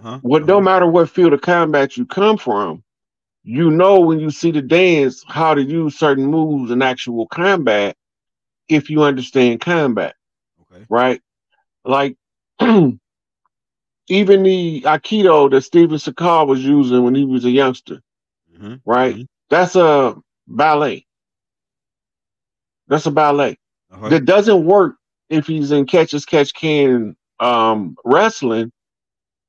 No matter what field of combat you come from, when you see the dance how to use certain moves in actual combat if you understand combat. Okay. Right? Like even the Aikido that Steven Seagal was using when he was a youngster. Mm-hmm. Right? Mm-hmm. That's a ballet. That doesn't work if he's in catch-as-catch-can wrestling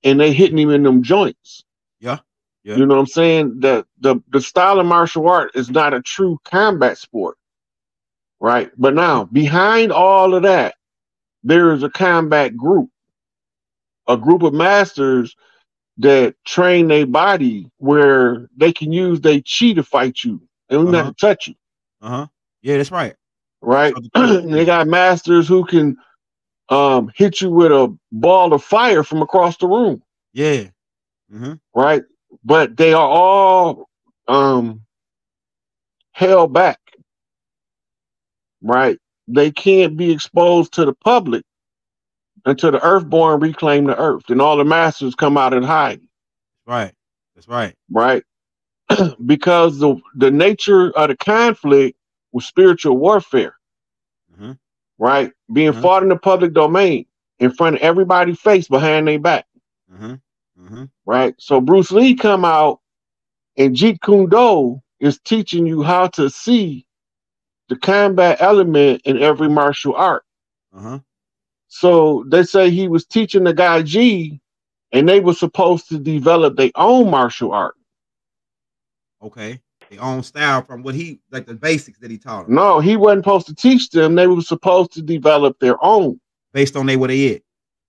and they hitting him in them joints. Yeah. You know what I'm saying? The style of martial art is not a true combat sport. Right. But now, behind all of that, there is a combat group, a group of masters that train their body where they can use their chi to fight you and not to touch you. Yeah, that's right. Right. They got masters who can hit you with a ball of fire from across the room. Yeah. Right. But they are all held back. Right. They can't be exposed to the public until the Earthborn reclaim the Earth, and all the masters come out and hide. Right. That's right. Right. Because the nature of the conflict was spiritual warfare. Right. Being fought in the public domain in front of everybody's face behind their back. Right. So Bruce Lee come out, and Jeet Kune Do is teaching you how to see the combat element in every martial art. So they say he was teaching the guy G, and they were supposed to develop their own martial art. Okay. Their own style from what he, like the basics that he taught them. No, he wasn't supposed to teach them. They were supposed to develop their own. Based on what they is.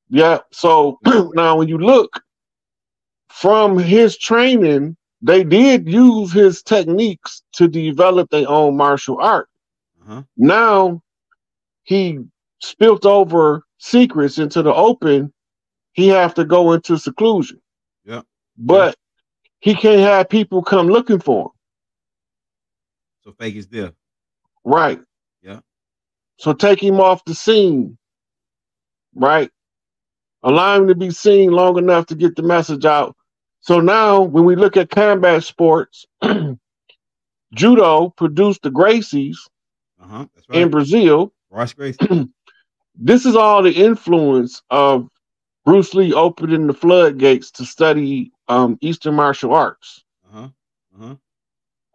Yeah. So now when you look from his training, they did use his techniques to develop their own martial art. Now he spilt over secrets into the open. He have to go into seclusion. Yeah. But he can't have people come looking for him. So fake is there. Right. Yeah. So take him off the scene. Right. Allow him to be seen long enough to get the message out. So now when we look at combat sports, judo produced the Gracies that's right. in Brazil. Royce Gracie. This is all the influence of Bruce Lee opening the floodgates to study Eastern martial arts.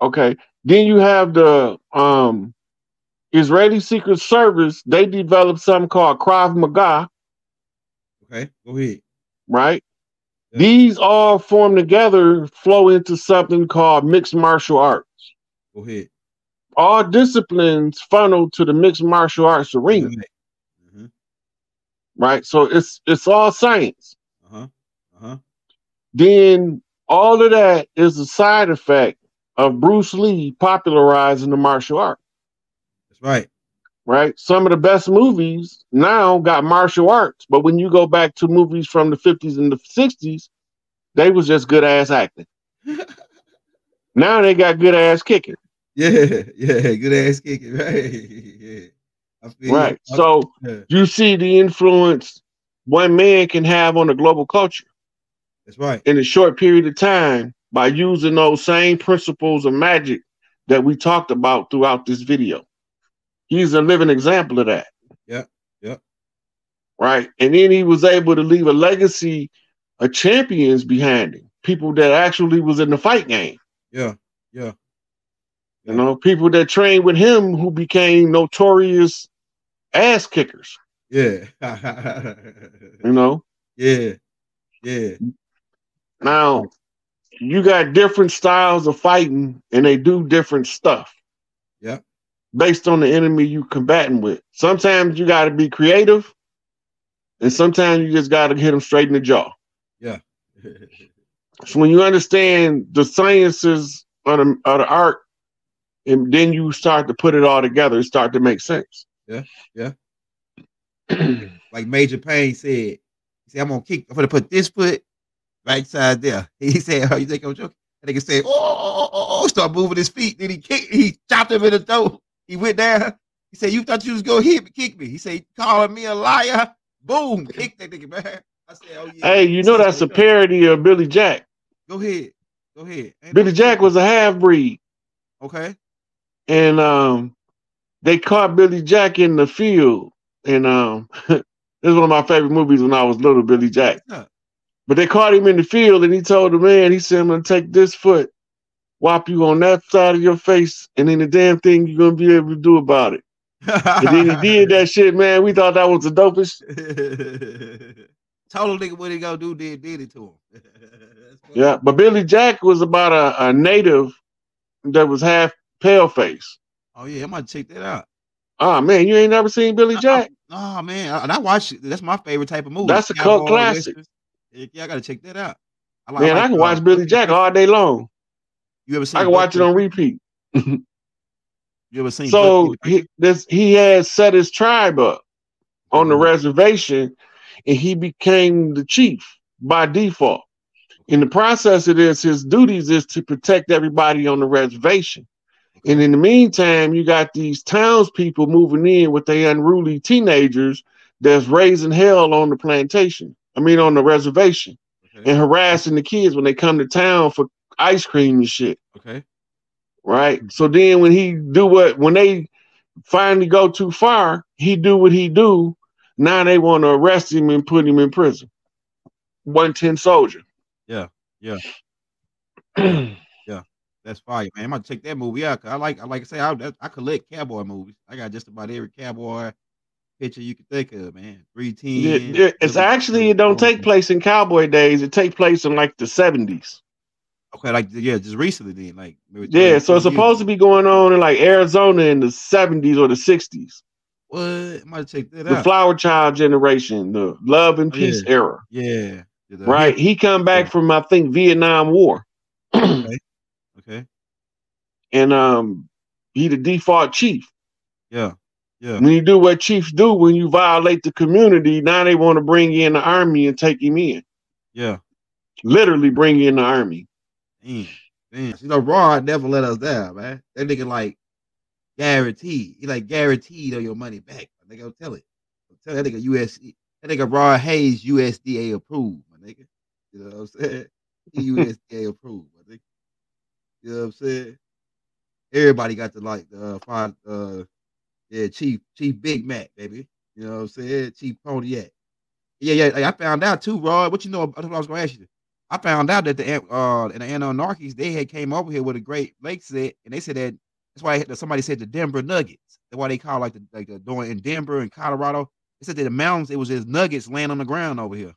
Okay. Then you have the Israeli Secret Service. They developed something called Krav Maga. Okay, go ahead. Right? Yeah. These all form together, flow into something called mixed martial arts. Go ahead. All disciplines funnel to the mixed martial arts arena. Right? So it's all science. Then all of that is a side effect of Bruce Lee popularizing the martial art. That's right. Right? Some of the best movies now got martial arts, but when you go back to movies from the 50s and the 60s, they was just good ass acting. Now they got good ass kicking. Yeah, good ass kicking, right? Yeah. Right. So you see the influence one man can have on the global culture. That's right. In a short period of time by using those same principles of magic that we talked about throughout this video. He's a living example of that. Yeah. Right. And then he was able to leave a legacy of champions behind him. People that actually was in the fight game. Yeah. You know, people that trained with him who became notorious ass kickers. Yeah. You know? Yeah. Now, you got different styles of fighting and they do different stuff. Yeah. Based on the enemy you combating with. Sometimes you got to be creative and sometimes you just got to hit them straight in the jaw. Yeah. So when you understand the sciences of the art, and then you start to put it all together, it start to make sense. Yeah. Like Major Payne said, he said, I'm going to put this foot right side there. He said, oh, you think I'm joking? And they can say, oh, start moving his feet. Then he chopped him in the throat. He went down. He said, you thought you was going to kick me. He said, calling me a liar. Boom. Kick that nigga, man. I said, oh, yeah. Hey, you know that's a parody of Billy Jack. Go ahead. Billy Jack was a half-breed. Okay. And they caught Billy Jack in the field. And this is one of my favorite movies when I was little, Billy Jack. Yeah. But they caught him in the field and he told the man, he said, I'm going to take this foot, whop you on that side of your face, and then the damn thing you're going to be able to do about it. And then he did that shit, man. We thought that was the dopest. Told nigga what he gonna do, did it to him. Yeah, but Billy Jack was about a native that was half pale face. Oh yeah, I might check that out. Oh man, you ain't never seen Billy Jack? Oh man, and I watch. That's my favorite type of movie. That's a cult classic. Yeah, I gotta check that out. I can watch Billy Jack all day long. You ever seen? I can watch it on repeat. You ever seen? So he had set his tribe up on the reservation, and he became the chief by default. In the process of this, his duties is to protect everybody on the reservation. And in the meantime, you got these townspeople moving in with their unruly teenagers that's raising hell on the plantation. I mean, on the reservation, and harassing the kids when they come to town for ice cream and shit. Okay. Right. So then when they finally go too far, he do what he do. Now they want to arrest him and put him in prison. 110 soldier. Yeah. Yeah. Yeah. That's fire, man. I'm gonna check that movie out. I like I say, I collect cowboy movies. I got just about every cowboy picture you can think of, man. 310. Yeah, it's actually, it don't take place in cowboy days. It take place in like the 70s. Okay, just recently then, like yeah. So it's supposed to be going on in like Arizona in the 70s or the 60s. What? I might check that out. The Flower Child generation, the Love and Peace era. Yeah. Right. He come back from, I think, Vietnam War. Okay. And he the default chief. Yeah. Yeah. When you do what chiefs do, when you violate the community, now they want to bring you in the army and take him in. Yeah. Literally bring you in the army. Man. You know, Raw never let us down, man. That nigga like guaranteed. He like guaranteed on your money back. Nigga, I'll tell it. Tell that nigga USC. That nigga Raw Hayes USDA approved, my nigga. You know what I'm saying? He USDA approved, my nigga. You know what I'm saying? Everybody got to like Chief Big Mac, baby. You know what I'm saying? Chief Pontiac. Yeah. I found out too, Rod. What you know? That's what I was gonna ask you. I found out that the Anarchies, they had came over here with a Great Lakes set, and they said that's why somebody said the Denver Nuggets. That's why they call the doing in Denver and Colorado. They said that the mountains, it was just nuggets laying on the ground over here.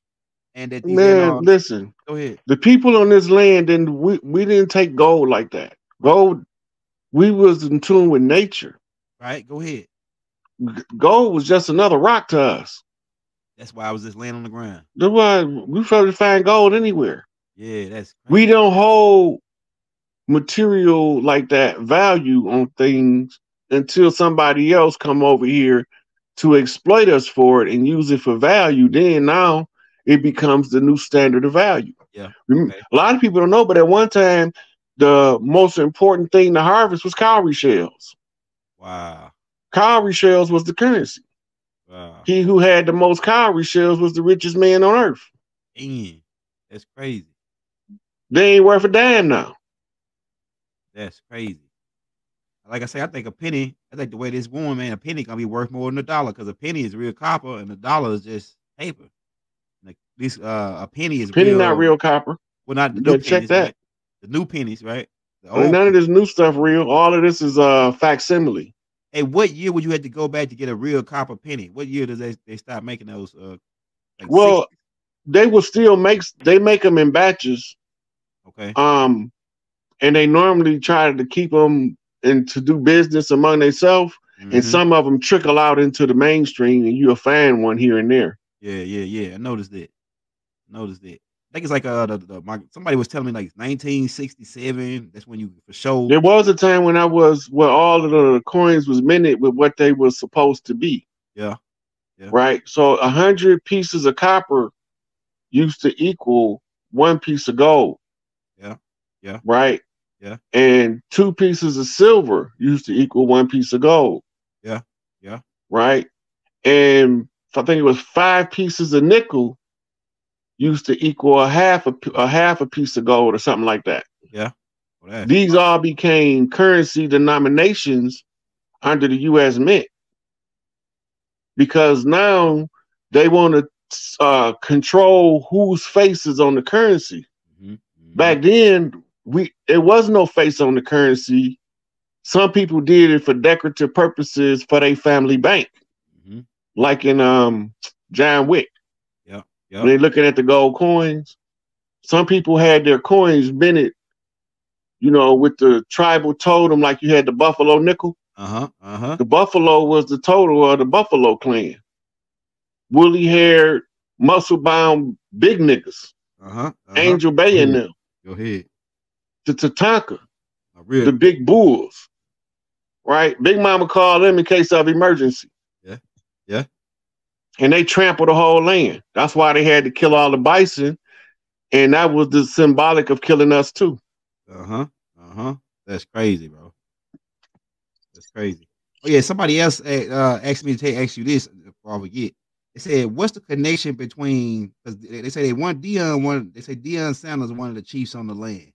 And that listen. Go ahead. The people on this land, and we didn't take gold like that. Gold, we was in tune with nature. Right, go ahead. Gold was just another rock to us. That's why I was just laying on the ground. That's why we failed to find gold anywhere. Yeah, that's crazy. We don't hold material like that value on things until somebody else come over here to exploit us for it and use it for value. Then now it becomes the new standard of value. Yeah. Okay. A lot of people don't know, but at one time, the most important thing to harvest was cowrie shells. Wow. Cowrie shells was the currency. Wow. He who had the most cowrie shells was the richest man on earth. Dang. That's crazy. They ain't worth a damn now. That's crazy. Like I say, I think the way this going, man, a penny gonna be worth more than a dollar, because a penny is real copper and a dollar is just paper. Like this, a penny is not real copper. Well, not the new pennies, check that. Right? The new pennies, right? None of this new stuff real. All of this is facsimile. Hey, what year would you have to go back to get a real copper penny? What year does they stop making those? Well, 60s? They will still make them in batches. Okay. And they normally try to keep them and to do business among themselves. Mm-hmm. And some of them trickle out into the mainstream, and you'll find one here and there. Yeah. I noticed that. I think it's like somebody was telling me like 1967. That's when you for sure. There was a time when where all of the coins was minted with what they were supposed to be. Yeah. Right. So 100 pieces of copper used to equal 1 piece of gold. Yeah. Right. Yeah. And 2 pieces of silver used to equal 1 piece of gold. Yeah. Right. And I think it was 5 pieces of nickel used to equal a half a piece of gold or something like that. Yeah. Well, these all became currency denominations under the U.S. Mint, because now they want to control whose face is on the currency. Mm-hmm. Back then, there was no face on the currency. Some people did it for decorative purposes for their family bank, like in John Wick. Yep. When they're looking at the gold coins, some people had their coins minted, with the tribal totem, like you had the buffalo nickel. The Buffalo was the total of the Buffalo clan. Woolly haired, muscle bound, big niggas. Angel Bay and them. Go ahead. The Tatanka. The big bulls. Right? Big Mama called them in case of emergency. Yeah. And they trampled the whole land. That's why they had to kill all the bison. And that was the symbolic of killing us too. That's crazy, bro. That's crazy. Oh yeah, somebody else asked me to ask you this before I forget. They said, "What's the connection between?" Because they say they want Dion. They say Deion Sanders, one of the chiefs on the land.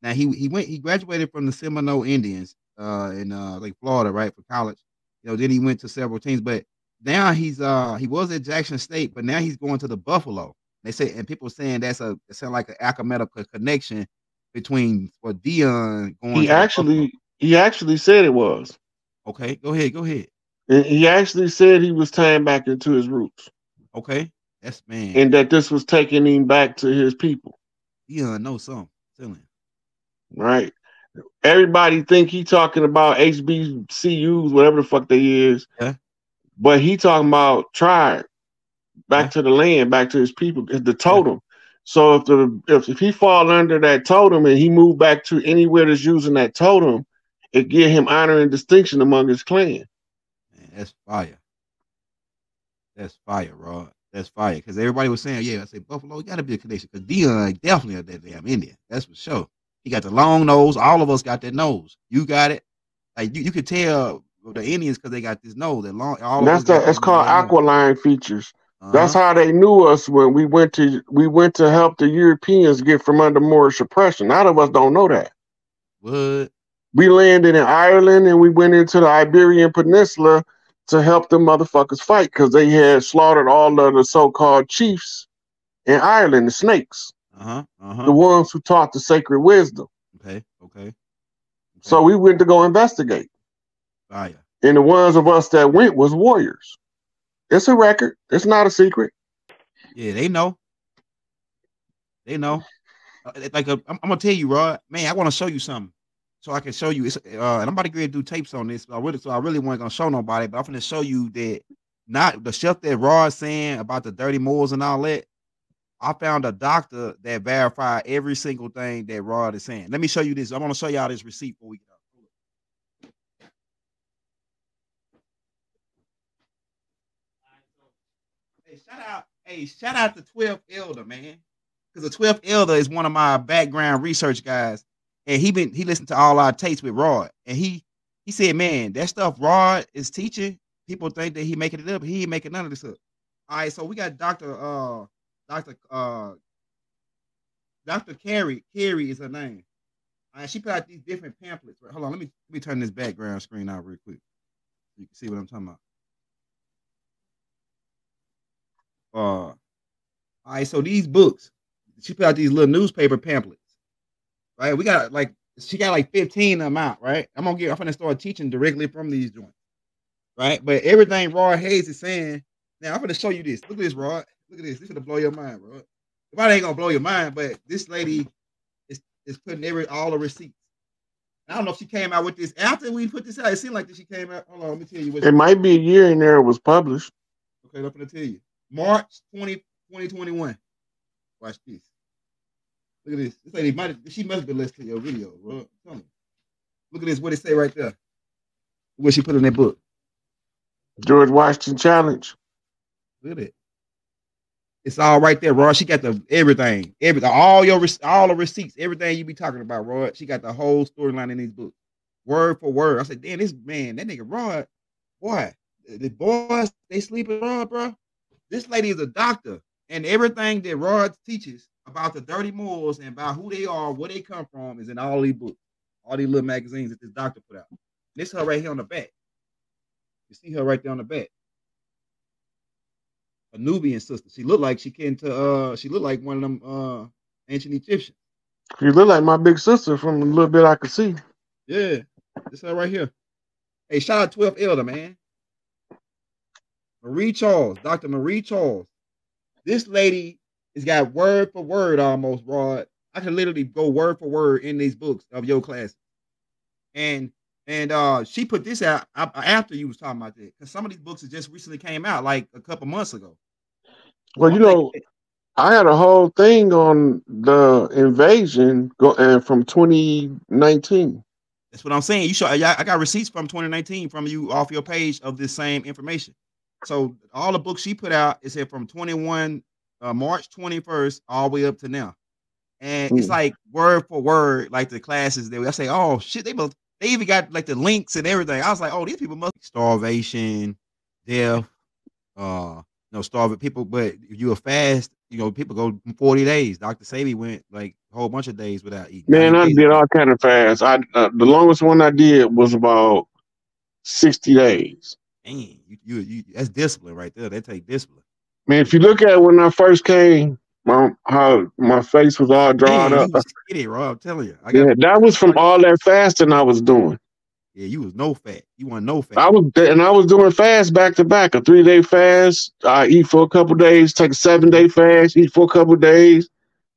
Now he graduated from the Seminole Indians in like Florida, right, for college. You know, then he went to several teams, but now he was at Jackson State, but now he's going to the Buffalo. They say, and people saying it sounds like an alchemical connection between what Dion going. He actually said it was. Okay, go ahead. And he actually said he was tying back into his roots. Okay, that's man. And that this was taking him back to his people. Dion knows something. Right. Everybody think he talking about HBCUs, whatever the fuck they is. Yeah. But he talking about tribe. Back to the land, back to his people, the totem. Yeah. So if he fall under that totem and he move back to anywhere that's using that totem, it give him honor and distinction among his clan. Man, that's fire. That's fire, Rod. That's fire. Because everybody was saying, yeah, I say Buffalo got to be a connection. Because Dion definitely are that damn Indian. That's for sure. He got the long nose. All of us got that nose. You got it. Like you could tell the Indians because they got this nose. That long. It's called aquiline features. That's how they knew us when we went to help the Europeans get from under Moorish oppression. A lot of us don't know that. What? We landed in Ireland and we went into the Iberian Peninsula to help the motherfuckers fight because they had slaughtered all of the so-called chiefs in Ireland, the snakes. The ones who taught the sacred wisdom. Okay. So we went to go investigate. Fire. And the ones of us that went was warriors. It's a record. It's not a secret. Yeah, they know. I'm gonna tell you, Rod. Man, I want to show you something, so I can show you. And I'm about to go ahead and do tapes on this. I really wasn't gonna show nobody, but I'm gonna show you that not the stuff that Rod's saying about the dirty Moors and all that. I found a doctor that verified every single thing that Rod is saying. Let me show you this. I want to show y'all this receipt before we get out. Shout out to 12th Elder, man. Because the 12th Elder is one of my background research guys. And he listened to all our tapes with Rod. And he said, man, that stuff Rod is teaching, people think that he making it up. He ain't making none of this up. All right, so we got Dr. Carrie is her name. All right, she put out these different pamphlets. Right, hold on, let me turn this background screen out real quick so you can see what I'm talking about. All right, so these books, she put out these little newspaper pamphlets. Right, she got like 15 of them out. Right, I'm gonna start teaching directly from these joints. Right, but everything Rod Hayes is saying. Now I'm gonna show you this. Look at this, Rod. Look at this. This is gonna blow your mind, Rod. It probably ain't gonna blow your mind, but this lady is putting all the receipts. I don't know if she came out with this after we put this out. It seemed like that she came out. Hold on, let me tell you what. It might be a year in there it was published. Okay, I'm gonna tell you. March 2021. Watch this. Look at this. This lady she must have been listening to your video, bro. Tell me. Look at this. What it say right there. What she put in that book. George Washington Challenge. Look at it. It's all right there, Rod. She got everything, all the receipts, everything you be talking about, Rod. She got the whole storyline in these books, word for word. I said, damn, this man, that nigga Rod, boy, the boys they sleeping Rod, bro. This lady is a doctor, and everything that Rod teaches about the dirty Moors and about who they are, where they come from, is in all these books, all these little magazines that this doctor put out. This her right here on the back. You see her right there on the back. A Nubian sister. She looked like she looked like one of them ancient Egyptians. She looked like my big sister from a little bit I could see. Yeah. This her right here. Hey, shout out 12th Elder, man. Marie Charles, Dr. Marie Charles. This lady has got word for word almost, Rod. I can literally go word for word in these books of your class. And And she put this out after you was talking about that, because some of these books that just recently came out, like a couple months ago. Well, you know, I had a whole thing on the invasion from 2019. That's what I'm saying. You show. I got receipts from 2019 from you off your page of this same information. So all the books she put out is here from 21 March 21st all the way up to now, and it's like word for word, like the classes that I say, oh shit, they even got like the links and everything. I was like, oh, these people must starvation, death, starving people. But if you are fast, people go 40 days. Dr. Sebi went like a whole bunch of days without eating. Man, I did all kind of fast. The longest one I did was about 60 days. Dang, you that's discipline right there. They take discipline. Man, if you look at when I first came, how my face was all dried up. You was skinny, bro. I'm telling you. That was from all that fasting I was doing. Yeah, you was no fat. You want no fat. I was doing fast back to back, a 3-day fast. I eat for a couple days, take a 7-day fast, eat for a couple days,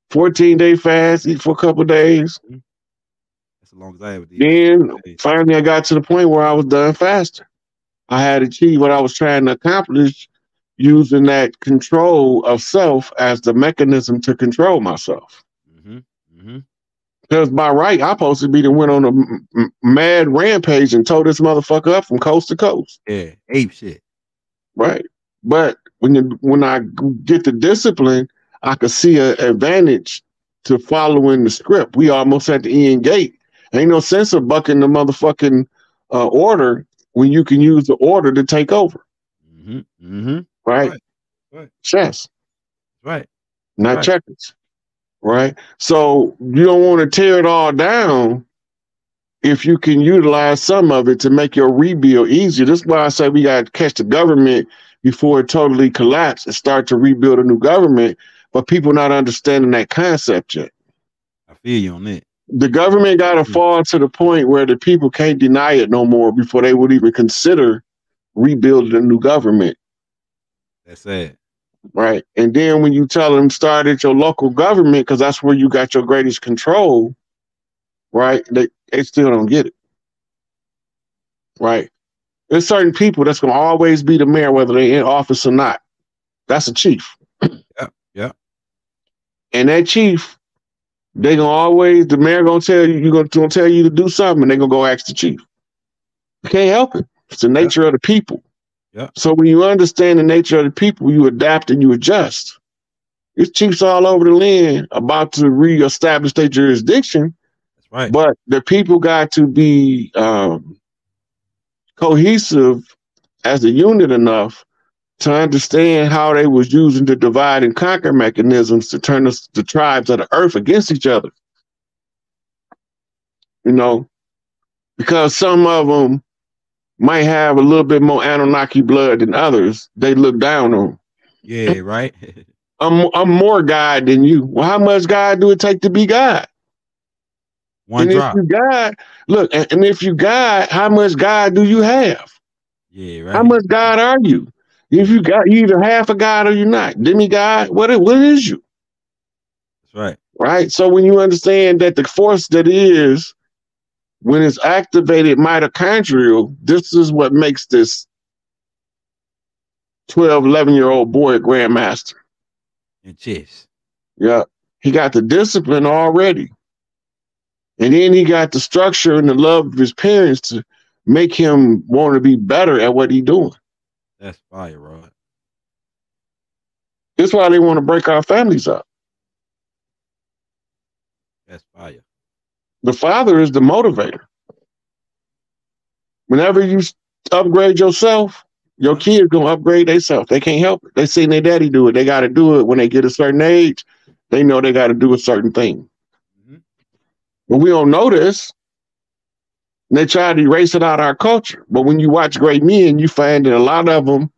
14-day fast, eat for a couple days. That's as long as I ever did. Then finally I got to the point where I was done fasting. I had achieved what I was trying to accomplish using that control of self as the mechanism to control myself. Because by right, I'm supposed to be the one on a mad rampage and tore this motherfucker up from coast to coast. Yeah, ape shit. Right. But when I get the discipline, I could see an advantage to following the script. We almost at the end gate. Ain't no sense of bucking the motherfucking order when you can use the order to take over. Right? Chess. Right. Not checkers. Right? So you don't want to tear it all down if you can utilize some of it to make your rebuild easier. That's why I say we got to catch the government before it totally collapses and start to rebuild a new government, but people not understanding that concept yet. I feel you on that. The government got to fall to the point where the people can't deny it no more before they would even consider rebuilding a new government. That's it. Right. And then when you tell them start at your local government, because that's where you got your greatest control, right, they still don't get it. Right. There's certain people that's going to always be the mayor, whether they're in office or not. That's a chief. Yeah. And that chief, the mayor going to tell you, you're going to tell you to do something, and they're going to go ask the chief. You can't help it. It's the nature of the people. Yeah. So when you understand the nature of the people, you adapt and you adjust. There's chiefs all over the land about to reestablish their jurisdiction. That's right. But the people got to be cohesive as a unit enough to understand how they was using the divide and conquer mechanisms to turn the tribes of the earth against each other. Because some of them might have a little bit more Anunnaki blood than others. They look down on. Yeah, right. I'm more God than you. Well, how much God do it take to be God? One drop. If you God, look, and if you God, how much God do you have? Yeah, right. How much God are you? If you got, you either half a God or you're not. Demigod, what is you? That's right. Right. So when you understand that the force that is, when it's activated mitochondrial, this is what makes this 12, 11-year-old boy a grandmaster. And chess. Yeah. He got the discipline already. And then he got the structure and the love of his parents to make him want to be better at what he's doing. That's fire, Rod. That's why they want to break our families up. That's fire. The father is the motivator. Whenever you upgrade yourself, your kids gonna upgrade themselves. They can't help it. They seen their daddy do it. They got to do it when they get a certain age. They know they got to do a certain thing. But we don't know this. And they try to erase it out of our culture. But when you watch great men, you find that a lot of them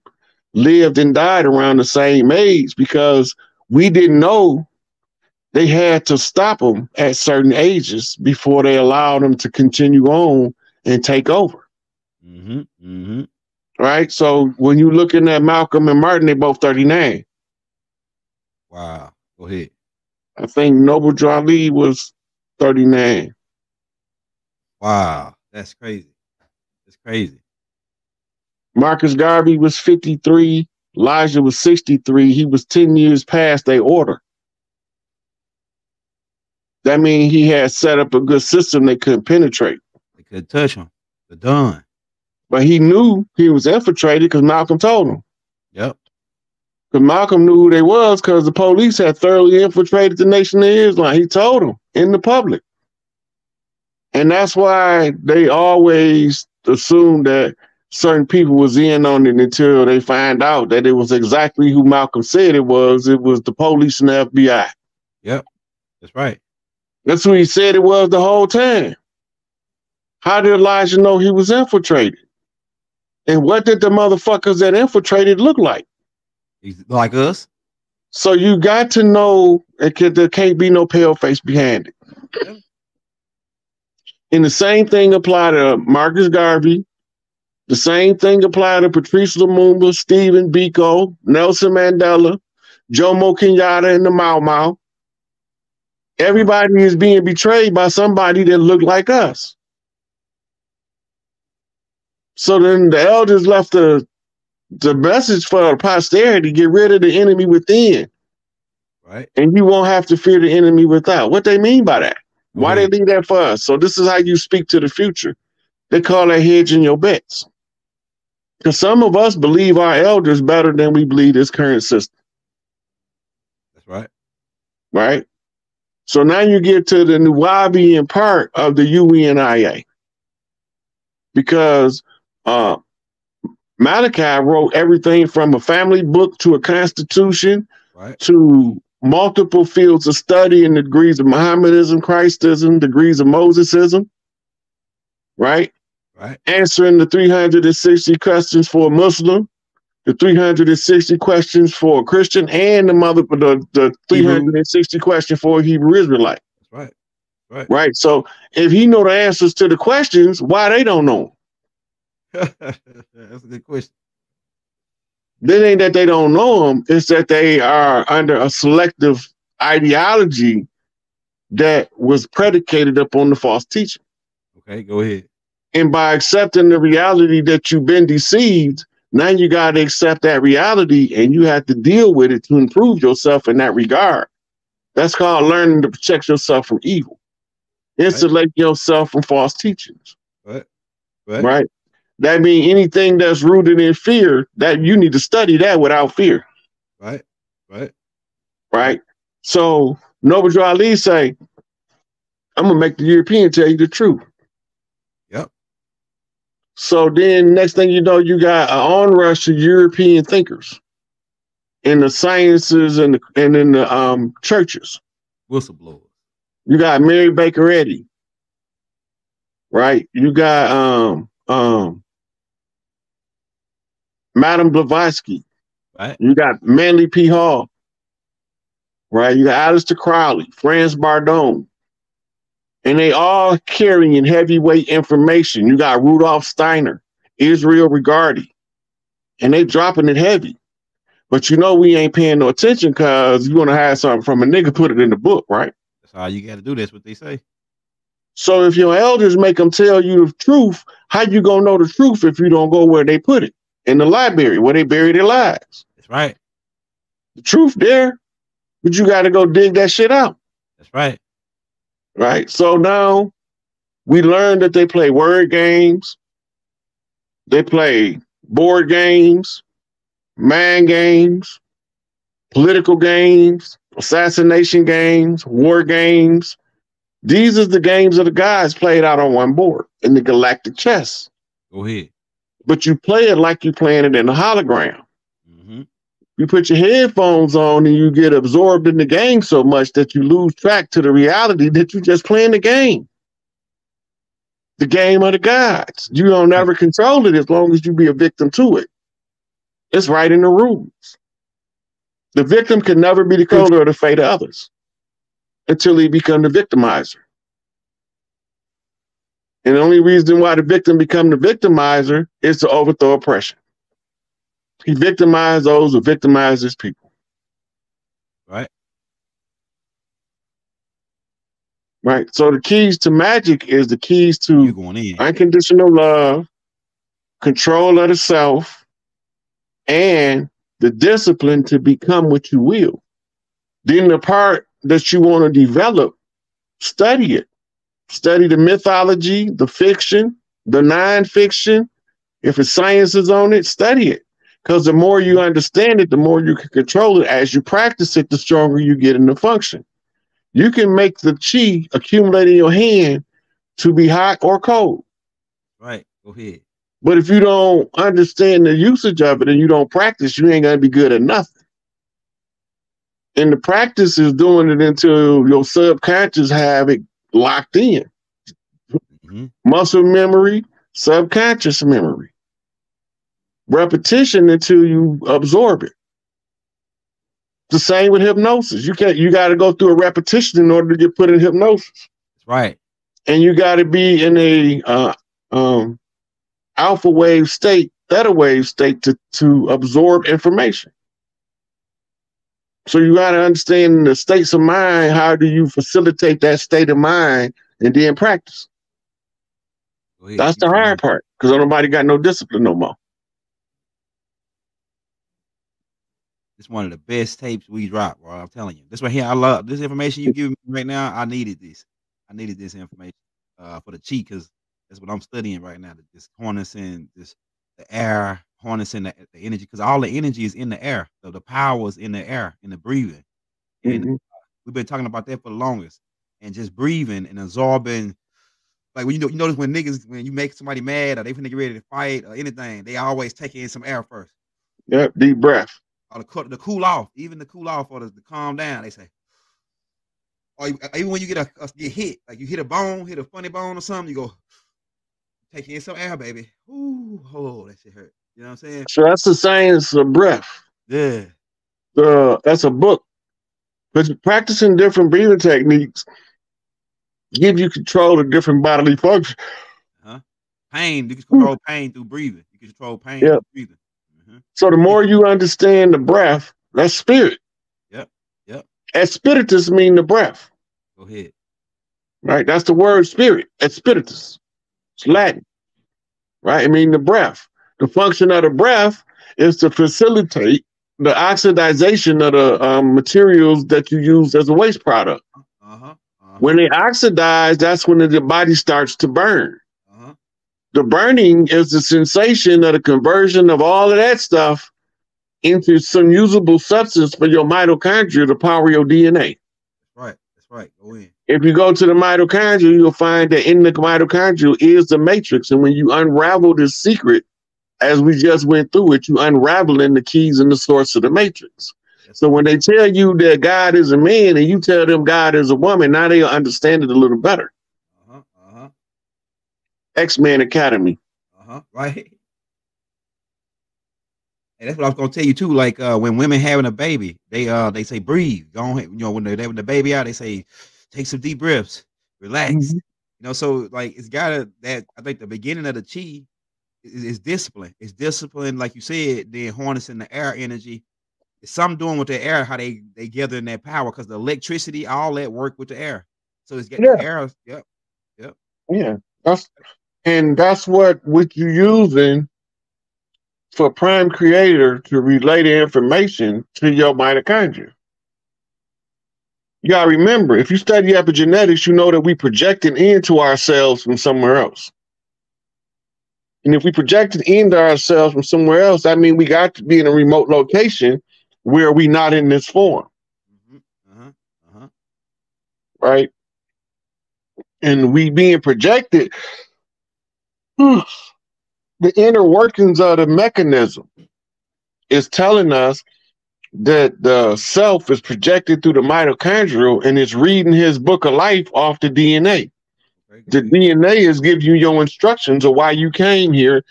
lived and died around the same age because we didn't know they had to stop them at certain ages before they allowed them to continue on and take over. Right? So when you're looking at Malcolm and Martin, they both 39. Wow. Go ahead. I think Noble Ali was 39. Wow. That's crazy. Crazy. Marcus Garvey was 53. Elijah was 63. He was 10 years past their order. That means he had set up a good system they couldn't penetrate. They couldn't touch him. They're done. But he knew he was infiltrated because Malcolm told him. Yep. Because Malcolm knew who they was because the police had thoroughly infiltrated the Nation of Islam. He told them in the public. And that's why they always assumed that certain people was in on it until they find out that it was exactly who Malcolm said it was. It was the police and the FBI. Yep. That's right. That's who he said it was the whole time. How did Elijah know he was infiltrated? And what did the motherfuckers that infiltrated look like? He's like us. So you got to know there can't be no pale face behind it. Yeah. And the same thing apply to Marcus Garvey. The same thing apply to Patrice Lumumba, Stephen Biko, Nelson Mandela, Jomo Kenyatta, and the Mau Mau. Everybody is being betrayed by somebody that looked like us. So then the elders left the message for posterity: get rid of the enemy within. Right. And you won't have to fear the enemy without. What they mean by that? Why they leave that for us? So this is how you speak to the future. They call that hedging your bets. Because some of us believe our elders better than we believe this current system. That's right. Right? So now you get to the Nuwabian part of the UNIA. Because Malachi wrote everything from a family book to a constitution, right, to multiple fields of study in the degrees of Mohammedanism, Christism, degrees of Mosesism, right? Right. Answering the 360 questions for a Muslim, the 360 questions for a Christian, and the 360 question for a Hebrew Israelite. That's right. Right. Right. So if he know the answers to the questions, why they don't know them? That's a good question. Then ain't that they don't know them, it's that they are under a selective ideology that was predicated upon the false teaching. Okay, go ahead. And by accepting the reality that you've been deceived, now you got to accept that reality and you have to deal with it to improve yourself in that regard. That's called learning to protect yourself from evil. Insulate yourself from false teachings. Right. That means anything that's rooted in fear, that you need to study that without fear. Right. So Noble Drew Ali say, I'm gonna make the European tell you the truth. Yep. So then next thing you know, you got an onrush of European thinkers in the sciences and in the churches. Whistleblowers. You got Mary Baker Eddy. Right. You got Madame Blavatsky. Right. You got Manly P. Hall. Right. You got Aleister Crowley, Franz Bardon. And they all carrying heavyweight information. You got Rudolf Steiner, Israel Regardie. And they dropping it heavy. But you know we ain't paying no attention because you want to have something from a nigga, put it in the book, right? That's how you got to do. That's what they say. So if your elders make them tell you the truth, how you gonna know the truth if you don't go where they put it? In the library, where they bury their lives. That's right. The truth there, but you got to go dig that shit out. That's right. Right. So now we learned that they play word games. They play board games, mind games, political games, assassination games, war games. These are the games of the guys played out on one board in the galactic chess. Go ahead. But you play it like you're playing it in a hologram. Mm-hmm. You put your headphones on and you get absorbed in the game so much that you lose track to the reality that you're just playing the game. The game of the gods. You don't never control it as long as you be a victim to it. It's right in the rules. The victim can never be the controller of the fate of others until he becomes the victimizer. And the only reason why the victim become the victimizer is to overthrow oppression. He victimized those who victimize his people. Right. Right. So the keys to magic is the keys to unconditional love, control of the self, and the discipline to become what you will. Then the part that you want to develop, study it. Study the mythology, the fiction, the non-fiction. If it's science is on it, study it. Because the more you understand it, the more you can control it. As you practice it, the stronger you get in the function. You can make the chi accumulate in your hand to be hot or cold. Right. Go ahead. But if you don't understand the usage of it and you don't practice, you ain't going to be good at nothing. And the practice is doing it until your subconscious have it locked in. Muscle memory, subconscious memory. Repetition until you absorb it. The same with hypnosis. You got to go through a repetition in order to get put in hypnosis. Right. And you got to be in a alpha wave state, theta wave state to absorb information. So you got to understand the states of mind. How do you facilitate that state of mind and then practice? That's the hard part, because nobody got no discipline no more. It's one of the best tapes we drop, bro. I'm telling you. This right here, I love this information you give me right now. I needed this. I needed this information for the chi, because that's what I'm studying right now. This harnessing the air, harnessing the energy, because all the energy is in the air. So the power is in the air, in the breathing. And we've been talking about that for the longest. And just breathing and absorbing. Like when you notice when you make somebody mad or they finna get ready to fight or anything, they always take in some air first. Yep, deep breath. Or the cool off, even the cool off or the calm down, they say. Or even when you get hit, like you hit a bone, hit a funny bone or something, you go, take in some air, baby. Ooh, oh, that shit hurt. You know what I'm saying? So that's the science of breath. Yeah. That's a book. But practicing different breathing techniques give you control of different bodily functions. Pain, you can control pain through breathing. You can control pain through breathing. So the more you understand the breath, that's spirit. Yep. Spiritus mean the breath. Go ahead. Right? That's the word spirit. Spiritus. It's Latin. Right? I mean the breath. The function of the breath is to facilitate the oxidization of the materials that you use as a waste product. When they oxidize, that's when the body starts to burn. The burning is the sensation of the conversion of all of that stuff into some usable substance for your mitochondria to power your DNA. That's right. Go in. If you go to the mitochondria, you'll find that in the mitochondria is the matrix. And when you unravel this secret, as we just went through it, you unraveling the keys and the source of the matrix. So when they tell you that God is a man and you tell them God is a woman, now they'll understand it a little better. X-Men Academy. Right. And that's what I was gonna tell you too. Like when women having a baby, they say breathe. Go on, when they're having the baby out, they say take some deep breaths, relax. So like it's gotta that I think the beginning of the chi is discipline. It's discipline, like you said, then harnessing the air energy. It's something doing with the air, how they gather in that power, because the electricity, all that work with the air. So it's getting the air. Yep. Yeah. That's what you're using for Prime Creator to relay the information to your mitochondria. You gotta remember, if you study epigenetics, you know that we projected into ourselves from somewhere else. And if we projected into ourselves from somewhere else, that means we got to be in a remote location where we not in this form. Right? And we being projected, the inner workings of the mechanism is telling us that the self is projected through the mitochondrial and it's reading his book of life off the DNA. The DNA is giving you your instructions of why you came here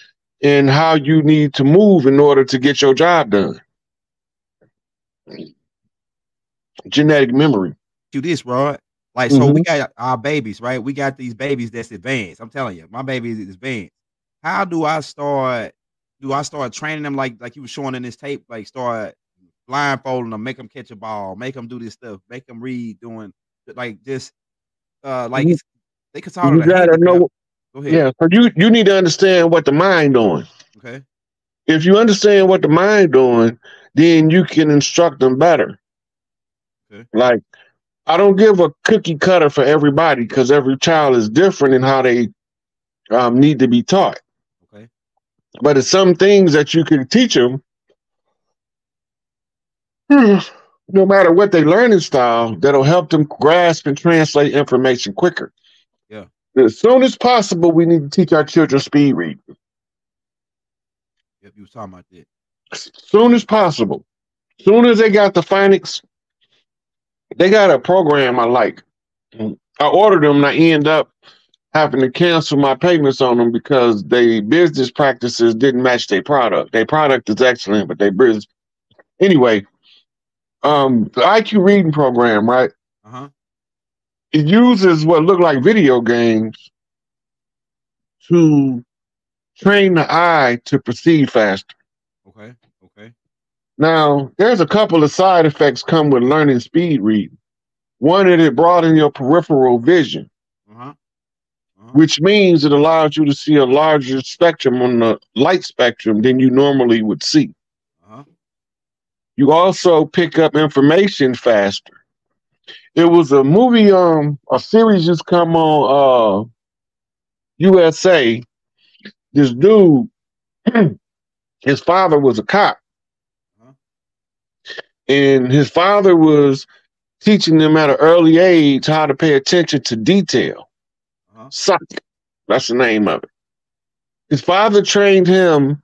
and how you need to move in order to get your job done. Genetic memory. Do this, Rod. Like, so we got our babies, right? We got these babies that's advanced. I'm telling you, my baby is advanced. How do I start training them like you were showing in this tape? Like start blindfolding them, make them catch a ball, make them do this stuff, make them read, doing like this, like they could solve it. Go ahead. Yeah, so you need to understand what the mind doing. Okay. If you understand what the mind doing, then you can instruct them better. Okay. Like, I don't give a cookie cutter for everybody because every child is different in how they need to be taught. Okay. But it's some things that you can teach them, no matter what their learning style, that'll help them grasp and translate information quicker. Yeah. As soon as possible, we need to teach our children speed reading. Yep, you was talking about that. As soon as possible. As soon as they got the phonics, they got a program I like. I ordered them and I end up having to cancel my payments on them because their business practices didn't match their product. Their product is excellent, but their business. Anyway, the IQ reading program, right? Uh-huh. It uses what look like video games to train the eye to perceive faster. Okay. Okay. Now, there's a couple of side effects come with learning speed reading. One, it broadens your peripheral vision, which means it allows you to see a larger spectrum on the light spectrum than you normally would see. You also pick up information faster. It was a movie, a series just come on USA. This dude, his father was a cop. And his father was teaching them at an early age how to pay attention to detail. SikApe, that's the name of it. His father trained him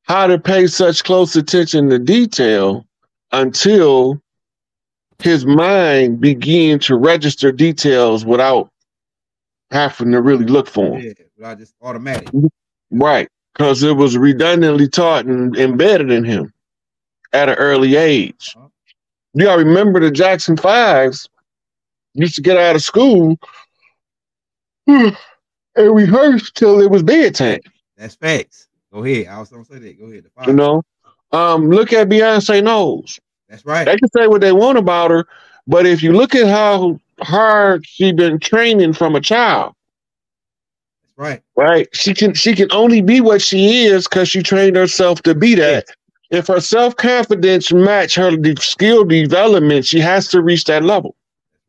how to pay such close attention to detail until his mind began to register details without having to really look for them. Yeah, without just automatic. Right, because it was redundantly taught and embedded in him at an early age. You gotta remember the Jackson Fives used to get out of school and rehearse till it was bedtime. That's facts. Go ahead. I was gonna say that. Go ahead. You know, look at Beyonce Knowles. That's right. They can say what they want about her, but if you look at how hard she been training from a child, that's right. Right, she can only be what she is because she trained herself to be that. Yes. If her self-confidence match her skill development, she has to reach that level.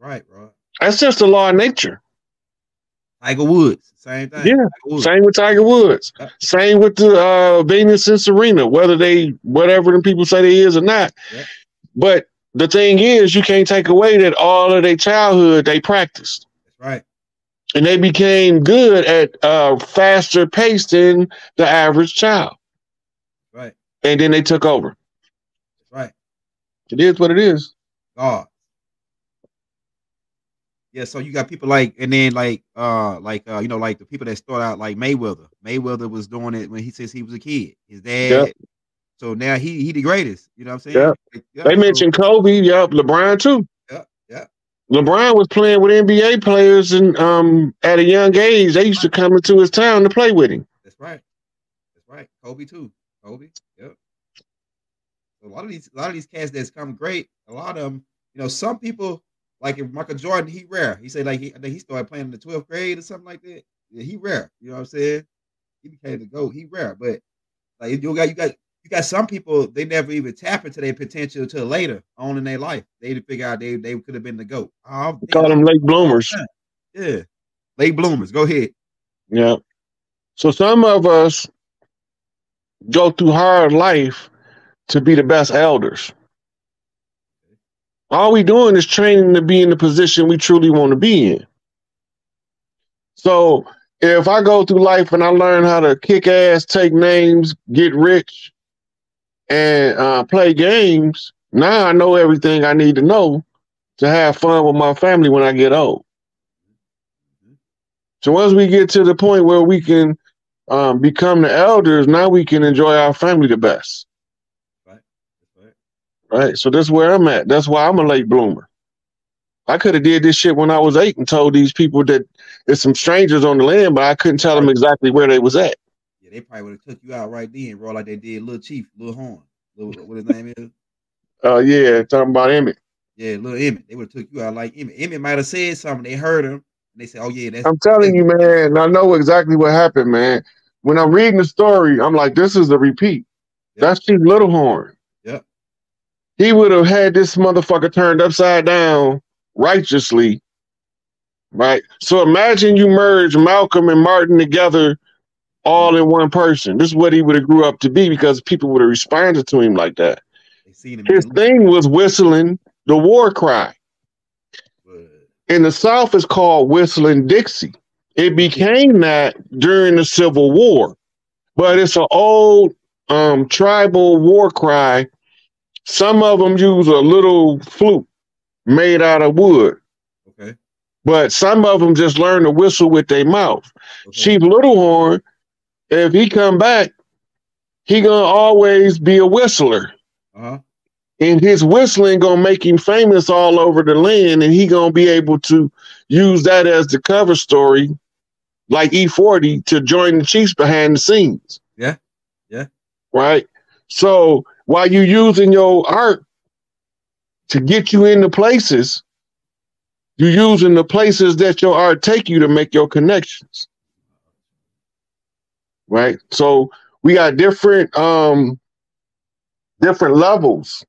That's right, bro. That's just the law of nature. Tiger Woods, same thing. Yeah, same with Tiger Woods. Yep. Same with the Venus and Serena, whatever them people say they is or not. Yep. But the thing is, you can't take away that all of their childhood they practiced. That's right. And they became good at a faster pace than the average child. Right. And then they took over. That's right. It is what it is. God. Yeah, so you got people like, and then like you know, like the people that start out like Mayweather. Mayweather was doing it when he says he was a kid. His dad. Yep. So now he the greatest. You know what I'm saying? Yep. Like, yeah, they mentioned Kobe. Yep. LeBron too. Yep. Yep. LeBron was playing with NBA players, and at a young age, they used to come into his town to play with him. That's right. That's right. Kobe too. Kobe. Yep. So a lot of these cats that's come great. A lot of them, you know, some people. Like if Michael Jordan, he rare. He said like I think he started playing in the 12th grade or something like that. Yeah, he rare. You know what I'm saying? He became the GOAT. He rare, but like you got some people they never even tap into their potential till later on in their life. They figure out they could have been the GOAT. We call them late bloomers. Yeah, late bloomers. Go ahead. Yeah. So some of us go through hard life to be the best elders. All we doing is training to be in the position we truly want to be in. So if I go through life and I learn how to kick ass, take names, get rich, and play games, now I know everything I need to know to have fun with my family when I get old. So once we get to the point where we can become the elders, now we can enjoy our family the best. Right, so that's where I'm at. That's why I'm a late bloomer. I could have did this shit when I was 8 and told these people that there's some strangers on the land, but I couldn't tell them exactly where they was at. Yeah, they probably would have took you out right then, bro, like they did Lil Chief, Lil Horn. What his name is? Yeah, talking about Emmett. Yeah, Lil Emmett. They would have took you out like Emmett. Emmett might have said something. They heard him, and they said, "Oh yeah, that's." I'm telling you, man. I know exactly what happened, man. when I'm reading the story, I'm like, this is a repeat. Yep. That's Chief Littlehorn. Yep. He would have had this motherfucker turned upside down righteously, right? So imagine you merge Malcolm and Martin together all in one person. This is what he would have grew up to be because people would have responded to him like that. His thing was whistling the war cry. In the South, it's called whistling Dixie. It became that during the Civil War, but it's an old tribal war cry. Some of them use a little flute made out of wood. Okay. But some of them just learn to whistle with their mouth. Okay. Chief Littlehorn, if he come back, he gonna always be a whistler. Uh-huh. And his whistling gonna make him famous all over the land, and he gonna be able to use that as the cover story, like E40, to join the Chiefs behind the scenes. Yeah, yeah. Right? So while you using your art to get you into places, you're using the places that your art take you to make your connections. Right? So we got different levels.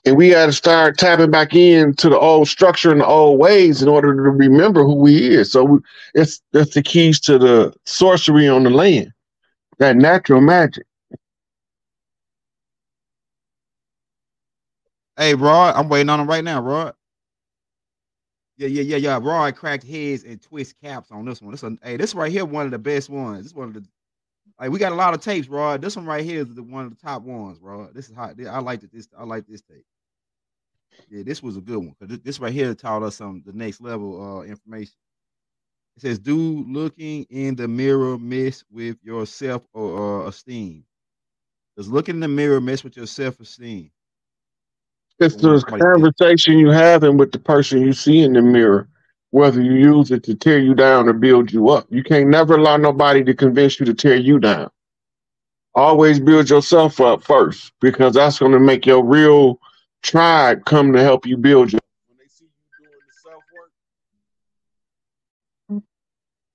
And we got to start tapping back into the old structure and the old ways in order to remember who we is. So that's the keys to the sorcery on the land, that natural magic. Hey, Rod, I'm waiting on him right now, Rod. Yeah. Rod cracked heads and twist caps on this one. This right here, one of the best ones. This one of the, like, we got a lot of tapes, Rod. This one right here is one of the top ones, Rod. This is hot. I like this tape. Yeah, this was a good one. This right here taught us the next level information. It says, do looking in the mirror mess with your self-esteem? Does looking in the mirror mess with your self-esteem? It's the conversation you having with the person you see in the mirror, whether you use it to tear you down or build you up. You can't never allow nobody to convince you to tear you down. Always build yourself up first, because that's going to make your real tribe come to help you build you.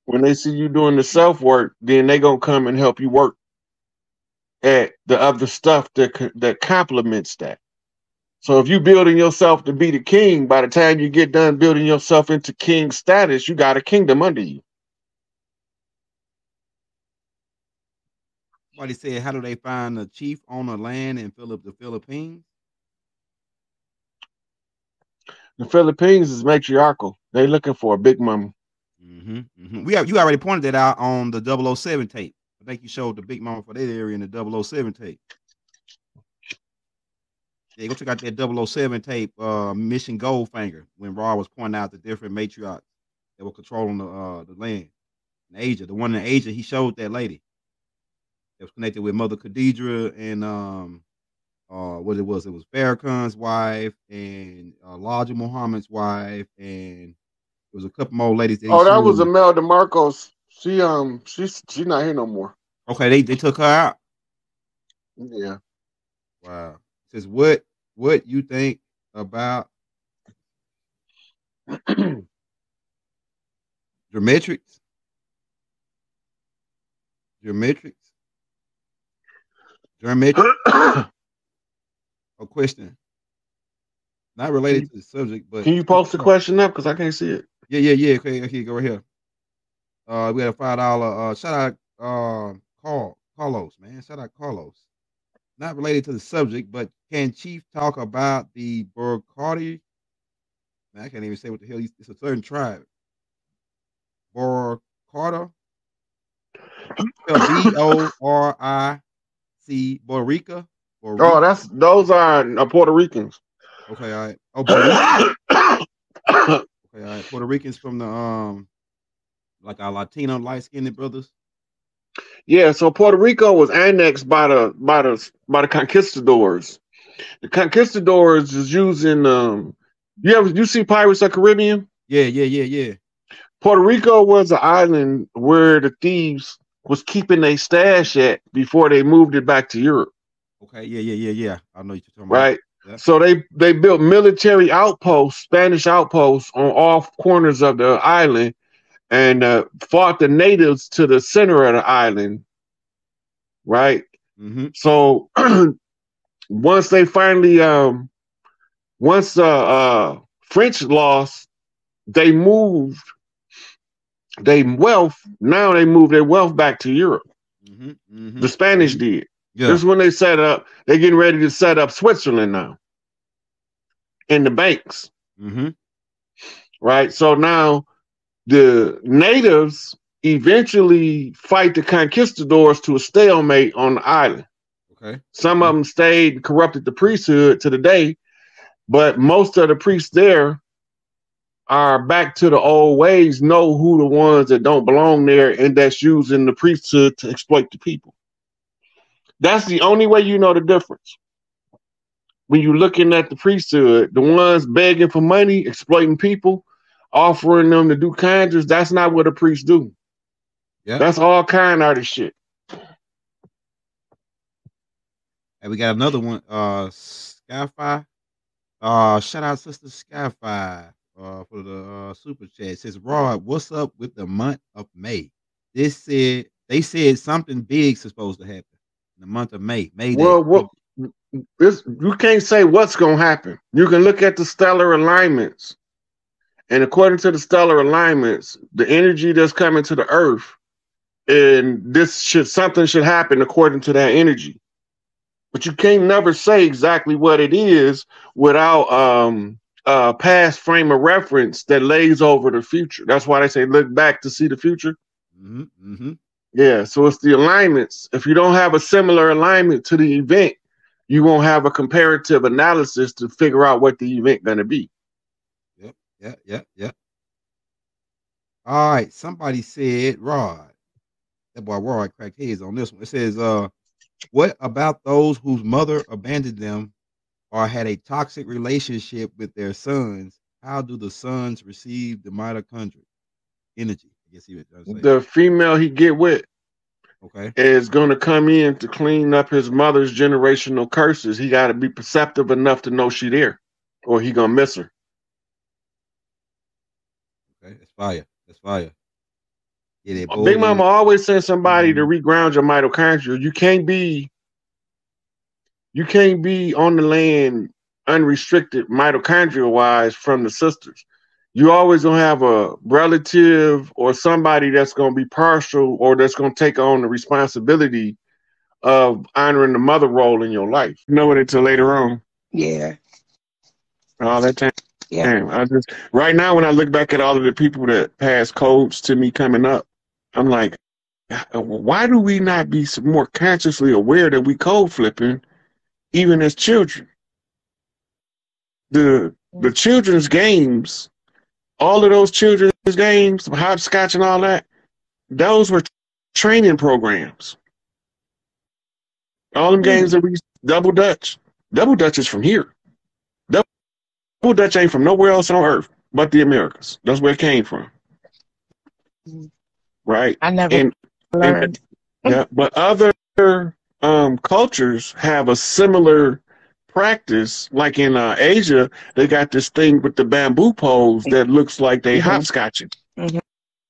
When they see you doing the self-work, then they going to come and help you work at the other stuff that complements that. So if you're building yourself to be the king, by the time you get done building yourself into king status, you got a kingdom under you. Somebody said, how do they find a chief on the land in the Philippines? The Philippines is matriarchal. They're looking for a big mama. Mm-hmm. You already pointed that out on the 007 tape. I think you showed the big mama for that area in the 007 tape. Yeah, go check out that 007 tape, Mission Goldfinger, when Raw was pointing out the different matriarchs that were controlling the land in Asia. The one in Asia, he showed that lady that was connected with Mother Khadijah and what it was Farrakhan's wife and Elijah Muhammad's wife, and there was a couple more ladies. That was Imelda Marcos. She's not here no more. Okay, they took her out. Yeah. Wow. It says what you think about geometrics? A question. Not related to the subject, but can you post the question up? Because I can't see it. Yeah. Okay, go right here. We got a $5 shout out Carlos, man. Shout out Carlos. Not related to the subject, but can Chief talk about the Burkhardi? Man, I can't even say what the hell it's a certain tribe. Borcarda. B-O-R-I-C Borica. Oh, those are Puerto Ricans. Okay, all right. Oh, Puerto Ricans. Okay, all right. Puerto Ricans from the like our Latino light-skinned brothers. Yeah, so Puerto Rico was annexed by the conquistadors. The conquistadors is using you see Pirates of the Caribbean? Yeah. Puerto Rico was an island where the thieves was keeping their stash at before they moved it back to Europe. Okay, yeah. I know you're talking about. Right. Yeah. So they built military outposts, Spanish outposts on all corners of the island, and fought the natives to the center of the island, right? So once they finally, once French lost, they moved their wealth. Now they moved their wealth back to Europe. The Spanish did. Yeah. This is when they set up. They're getting ready to set up Switzerland now, in the banks. Right. So now the natives eventually fight the conquistadors to a stalemate on the island. Okay. Some of them stayed and corrupted the priesthood to the day, but most of the priests there are back to the old ways, know who the ones that don't belong there, and that's using the priesthood to exploit the people. That's the only way you know the difference. When you're looking at the priesthood, the ones begging for money, exploiting people, offering them to do conjures, that's not what a priest do. Yeah, that's all kind of shit. And we got another one, Skyfi. Shout out Sister Skyfi for the super chat. It says, Rod, what's up with the month of May? They said something big's supposed to happen in the month of May. Well, you can't say what's gonna happen. You can look at the stellar alignments. And according to the stellar alignments, the energy that's coming to the earth, and something should happen according to that energy. But you can't never say exactly what it is without a past frame of reference that lays over the future. That's why they say look back to see the future. Yeah, so it's the alignments. If you don't have a similar alignment to the event, you won't have a comparative analysis to figure out what the event going to be. Yeah. All right. Somebody said, Rod. That boy Rod cracked heads on this one. It says, what about those whose mother abandoned them or had a toxic relationship with their sons? How do the sons receive the mitochondrial energy? I guess he was trying to say. The female he get with is going to come in to clean up his mother's generational curses. He got to be perceptive enough to know she there, or he going to miss her. Okay, that's fire. That's fire. Yeah, Big Mama always sends somebody to reground your mitochondria. You can't be on the land unrestricted mitochondria wise from the sisters. You always gonna have a relative or somebody that's gonna be partial or that's gonna take on the responsibility of honoring the mother role in your life. You know it until later on. Yeah. All that time. Yeah. Damn, right now when I look back at all of the people that passed codes to me coming up, I'm like, why do we not be more consciously aware that we code flipping even as children? The children's games, all of those children's games, hopscotch and all that, those were training programs. All them games that we double dutch is from here. Double dutch ain't from nowhere else on earth but the Americas. That's where it came from. Right? I never learned. Yeah, but other cultures have a similar practice. Like in Asia, they got this thing with the bamboo poles that looks like they hopscotching. I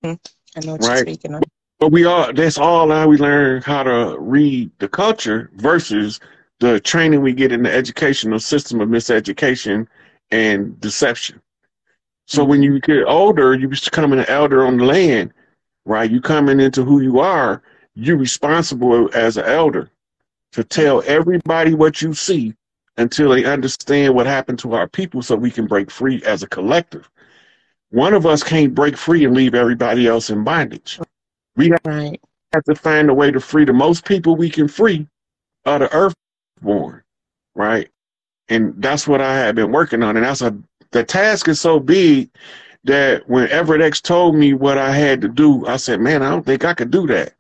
know what you're speaking of. But that's all how we learn how to read the culture versus the training we get in the educational system of miseducation and deception. So when you get older, you become an elder on the land, right? You coming into who you are, you're responsible as an elder to tell everybody what you see until they understand what happened to our people so we can break free as a collective. One of us can't break free and leave everybody else in bondage. We have to find a way to free the most people we can free are the earthborn, right? And that's what I have been working on. And the task is so big that when Everett X told me what I had to do, I said, man, I don't think I could do that.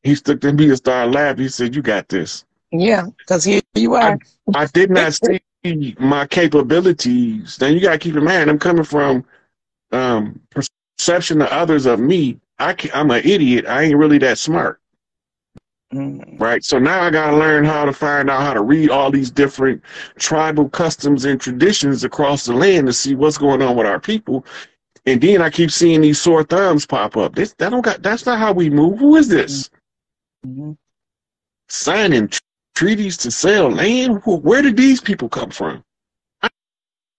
He looked at me and started laughing. He said, you got this. Yeah, because here you are. I did not see my capabilities. Now, you got to keep in mind, I'm coming from perception to others of me. I'm an idiot. I ain't really that smart. Right? So now I got to learn how to find out how to read all these different tribal customs and traditions across the land to see what's going on with our people And then I keep seeing these sore thumbs pop up. That's not how we move. Who is this? Mm-hmm. Signing treaties to sell land? Where did these people come from?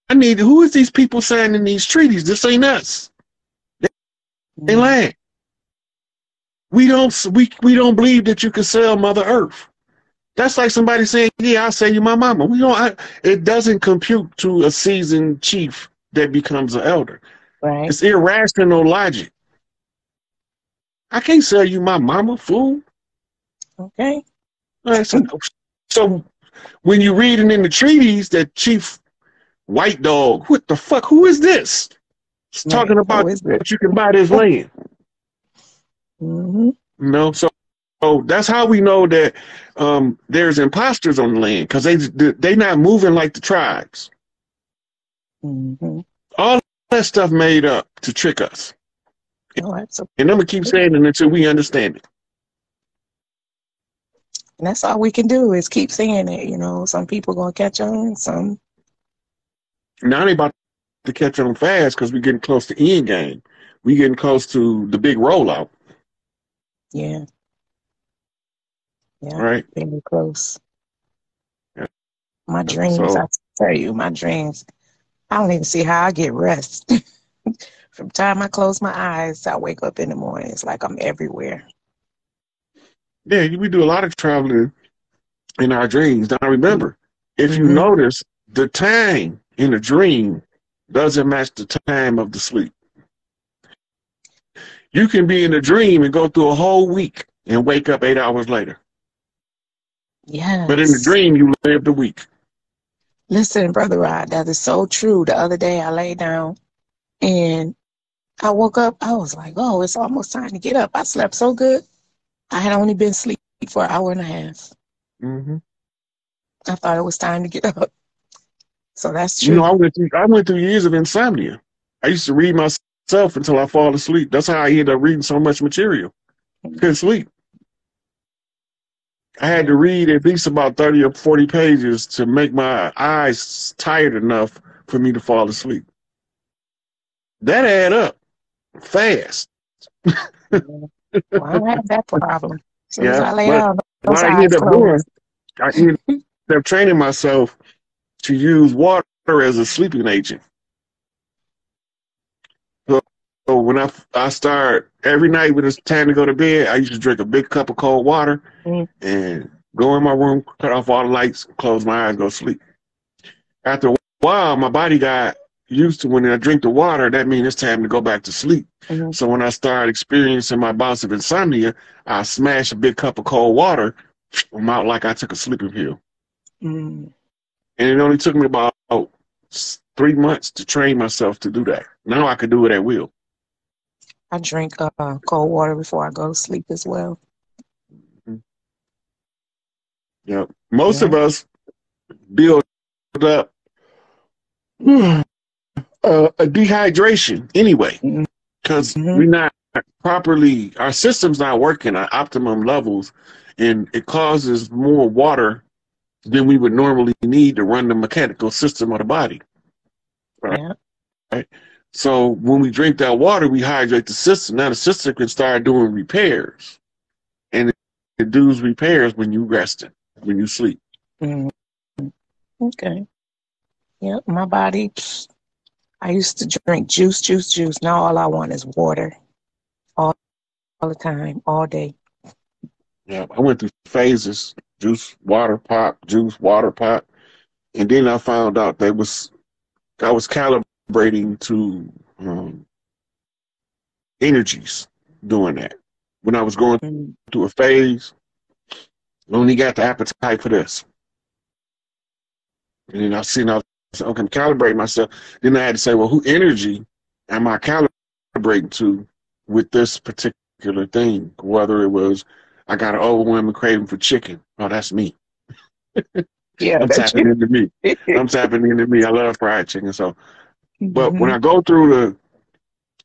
I need, who is these people signing these treaties? This ain't us. They land. We don't believe that you can sell Mother Earth. That's like somebody saying, yeah, I'll sell you my mama. It doesn't compute to a seasoned chief that becomes an elder. Right. It's irrational logic. I can't sell you my mama, fool. Okay. Right, so when you're reading in the treaties that Chief White Dog, what the fuck? Who is this? It's talking about that you can buy this land. Mm-hmm. You know, so that's how we know that there's imposters on the land, because they not moving like the tribes. Mm-hmm. All that stuff made up to trick us. Oh, and I'm gonna keep saying it until we understand it. And that's all we can do is keep saying it. You know, some people gonna catch on, some. Now they about to catch on fast because we're getting close to end game. We getting close to the big rollout. Yeah. Yeah. Right. Very close. Yeah. My dreams, I tell you, my dreams. I don't even see how I get rest. From the time I close my eyes, I wake up in the morning. It's like I'm everywhere. Yeah, we do a lot of traveling in our dreams. Now remember, if you notice, the time in a dream doesn't match the time of the sleep. You can be in a dream and go through a whole week and wake up 8 hours later. Yes. But in the dream, you lived a week. Listen, Brother Rod, that is so true. The other day I lay down and I woke up. I was like, oh, it's almost time to get up. I slept so good. I had only been asleep for an hour and a half. Mm-hmm. I thought it was time to get up. So that's true. You know, I went through years of insomnia. I used to read myself until I fall asleep. That's how I ended up reading so much material. Couldn't sleep. I had to read at least about 30 or 40 pages to make my eyes tired enough for me to fall asleep. That add up fast. Well, I don't have that problem. So yeah, I lay down, what I ended up doing, I ended up training myself to use water as a sleeping agent. So when I start every night when it's time to go to bed, I used to drink a big cup of cold water and go in my room, cut off all the lights, close my eyes, go to sleep. After a while, my body got used to when I drink the water, that means it's time to go back to sleep. So when I started experiencing my bouts of insomnia, I smashed a big cup of cold water. I'm out like I took a sleeping pill. And it only took me about 3 months to train myself to do that. Now I can do it at will. I drink cold water before I go to sleep as well. Yeah, most of us build up a dehydration anyway, because we're not properly, our system's not working at optimum levels, and it causes more water than we would normally need to run the mechanical system of the body. Right? Yeah. Right? So when we drink that water, we hydrate the system. Now the system can start doing repairs, and it does repairs when you resting, when you sleep. Okay. Yeah, my body, I used to drink juice. Now all I want is water. All the time, all day. Yeah, I went through phases: juice, water, pop, juice, water, pop, and then I found out I was calibrating to energies doing that. When I was going through a phase, I only got the appetite for this. And then I said, okay, calibrate myself. Then I had to say, well, who energy am I calibrating to with this particular thing? Whether it was, I got an overwhelming craving for chicken. Oh, that's me. Yeah, I'm tapping into me. I'm tapping into me. I love fried chicken. So, but when I go through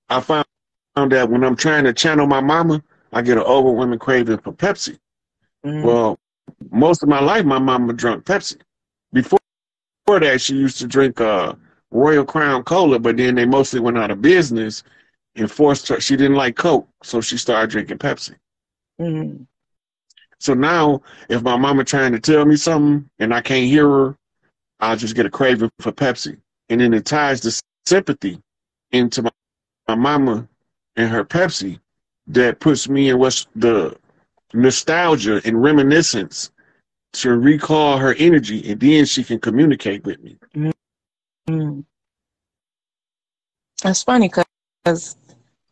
I found that when I'm trying to channel my mama, I get an overwhelming craving for Pepsi. Well, most of my life, my mama drank Pepsi. Before that, she used to drink Royal Crown Cola, but then they mostly went out of business and forced her. She didn't like Coke, so she started drinking Pepsi. Mm-hmm. So now, if my mama trying to tell me something and I can't hear her, I'll just get a craving for Pepsi. And then it ties the sympathy into my mama and her Pepsi that puts me in what's the nostalgia and reminiscence to recall her energy, and then she can communicate with me. Mm-hmm. That's funny because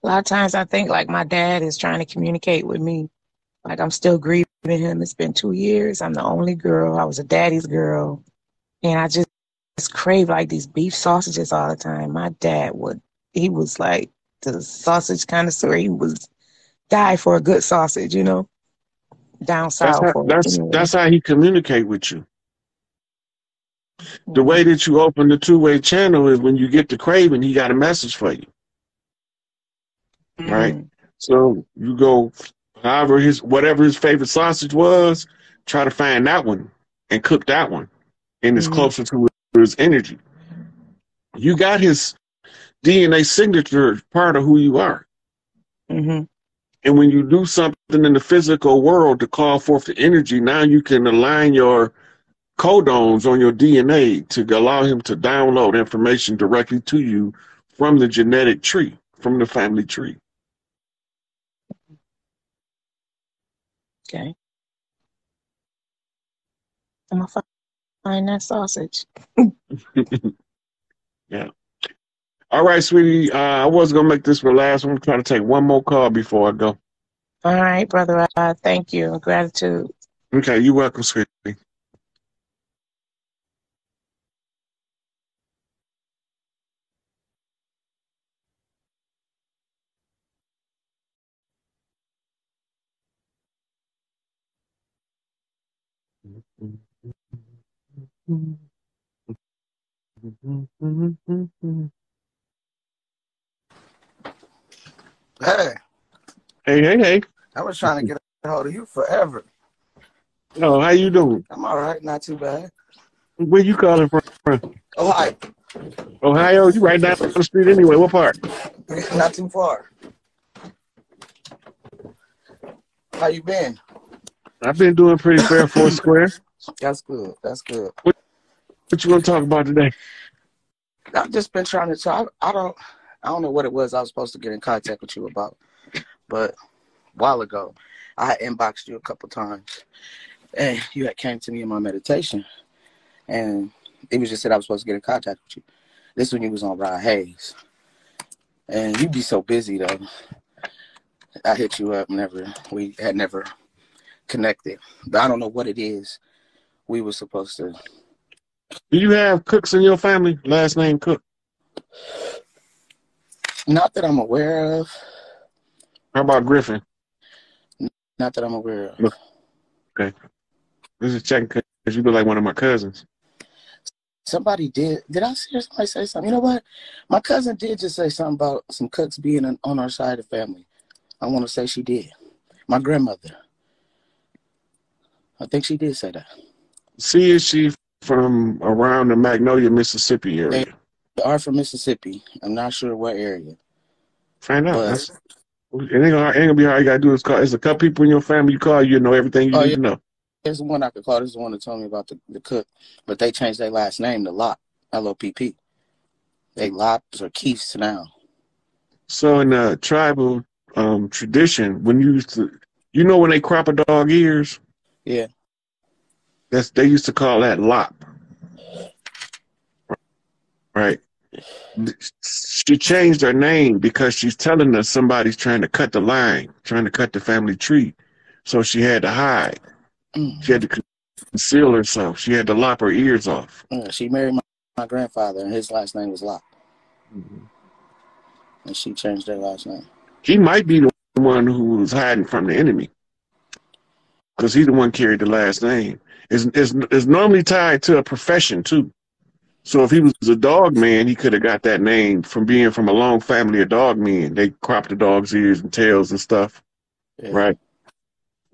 a lot of times I think like my dad is trying to communicate with me. Like I'm still grieving him. It's been 2 years. I'm the only girl. I was a daddy's girl. And I just crave like these beef sausages all the time. My dad he was like the sausage connoisseur. He was die for a good sausage, you know, down south. That's how he communicate with you. The way that you open the two-way channel is when you get the craving, he got a message for you. Right? So you go, whatever his favorite sausage was, try to find that one and cook that one. And it's closer to his energy. You got his DNA signature part of who you are. Mm-hmm. And when you do something in the physical world to call forth the energy, now you can align your codons on your DNA to allow him to download information directly to you from the genetic tree, from the family tree. Okay. I'm going to find that sausage. Yeah. All right, sweetie. I was going to make this my last one. I'm trying to take one more call before I go. All right, brother. Thank you. Gratitude. Okay, you're welcome, sweetie. Hey. Hey. I was trying to get a hold of you forever. Oh, how you doing? I'm all right, not too bad. Where you calling from? Ohio. Ohio? You right down the street anyway. What part? Not too far. How you been? I've been doing pretty fair, four square. That's good. That's good. What you want to talk about today? I've just been trying to talk. I don't know what it was I was supposed to get in contact with you about, but a while ago, I had inboxed you a couple times, and you had came to me in my meditation, and it was just said I was supposed to get in contact with you. This when you was on Rod Hayes, and you'd be so busy though. I hit you up we had never connected, but I don't know what it is we were supposed to. Do you have Cooks in your family? Last name Cook? Not that I'm aware of. How about Griffin? Not that I'm aware of. Okay. This is checking because you look like one of my cousins. Somebody did. Did I hear somebody say something? You know what? My cousin did just say something about some Cooks being on our side of the family. I want to say she did. My grandmother. I think she did say that. See, is she from around the Magnolia, Mississippi area? They are from Mississippi. I'm not sure what area. Find out. It ain't gonna be hard. You gotta do is call. There's a couple people in your family you call. You know everything you need to know. There's one I could call. This is the one that told me about the Cook, but they changed their last name to Lopp, L-O-P-P. They Lopps or Keefs now. So in the tribal tradition, when you used to, when they crop a dog ears? Yeah. They used to call that Lopp. Right. She changed her name because she's telling us somebody's trying to cut the line, trying to cut the family tree. So she had to hide. She had to conceal herself. She had to lop her ears off. Yeah, she married my grandfather, and his last name was Lopp. And she changed her last name. He might be the one who was hiding from the enemy because he's the one carried the last name. It's normally tied to a profession, too. So if he was a dog man, he could have got that name from being from a long family of dog men. They cropped the dog's ears and tails and stuff, right?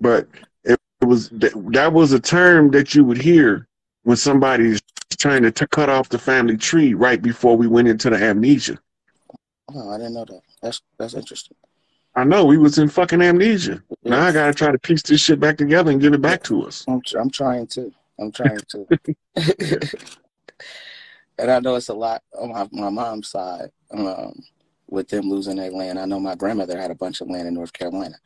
But that was a term that you would hear when somebody's trying to cut off the family tree right before we went into the amnesia. Oh, I didn't know that. That's interesting. I know, we was in fucking amnesia. Yeah. Now I gotta try to piece this shit back together and give it back to us. I'm trying to. And I know it's a lot on my mom's side with them losing their land. I know my grandmother had a bunch of land in North Carolina,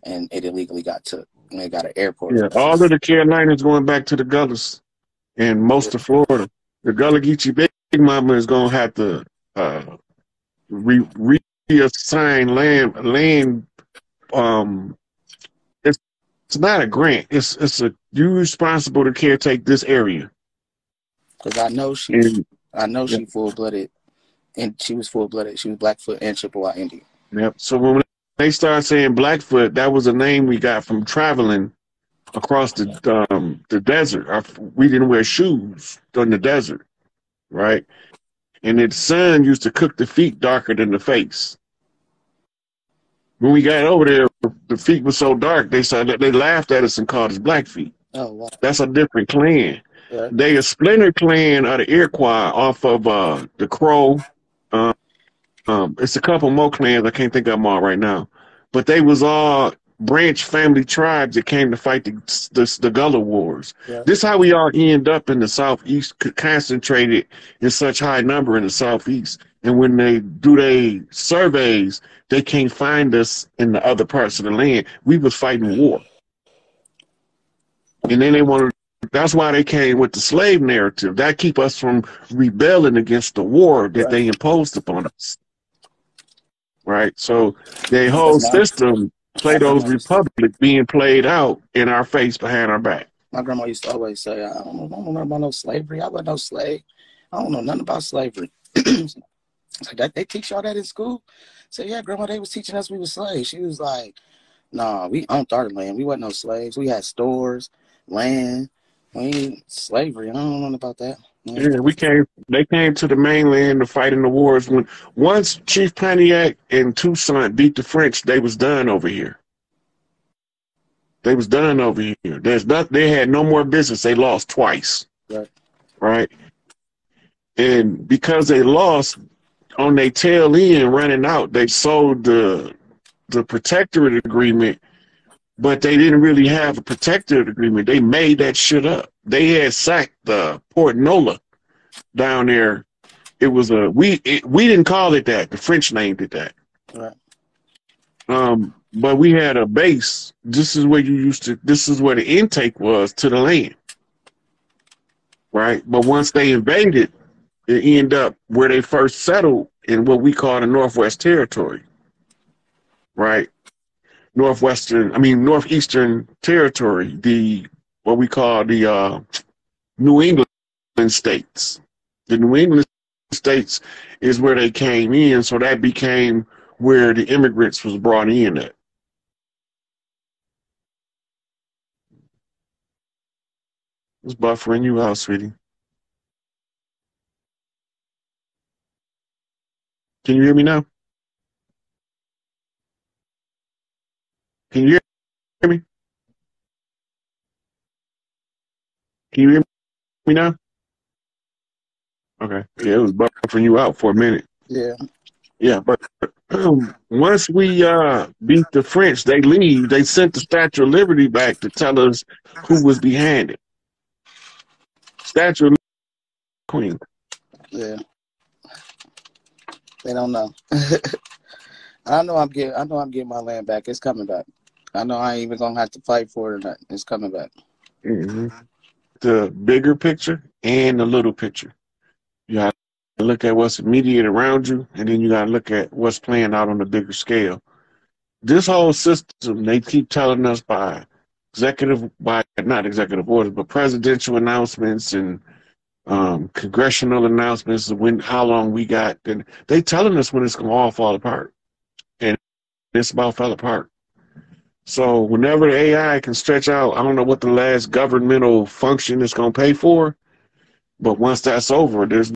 and it illegally got took. And they got an airport. Yeah, all of the Carolinas going back to the Gullahs, and most of Florida. The Gullah Geechee Big Mama is gonna have to reassign land. It's not a grant. It's a you responsible to caretake this area. Because I know she full-blooded, and she was full-blooded. She was Blackfoot and Chippewa Indian. Yep. So when they started saying Blackfoot, that was a name we got from traveling across the desert. We didn't wear shoes in the desert, right? And the sun used to cook the feet darker than the face. When we got over there, the feet were so dark, they laughed at us and called us Blackfeet. Oh, wow. That's a different clan. Yeah. They a splinter clan of the Iroquois off of the Crow. It's a couple more clans. I can't think of them all right now. But they was all branch family tribes that came to fight the Gullah Wars. Yeah. This is how we all end up in the Southeast, concentrated in such high number in the Southeast. And when they do their surveys, they can't find us in the other parts of the land. We was fighting war. And then they wanted, that's why they came with the slave narrative. That keep us from rebelling against the war that they imposed upon us. Right? So their whole system, Plato's Republic, being played out in our face behind our back. My grandma used to always say, I don't know about no slavery. I wasn't no slave. I don't know nothing about slavery. Like, they teach y'all that in school? So yeah, grandma, they was teaching us we were slaves. She was like, nah, we owned our land. We wasn't no slaves. We had stores, land. We ain't slavery. I don't know about that. Yeah, they came to the mainland to fight in the wars. Once Chief Pontiac and Toussaint beat the French, they was done over here. They was done over here. They had no more business. They lost twice. Right? And because they lost, on their tail end running out, they sold the protectorate agreement, but they didn't really have a protectorate agreement. They made that shit up. They had sacked Port Nola down there. It was we didn't call it that. The French named it that. Right. But we had a base. This is where this is where the intake was to the land. Right? But once they invaded, it ended up where they first settled in what we call the Northwest Territory, right? Northeastern Territory, what we call the New England states. The New England states is where they came in, so that became where the immigrants was brought in at. It's buffering you out, sweetie. Can you hear me now? Can you hear me? Can you hear me now? Okay. Yeah, it was buffering you out for a minute. Yeah. Yeah, but once we beat the French, they leave. They sent the Statue of Liberty back to tell us who was behind it. Statue of Queen. Yeah. They don't know. I know I'm getting my land back. It's coming back. I know I ain't even gonna have to fight for it or nothing. It's coming back. Mm-hmm. The bigger picture and the little picture. You gotta look at what's immediate around you, and then you gotta look at what's playing out on the bigger scale. This whole system, they keep telling us by not executive orders, but presidential announcements and congressional announcements of how long we got, and they telling us when it's gonna all fall apart, and it's about fell apart. So whenever the AI can stretch out, I don't know what the last governmental function is gonna pay for, but once that's over, there's